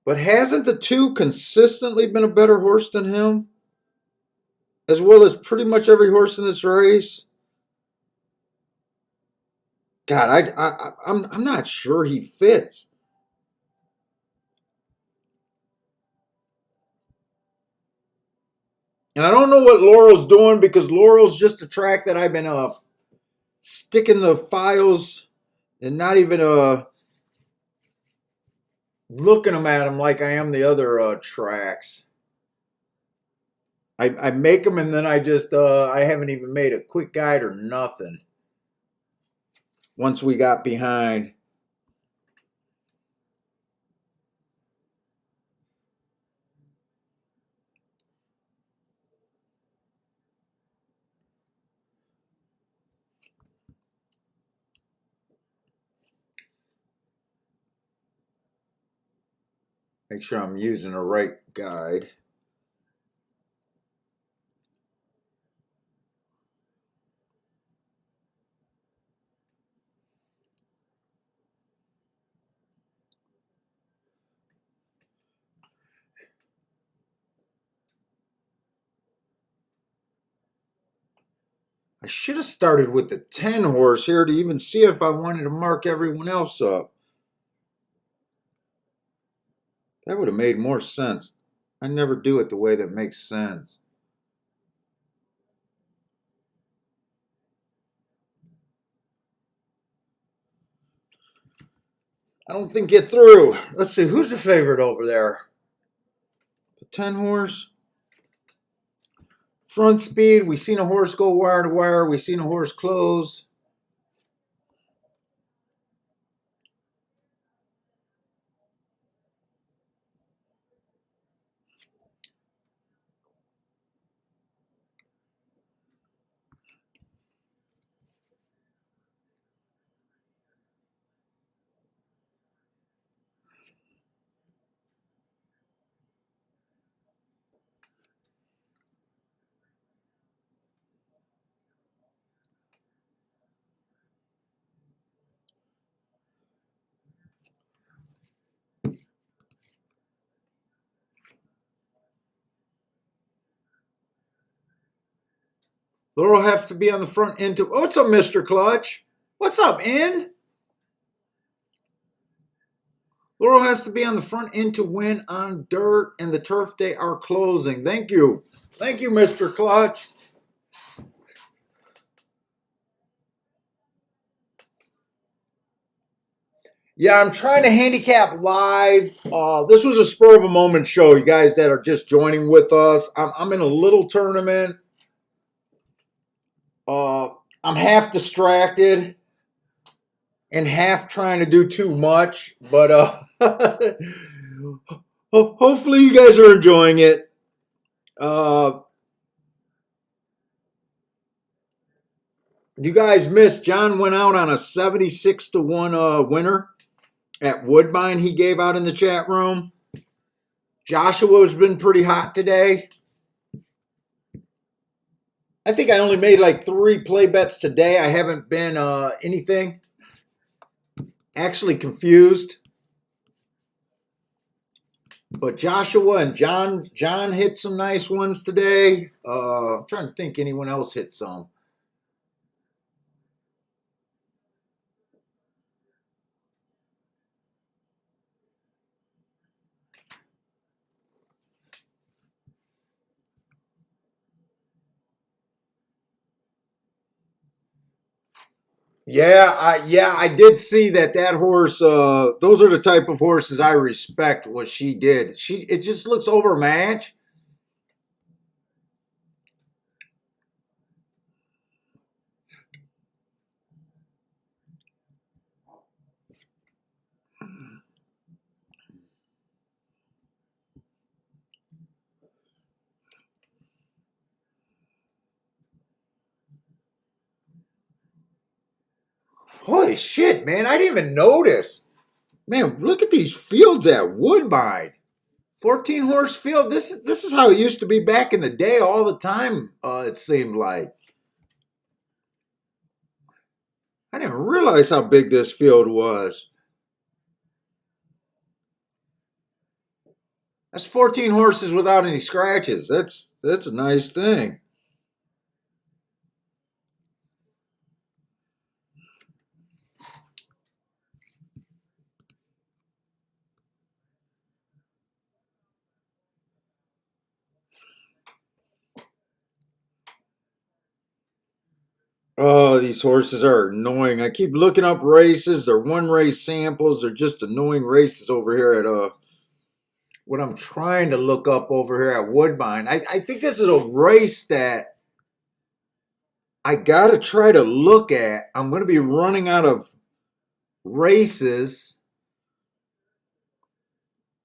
But hasn't the 2 consistently been a better horse than him? As well as pretty much every horse in this race? God, I'm not sure he fits. And I don't know what Laurel's doing because Laurel's just a track that I've been sticking the files and not even looking them at them like I am the other tracks. I make them and then I haven't even made a quick guide or nothing. Once we got behind. Make sure I'm using the right guide. I should have started with the 10 horse here to even see if I wanted to mark everyone else up. That would have made more sense. I never do it the way that makes sense. I don't think get through. Let's see, who's the favorite over there? The 10 horse. Front speed, we seen a horse go wire to wire. We seen a horse close. Laurel have to be on the front end to. Oh, what's up, Mr. Clutch? What's up, In? Laurel has to be on the front end to win on dirt and the turf they are closing. Thank you. Thank you, Mr. Clutch. Yeah, I'm trying to handicap live. This was a spur of a moment show, you guys that are just joining with us. I'm in a little tournament. I'm half distracted and half trying to do too much, but hopefully you guys are enjoying it. You guys missed. John went out on a 76-1 winner at Woodbine. He gave out in the chat room. Joshua's been pretty hot today. I think I only made like 3 play bets today. I haven't been anything. Actually confused. But Joshua and John hit some nice ones today. I'm trying to think anyone else hit some. Yeah, I did see that horse. Those are the type of horses I respect. What she did, it just looks overmatched. Holy shit, man! I didn't even notice. Man, look at these fields at Woodbine. 14 horse field. This is how it used to be back in the day. All the time, it seemed like. I didn't realize how big this field was. That's 14 horses without any scratches. That's a nice thing. Oh, these horses are annoying. I keep looking up races. They're one race samples. They're just annoying races over here at what I'm trying to look up over here at Woodbine. I think this is a race that I gotta try to look at. I'm gonna be running out of races.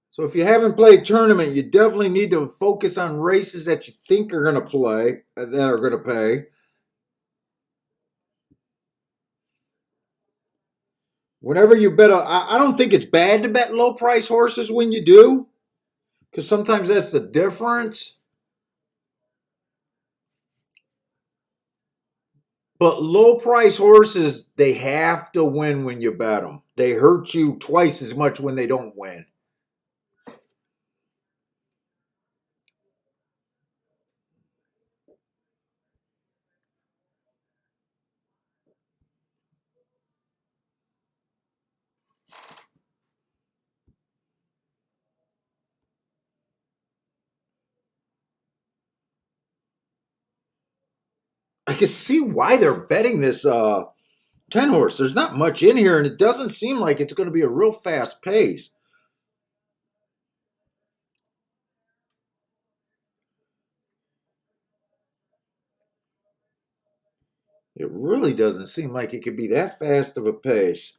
So if you haven't played tournament, you definitely need to focus on races that you think are gonna play, that are gonna pay. Whenever you bet, I don't think it's bad to bet low price horses when you do, because sometimes that's the difference. But low price horses, they have to win when you bet them. They hurt you twice as much when they don't win. I can see why they're betting this 10 horse. There's not much in here, and it doesn't seem like it's going to be a real fast pace. It really doesn't seem like it could be that fast of a pace.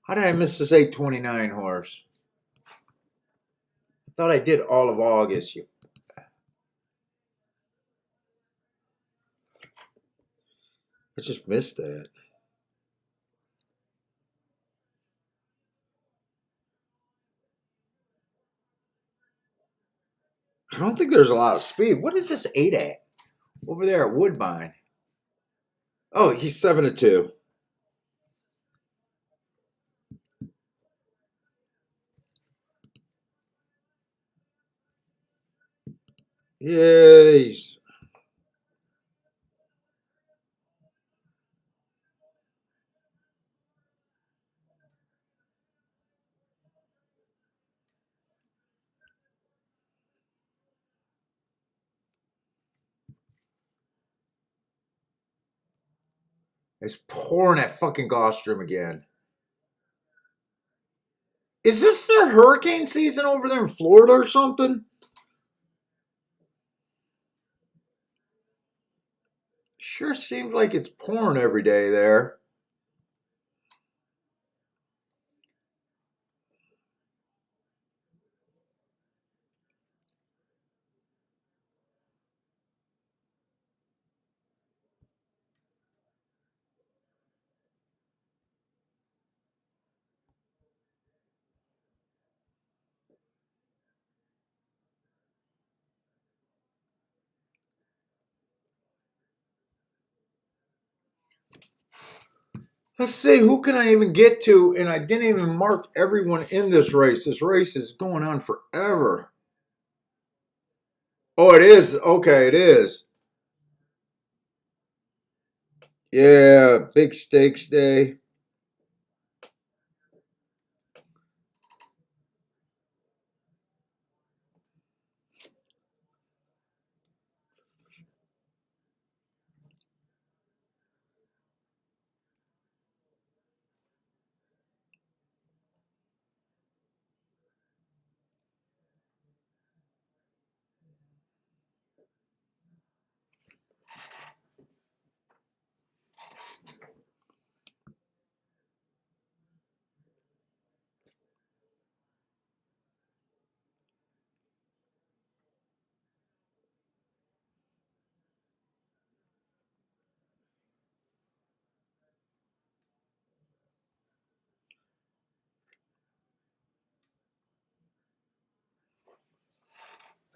How did I miss this 829 horse? I thought I did all of August. I just missed that. I don't think there's a lot of speed. What is this 8 at? Over there at Woodbine. Oh, he's 7-2. Yeah, it's pouring at fucking gulfstream again. Is this their hurricane season over there in Florida or something? Sure seems like it's pouring every day there. Let's see, who can I even get to? And I didn't even mark everyone in this race. This race is going on forever. Oh, it is. Okay, it is. Yeah, big stakes day.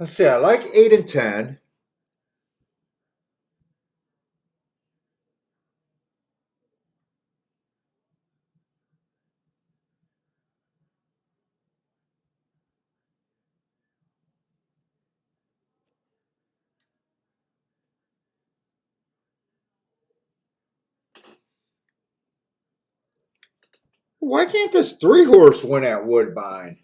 Let's see, I like 8 and 10. Why can't this 3-horse win at Woodbine?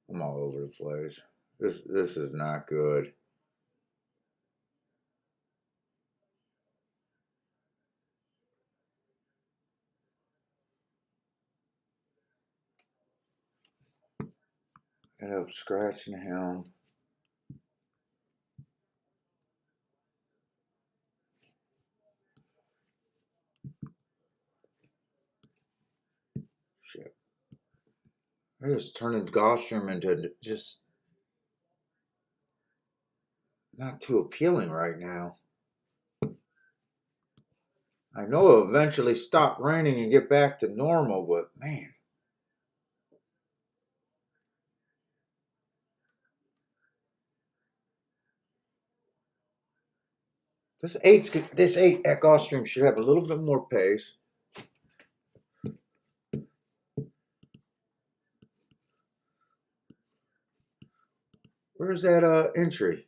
I'm all over the place. This is not good. End up scratching him. Shit. I just turning gulfstream into just not too appealing right now. I know it'll eventually stop raining and get back to normal, but man. This eight at Gulfstream should have a little bit more pace. Where's that entry?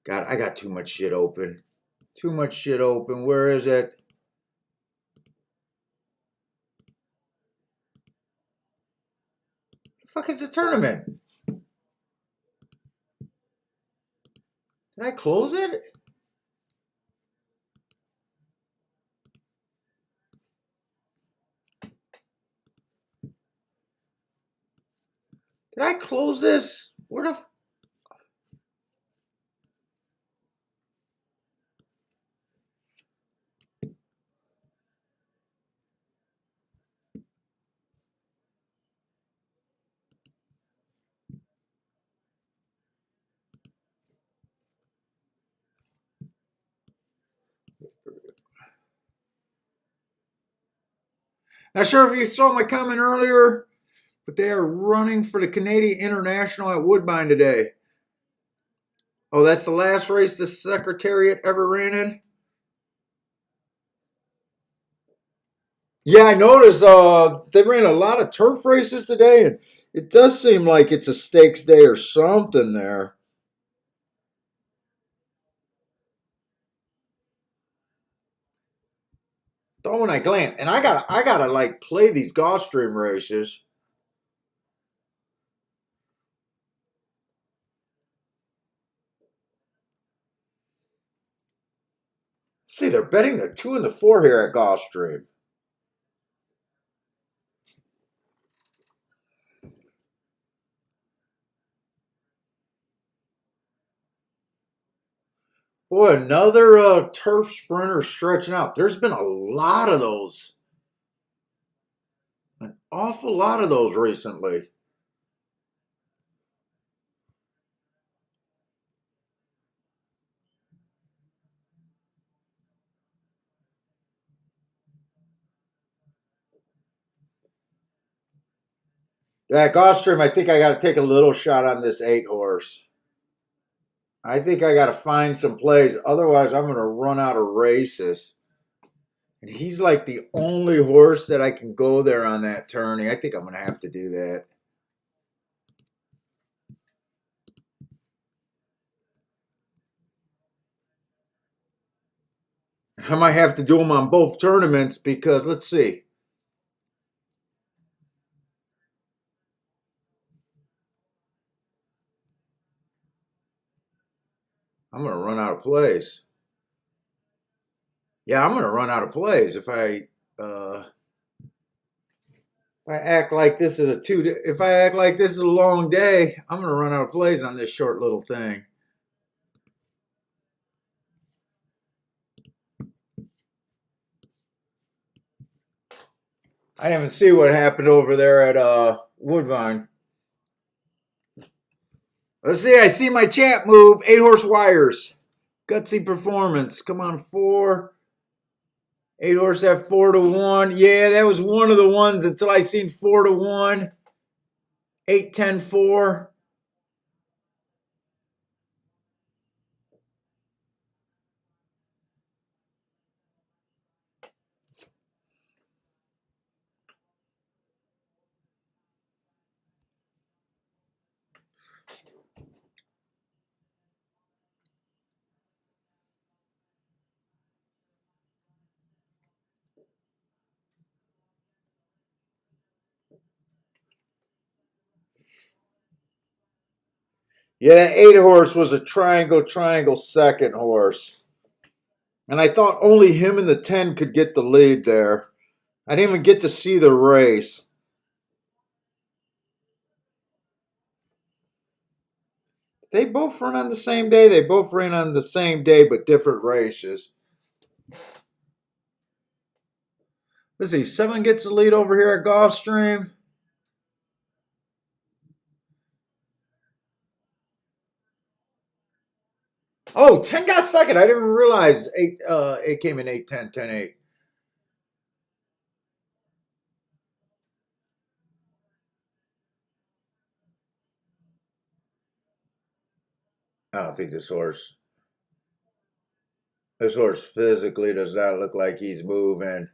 God, I got too much shit open. Too much shit open. Where is it? The fuck is the tournament? Did I close it? Did I close this? Where the Not sure if you saw my comment earlier, but they are running for the Canadian International at Woodbine today. Oh, that's the last race the Secretariat ever ran in? Yeah, I noticed they ran a lot of turf races today, and it does seem like it's a stakes day or something there. Though when I glance, and I gotta like play these Gulfstream races. See, they're betting the 2 and the 4 here at Gulfstream. Boy, another turf sprinter stretching out. There's been a lot of those. An awful lot of those recently. Yeah, Gulfstream, I think I got to take a little shot on this 8-horse. I think I got to find some plays. Otherwise, I'm going to run out of races. And he's like the only horse that I can go there on that tourney. I think I'm going to have to do that. I might have to do them on both tournaments because, let's see. I'm going to run out of plays. Yeah, I'm going to run out of plays if I act like this is if I act like this is a long day, I'm going to run out of plays on this short little thing. I didn't even see what happened over there at Woodbine. Let's see. I see my chat move. 8-horse wires. Gutsy performance. Come on, 4. 8-horse at 4-1. Yeah, that was one of the ones until I seen 4-1. 8-10-4. Yeah, that 8 horse was a triangle second horse. And I thought only him and the 10 could get the lead there. I didn't even get to see the race. They both run on the same day. They both ran on the same day, but different races. Let's see. 7 gets the lead over here at Gulfstream. Oh, 10 got second. I didn't realize 8 it came in 8-10, 10-8. I don't think this horse physically does not look like he's moving.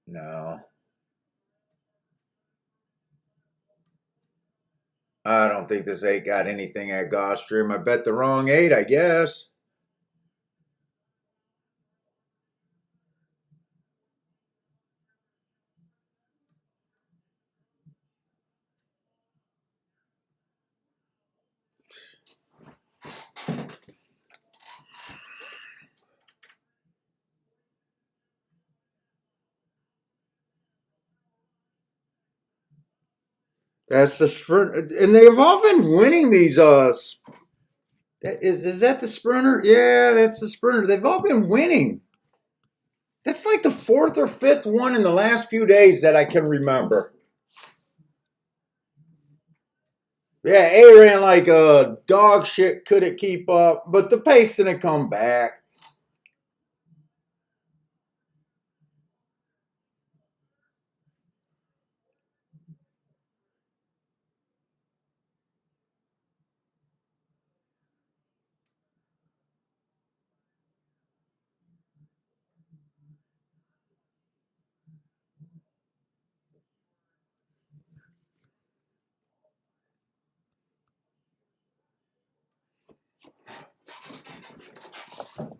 No. I don't think this 8 got anything at Gulfstream. I bet the wrong 8, I guess. That's the sprint, and they've all been winning these. Is that the sprinter? Yeah, that's the sprinter. They've all been winning. That's like the 4th or 5th one in the last few days that I can remember. Yeah, A ran like a dog shit, couldn't keep up, but the pace didn't come back.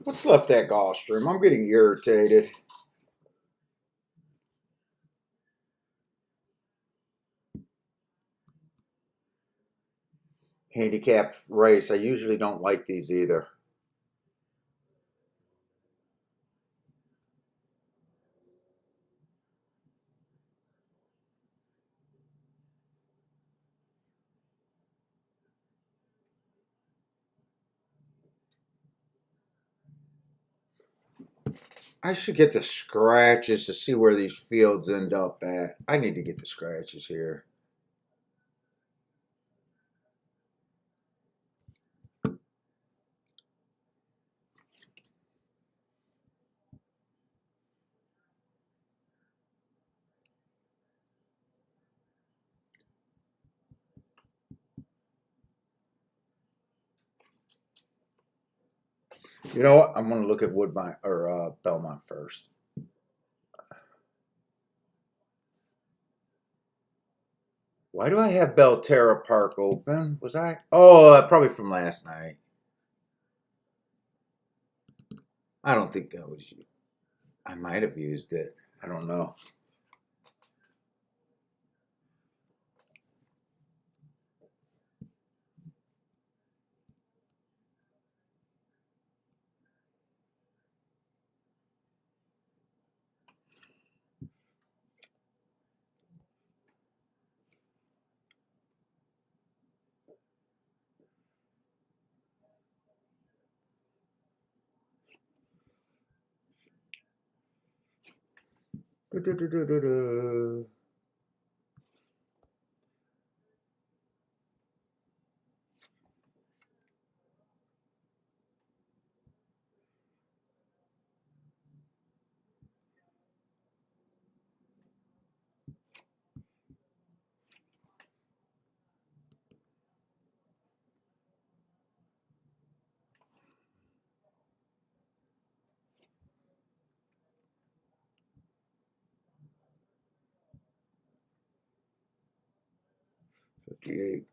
What's left at Gulfstream? I'm getting irritated. Handicap race. I usually don't like these either. I should get the scratches to see where these fields end up at. I need to get the scratches here. You know what? I'm going to look at Woodbine or Belmont first. Why do I have Belterra Park open? Was I? Oh, probably from last night. I don't think that was you. I might have used it. I don't know. Do, do, do, do, do, do. 58.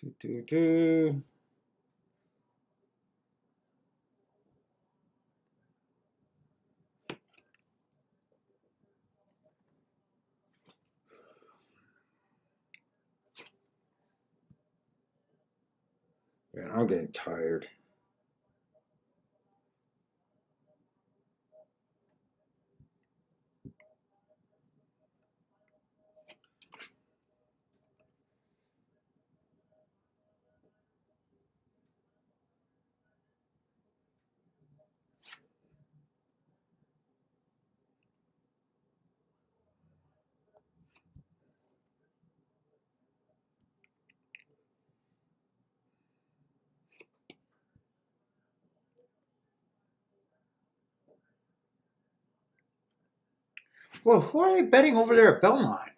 Do, do, do. I'm getting tired. Well, who are they betting over there at Belmont?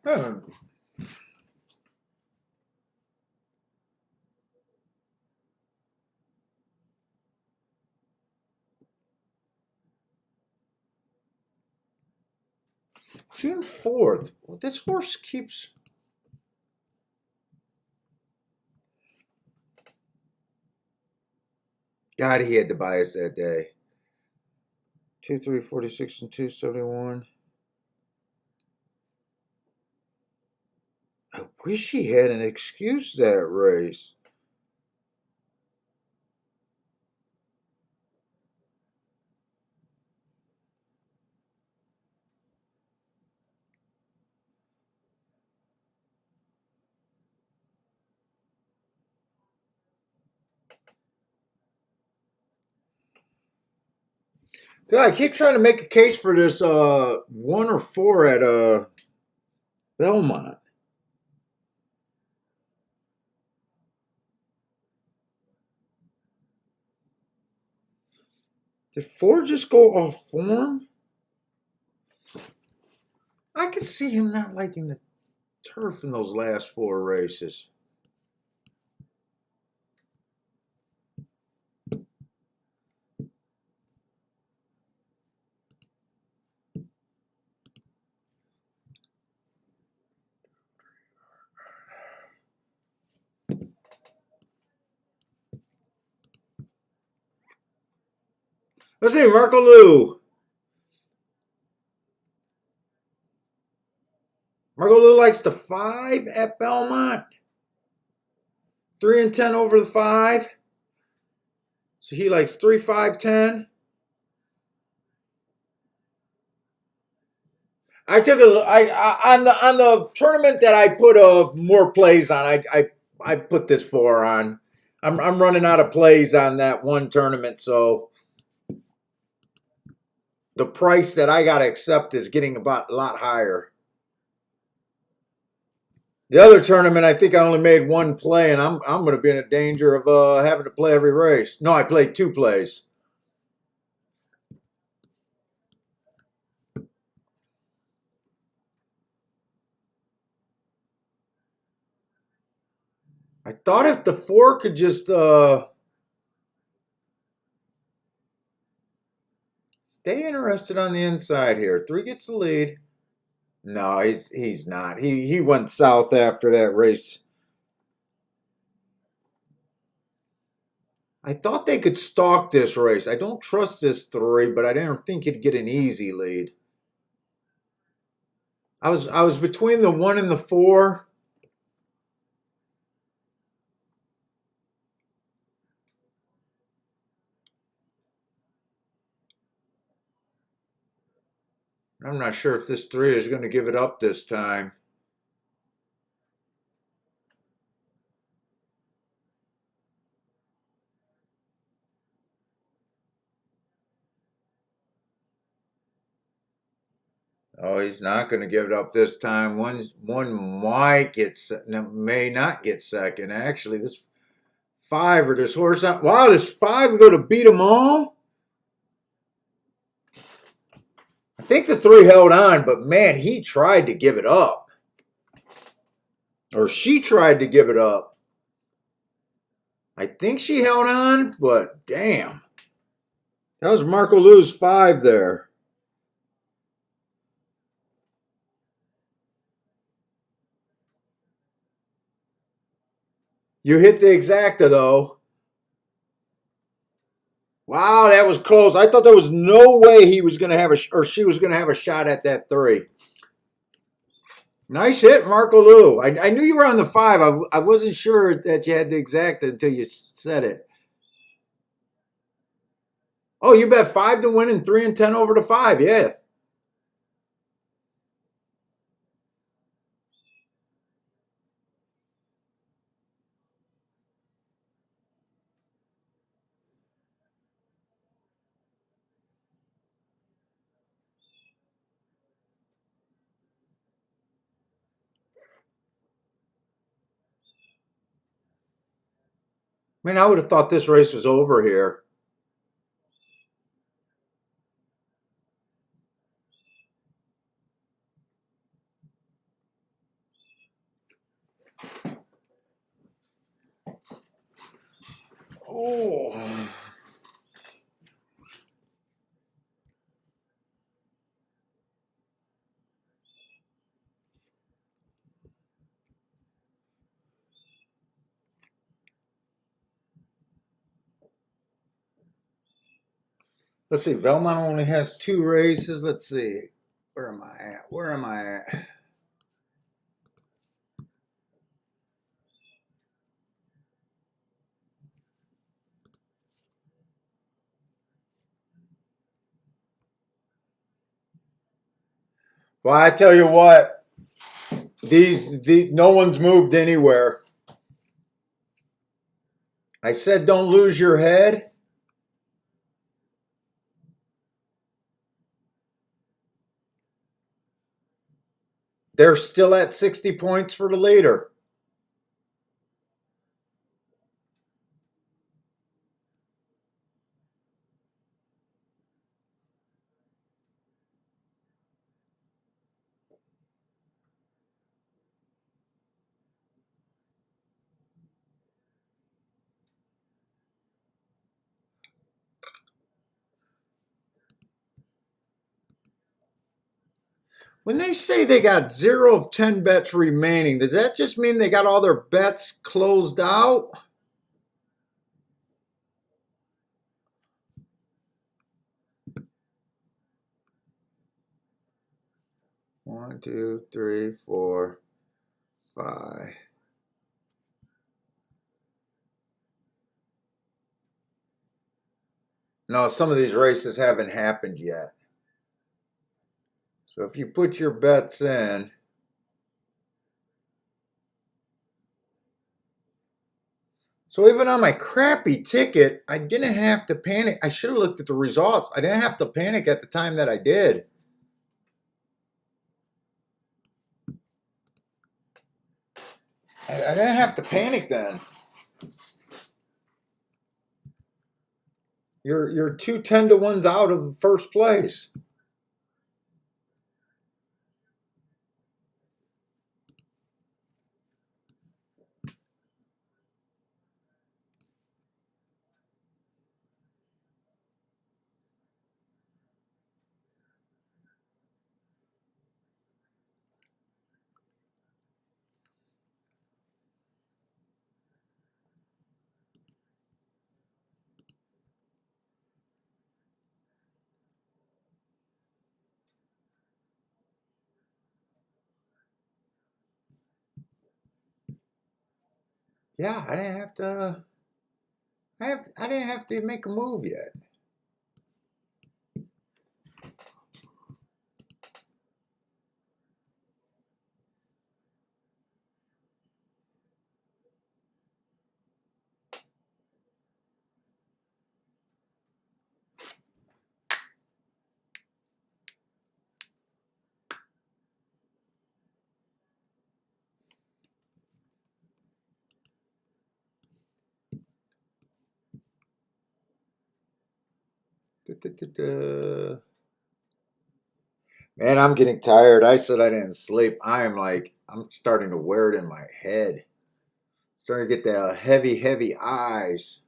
Hmm. June 4th. Well, this horse keeps. God, he had the bias that day. 2, 3, 46, and 271. I wish he had an excuse that race. Dude, I keep trying to make a case for this 1 or 4 at Belmont. Did 4 just go off form? I could see him not liking the turf in those last 4 races. Let's see, Marco Lou. Marco Lou likes the 5 at Belmont. 3 and 10 over the 5. So he likes 3, 5, 10. I took on the tournament that I put more plays on. I put this 4 on. I'm running out of plays on that one tournament, so the price that I got to accept is getting about a lot higher. The other tournament, I think I only made 1 play, and I'm going to be in a danger of having to play every race. No, I played 2 plays. I thought if the 4 could just stay interested on the inside here. 3 gets the lead. No, he's not. He went south after that race. I thought they could stalk this race. I don't trust this 3, but I didn't think he'd get an easy lead. I was between the 1 and the 4. I'm not sure if this 3 is going to give it up this time. Oh, he's not going to give it up this time. One might get, no, may not get second. Actually, this 5 or this horse. Wow, this 5 going to beat them all. I think the 3 held on, but man, he tried to give it up. Or she tried to give it up. I think she held on, but damn. That was Marco Lou's 5 there. You hit the exacta though. Wow, that was close. I thought there was no way he was going to have or she was going to have a shot at that 3. Nice hit, Marco Lou. I knew you were on the 5. I wasn't sure that you had the exacta until you said it. Oh, you bet 5 to win and 3 and 10 over to 5. Yeah. Man, I would have thought this race was over here. Oh. Let's see. Belmont only has 2 races. Let's see. Where am I at? Where am I at? Well, I tell you what, these no one's moved anywhere. I said don't lose your head. They're still at 60 points for the leader. When they say they got 0 of 10 bets remaining, does that just mean they got all their bets closed out? One, two, three, 4, 5. No, some of these races haven't happened yet. So if you put your bets in, so even on my crappy ticket, I didn't have to panic. I should have looked at the results. I didn't have to panic at the time that I did. I didn't have to panic then. You're 2 10 to 1s out of first place. Yeah, I didn't have to. I didn't have to make a move yet. Man, I'm getting tired. I said I didn't sleep. I'm starting to wear it in my head. Starting to get the heavy, heavy eyes.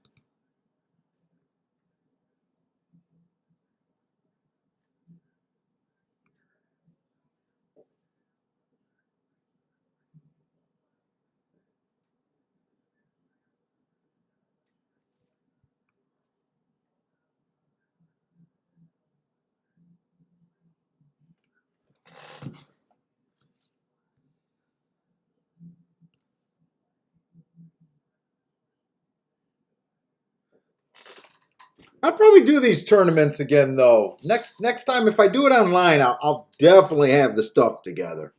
I'll probably do these tournaments again though. Next time, if I do it online, I'll definitely have the stuff together.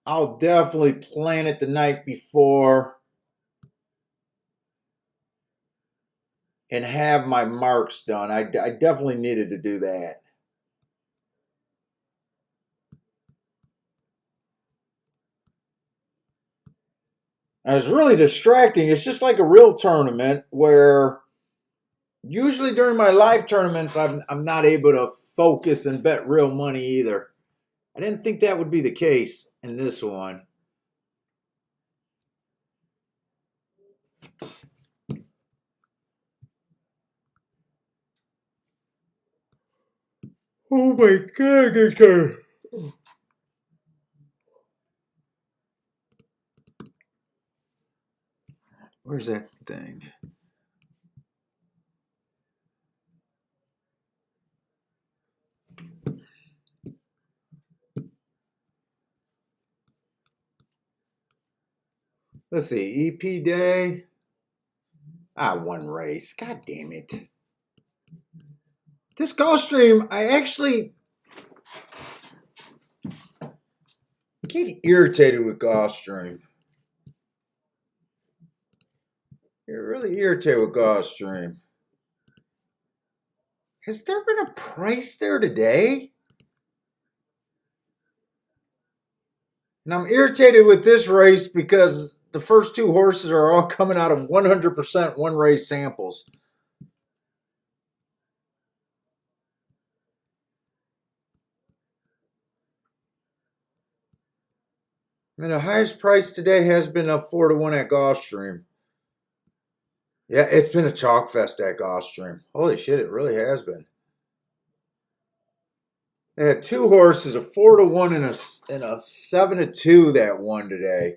I'll definitely plan it the night before and have my marks done. I definitely needed to do that. And it's really distracting. It's just like a real tournament where usually during my live tournaments, I'm not able to focus and bet real money either. I didn't think that would be the case in this one. Oh my god! Where's that thing? Let's see. EP day. One race. God damn it. This gulfstream, I actually get irritated with gulfstream. You're really irritated with gulfstream. Has there been a price there today? And I'm irritated with this race because the first two horses are all coming out of 100% one race samples. I mean, the highest price today has been a 4-1 at Gulfstream. Yeah, it's been a chalk fest at Gulfstream. Holy shit, it really has been. They had two horses, a 4-1 and a 7-2 that won today.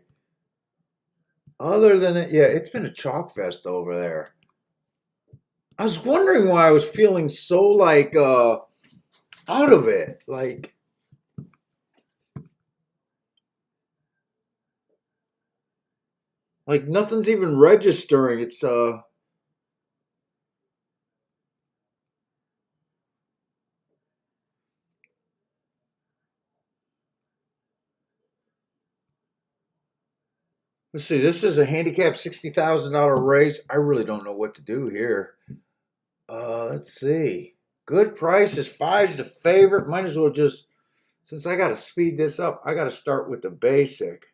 Other than it, yeah, it's been a chalk fest over there. I was wondering why I was feeling so like out of it. Like nothing's even registering. It's let's see, this is a handicap $60,000 race. I really don't know what to do here. Let's see. Good price is five's the favorite. Might as well just, since I got to speed this up, I got to start with the basic.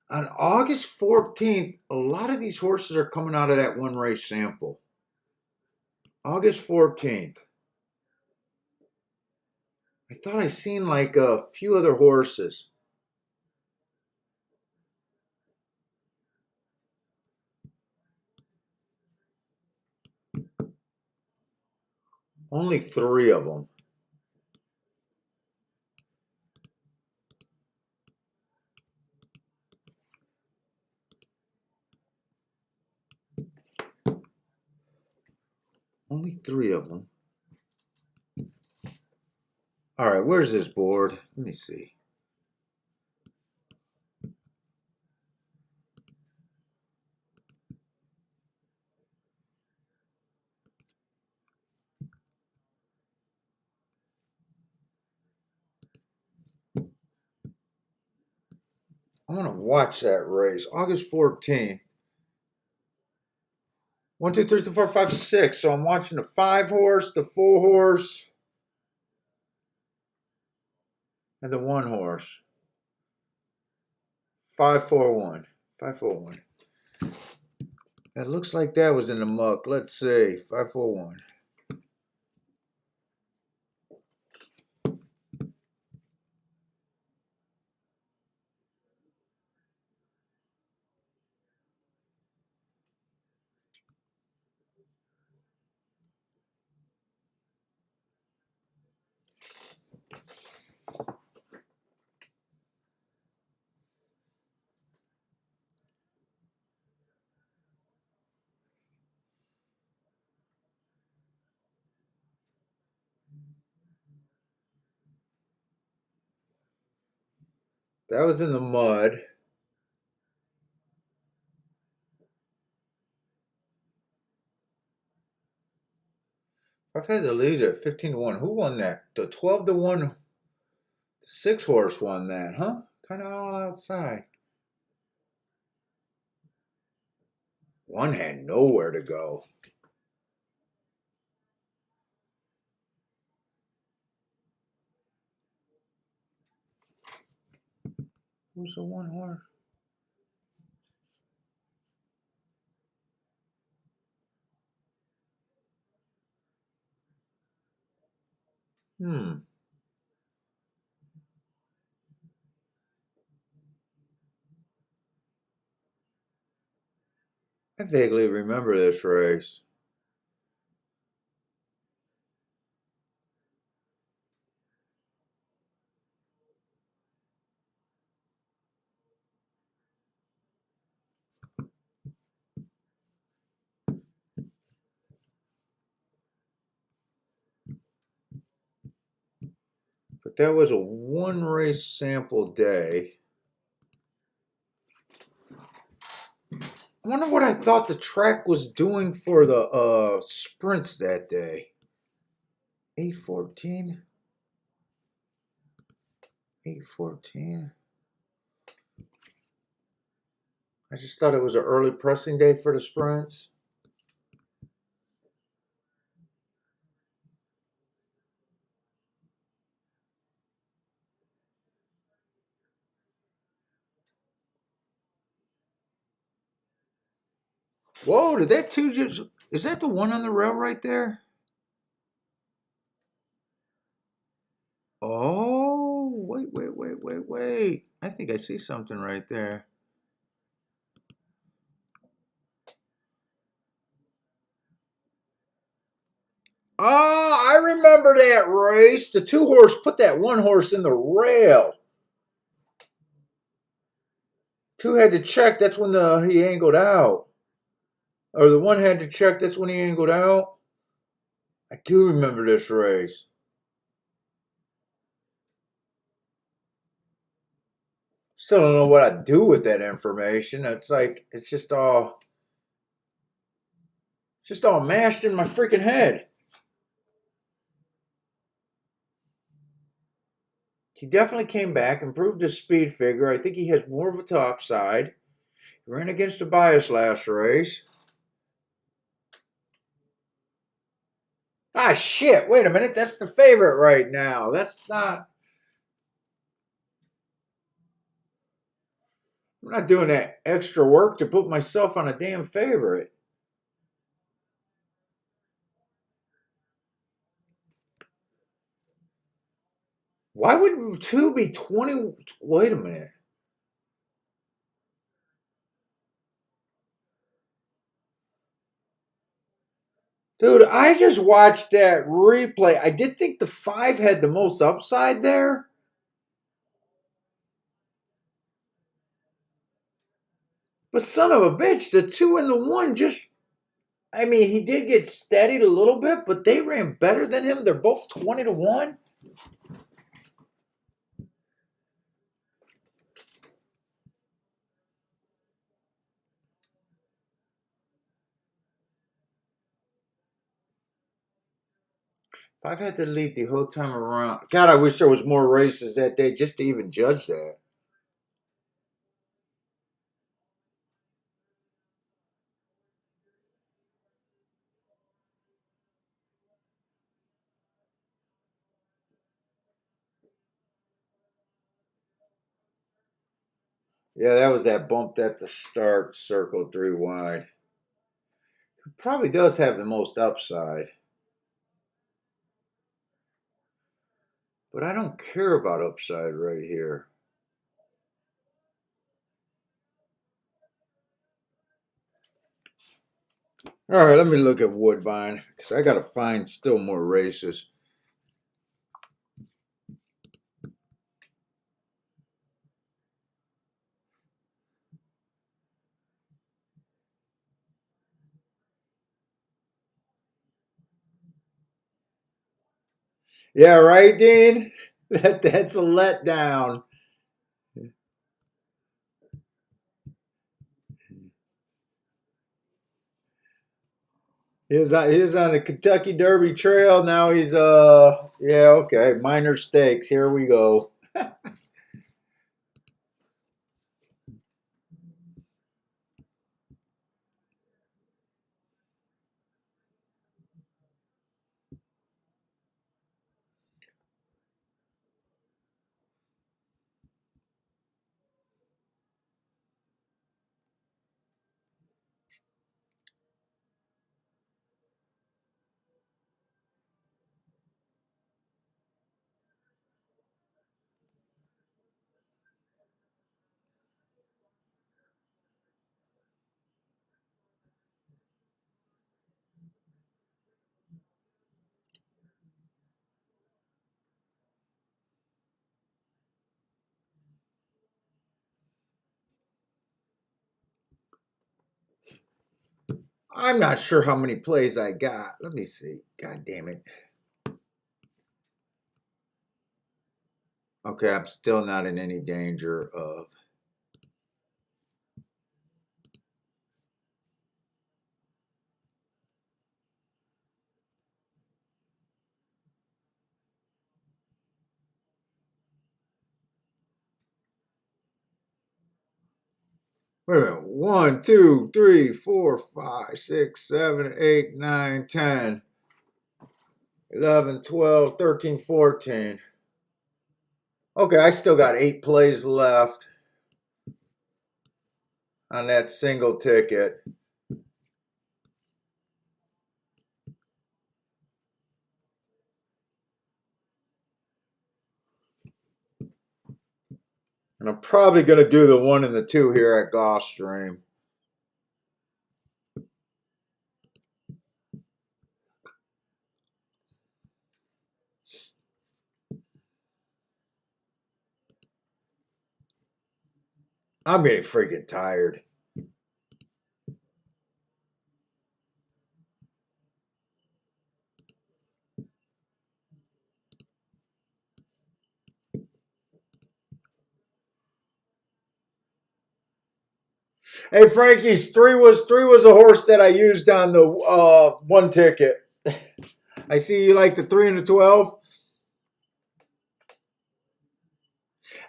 On August 14th, a lot of these horses are coming out of that one race sample. August 14th. I thought I seen like a few other horses. Only three of them. Only three of them. All right, where's this board? Let me see. I want to watch that race. August 14th. 1, 2, 3, 4, 5, 6. So I'm watching the 5 horse, the 4 horse. And the one horse. 541. 541. It looks like that was in the muck. Let's see. 541. That was in the mud. I've had the lead at 15-1. Who won that? The 12-1. The 6-horse won that, huh? Kind of all outside. One had nowhere to go. Who's the one horse? Hmm. I vaguely remember this race. But that was a one race sample day. I wonder what I thought the track was doing for the sprints that day. 814. 814. I just thought it was an early pressing day for the sprints. Whoa, did that two just... Is that the one on the rail right there? Oh, wait. I think I see something right there. Oh, I remember that race. The 2-horse put that 1-horse in the rail. 2 had to check. That's when he angled out. Or the 1 had to check. That's when he angled out. I do remember this race. Still don't know what I'd do with that information. It's like it's just all mashed in my freaking head. He definitely came back, improved his speed figure. I think he has more of a top side. He ran against a bias last race. Ah, shit. Wait a minute. That's the favorite right now. That's not... I'm not doing that extra work to put myself on a damn favorite. Why would 2 be 20? Wait a minute. Dude, I just watched that replay. I did think the 5 had the most upside there. But son of a bitch, the 2 and the 1 just... I mean, he did get steadied a little bit, but they ran better than him. They're both 20-1. If I've had to lead the whole time around... God, I wish there was more races that day just to even judge that. Yeah, that was that bumped at the start, circle 3 wide. Probably does have the most upside. But I don't care about upside right here. All right, let me look at Woodbine because I got to find still more races. Yeah, right, Dean? That's a letdown. He was on the Kentucky Derby Trail. Now he's yeah, okay. Minor stakes. Here we go. I'm not sure how many plays I got. Let me see. God damn it. Okay, I'm still not in any danger of. Wait a minute. 1, 2, 3, 4, 5, 6, 7, 8, 9, 10, 11, 12, 13, 14. Okay, I still got 8 plays left on that single ticket. And I'm probably going to do the 1 and the 2 here at Gulfstream. I'm getting freaking tired. Hey, Frankie's three was a horse that I used on the 1 ticket. I see you like the 3 and the 12.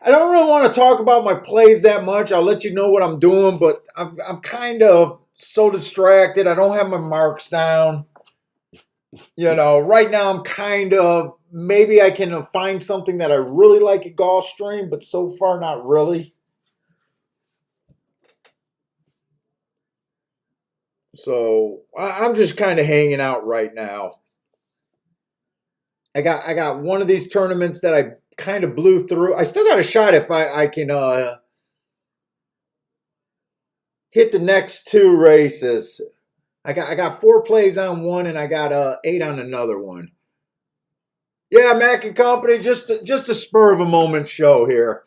I don't really want to talk about my plays that much. I'll let you know what I'm doing, but I'm kind of so distracted. I don't have my marks down. Right now I'm kind of maybe I can find something that I really like at Gulfstream, but so far not really. So I'm just kind of hanging out right now. I got one of these tournaments that I kind of blew through. I still got a shot if I can hit the next 2 races. I got 4 plays on one and I got 8 on another one. Yeah, Mac and Company, just a spur of a moment show here.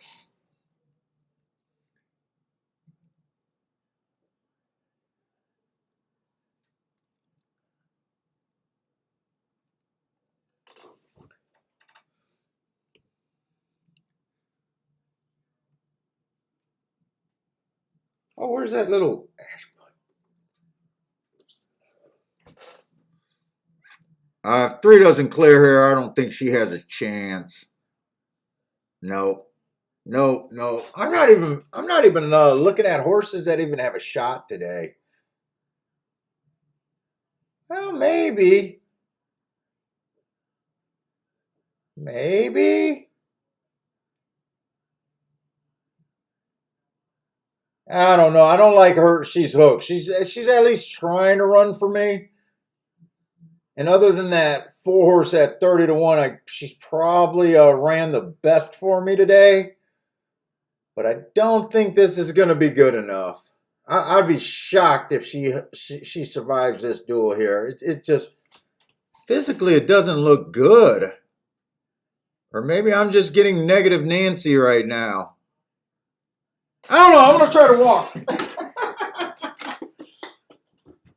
Oh, where's that little ash? If 3 doesn't clear here, I don't think she has a chance. No, no, no. I'm not even looking at horses that even have a shot today. Well, maybe. Maybe. I don't know. I don't like her. She's hooked. She's at least trying to run for me. And other than that 4 horse at 30 to 1, she's probably ran the best for me today. But I don't think this is going to be good enough. I'd be shocked if she survives this duel here. It just physically it doesn't look good. Or maybe I'm just getting negative Nancy right now. I don't know. I'm going to try to walk.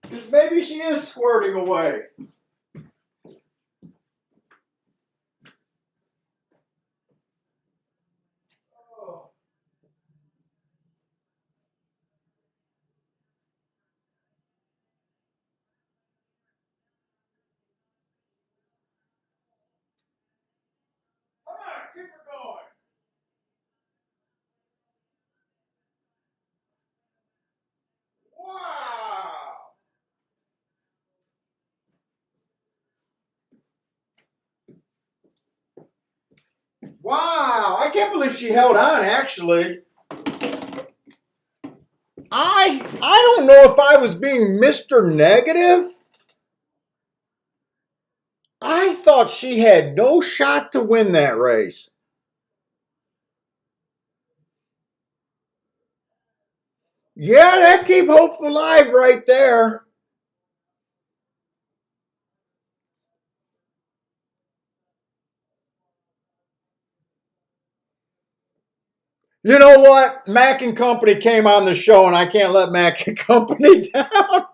Because maybe she is squirting away. Come on, keep her going. Wow. Wow. I can't believe she held on, actually. I don't know if I was being Mr. Negative. I thought she had no shot to win that race. Yeah, that keep hope alive right there. You know what? Mac and Company came on the show, and I can't let Mac and Company down.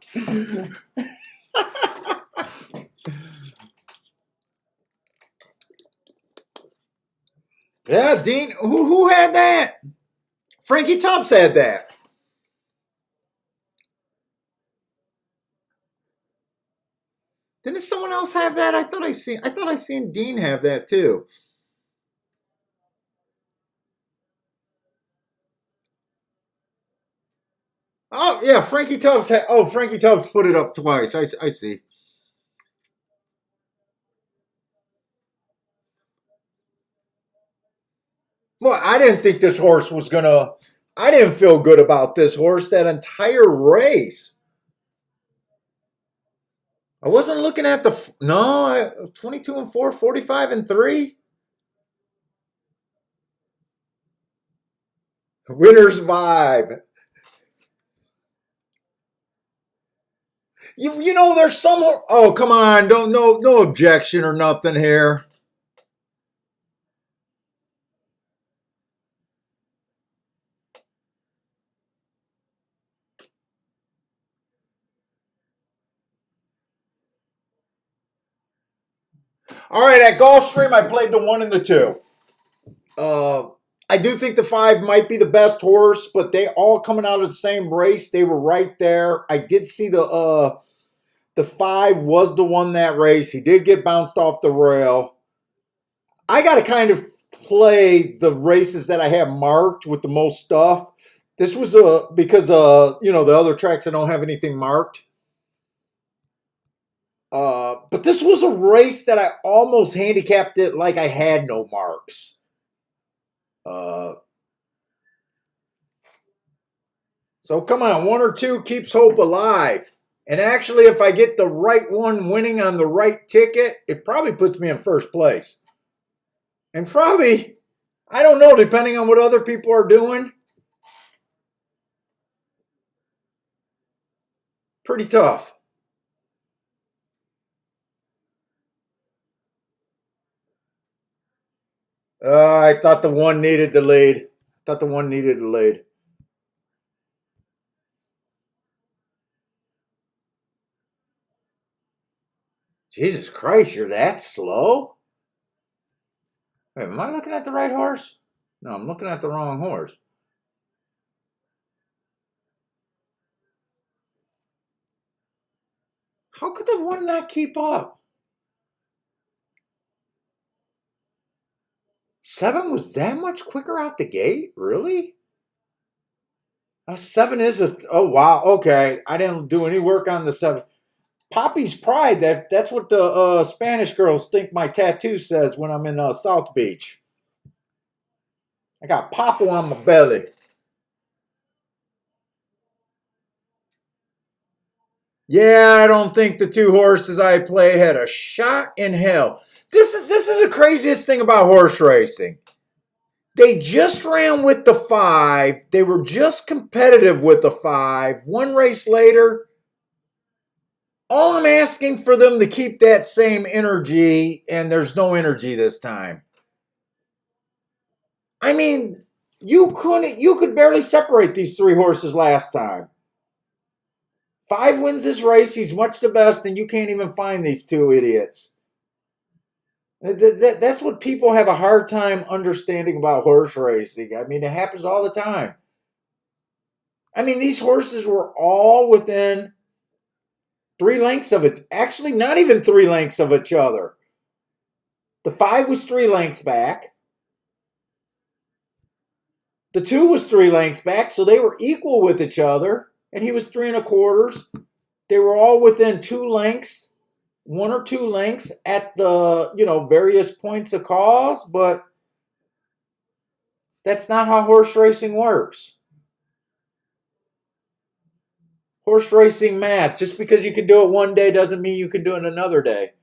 Yeah, Dean. Who had that? Frankie Tubbs had that. Didn't someone else have that? I thought I seen Dean have that too. Oh yeah, Frankie Tubbs. Frankie Tubbs put it up twice. I see. Well, I didn't think this horse was gonna. I didn't feel good about this horse that entire race. I wasn't looking at the no. 22 and 4, 45 and 3. Winner's vibe. You know there's some. Oh come on! Don't no objection or nothing here. All right, at Gulfstream, I played the 1 and the 2. Uh, I do think the 5 might be the best horse, but they all coming out of the same race. They were right there. I did see the 5 was the one that race. He did get bounced off the rail. I got to kind of play the races that I have marked with the most stuff. This was because the other tracks I don't have anything marked. But this was a race that I almost handicapped it like I had no marks. Uh, so come on, 1 or 2 keeps hope alive. And actually, if I get the right one winning on the right ticket, it probably puts me in first place. And probably, I don't know, depending on what other people are doing, pretty tough. I thought the 1 needed the lead. I thought the 1 needed the lead. Jesus Christ, you're that slow? Wait, am I looking at the right horse? No, I'm looking at the wrong horse. How could the 1 not keep up? 7 was that much quicker out the gate? Really? 7 is a. Oh, wow. Okay. I didn't do any work on the 7. Poppy's Pride. That's what the Spanish girls think my tattoo says when I'm in South Beach. I got Papo on my belly. Yeah, I don't think the two horses I played had a shot in hell. This is the craziest thing about horse racing. They just ran with the 5. They were just competitive with the 5. One race later, all I'm asking for them to keep that same energy, and there's no energy this time. I mean, you could barely separate these 3 horses last time. 5 wins this race, he's much the best, and you can't even find these 2 idiots. That's what people have a hard time understanding about horse racing. I mean, it happens all the time. I mean, these horses were all within 3 lengths of it. Actually, not even 3 lengths of each other. The 5 was 3 lengths back. The 2 was 3 lengths back, so they were equal with each other. And he was 3 1/4. They were all within 2 lengths, 1 or 2 lengths at the, various points of cause, but that's not how horse racing works. Horse racing math, just because you can do it one day doesn't mean you can do it another day.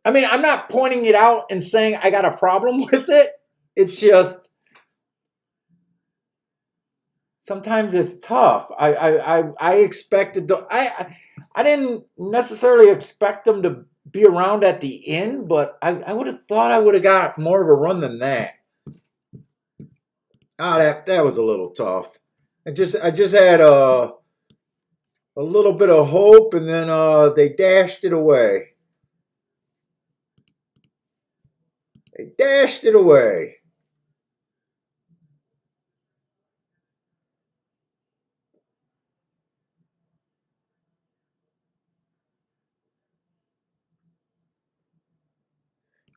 I mean, I'm not pointing it out and saying I got a problem with it. It's just sometimes it's tough. I expected I didn't necessarily expect them to be around at the end, but I would have thought I would have got more of a run than that. That was a little tough. I just had a little bit of hope, and then they dashed it away. They dashed it away.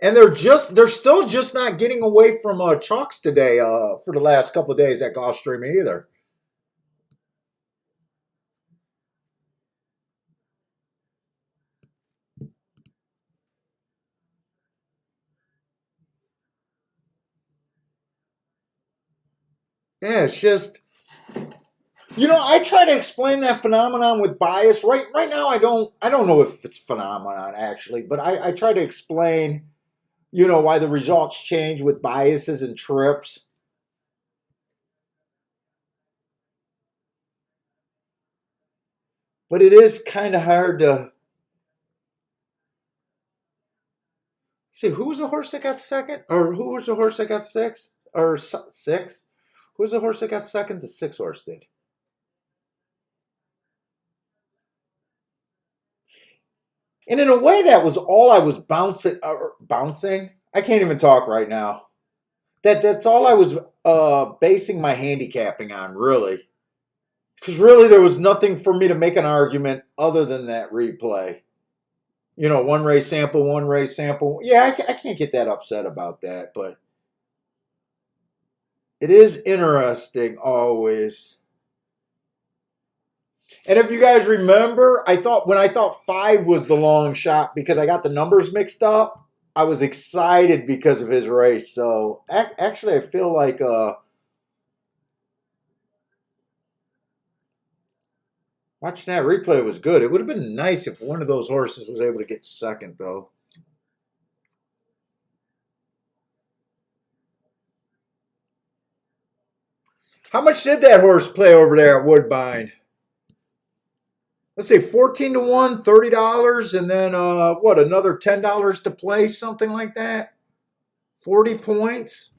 And they're still just not getting away from chalks today for the last couple of days at Gulfstream either. Yeah, it's just I try to explain that phenomenon with bias. Right now I don't know if it's phenomenon actually, but I try to explain, why the results change with biases and trips. But it is kind of hard to see who was the horse that got second, or who was the horse that got sixth, or six. Who was the horse that got second? The 6 horse did. And in a way, that was all I was bouncing. I can't even talk right now. That's all I was basing my handicapping on, really. Because really, there was nothing for me to make an argument other than that replay. One race sample, one race sample. Yeah, I can't get that upset about that, but it is interesting always. And if you guys remember, when I thought 5 was the long shot because I got the numbers mixed up, I was excited because of his race. So actually, I feel like watching that replay was good. It would have been nice if one of those horses was able to get second, though. How much did that horse play over there at Woodbine? Let's say 14 to 1, $30, and then another $10 to play, something like that. 40 points.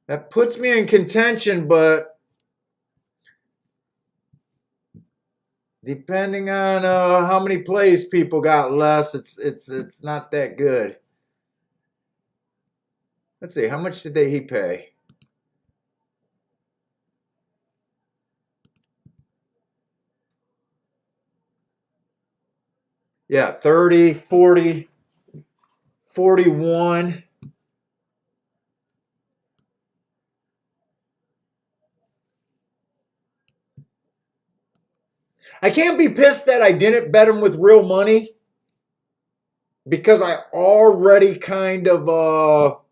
That puts me in contention, but depending on how many plays people got less, it's not that good. Let's see, how much did he pay? Yeah, 30, 40, 41. I can't be pissed that I didn't bet him with real money because I already kind of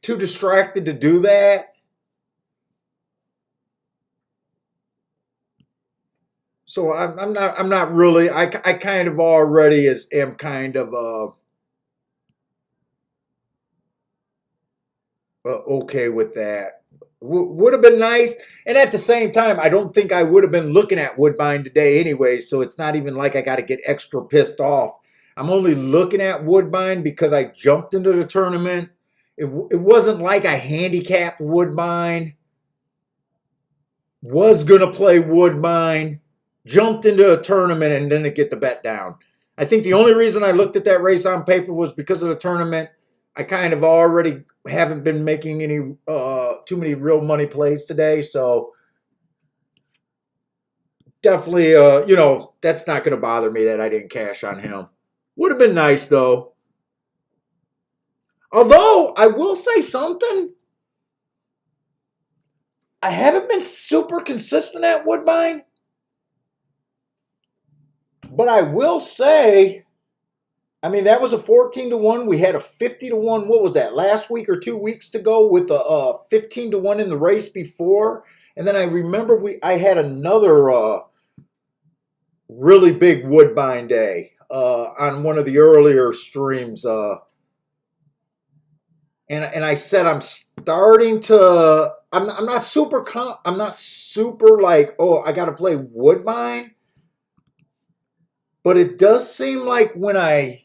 too distracted to do that. So I'm not really. I kind of already am kind of okay with that. Would have been nice, and at the same time, I don't think I would have been looking at Woodbine today anyway. So it's not even like I got to get extra pissed off. I'm only looking at Woodbine because I jumped into the tournament. It wasn't like I handicapped Woodbine. Was gonna play Woodbine, jumped into a tournament and didn't get the bet down. I think the only reason I looked at that race on paper was because of the tournament. I kind of already haven't been making any too many real money plays today, so definitely that's not going to bother me that I didn't cash on him. Would have been nice though. Although I will say something, I haven't been super consistent at Woodbine, but I will say, I mean, that was a 14-1. We had a 50-1. What was that? Last week or 2 weeks to go with a 15-1 in the race before. And then I remember I had another really big Woodbine day on one of the earlier streams. And I said I'm starting to. I'm not super. I'm not super like, oh, I got to play Woodbine. But it does seem like when I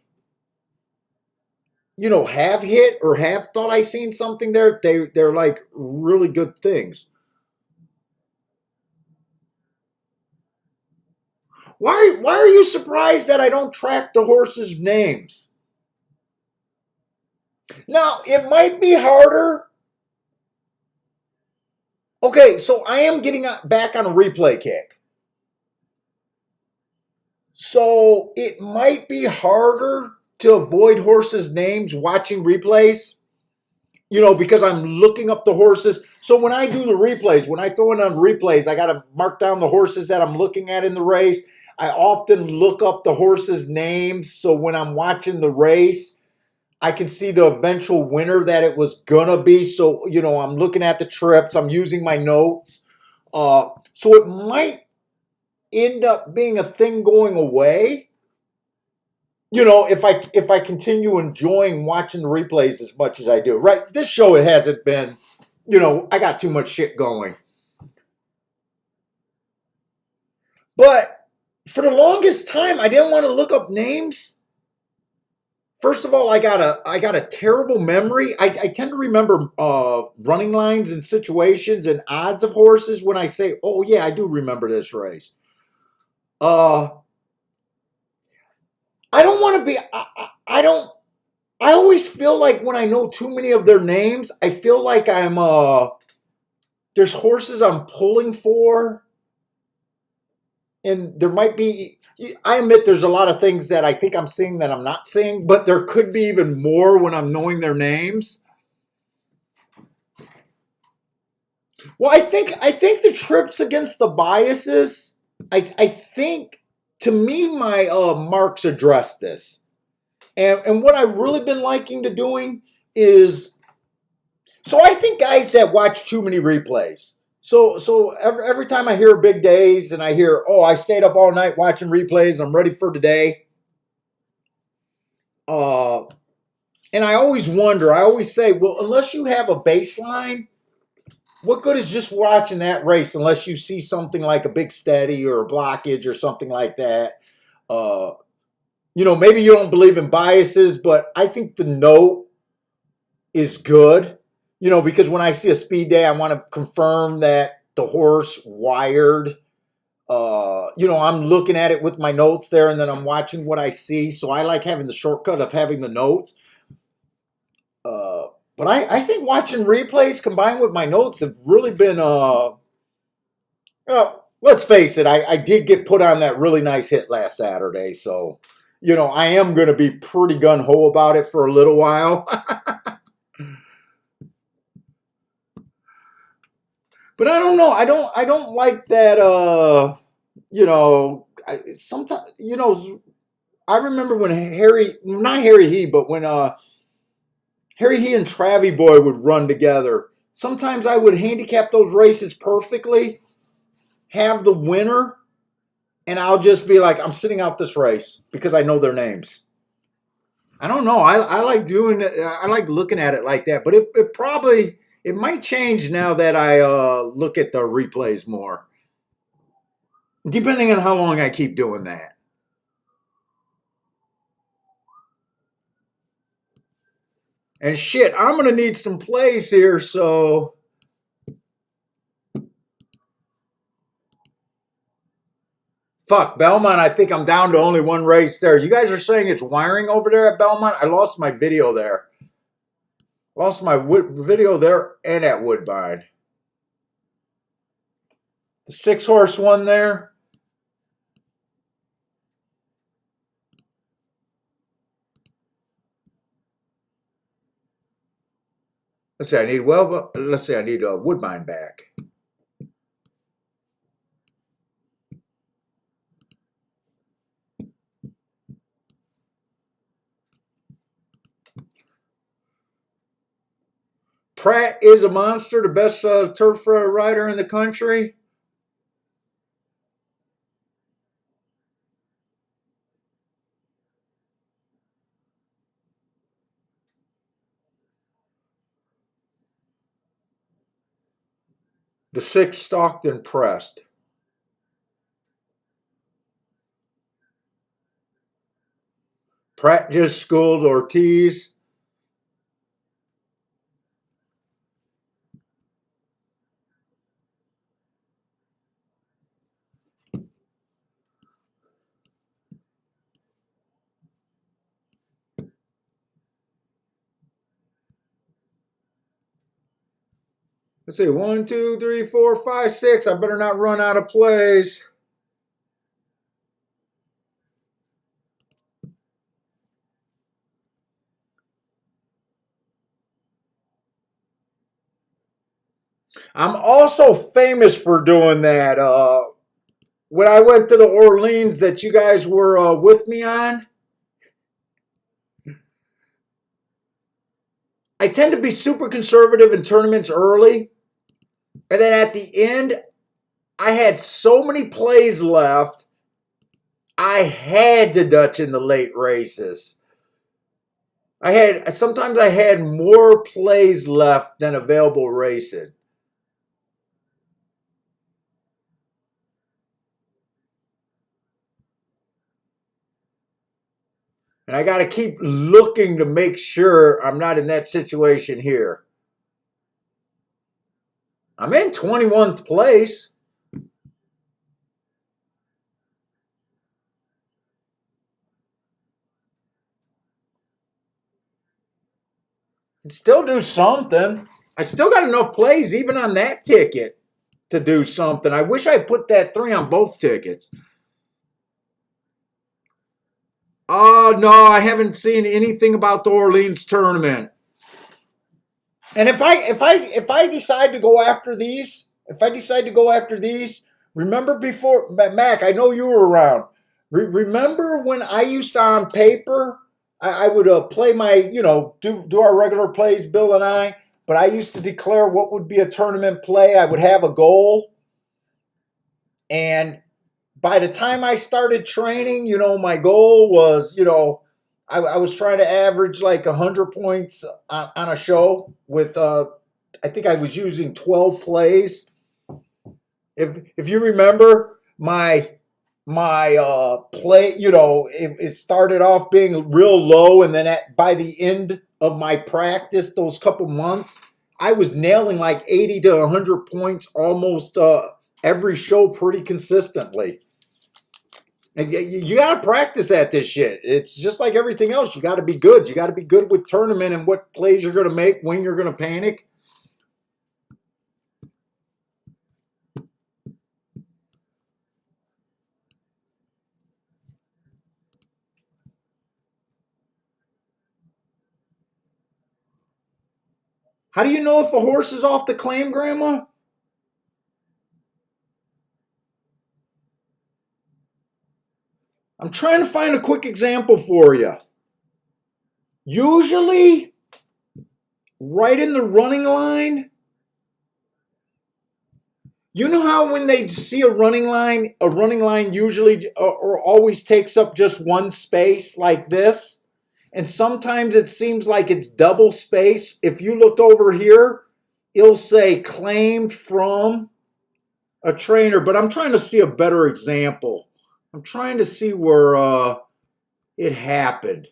have hit or have thought I seen something there, they're like really good things. Why are you surprised that I don't track the horses' names? Now, it might be harder. Okay, so I am getting back on a replay kick. So it might be harder to avoid horses' names watching replays. Because I'm looking up the horses. So when I do the replays, when I throw in on replays, I got to mark down the horses that I'm looking at in the race. I often look up the horses' names. So when I'm watching the race, I can see the eventual winner that it was going to be. So, I'm looking at the trips. I'm using my notes. So it might end up being a thing going away. If I continue enjoying watching the replays as much as I do, right? This show, it hasn't been, I got too much shit going. But for the longest time, I didn't want to look up names. First of all, I got a terrible memory. I tend to remember running lines and situations and odds of horses when I say, oh yeah, I do remember this race. I don't want to be, I don't, I always feel like when I know too many of their names, I feel like there's horses I'm pulling for. And there might be, I admit there's a lot of things that I think I'm seeing that I'm not seeing, but there could be even more when I'm knowing their names. Well, I think the trips against the biases, I think, to me, my marks address this. And what I've really been liking to doing is, so I think guys that watch too many replays. So every time I hear big days and I hear, oh, I stayed up all night watching replays, I'm ready for today. And I always wonder, I always say, well, unless you have a baseline, what good is just watching that race unless you see something like a big steady or a blockage or something like that? Maybe you don't believe in biases, but I think the note is good. Because when I see a speed day, I want to confirm that the horse wired. I'm looking at it with my notes there, and then I'm watching what I see. So I like having the shortcut of having the notes. But I think watching replays combined with my notes have really been, well, let's face it, I did get put on that really nice hit last Saturday. So, I am going to be pretty gung-ho about it for a little while. But I don't know. I don't like that, sometimes, I remember when not Harry He, but when Harry He and Travie Boy would run together. Sometimes I would handicap those races perfectly, have the winner, and I'll just be like, I'm sitting out this race because I know their names. I don't know. I like doing it. I like looking at it like that, but it probably it might change now that I look at the replays more, depending on how long I keep doing that. And shit, I'm gonna need some plays here, so fuck Belmont. I think I'm down to only one race there. You guys are saying it's wiring over there at Belmont. I lost my video there. Lost my video there and at Woodbine. The 6-horse one there. Let's see. I need let's see. I need Woodbine back. Pratt is a monster, the best turf rider in the country. The 6 Stockton Pressed. Pratt just schooled Ortiz. Let's see, 1, 2, 3, 4, 5, 6. I better not run out of plays. I'm also famous for doing that. When I went to the Orleans that you guys were with me on, I tend to be super conservative in tournaments early. And then at the end, I had so many plays left, I had to Dutch in the late races. Sometimes I had more plays left than available racing. And I got to keep looking to make sure I'm not in that situation here. I'm in 21st place. Can still do something. I still got enough plays even on that ticket to do something. I wish I put that 3 on both tickets. Oh no, I haven't seen anything about the Orleans tournament. And if I decide to go after these, remember before Mac, I know you were around. Remember when I used to on paper, I would play my, do our regular plays, Bill and I, but I used to declare what would be a tournament play. I would have a goal. And by the time I started training, my goal was, I was trying to average like 100 points on a show with, I think I was using 12 plays. If you remember my play, it started off being real low, and then by the end of my practice, those couple months, I was nailing like 80 to 100 points almost every show pretty consistently. And you got to practice at this shit. It's just like everything else. You got to be good. You got to be good with tournament and what plays you're going to make, when you're going to panic. How do you know if a horse is off the claim, Grandma? I'm trying to find a quick example for you. Usually, right in the running line, You know how when they see a running line usually or always takes up just one space like this? And sometimes it seems like it's double space. If you looked over here, it'll say claimed from a trainer, but I'm trying to see a better example. I'm trying to see where it happened.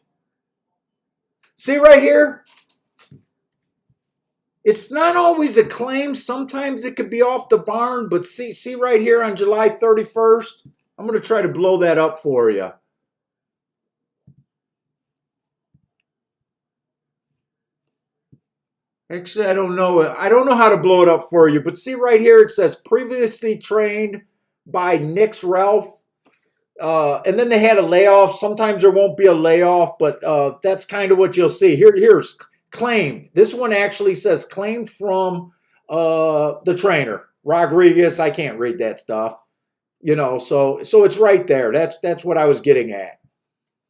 See right here? It's not always a claim. Sometimes it could be off the barn, but see right here on July 31st? I'm going to try to blow that up for you. Actually, I don't know. I don't know how to blow it up for you, but see right here, it says previously trained by Nick's Ralph. And then they had a layoff. Sometimes there won't be a layoff, but that's kind of what you'll see. Here's claimed. This one actually says claimed from the trainer, Rodriguez. I can't read that stuff. You know, so it's right there. That's what I was getting at.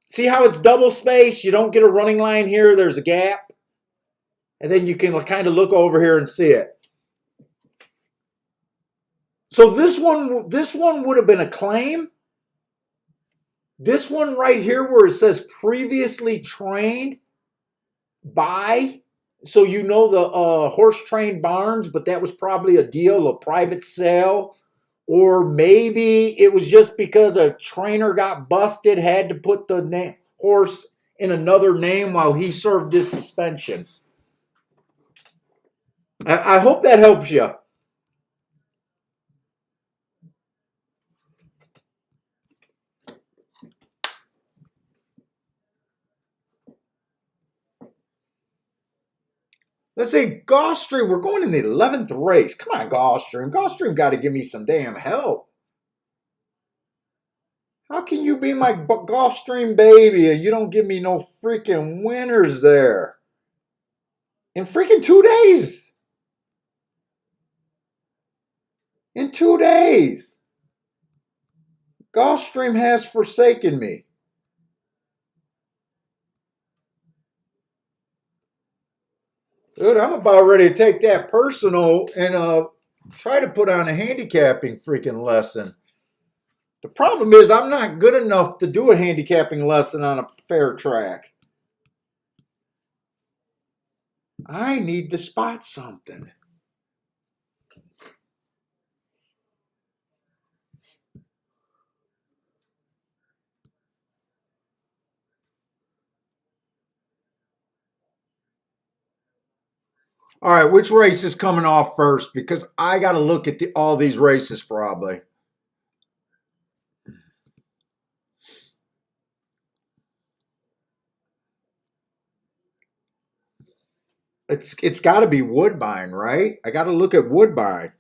See how it's double space? You don't get a running line here. There's a gap. And then you can kind of look over here and see it. So this one would have been a claim. This one right here where it says previously trained by, so you know the horse trained barns, but that was probably a deal, a private sale. Or maybe it was just because a trainer got busted, had to put the horse in another name while he served his suspension. I hope that helps you. Let's say Gulfstream, we're going in the 11th race. Come on, Gulfstream. Gulfstream got to give me some damn help. How can you be my Gulfstream baby and you don't give me no freaking winners there? In freaking 2 days. In 2 days. Gulfstream has forsaken me. Dude, I'm about ready to take that personal and try to put on a handicapping freaking lesson. The problem is I'm not good enough to do a handicapping lesson on a fair track. I need to spot something. All right, which race is coming off first? Because I got to look at all these races probably. It's got to be Woodbine, right? I got to look at Woodbine.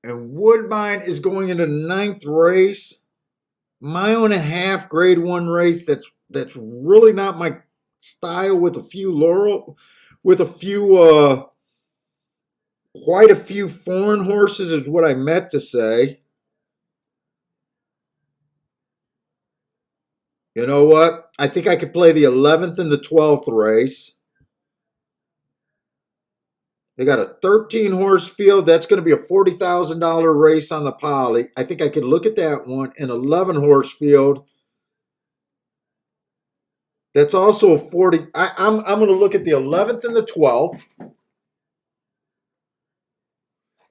And Woodbine is going into 9th race. Mile and a half, grade 1 race. That's really not my style. With a few quite a few foreign horses is what I meant to say. You know what? I think I could play the 11th and the 12th race. They got a 13 horse field. That's going to be a $40,000 race on the poly. I think I could look at that one. An 11 horse field. That's also a 40. I'm going to look at the 11th and the 12th.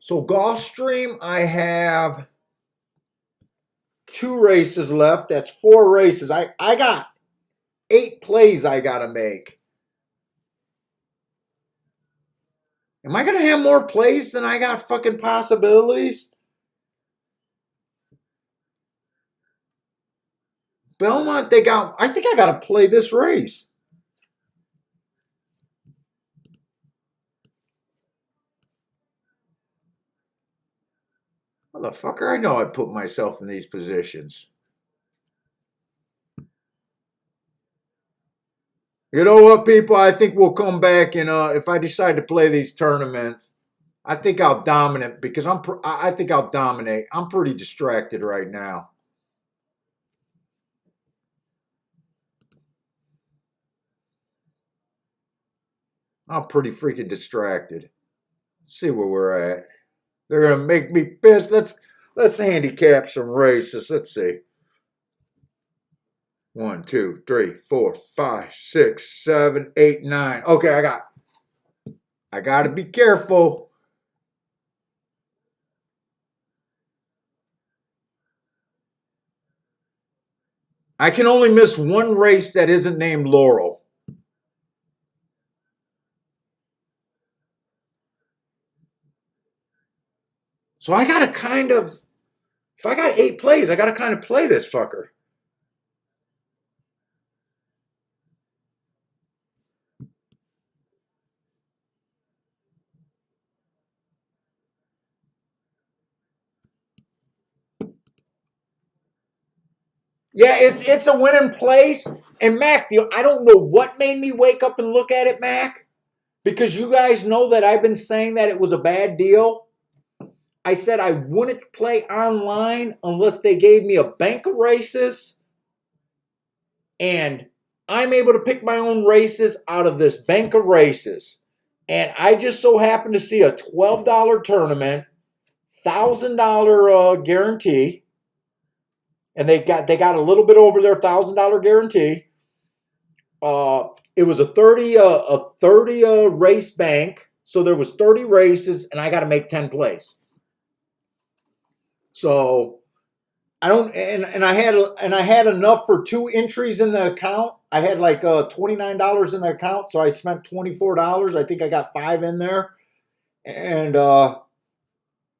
So Gulfstream, I have 2 races left. That's 4 races. I got 8 plays I got to make. Am I going to have more plays than I got fucking possibilities? Belmont, I think I got to play this race. Motherfucker, I know I put myself in these positions. You know what, people? I think we'll come back and if I decide to play these tournaments, I think I'll dominate because I think I'll dominate. I'm pretty distracted right now. I'm pretty freaking distracted. Let's see where we're at. They're gonna make me pissed. Let's handicap some races. Let's see. 1, 2, 3, 4, 5, 6, 7, 8, 9. Okay, I gotta be careful. I can only miss one race that isn't named Laurel. So I gotta kind of, if I got 8 plays, I gotta kind of play this fucker. Yeah, it's a winning place. And Mac, I don't know what made me wake up and look at it, Mac, because you guys know that I've been saying that it was a bad deal. I said I wouldn't play online unless they gave me a bank of races, and I'm able to pick my own races out of this bank of races. And I just so happened to see a $12 tournament, $1,000 guarantee, and they got a little bit over their $1,000 guarantee. It was a 30 race bank, so there was 30 races, and I got to make 10 plays. So I don't, and I had enough for 2 entries in the account. I had like $29 in the account, so I spent $24. I think I got 5 in there, and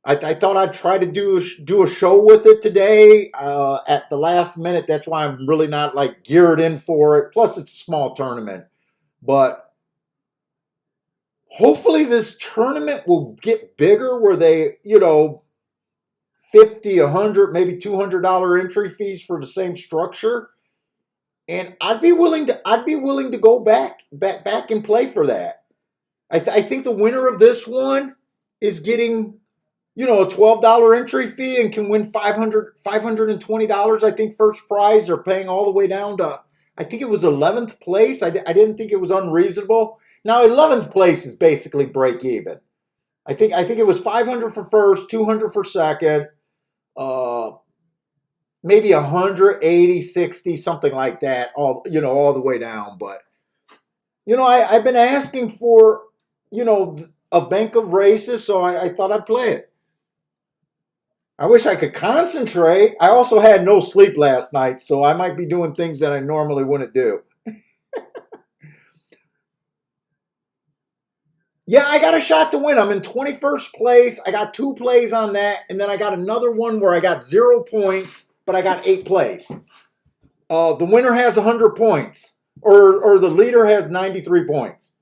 I thought I'd try to do a show with it today at the last minute. That's why I'm really not like geared in for it. Plus, it's a small tournament, but hopefully this tournament will get bigger where they, 50, 100, maybe $200 entry fees for the same structure. And I'd be willing to go back and play for that. I think the winner of this one is getting, a $12 entry fee and can win $520. I think first prize they're paying all the way down to, I think it was 11th place. I didn't think it was unreasonable. Now 11th place is basically break even. I think it was 500 for first, 200 for second, uh, maybe 180, 60, something like that. All the way down. But I've been asking for a bank of races, so I thought I'd play it. I wish I could concentrate. I also had no sleep last night, so I might be doing things that I normally wouldn't do. Yeah, I got a shot to win. I'm in 21st place. I got 2 plays on that, and then I got another one where I got 0 points, but I got 8 plays. The winner has 100 points, or the leader has 93 points.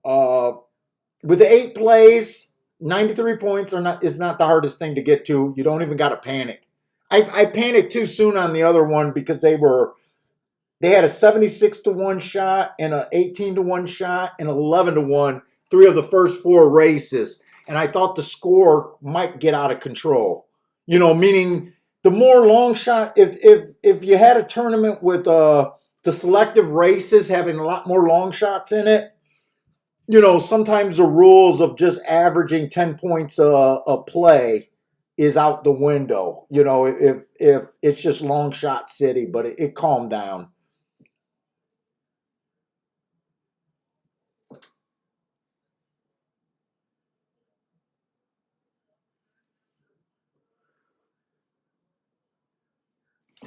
Uh, with the 8 plays, 93 points is not the hardest thing to get to. You don't even got to panic. I panicked too soon on the other one because they had a 76-1 shot and an 18-1 shot and 11-1, 3 of the first 4 races. And I thought the score might get out of control. Meaning the more long shot, if you had a tournament with the selective races having a lot more long shots in it, sometimes the rules of just averaging 10 points a play is out the window. If it's just long shot city, but it calmed down.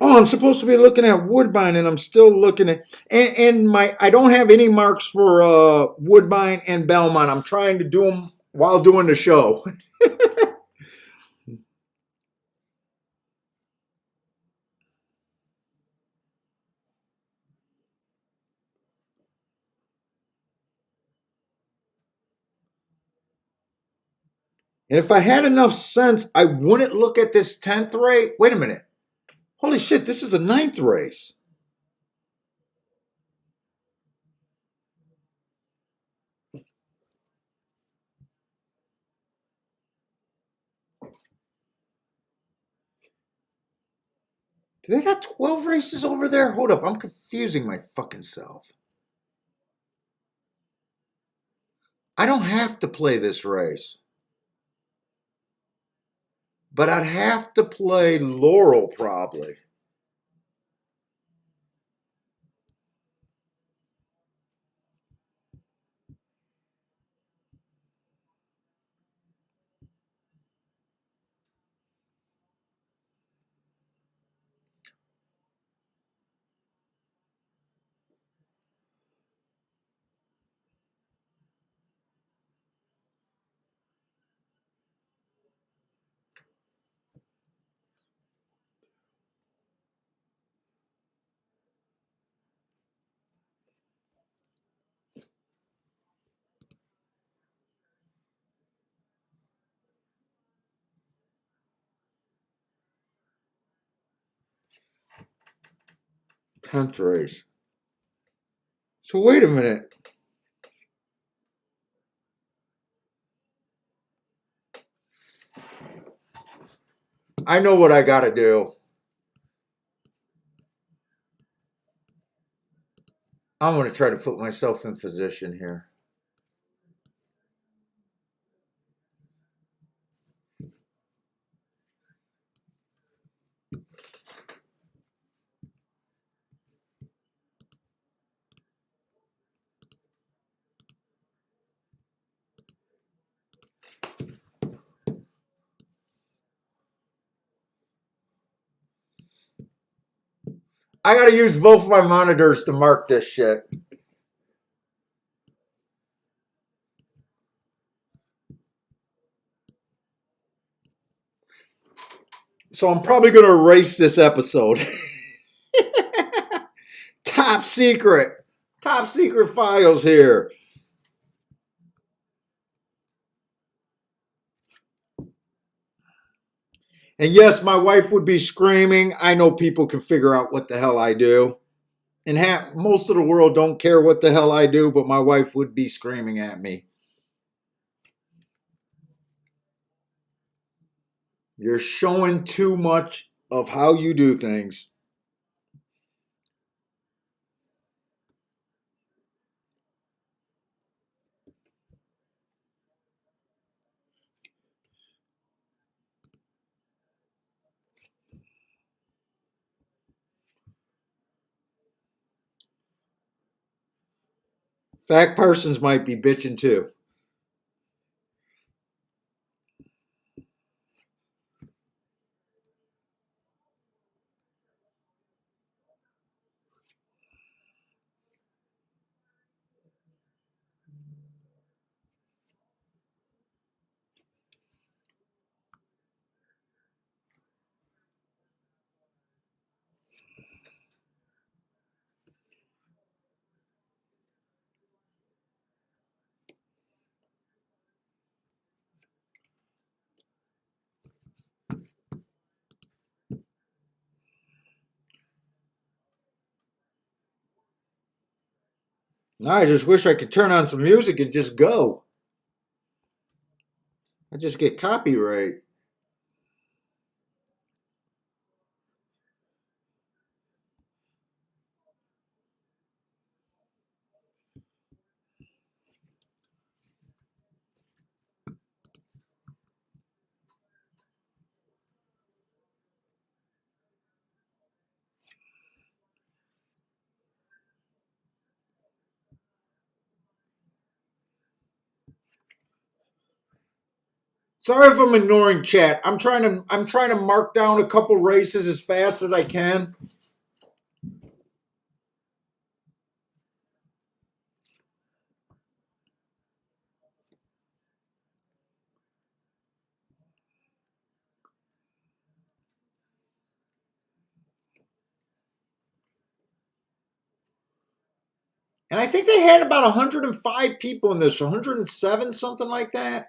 Oh, I'm supposed to be looking at Woodbine, and I'm still looking at and my I don't have any marks for Woodbine and Belmont. I'm trying to do them while doing the show. And if I had enough sense, I wouldn't look at this 10th race. Wait a minute. Holy shit, this is the 9th race. Do they got 12 races over there? Hold up, I'm confusing my fucking self. I don't have to play this race. But I'd have to play Laurel probably. Tenth race. So wait a minute. I know what I got to do. I'm going to try to put myself in position here. I got to use both of my monitors to mark this shit. So I'm probably going to erase this episode. Top secret. Top secret files here. And yes, my wife would be screaming. I know people can figure out what the hell I do. And most of the world don't care what the hell I do, but my wife would be screaming at me. You're showing too much of how you do things. Fact persons might be bitching too. Now I just wish I could turn on some music and just go. I just get copyright. Sorry if I'm ignoring chat. I'm trying to mark down a couple races as fast as I can. And I think they had about 105 people in this, 107, something like that.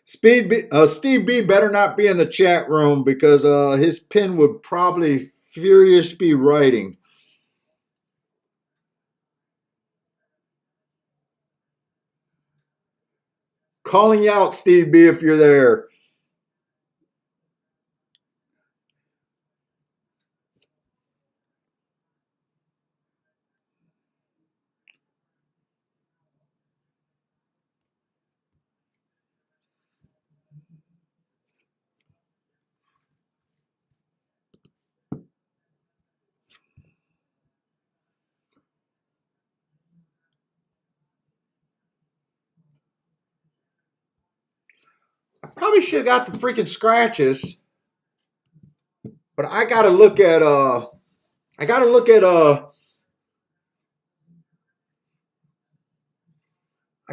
Steve B better not be in the chat room because his pin would probably furious be writing. Calling you out, Steve B, if you're there. I probably should have got the freaking scratches, but I gotta look at I gotta look at I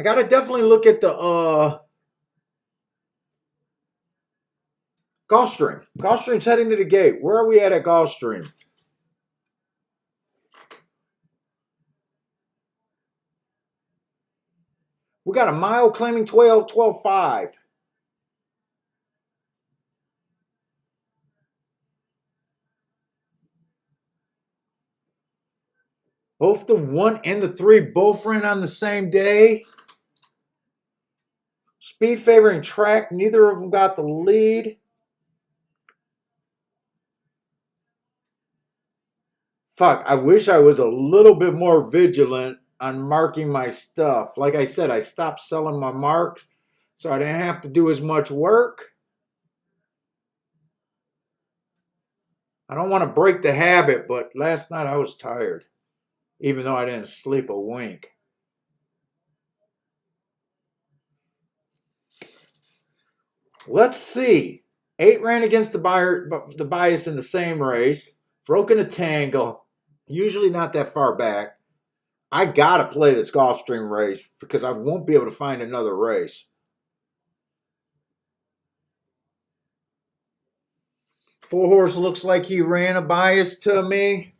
gotta definitely look at the Gulfstream. Gulfstream's heading to the gate. Where are we at Gulfstream? We got a mile claiming 12, 12.5. Both the 1 and the 3 both ran on the same day. Speed favoring track. Neither of them got the lead. Fuck, I wish I was a little bit more vigilant on marking my stuff. Like I said, I stopped selling my marks, so I didn't have to do as much work. I don't want to break the habit, but last night I was tired, even though I didn't sleep a wink. Let's see. 8 ran against the bias in the same race. Broken a tangle. Usually not that far back. I gotta play this Gulfstream race because I won't be able to find another race. 4 horse looks like he ran a bias to me.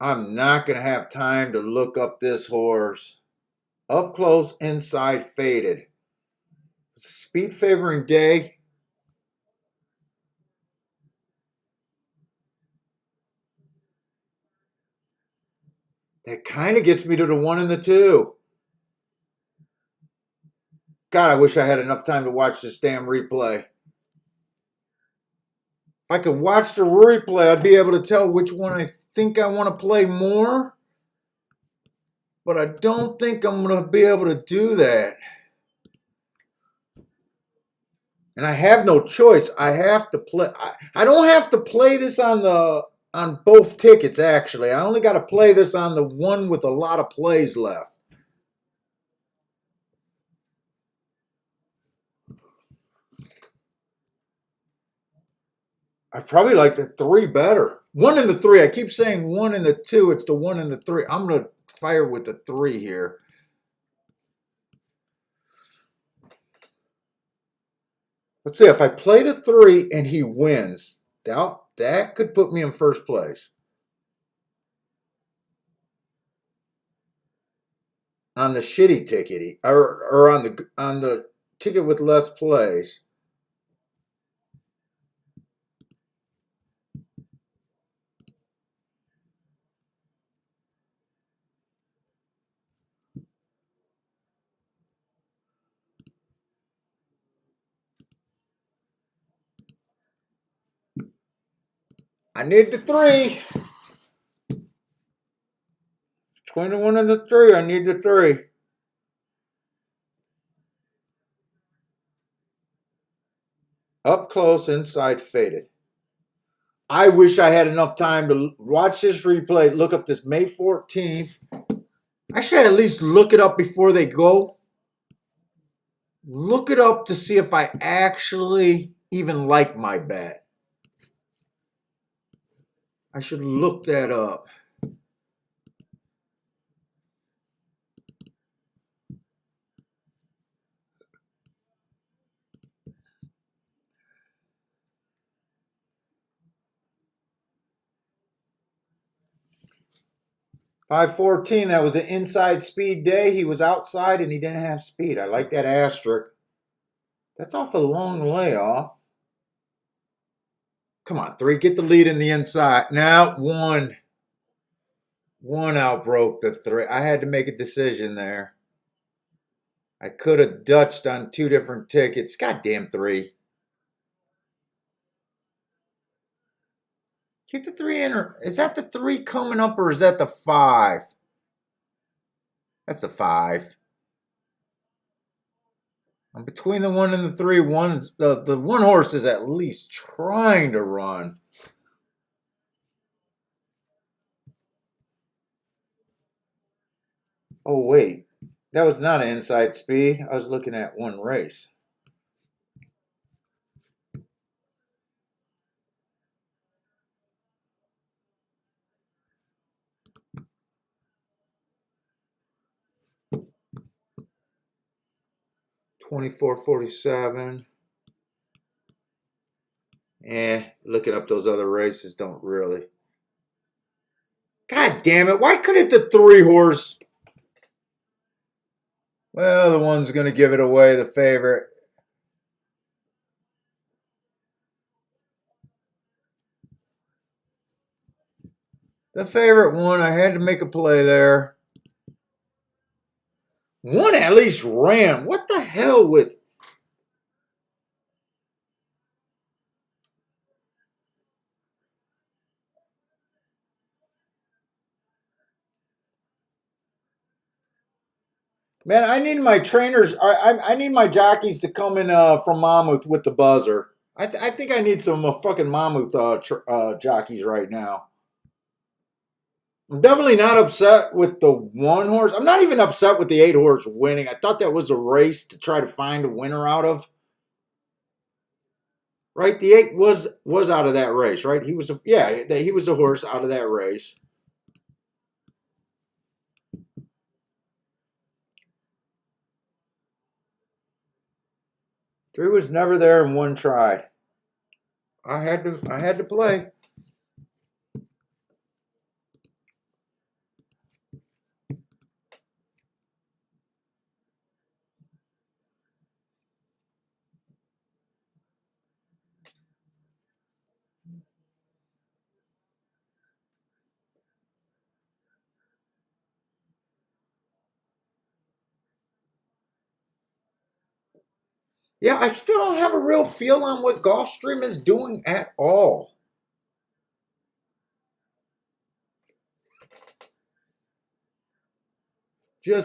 I'm not gonna have time to look up this horse. Up close, inside, faded. Speed favoring day. That kind of gets me to the 1 and the 2. God, I wish I had enough time to watch this damn replay. If I could watch the replay, I'd be able to tell which one I think I want to play more. But I don't think I'm going to be able to do that. And I have no choice. I have to play. I don't have to play this on both tickets, actually. I only got to play this on the one with a lot of plays left. I probably like the 3 better. 1 and the 3. I keep saying 1 and the 2. It's the 1 and the 3. I'm going to fire with the 3 here. Let's see. If I play the 3 and he wins, that could put me in first place. On the shitty ticket, or on the ticket with less plays. I need the 3. 21 and the 3. I need the 3. Up close, inside, faded. I wish I had enough time to watch this replay, look up this May 14th. I should at least look it up before they go. Look it up to see if I actually even like my bet. I should look that up. 5:14, that was an inside speed day. He was outside and he didn't have speed. I like that asterisk. That's off a long layoff. Come on, 3, get the lead in the inside. Now, 1. 1 outbroke the 3. I had to make a decision there. I could have Dutched on 2 different tickets. Goddamn 3. Keep the 3 in. Or is that the 3 coming up or is that the 5? That's the 5. I'm between the 1 and the 3. The 1 horse is at least trying to run. Oh, wait. That was not an inside speed. I was looking at 1 race. $24.47. Looking up those other races don't really. God damn it. Why couldn't the 3 horse? Well, the one's going to give it away, the favorite. The favorite one, I had to make a play there. 1 at least ran. What the hell with... Man, I need my trainers. I need my jockeys to come in from Monmouth with the buzzer. I think I need some fucking Monmouth jockeys right now. I'm definitely not upset with the 1 horse. I'm not even upset with the 8 horse winning. I thought that was a race to try to find a winner out of. Right, the 8 was out of that race, right? He was he was a horse out of that race. Three was never there and 1 tried. I had to play. Yeah, I still don't have a real feel on what Gulfstream is doing at all. I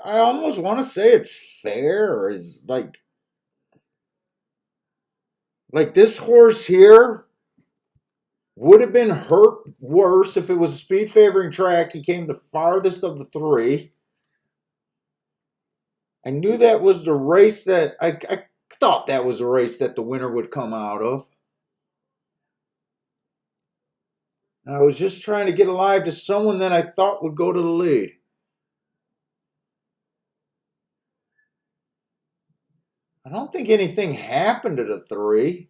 almost want to say it's fair. Or is like this horse here would have been hurt worse if it was a speed favoring track. He came the farthest of the 3. I knew that was the race that I thought that was a race that the winner would come out of. And I was just trying to get alive to someone that I thought would go to the lead. I don't think anything happened to the 3.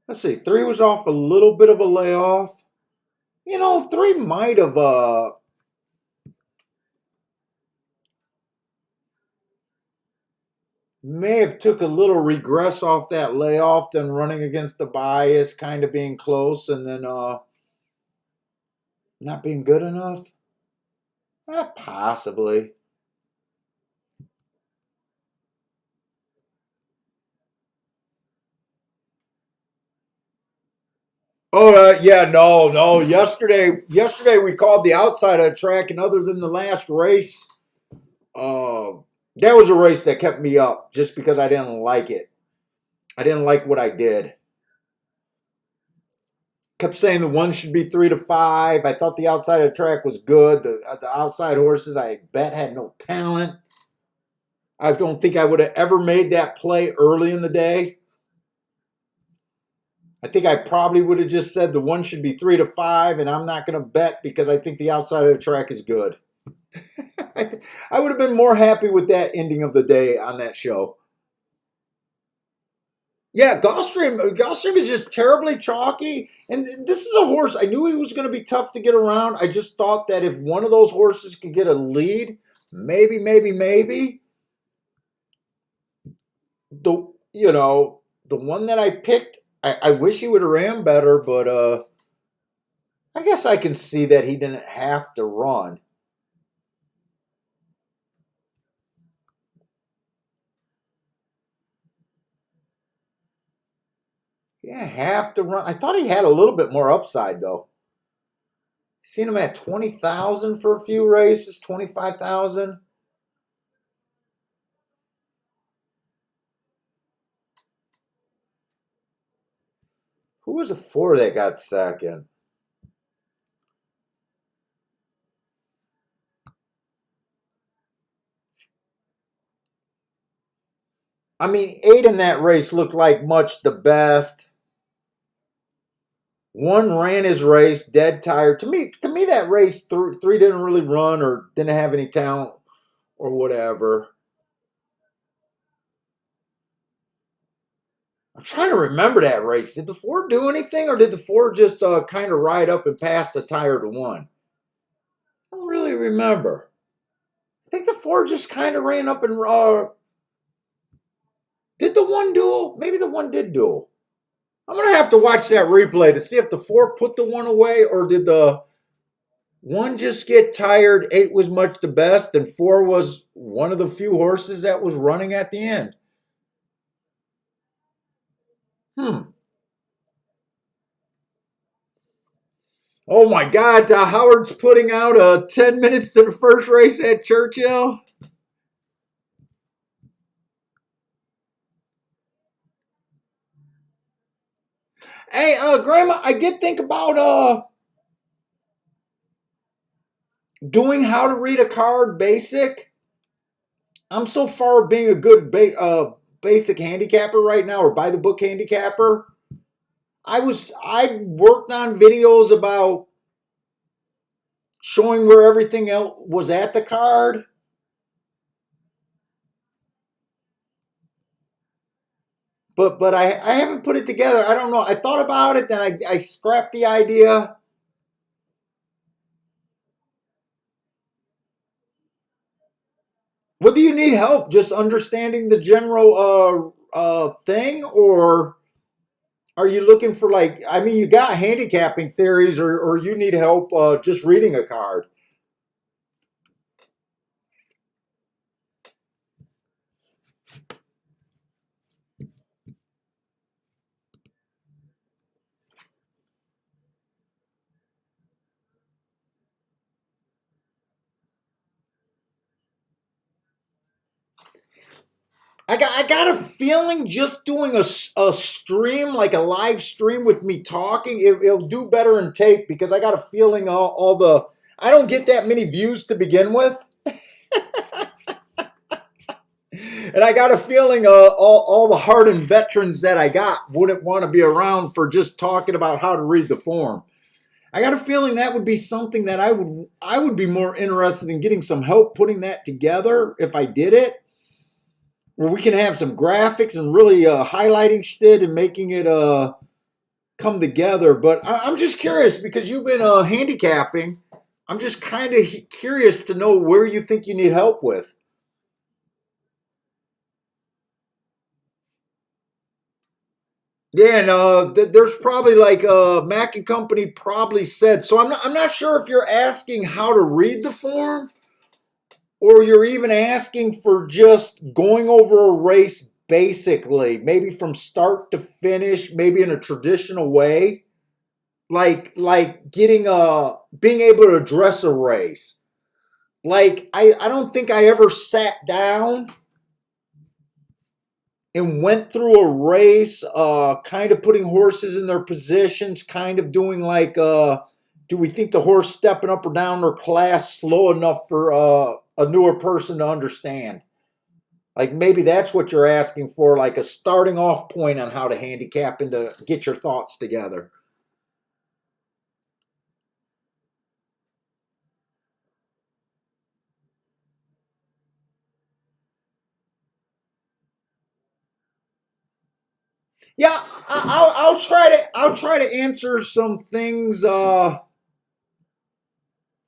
Let's see, 3 was off a little bit of a layoff. 3 might have may have took a little regress off that layoff, then running against the bias, kind of being close, and then not being good enough. Possibly. Oh yeah, no. Yesterday we called the outside of the track, and other than the last race, that was a race that kept me up just because I didn't like it. I didn't like what I did. Kept saying the 1 should be 3 to 5. I thought the outside of the track was good. The outside horses I bet had no talent. I don't think I would have ever made that play early in the day. I think I probably would have just said the 1 should be 3 to 5, and I'm not going to bet because I think the outside of the track is good. I would have been more happy with that ending of the day on that show. Yeah, Gulfstream is just terribly chalky. And this is a horse. I knew he was going to be tough to get around. I just thought that if one of those horses could get a lead, maybe the one that I picked, I wish he would have ran better, but I guess I can see that he didn't have to run. He didn't have to run. I thought he had a little bit more upside though. Seen him at 20,000 for a few races, 25,000. Who was it for that got second? I mean, 8 in that race looked like much the best. One ran his race, dead tired. To me, that race three didn't really run or didn't have any talent or whatever. I'm trying to remember that race. Did the four do anything, or did the four just kind of ride up and pass the tired one? I don't really remember. I think the four just kind of ran up and did the one duel? Maybe the one did duel. I'm gonna have to watch that replay to see if the four put the one away or did the one just get tired. 8 was much the best, and 4 was one of the few horses that was running at the end. Hmm. Oh my God, Howard's putting out 10 minutes to the first race at Churchill. Hey, Grandma, I did think about doing how to read a card basic. I'm so far being a good basic handicapper right now, or by the book handicapper. I worked on videos about showing where everything else was at the card. But I haven't put it together. I don't know. I thought about it, then I scrapped the idea. What do you need help? Just understanding the general thing, or are you looking for like? I mean, you got handicapping theories, or you need help just reading a card. I got a feeling just doing a stream, like a live stream with me talking, it'll do better in tape because I got a feeling all the I don't get that many views to begin with. And I got a feeling all the hardened veterans that I got wouldn't want to be around for just talking about how to read the form. I got a feeling that would be something that I would be more interested in getting some help putting that together if I did it. Where we can have some graphics and really highlighting shit and making it come together. But I'm just curious because you've been handicapping. I'm just kind of curious to know where you think you need help with. Yeah, and there's probably like Mac and Company probably said. So I'm not sure if you're asking how to read the form or you're even asking for just going over a race basically, maybe from start to finish, maybe in a traditional way, like getting being able to address a race. Like I don't think I ever sat down and went through a race, kind of putting horses in their positions, kind of doing like, do we think the horse stepping up or down their class slow enough for a newer person to understand? Like maybe that's what you're asking for, like a starting off point on how to handicap and to get your thoughts together. Yeah, I'll try to answer some things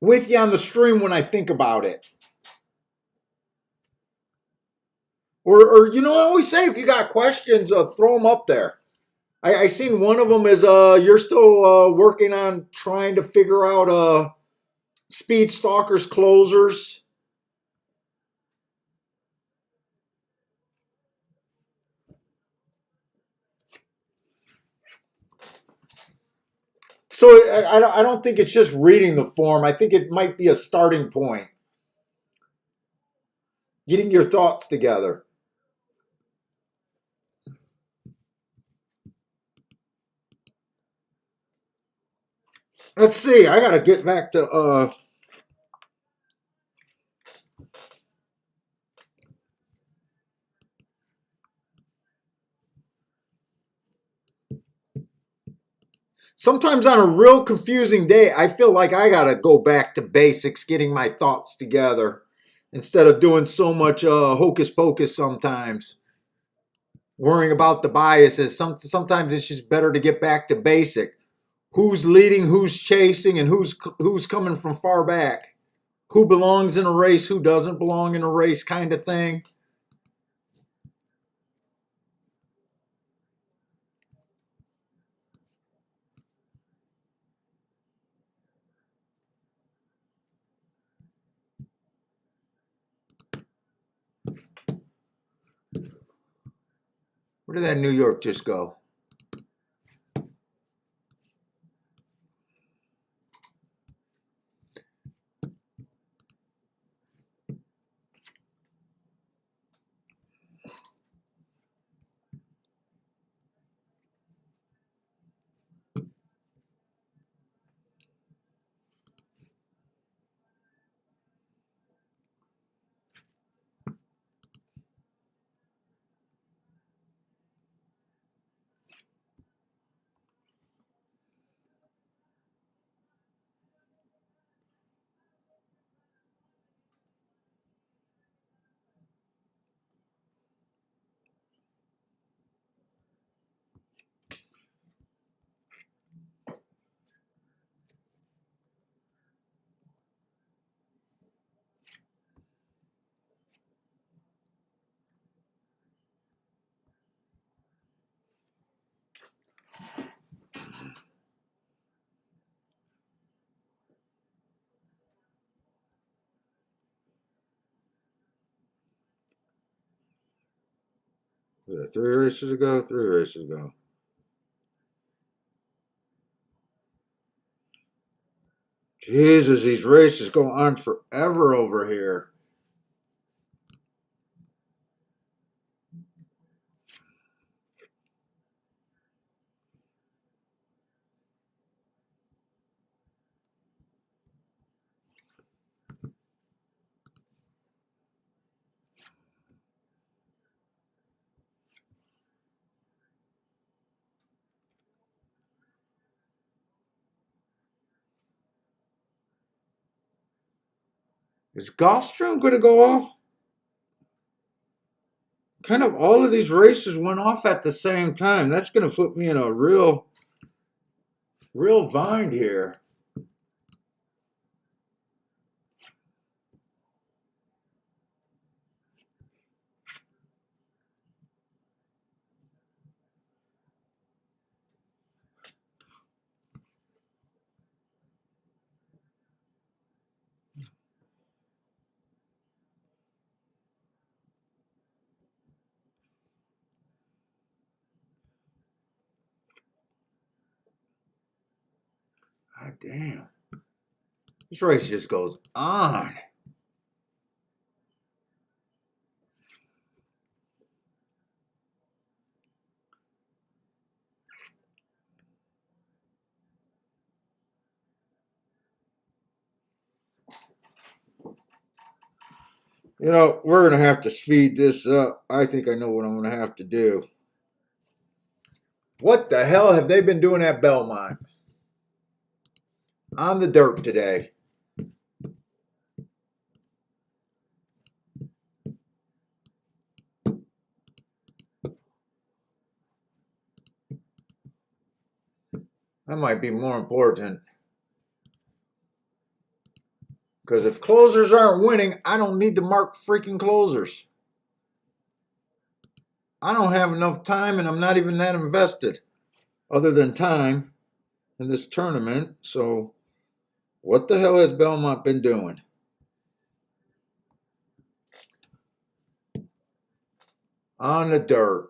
with you on the stream when I think about it. Or you know, I always say if you got questions, throw them up there. I seen one of them is you're still working on trying to figure out speed stalkers closers. So I don't think it's just reading the form. I think it might be a starting point. Getting your thoughts together. Let's see. I got to get back to sometimes on a real confusing day, I feel like I got to go back to basics, getting my thoughts together instead of doing so much hocus pocus sometimes. Worrying about the biases. Sometimes it's just better to get back to basic. Who's leading, who's chasing, and who's coming from far back. Who belongs in a race, who doesn't belong in a race kind of thing. Where did that New York just go? Three races ago, three races ago. Jesus, these races go on forever over here. Is Gulfstream going to go off? Kind of all of these races went off at the same time. That's going to put me in a real bind here. God damn. This race just goes on. You know, we're going to have to speed this up. I think I know what I'm going to have to do. What the hell have they been doing at Belmont? On the dirt today. might be more important. Because if closers aren't winning, I don't need to mark freaking closers. I don't have enough time, and I'm not even that invested, other than time, in this tournament. So what the hell has Belmont been doing? On the dirt.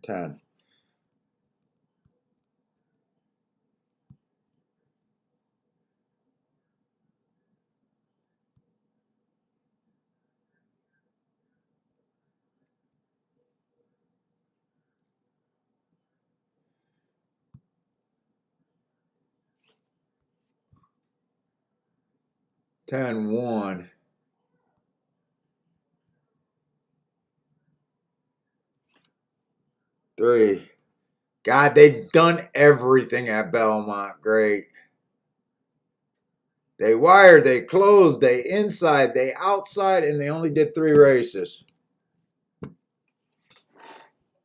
Ten. One. Three. God, they've done everything at Belmont. Great. They wired, they closed, they inside, they outside, and they only did 3 races.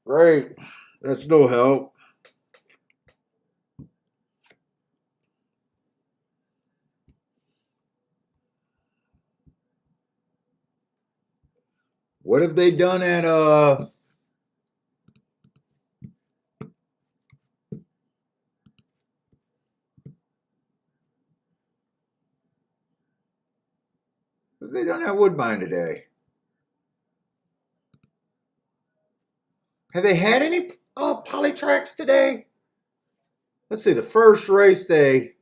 Great. That's no help. What have they done at what have they done at Woodbine today? Have they had any polytracks today? Let's see, the first race they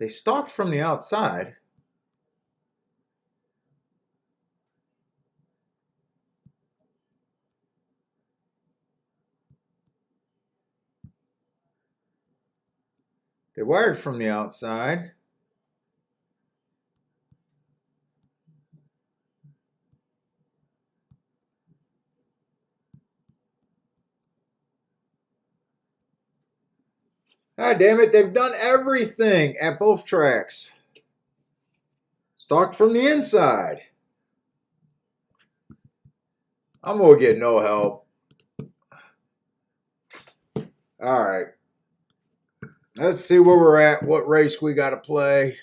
stalked from the outside. They wired from the outside. God damn it, they've done everything at both tracks. Stalked from the inside. I'm going to get no help. All right. Let's see where we're at, what race we got to play.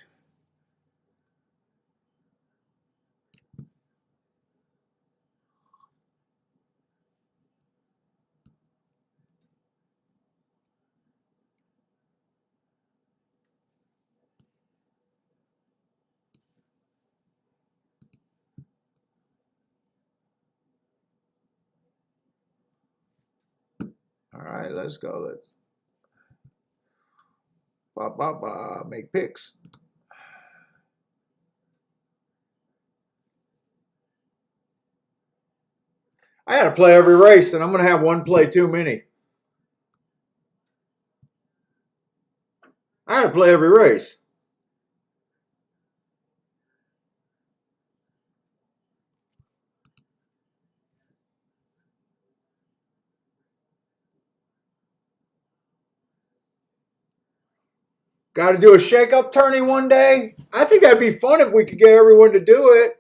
All right, let's go. Let's make picks. I got to play every race, and I'm going to have one play too many. I got to play every race. Got to do a shake-up tourney one day. I think that'd be fun if we could get everyone to do it.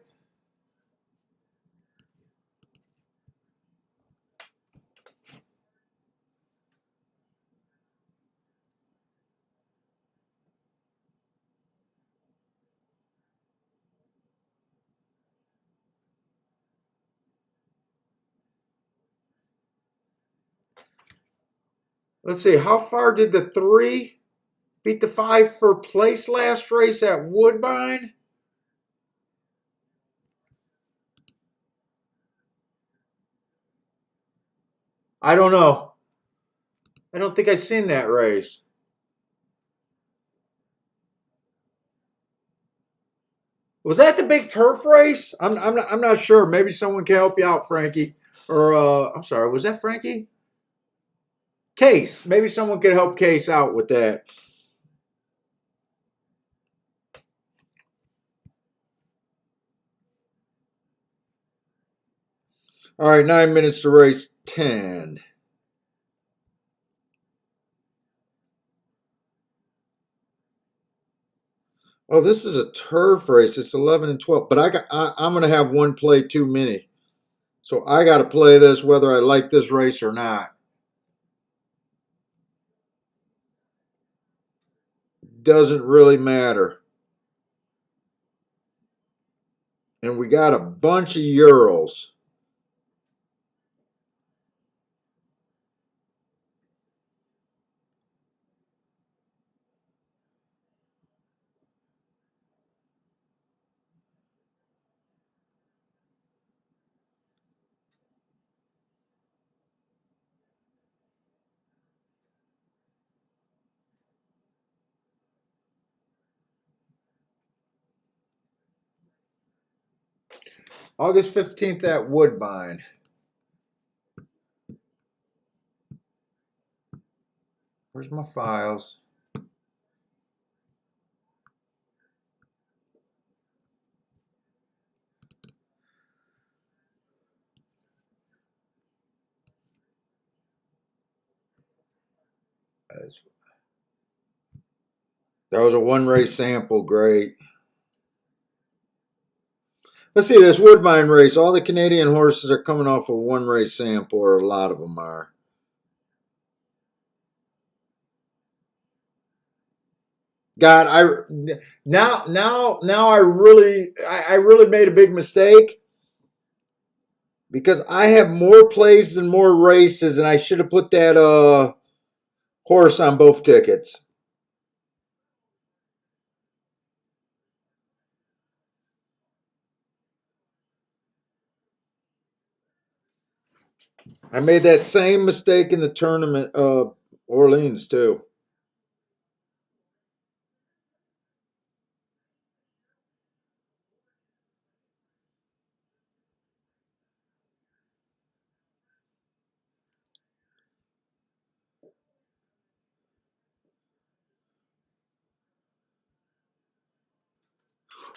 Let's see, how far did the 3 beat the 5 for place last race at Woodbine? I don't know. I don't think I've seen that race. Was that the big turf race? I'm not sure. Maybe someone can help you out, Frankie. Or I'm sorry, was that Frankie? Case. Maybe someone could help Case out with that. All right, 9 minutes to race 10. Oh, this is a turf race. It's 11 and 12. But I'm going to have one play too many. So I got to play this whether I like this race or not. Doesn't really matter. And we got a bunch of Urals. August 15th at Woodbine. Where's my files? That was a one race sample. Great. Let's see this Woodbine race. All the Canadian horses are coming off of one race sample, or a lot of them are. God, now I really made a big mistake because I have more plays than more races, and I should have put that horse on both tickets. I made that same mistake in the tournament, Orleans too.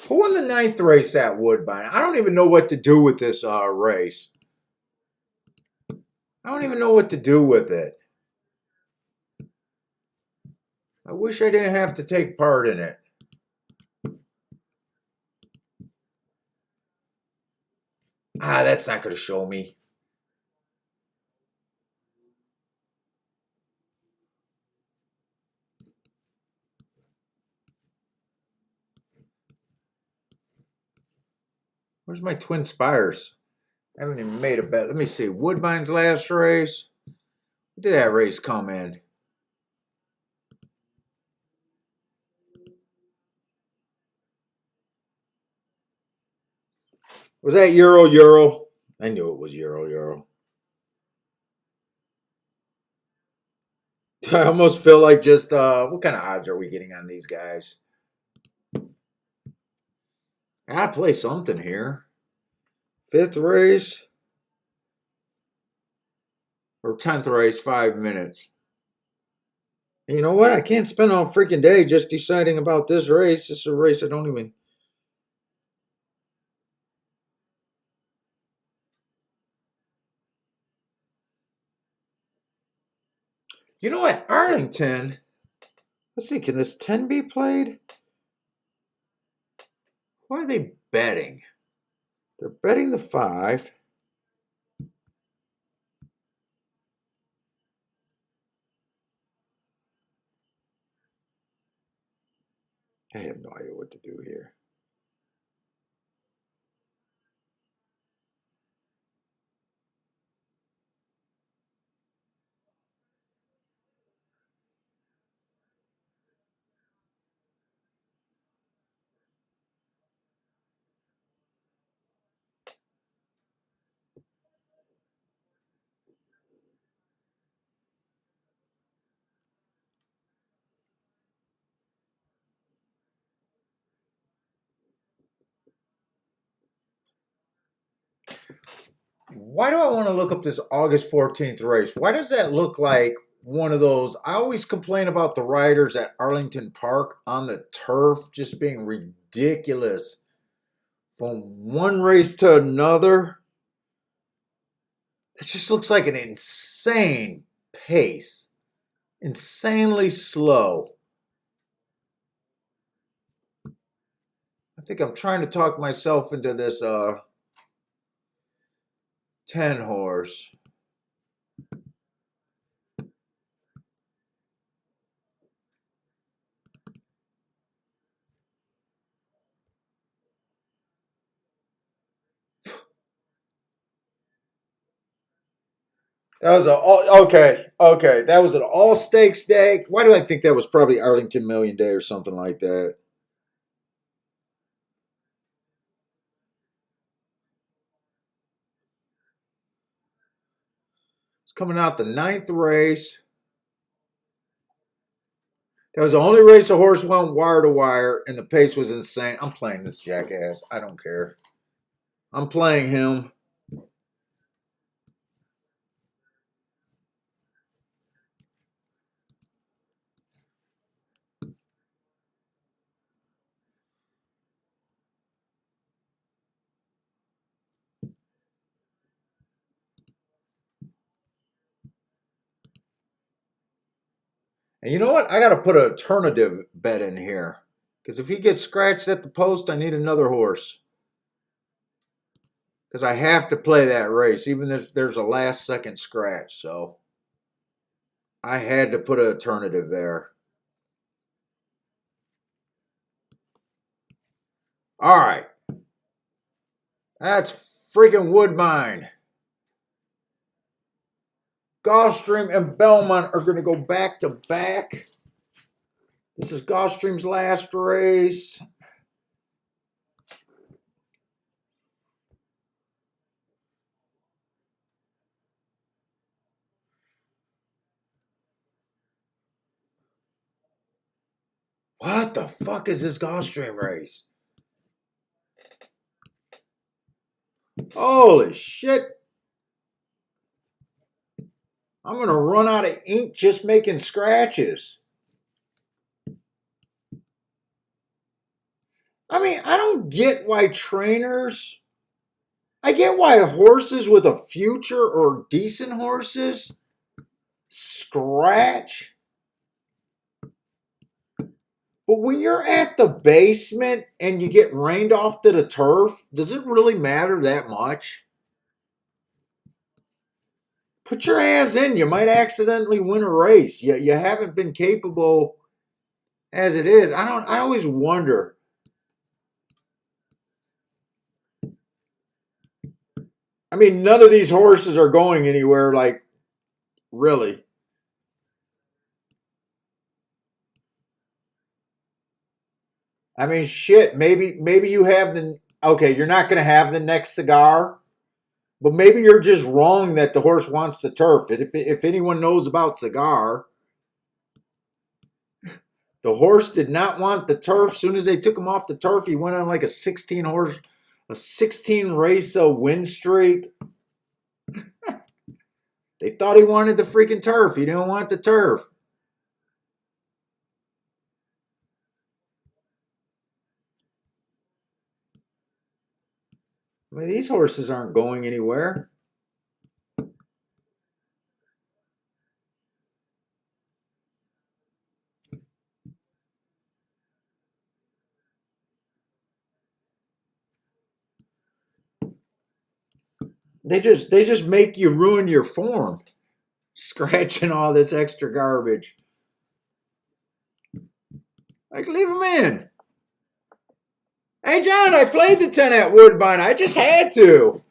Who won the ninth race at Woodbine? I don't even know what to do with this race. I don't even know what to do with it. I wish I didn't have to take part in it. Ah, that's not going to show me. Where's my Twin Spires? I haven't even made a bet. Let me see. Woodbine's last race. When did that race come in? Was that Euro? I knew it was Euro. I almost feel like just what kind of odds are we getting on these guys? I gotta play something here. Fifth race or 10th race, 5 minutes. You know what? I can't spend all freaking day just deciding about this race. This is a race I don't even. You know what? Arlington. Let's see. Can this 10 be played? Why are they betting? They're betting the 5. I have no idea what to do here. Why do I want to look up this August 14th race? Why does that look like one of those? I always complain about the riders at Arlington Park on the turf just being ridiculous from one race to another. It just looks like an insane pace, insanely slow. I think I'm trying to talk myself into this 10 horse. That was okay. That was an all stakes day. Why do I think that was probably Arlington Million Day or something like that? It's coming out the 9th race. That was the only race a horse went wire to wire, and the pace was insane. I'm playing this jackass. I don't care. I'm playing him. And you know what? I got to put an alternative bet in here. Because if he gets scratched at the post, I need another horse. Because I have to play that race, even if there's a last second scratch. So I had to put an alternative there. All right. That's freaking Woodbine. Gulfstream and Belmont are going to go back to back. This is Gulfstream's last race. What the fuck is this Gulfstream race? Holy shit. I'm going to run out of ink just making scratches. I mean, I don't get why trainers... I get why horses with a future or decent horses scratch. But when you're at the basement and you get rained off to the turf, does it really matter that much? Put your ass in. You might accidentally win a race. You haven't been capable as it is. I always wonder. I mean, none of these horses are going anywhere, like, really. I mean, shit, maybe you have the okay, you're not going to have the next cigar, but maybe you're just wrong that the horse wants to turf. If anyone knows about cigar, the horse did not want the turf. As soon as they took him off the turf, he went on like a 16 race win streak. They thought he wanted the freaking turf. He didn't want the turf. I mean, these horses aren't going anywhere. They just make you ruin your form, scratching all this extra garbage. Like, leave them in. Hey, John, I played the 10 at Woodbine. I just had to.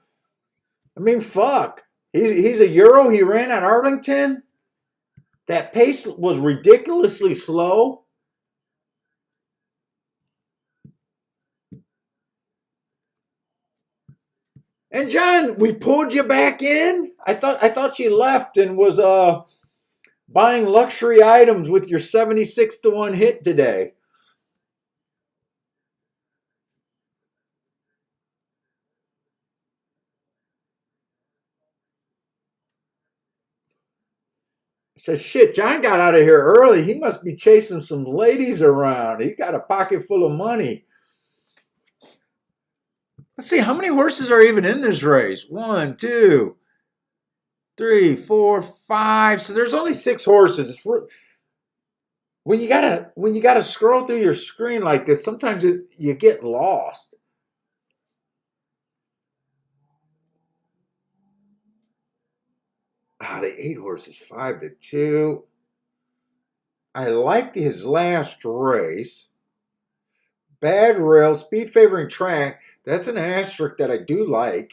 I mean, fuck. He's a Euro. He ran at Arlington. That pace was ridiculously slow. And John, we pulled you back in. I thought you left and was buying luxury items with your 76-1 hit today. I said, shit, John got out of here early. He must be chasing some ladies around. He got a pocket full of money. Let's see, how many horses are even in this race? 1, 2, 3, 4, 5. So there's only 6 horses. When you gotta scroll through your screen like this, sometimes you get lost. The 8 horse is 5-2. I liked his last race. Bad rail, speed favoring track. That's an asterisk that I do like.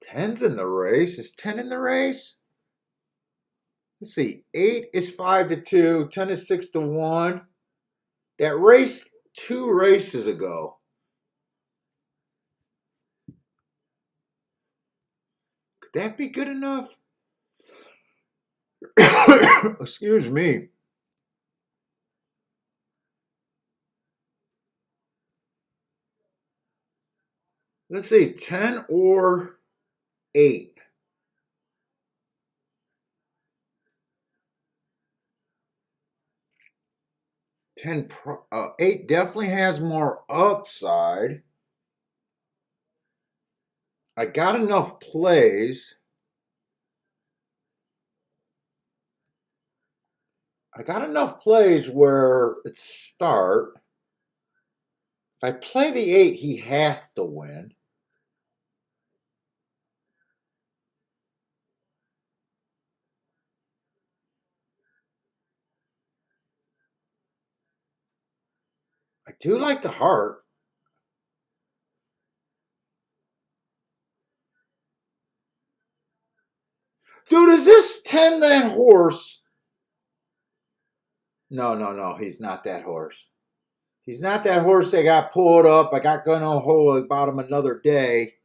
Ten's in the race. Is 10 in the race? Let's see. 8 is 5-2. 10 is 6-1. That race 2 races ago. Could that be good enough? Excuse me. Let's see. 10 or 8. 8 definitely has more upside. I got enough plays. Where it's start. If I play the 8, he has to win. I do like the heart. Dude, is this 10 that horse? No, he's not that horse. He's not that horse that got pulled up. I got gonna hold about him another day.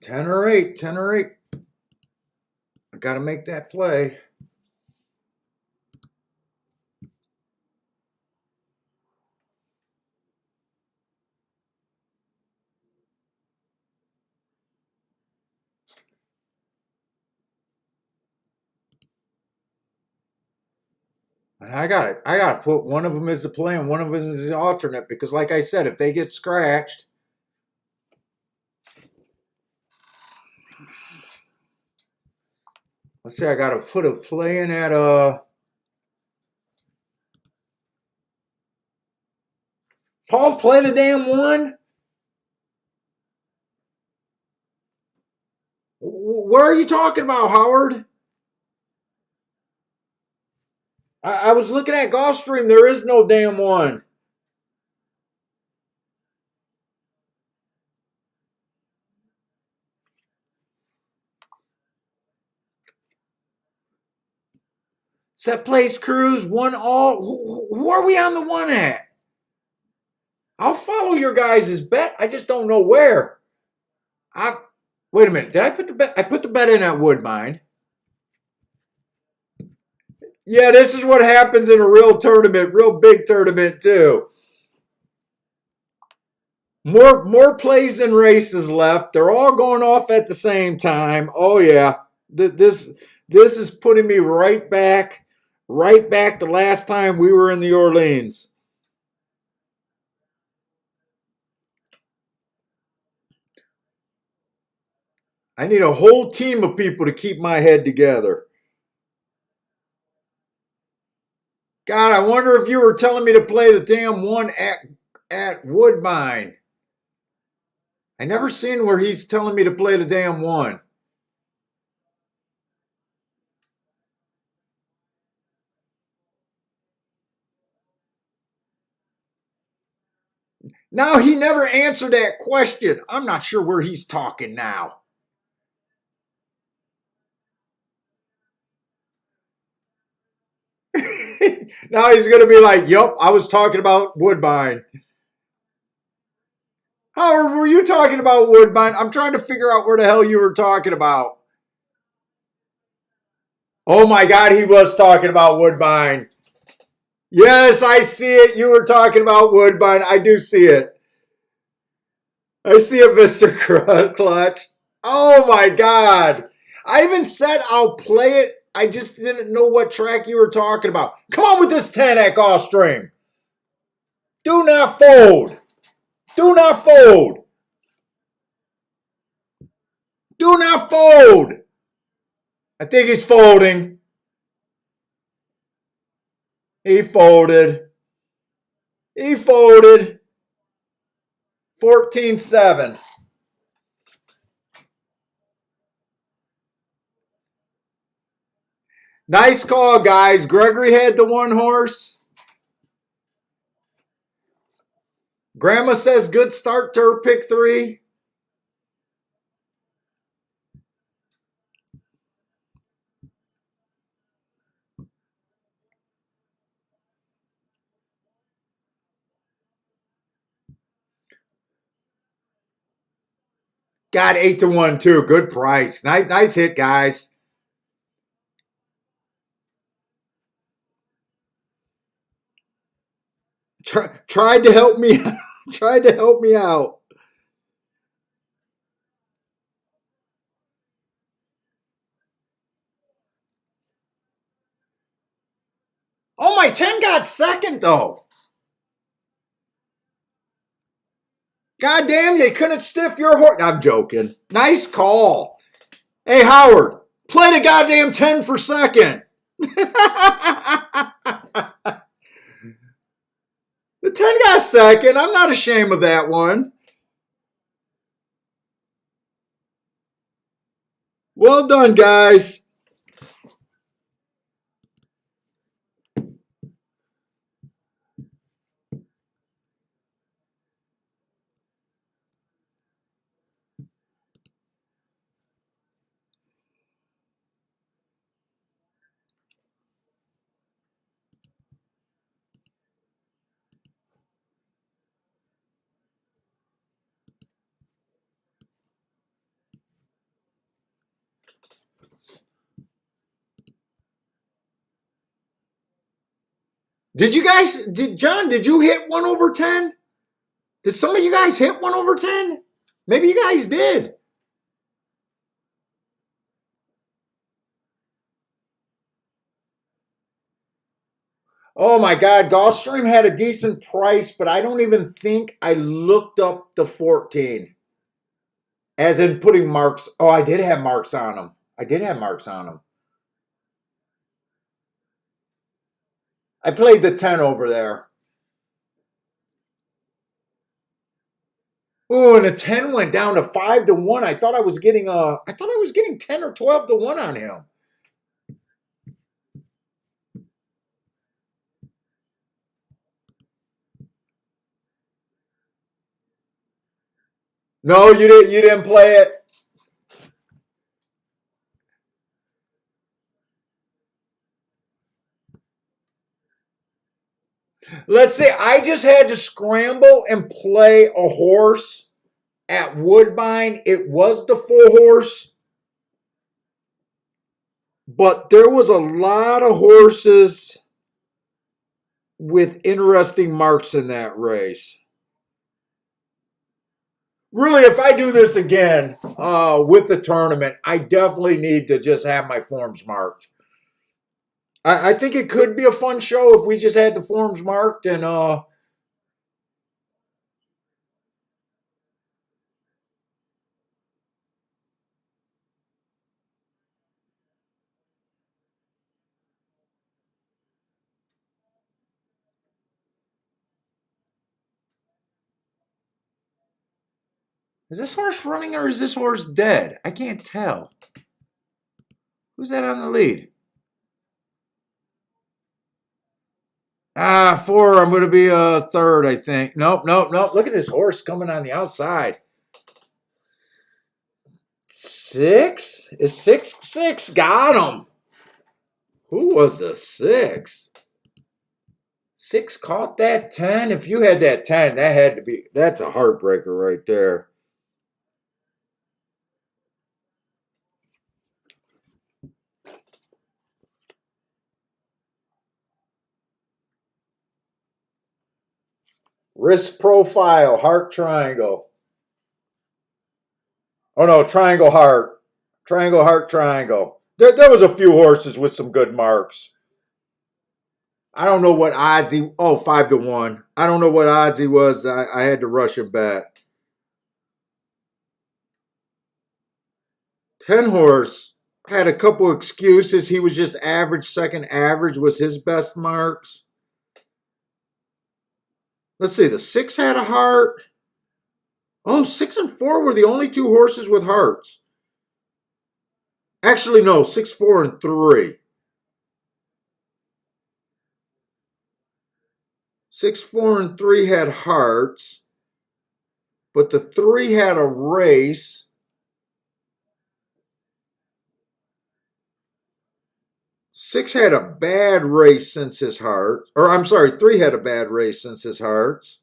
Ten or eight. I gotta make that play. And I gotta put one of them as a play and one of them as an alternate because, like I said, if they get scratched, let's see, I gotta put a play in at Paul's playing the damn one. Where are you talking about, Howard? I was looking at Gulfstream. There is no damn one. Set place cruise, one all. Who are we on the one at? I'll follow your guys' bet. I just don't know where. Wait a minute. Did I put the bet? I put the bet in at Woodbine. Yeah, this is what happens in a real tournament, real big tournament too. More plays than races left. They're all going off at the same time. Oh yeah, this is putting me right back the last time we were in the Orleans. I need a whole team of people to keep my head together. God, I wonder if you were telling me to play the damn one at Woodbine. I never seen where he's telling me to play the damn one. Now he never answered that question. I'm not sure where he's talking now. Now he's going to be like, "Yup, I was talking about Woodbine." Howard, were you talking about Woodbine? I'm trying to figure out where the hell you were talking about. Oh my God, he was talking about Woodbine. Yes, I see it. You were talking about Woodbine. I do see it. I see it, Mr. Clutch. Oh my God. I even said I'll play it. I just didn't know what track you were talking about. Come on with this 10 at Gulfstream. Do not fold. Do not fold. Do not fold. I think he's folding. He folded. He folded. 14-7. Nice call, guys. Gregory had the one horse. Grandma says good start to her pick 3. Got 8-1 too. Good price. Nice hit, guys. Tried to help me. Tried to help me out. Oh, my 10 got second though. God damn, you couldn't stiff your horse. I'm joking. Nice call. Hey, Howard, play the goddamn 10 for second. The 10 got second. I'm not ashamed of that one. Well done, guys. Did you guys, John, did you hit 1/10? Did some of you guys hit 1/10? Maybe you guys did. Oh my God, Gulfstream had a decent price, but I don't even think I looked up the 14. As in putting marks. Oh, I did have marks on them. I did have marks on them. I played the 10 over there. Ooh, and the 10 went down to 5-1. I thought I was getting 10 or 12-1 on him. No, you didn't play it. Let's say I just had to scramble and play a horse at Woodbine. It was the 4 horse, but there was a lot of horses with interesting marks in that race. Really, if I do this again with the tournament, I definitely need to just have my forms marked. I think it could be a fun show if we just had the forms marked and is this horse running or is this horse dead? I can't tell. Who's that on the lead? 4. I'm going to be a third, I think. Nope. Look at this horse coming on the outside. 6? Is 6? Got him. Who was the 6? 6 caught that 10. If you had that 10, that had to be, that's a heartbreaker right there. Risk profile, heart triangle. Oh no, triangle heart. Triangle heart triangle. There was a few horses with some good marks. I don't know what odds he, 5-1. I don't know what odds he was. I had to rush him back. 10 horse had a couple excuses. He was just average, second average was his best marks. Let's see, the 6 had a heart. Oh, 6 and 4 were the only two horses with hearts. Actually, no, 6, 4, and 3. 6, 4, and 3 had hearts, but the 3 had a race. Six had a bad race since his heart. Or I'm sorry, 3 had a bad race since his hearts.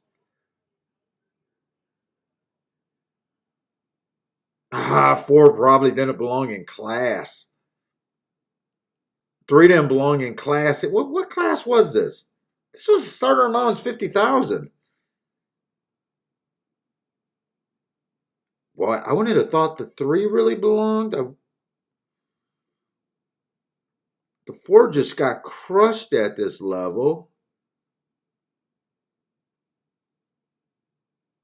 4 probably didn't belong in class. 3 didn't belong in class. What class was this? This was a starter allowance 50,000. Boy, I wouldn't have thought the 3 really belonged. The 4 just got crushed at this level.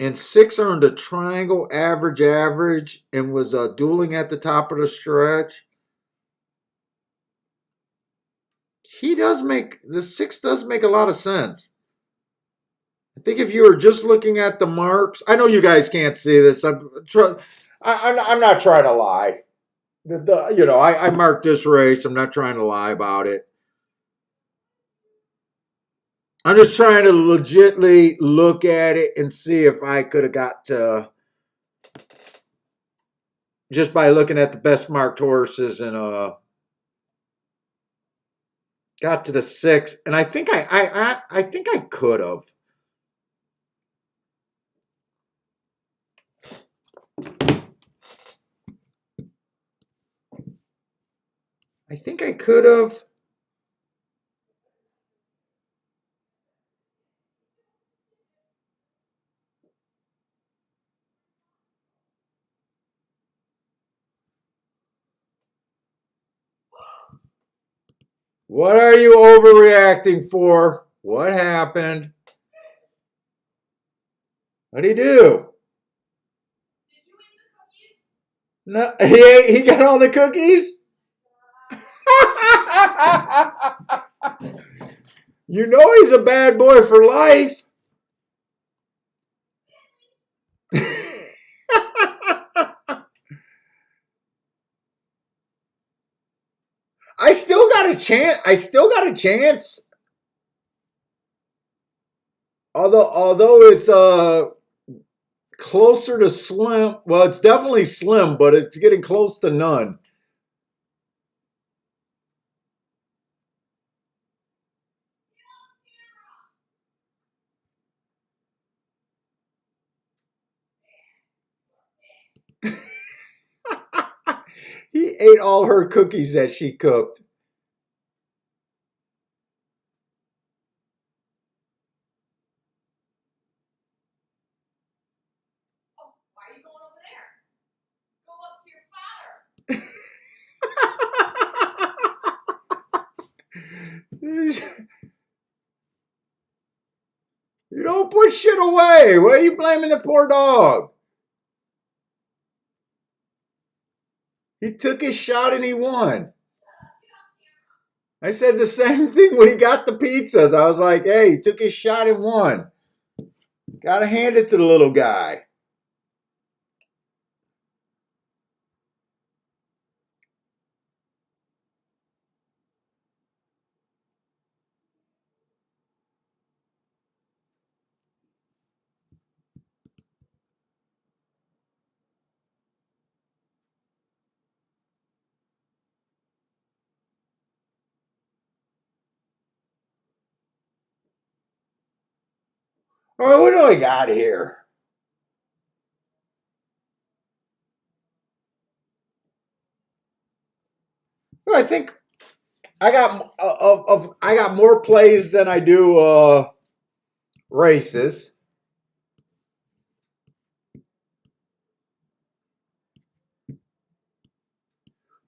And 6 earned a triangle average and was dueling at the top of the stretch. The 6 does make a lot of sense. I think if you were just looking at the marks, I know you guys can't see this. I'm not trying to lie. I marked this race. I'm not trying to lie about it. I'm just trying to legitimately look at it and see if I could have got to, just by looking at the best marked horses, and got to the 6. And I think I think I could have. I think I could have. What are you overreacting for? What happened? What did he do? Did you eat the cookies? No, he got all the cookies? You know he's a bad boy for life. I still got a chance. Although it's closer to slim. Well, it's definitely slim, but it's getting close to none. He ate all her cookies that she cooked. Oh, why are you going over there? Go up to your father. You don't put shit away. Why are you blaming the poor dog? He took his shot and he won. I said the same thing when he got the pizzas. I was like, hey, he took his shot and won. Gotta hand it to the little guy. All right, what do I got here? Well, I think I got more plays than I do races.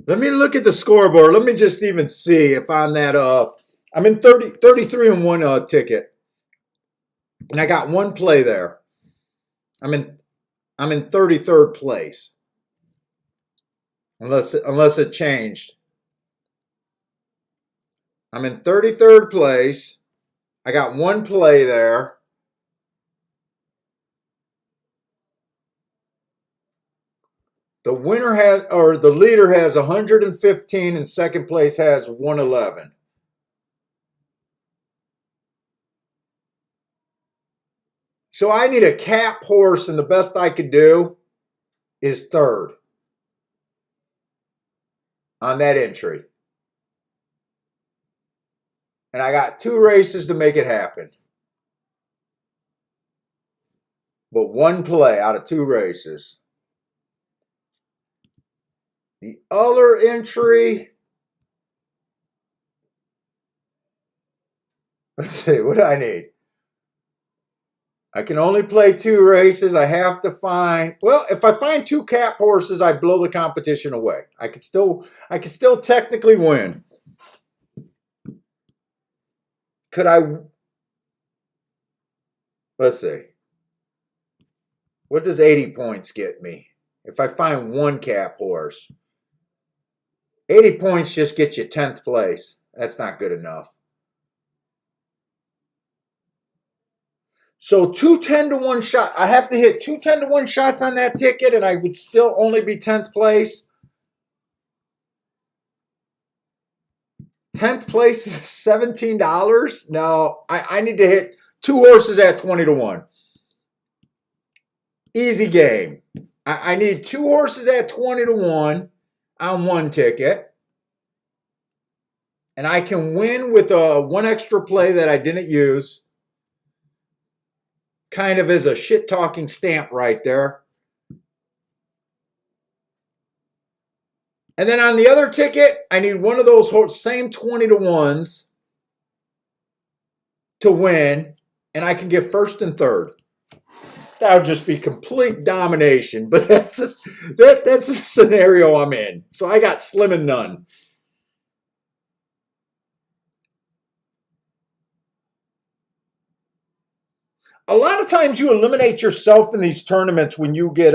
Let me look at the scoreboard. Let me just even see if on that I'm in 33 and 1 ticket. And I got one play there. I'm in 33rd place. unless it changed. I'm in 33rd place. I got one play there. The leader has 115 and second place has 111. So I need a cap horse, and the best I could do is third on that entry. And I got 2 races to make it happen. But one play out of 2 races. The other entry, let's see, what do I need? I can only play 2 races. I have to find, well, if I find 2 cap horses, I blow the competition away. I could still technically win. Could I, let's see. What does 80 points get me? If I find 1 cap horse. 80 points just gets you 10th place. That's not good enough. So 2 10-to-1 shot. I have to hit 2 10-to-1 shots on that ticket, and I would still only be 10th place. 10th place is $17. No, I need to hit 2 horses at 20-to-1. Easy game. I need 2 horses at 20-to-1 on 1 ticket. And I can win with a 1 extra play that I didn't use. Kind of as a shit-talking stamp right there. And then on the other ticket, I need one of those same 20-to-1s to win, and I can get first and third. That would just be complete domination, but that's the scenario I'm in. So I got slim and none. A lot of times you eliminate yourself in these tournaments when you get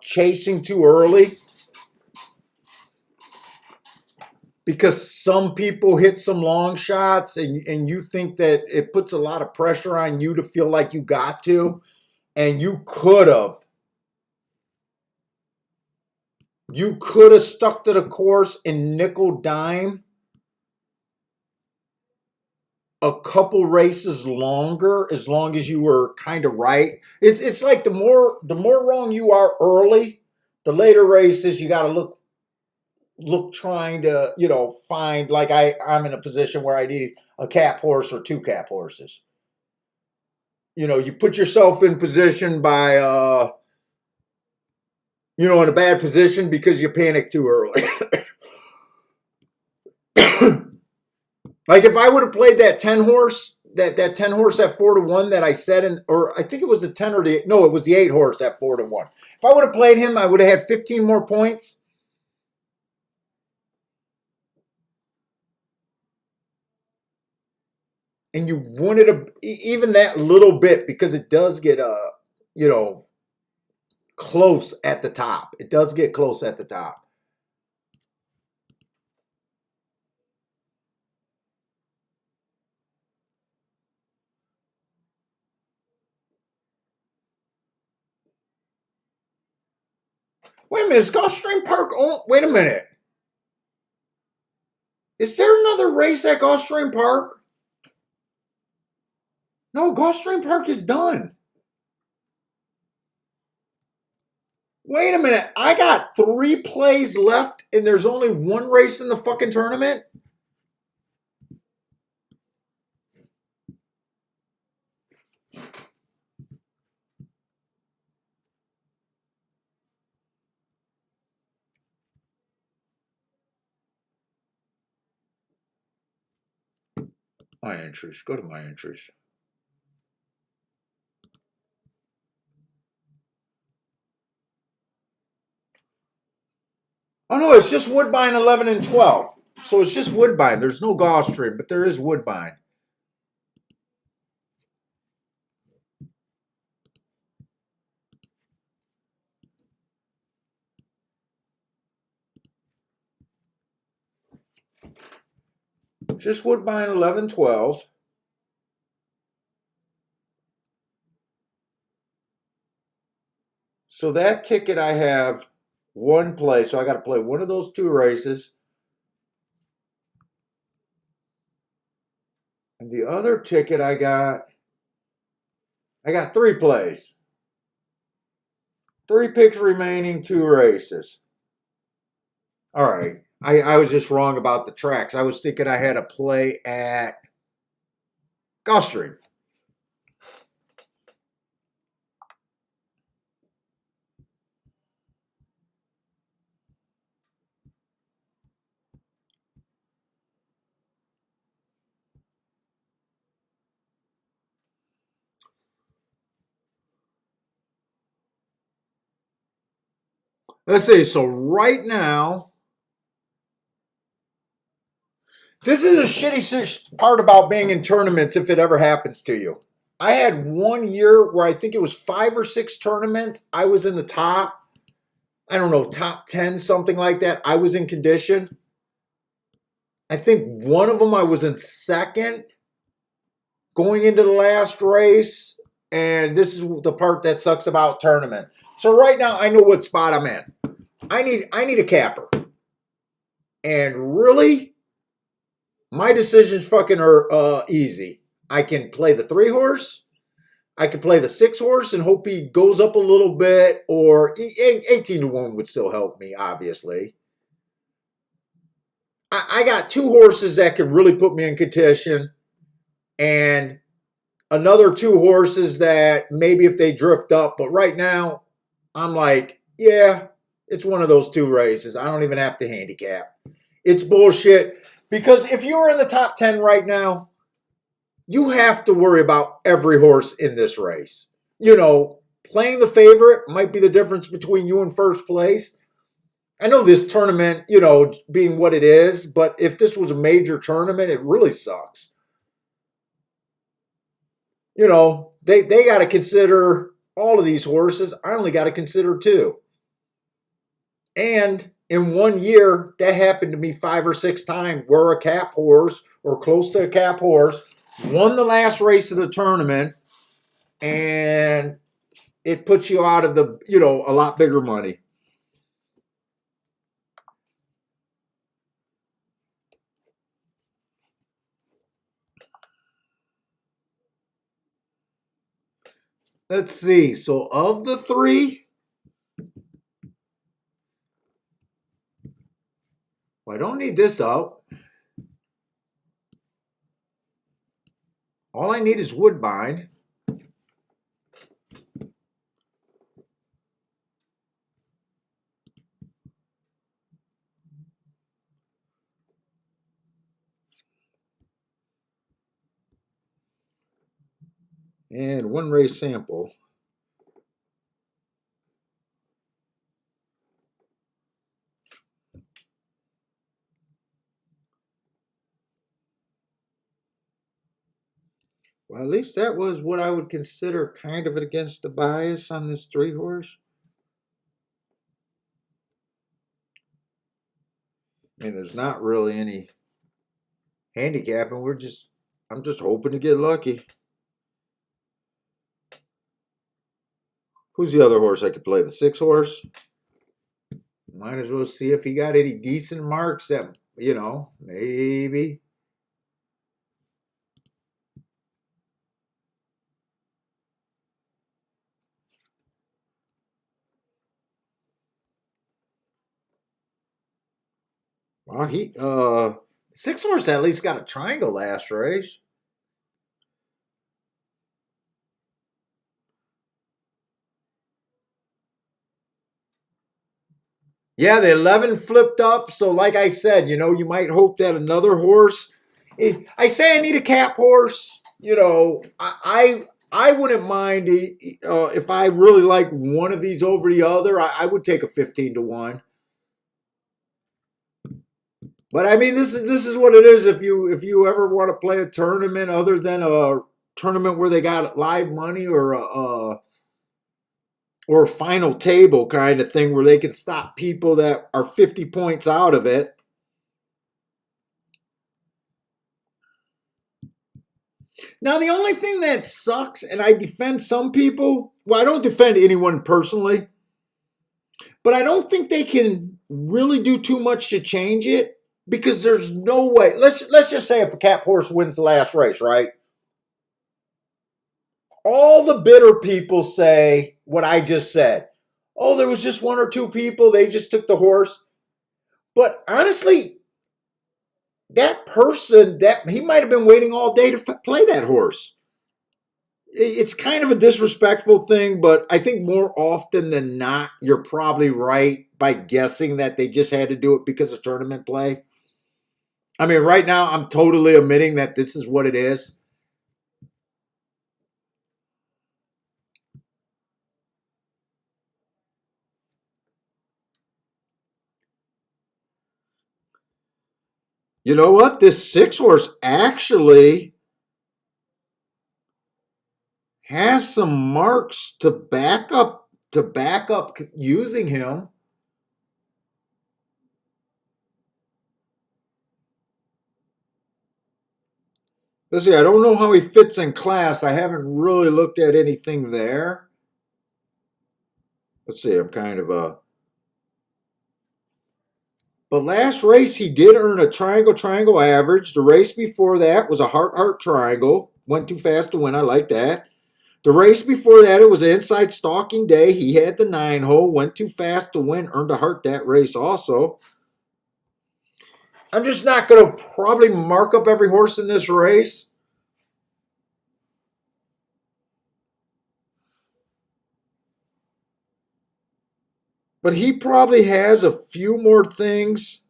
chasing too early. Because some people hit some long shots and you think that it puts a lot of pressure on you to feel like you got to. And you could have. You could have stuck to the course and nickel dime a couple races longer, as long as you were kind of right. It's like the more wrong you are early, the later races you got to look trying to, find, like I'm in a position where I need a cap horse or 2 cap horses. You put yourself in position by in a bad position because you panic too early. Like if I would have played that 10 horse, that 10 horse at 4-to-1 that I said, or I think it was the 10 or it was the 8 horse at 4-to-1. If I would have played him, I would have had 15 more points. And you wanted even that little bit, because it does get close at the top. It does get close at the top. Wait a minute, is Gulfstream Park? Oh, wait a minute. Is there another race at Gulfstream Park? No, Gulfstream Park is done. Wait a minute. I got 3 plays left and there's only 1 race in the fucking tournament? My entries. Go to my entries. Oh, no, it's just Woodbine 11 and 12. So it's just Woodbine. There's no Gulfstream, but there is Woodbine. just Woodbine 11-12. So that ticket I have one play. So I got to play one of those two races. And the other ticket I got three plays. 3 picks remaining, 2 races. All right. I was just wrong about the tracks. I was thinking I had a play at Gulfstream. Let's see. So right now, this is a shitty part about being in tournaments if it ever happens to you. I had one year where I think it was 5 or 6 tournaments. I was in the top, I don't know, top 10, something like that. I was in condition. I think one of them I was in second going into the last race. And this is the part that sucks about tournament. So right now I know what spot I'm in. I need a capper. And really, my decisions fucking are easy. I can play the 3 horse. I can play the 6 horse and hope he goes up a little bit, or 18-1 would still help me, obviously. I got 2 horses that can really put me in contention, and another 2 horses that maybe if they drift up, but right now, I'm like, yeah, it's one of those 2 races. I don't even have to handicap. It's bullshit, because if you're in the top 10 right now, you have to worry about every horse in this race. You know, playing the favorite might be the difference between you and first place. I know this tournament, you know, being what it is, but if this was a major tournament, it really sucks. You know, they got to consider all of these horses. I only got to consider 2. And in 1 year, that happened to me 5 or 6 times where a cap horse or close to a cap horse won the last race of the tournament, and it puts you out of the, you know, a lot bigger money. Let's see. So of the 3, well, I don't need this out. All I need is Woodbine. And 1 race sample. Well, at least that was what I would consider kind of against the bias on this 3 horse. I mean, there's not really any handicapping. I'm just hoping to get lucky. Who's the other horse I could play? The 6 horse? Might as well see if he got any decent marks that, you know, maybe. Well, 6 horse at least got a triangle last race. Yeah, the 11 flipped up. So, like I said, you know, you might hope that another horse. I say I need a cap horse. You know, I wouldn't mind if I really like one of these over the other. I would take a 15-1. But I mean, this is what it is. If you ever want to play a tournament other than a tournament where they got live money or a final table kind of thing where they can stop people that are 50 points out of it. Now, the only thing that sucks, and I defend some people, well, I don't defend anyone personally, but I don't think they can really do too much to change it because there's no way. Let's just say if a cap horse wins the last race, right? All the bitter people say what I just said. Oh, there was just one or two people, they just took the horse. But honestly, that person, that he might have been waiting all day to play that horse. It's kind of a disrespectful thing, but I think more often than not, you're probably right by guessing that they just had to do it because of tournament play. I mean, right now, I'm totally admitting that this is what it is. You know what? This 6 horse actually has some marks to back up using him. Let's see, I don't know how he fits in class. I haven't really looked at anything there. Let's see, I'm kind of but last race he did earn a triangle average. The race before that was a heart triangle. Went too fast to win. I like that. The race before that, it was an inside stalking day. He had the 9-hole, went too fast to win, earned a heart that race also. I'm just not going to probably mark up every horse in this race. But he probably has a few more things.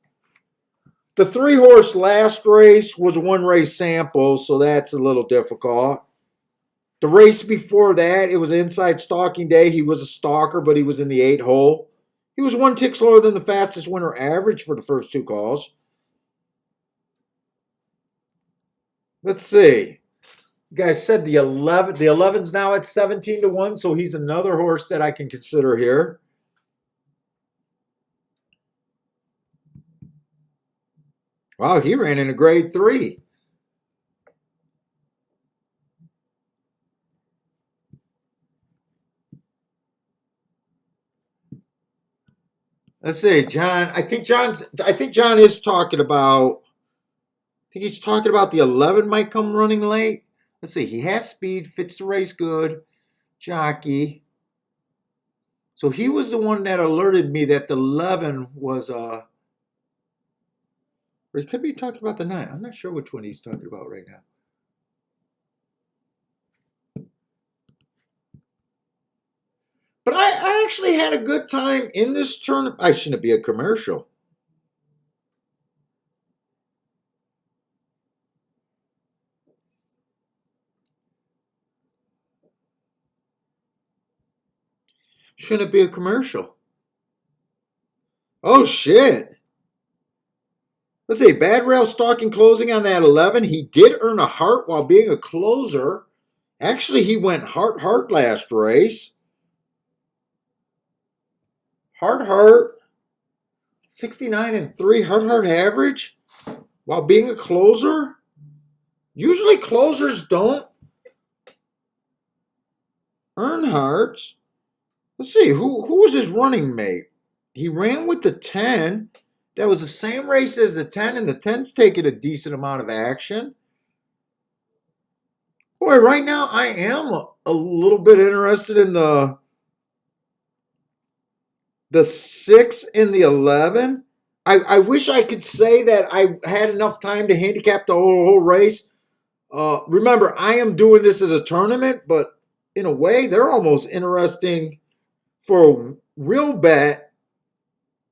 The 3-horse last race was a 1 race sample, so that's a little difficult. The race before that, it was inside stalking day. He was a stalker, but he was in the 8-hole. He was 1 tick slower than the fastest winner average for the first 2 calls. Let's see. You guys said the 11. The 11's now at 17-1, so he's another horse that I can consider here. Wow, he ran in a grade 3. Let's see, John. I think John is talking about. I think he's talking about the 11 might come running late. Let's see. He has speed, fits the race good, jockey. So he was the one that alerted me that the 11 was or he could be talking about the 9. I'm not sure which one he's talking about right now. But I actually had a good time in this tournament. I shouldn't be a commercial. Shouldn't be a commercial. Oh, shit. Let's see. Bad rail stalking closing on that 11. He did earn a heart while being a closer. Actually, he went heart last race. Heart. 69-3 heart average while being a closer. Usually closers don't earn hearts. Let's see, who was his running mate? He ran with the 10. That was the same race as the 10, and the 10's taking a decent amount of action. Boy, right now I am a little bit interested in the 6 and the 11. I wish I could say that I had enough time to handicap the whole race. Remember, I am doing this as a tournament, but in a way, they're almost interesting for a real bet.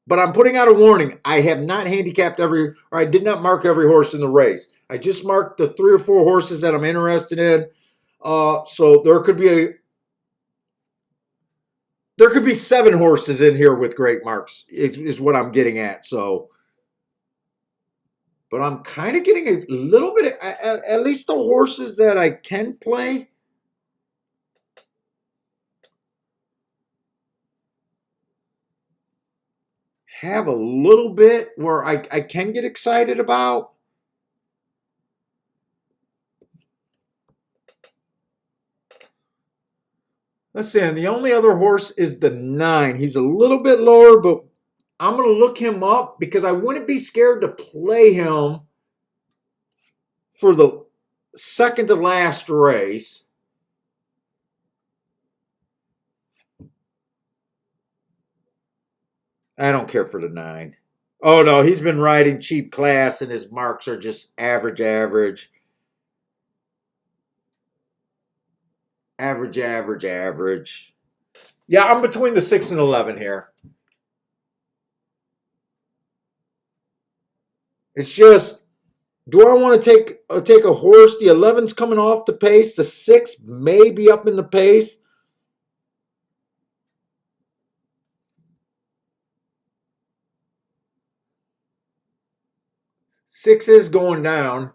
But I'm putting out a warning. I have not handicapped or I did not mark every horse in the race. I just marked the 3 or 4 horses that I'm interested in. So there could be 7 horses in here with great marks, is what I'm getting at. So, but I'm kind of getting a little bit, at least the horses that I can play. Have a little bit where I can get excited about. Let's see. And the only other horse is the 9. He's a little bit lower, but I'm going to look him up because I wouldn't be scared to play him for the second to last race. I don't care for the 9. Oh no, he's been riding cheap class and his marks are just average, average. Average, average, average. Yeah, I'm between the 6 and 11 here. It's just, do I want to take a horse? The 11's coming off the pace. The 6 may be up in the pace. Six is going down.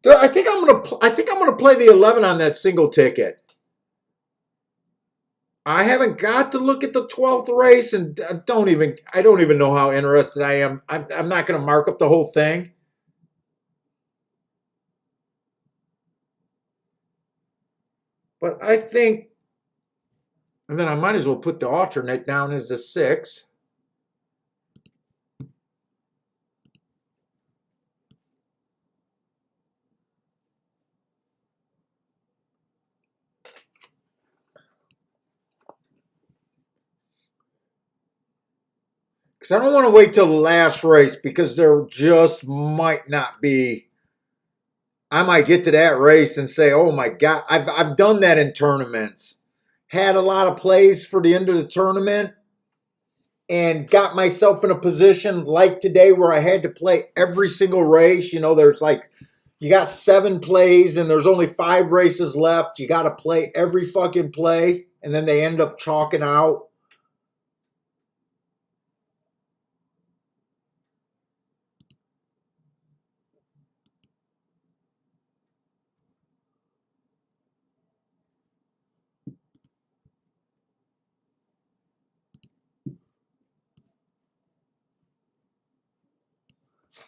I think I'm gonna play the 11 on that single ticket. I haven't got to look at the 12th race, and I don't even know how interested I am. I'm not gonna mark up the whole thing. But I think, and then I might as well put the alternate down as a 6. Because I don't want to wait till the last race because there just might not be. I might get to that race and say, "Oh my God, I've done that in tournaments. Had a lot of plays for the end of the tournament and got myself in a position like today where I had to play every single race. You know, there's like you got 7 plays and there's only 5 races left. You got to play every fucking play, and then they end up chalking out.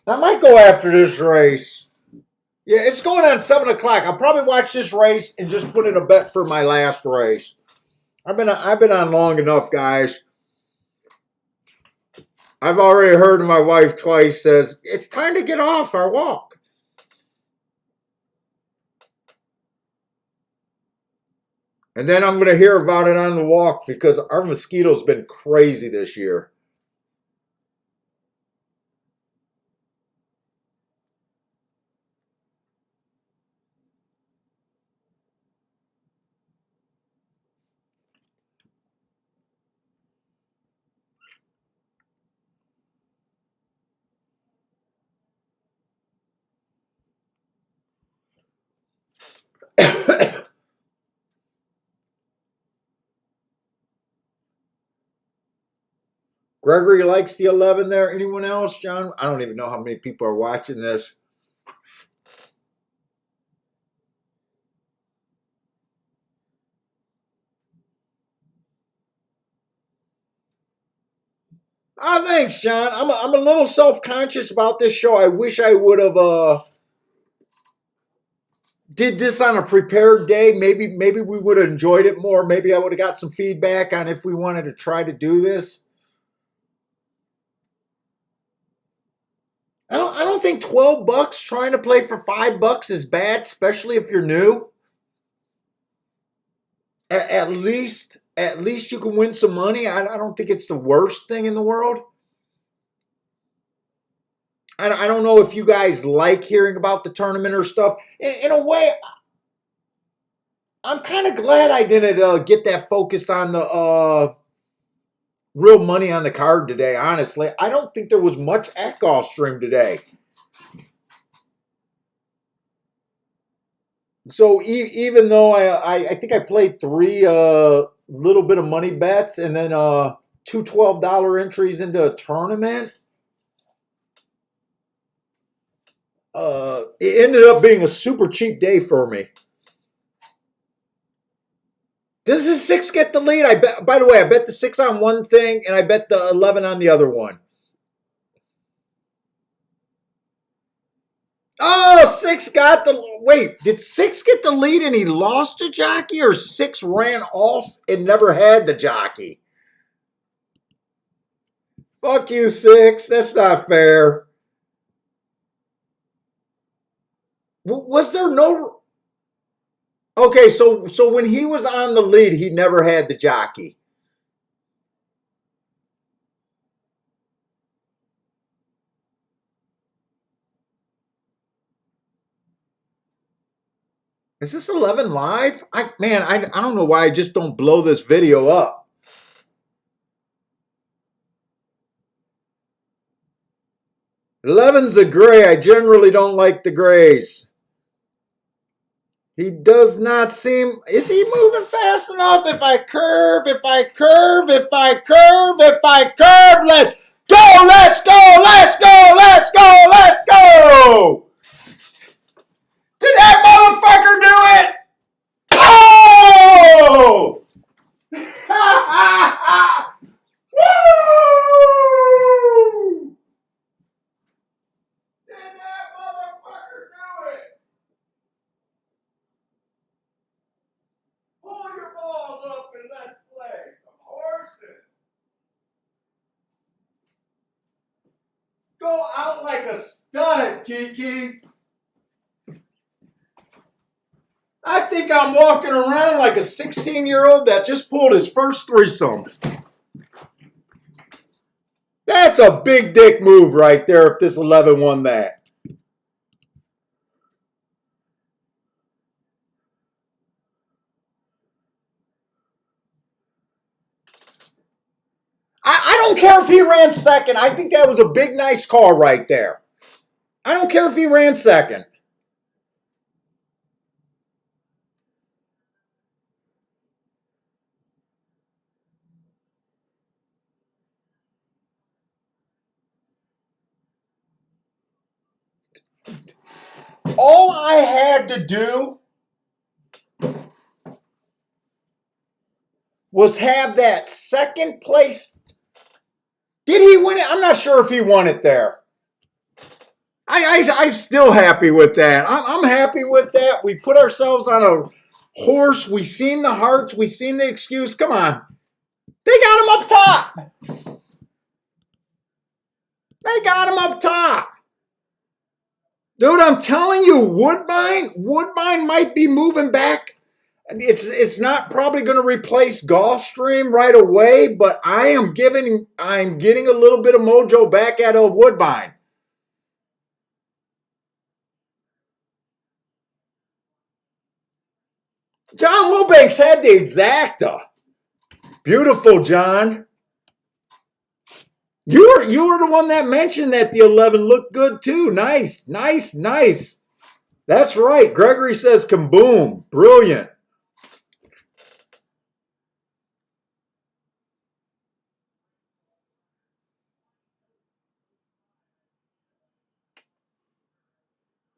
I might go after this race. Yeah, it's going on 7 o'clock. I'll probably watch this race and just put in a bet for my last race. I've been on long enough, guys. I've already heard my wife twice says it's time to get off our walk. And then I'm going to hear about it on the walk because our mosquito's been crazy this year. Gregory likes the 11 there. Anyone else, John? I don't even know how many people are watching this. Oh, thanks, John. I'm a little self-conscious about this show. I wish I would have did this on a prepared day. Maybe we would have enjoyed it more. Maybe I would have got some feedback on if we wanted to try to do this. I don't think $12 trying to play for $5 is bad, especially if you're new. At least you can win some money. I don't think it's the worst thing in the world. I don't know if you guys like hearing about the tournament or stuff. In a way, I'm kind of glad I didn't get that focused on the real money on the card today, honestly. I don't think there was much at Gulfstream today. So even though I think I played 3 little bit of money bets and then 2 $12 entries into a tournament, it ended up being a super cheap day for me. Does the 6 get the lead? I bet. By the way, I bet the 6 on one thing and I bet the 11 on the other one. Oh, Six got the, wait, did Six get the lead and he lost the jockey, or Six ran off and never had the jockey? Fuck you, Six. That's not fair. Was there no, okay, so when he was on the lead, he never had the jockey. Is this 11 live? I don't know why I just don't blow this video up. Eleven's a gray. I generally don't like the grays. He does not seem, is he moving fast enough? If I curve, if I curve, if I curve, if I curve, let's go, let's go, let's go, let's go, let's go! Did that motherfucker do it? Oh! Woo! Did that motherfucker do it? Pull your balls up and let's play some horses. Go out like a stud, Kiki. I think I'm walking around like a 16-year-old that just pulled his first threesome. That's a big dick move right there if this 11 won that. I don't care if he ran second. I think that was a big, nice call right there. I don't care if he ran second. All I had to do was have that second place. Did he win it? I'm not sure if he won it there. I'm still happy with that. I'm happy with that. We put ourselves on a horse. We seen the hearts. We seen the excuse. Come on. They got him up top. They got him up top. Dude, I'm telling you, Woodbine might be moving back. It's not probably going to replace Gulfstream right away, but I'm getting a little bit of mojo back out of Woodbine. John Wilbanks had the exacta. Beautiful, John. You were the one that mentioned that the 11 looked good too. Nice, nice, nice. That's right. Gregory says kaboom. Brilliant.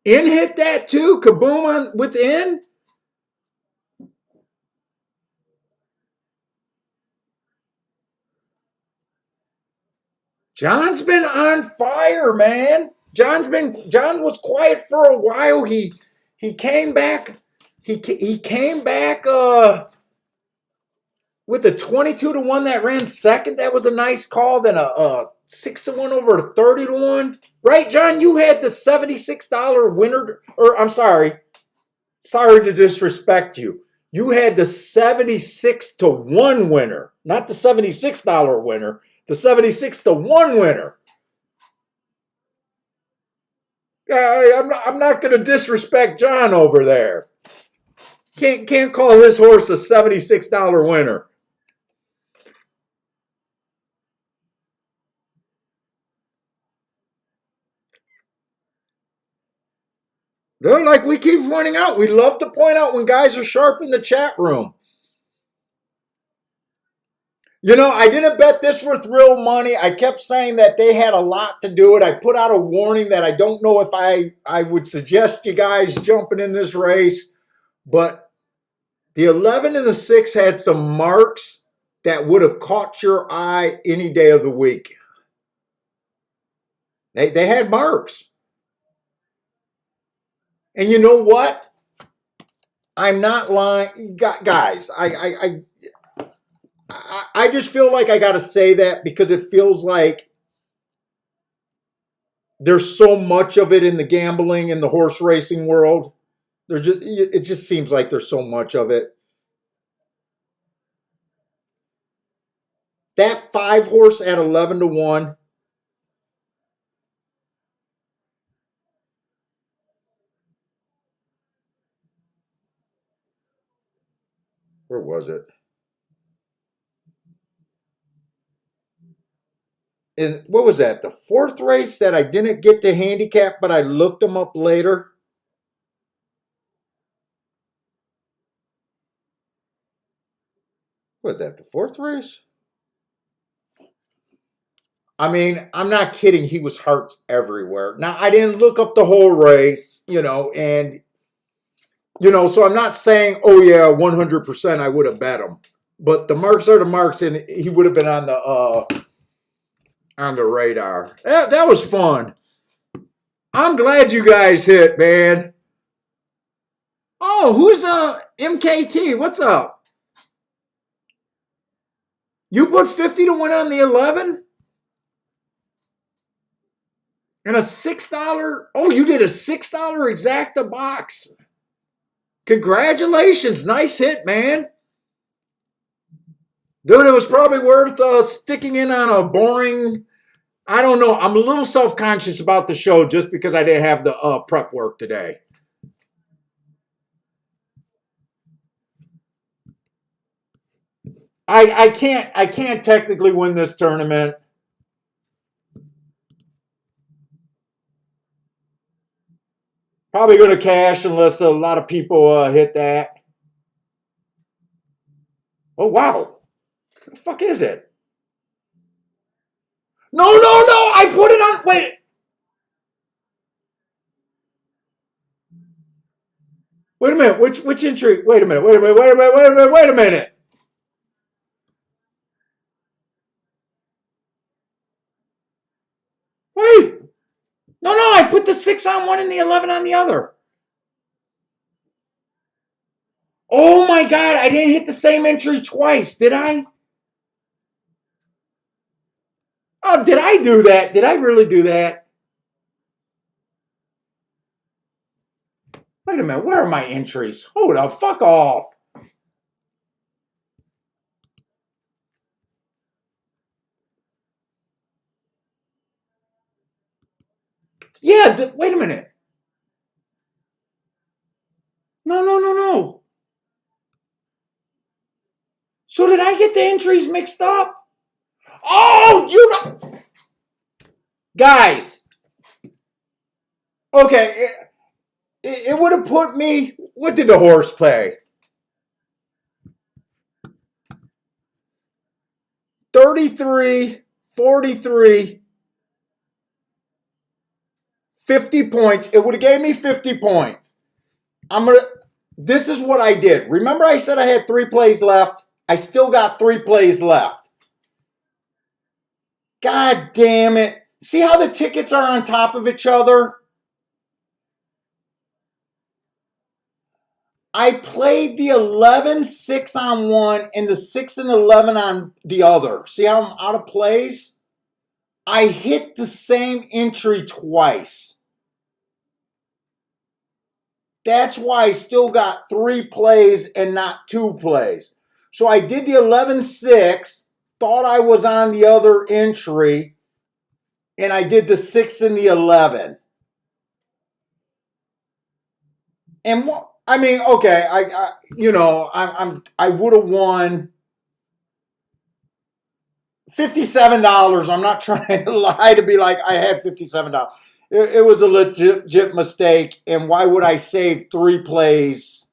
In hit that too. Kaboom on within. John's been on fire, man. John was quiet for a while. He came back. He came back with a 22-1 that ran second. That was a nice call. Then a 6-1 over a 30-1. Right, John? You had the $76 winner, or I'm sorry to disrespect you. You had the 76-1 winner, not the $76 winner. The 76-1 winner. I'm not going to disrespect John over there. Can't call his horse a $76 winner. Like we keep pointing out, we love to point out when guys are sharp in the chat room. You know, I didn't bet this with real money. I kept saying that they had a lot to do it. I put out a warning that I don't know if I would suggest you guys jumping in this race. But the 11 and the 6 had some marks that would have caught your eye any day of the week. They had marks. And you know what? I'm not lying, guys. I just feel like I got to say that because it feels like there's so much of it in the gambling and the horse racing world. It just seems like there's so much of it. That 5 horse at 11-1. Where was it? And what was that? The 4th race that I didn't get to handicap, but I looked them up later. Was that the 4th race? I mean, I'm not kidding. He was hearts everywhere. Now, I didn't look up the whole race, and, so I'm not saying, oh, yeah, 100% I would have bet him. But the marks are the marks, and he would have been on the radar. That was fun. I'm glad you guys hit, man. Oh, who's MKT? What's up? You put 50 to win on the 11? And a $6. Oh, you did a $6 exacta box. Congratulations. Nice hit, man. Dude, it was probably worth sticking in on a boring. I don't know. I'm a little self-conscious about the show just because I didn't have the prep work today. I can't technically win this tournament. Probably going to cash unless a lot of people hit that. Oh, wow. What the fuck is it? No. I put it on. Wait. Wait a minute. Which entry? Wait a minute. Wait a minute. Wait. No. I put the 6 on one and the 11 on the other. Oh my God. I didn't hit the same entry twice. Did I? Oh, did I do that? Did I really do that? Wait a minute. Where are my entries? Hold up. Fuck off. Yeah. Wait a minute. No. So did I get the entries mixed up? Oh, you know. Guys. Okay. It would have put me. What did the horse play? 33, 43, 50 points. It would have gave me 50 points. This is what I did. Remember I said I had 3 plays left? I still got 3 plays left. God damn it. See how the tickets are on top of each other? I played the 11 6 on one and the 6 and 11 on the other. See how I'm out of plays? I hit the same entry twice. That's why I still got 3 plays and not 2 plays. So I did the 11 6, thought I was on the other entry, and I did the 6 and the 11. And what I mean, okay, I would have won $57. I'm not trying to lie to be like I had $57. It was a legit mistake. And why would I save 3 plays?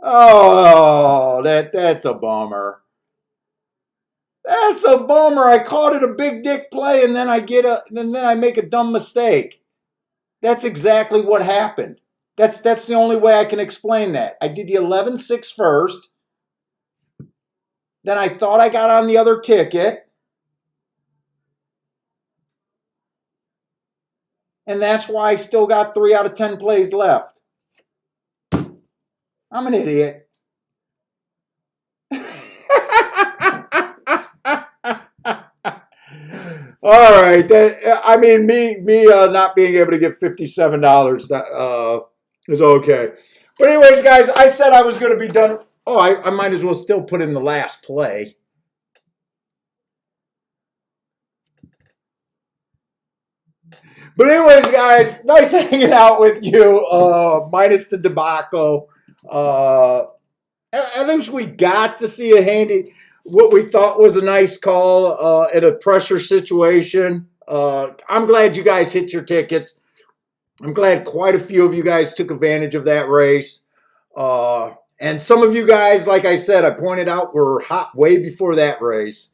Oh, that's a bummer. That's a bummer. I called it a big dick play, and then I make a dumb mistake. That's exactly what happened. That's the only way I can explain that. I did the 11 6 first. Then I thought I got on the other ticket. And that's why I still got 3 out of 10 plays left. I'm an idiot. All right. I mean, me not being able to get $57 is okay. But anyways, guys, I said I was going to be done. Oh, I might as well still put in the last play. But anyways, guys, nice hanging out with you. Minus the debacle. At least we got to see what we thought was a nice call in a pressure situation. I'm glad you guys hit your tickets. I'm glad quite a few of you guys took advantage of that race. And some of you guys, like I said, I pointed out, were hot way before that race.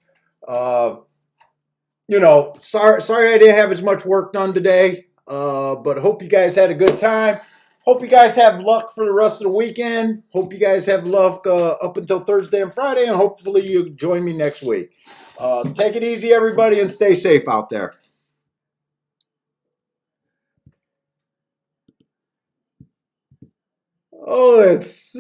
Sorry I didn't have as much work done today, but hope you guys had a good time. Hope you guys have luck for the rest of the weekend. Hope you guys have luck up until Thursday and Friday, and hopefully you'll join me next week. Take it easy, everybody, and stay safe out there. Oh, it's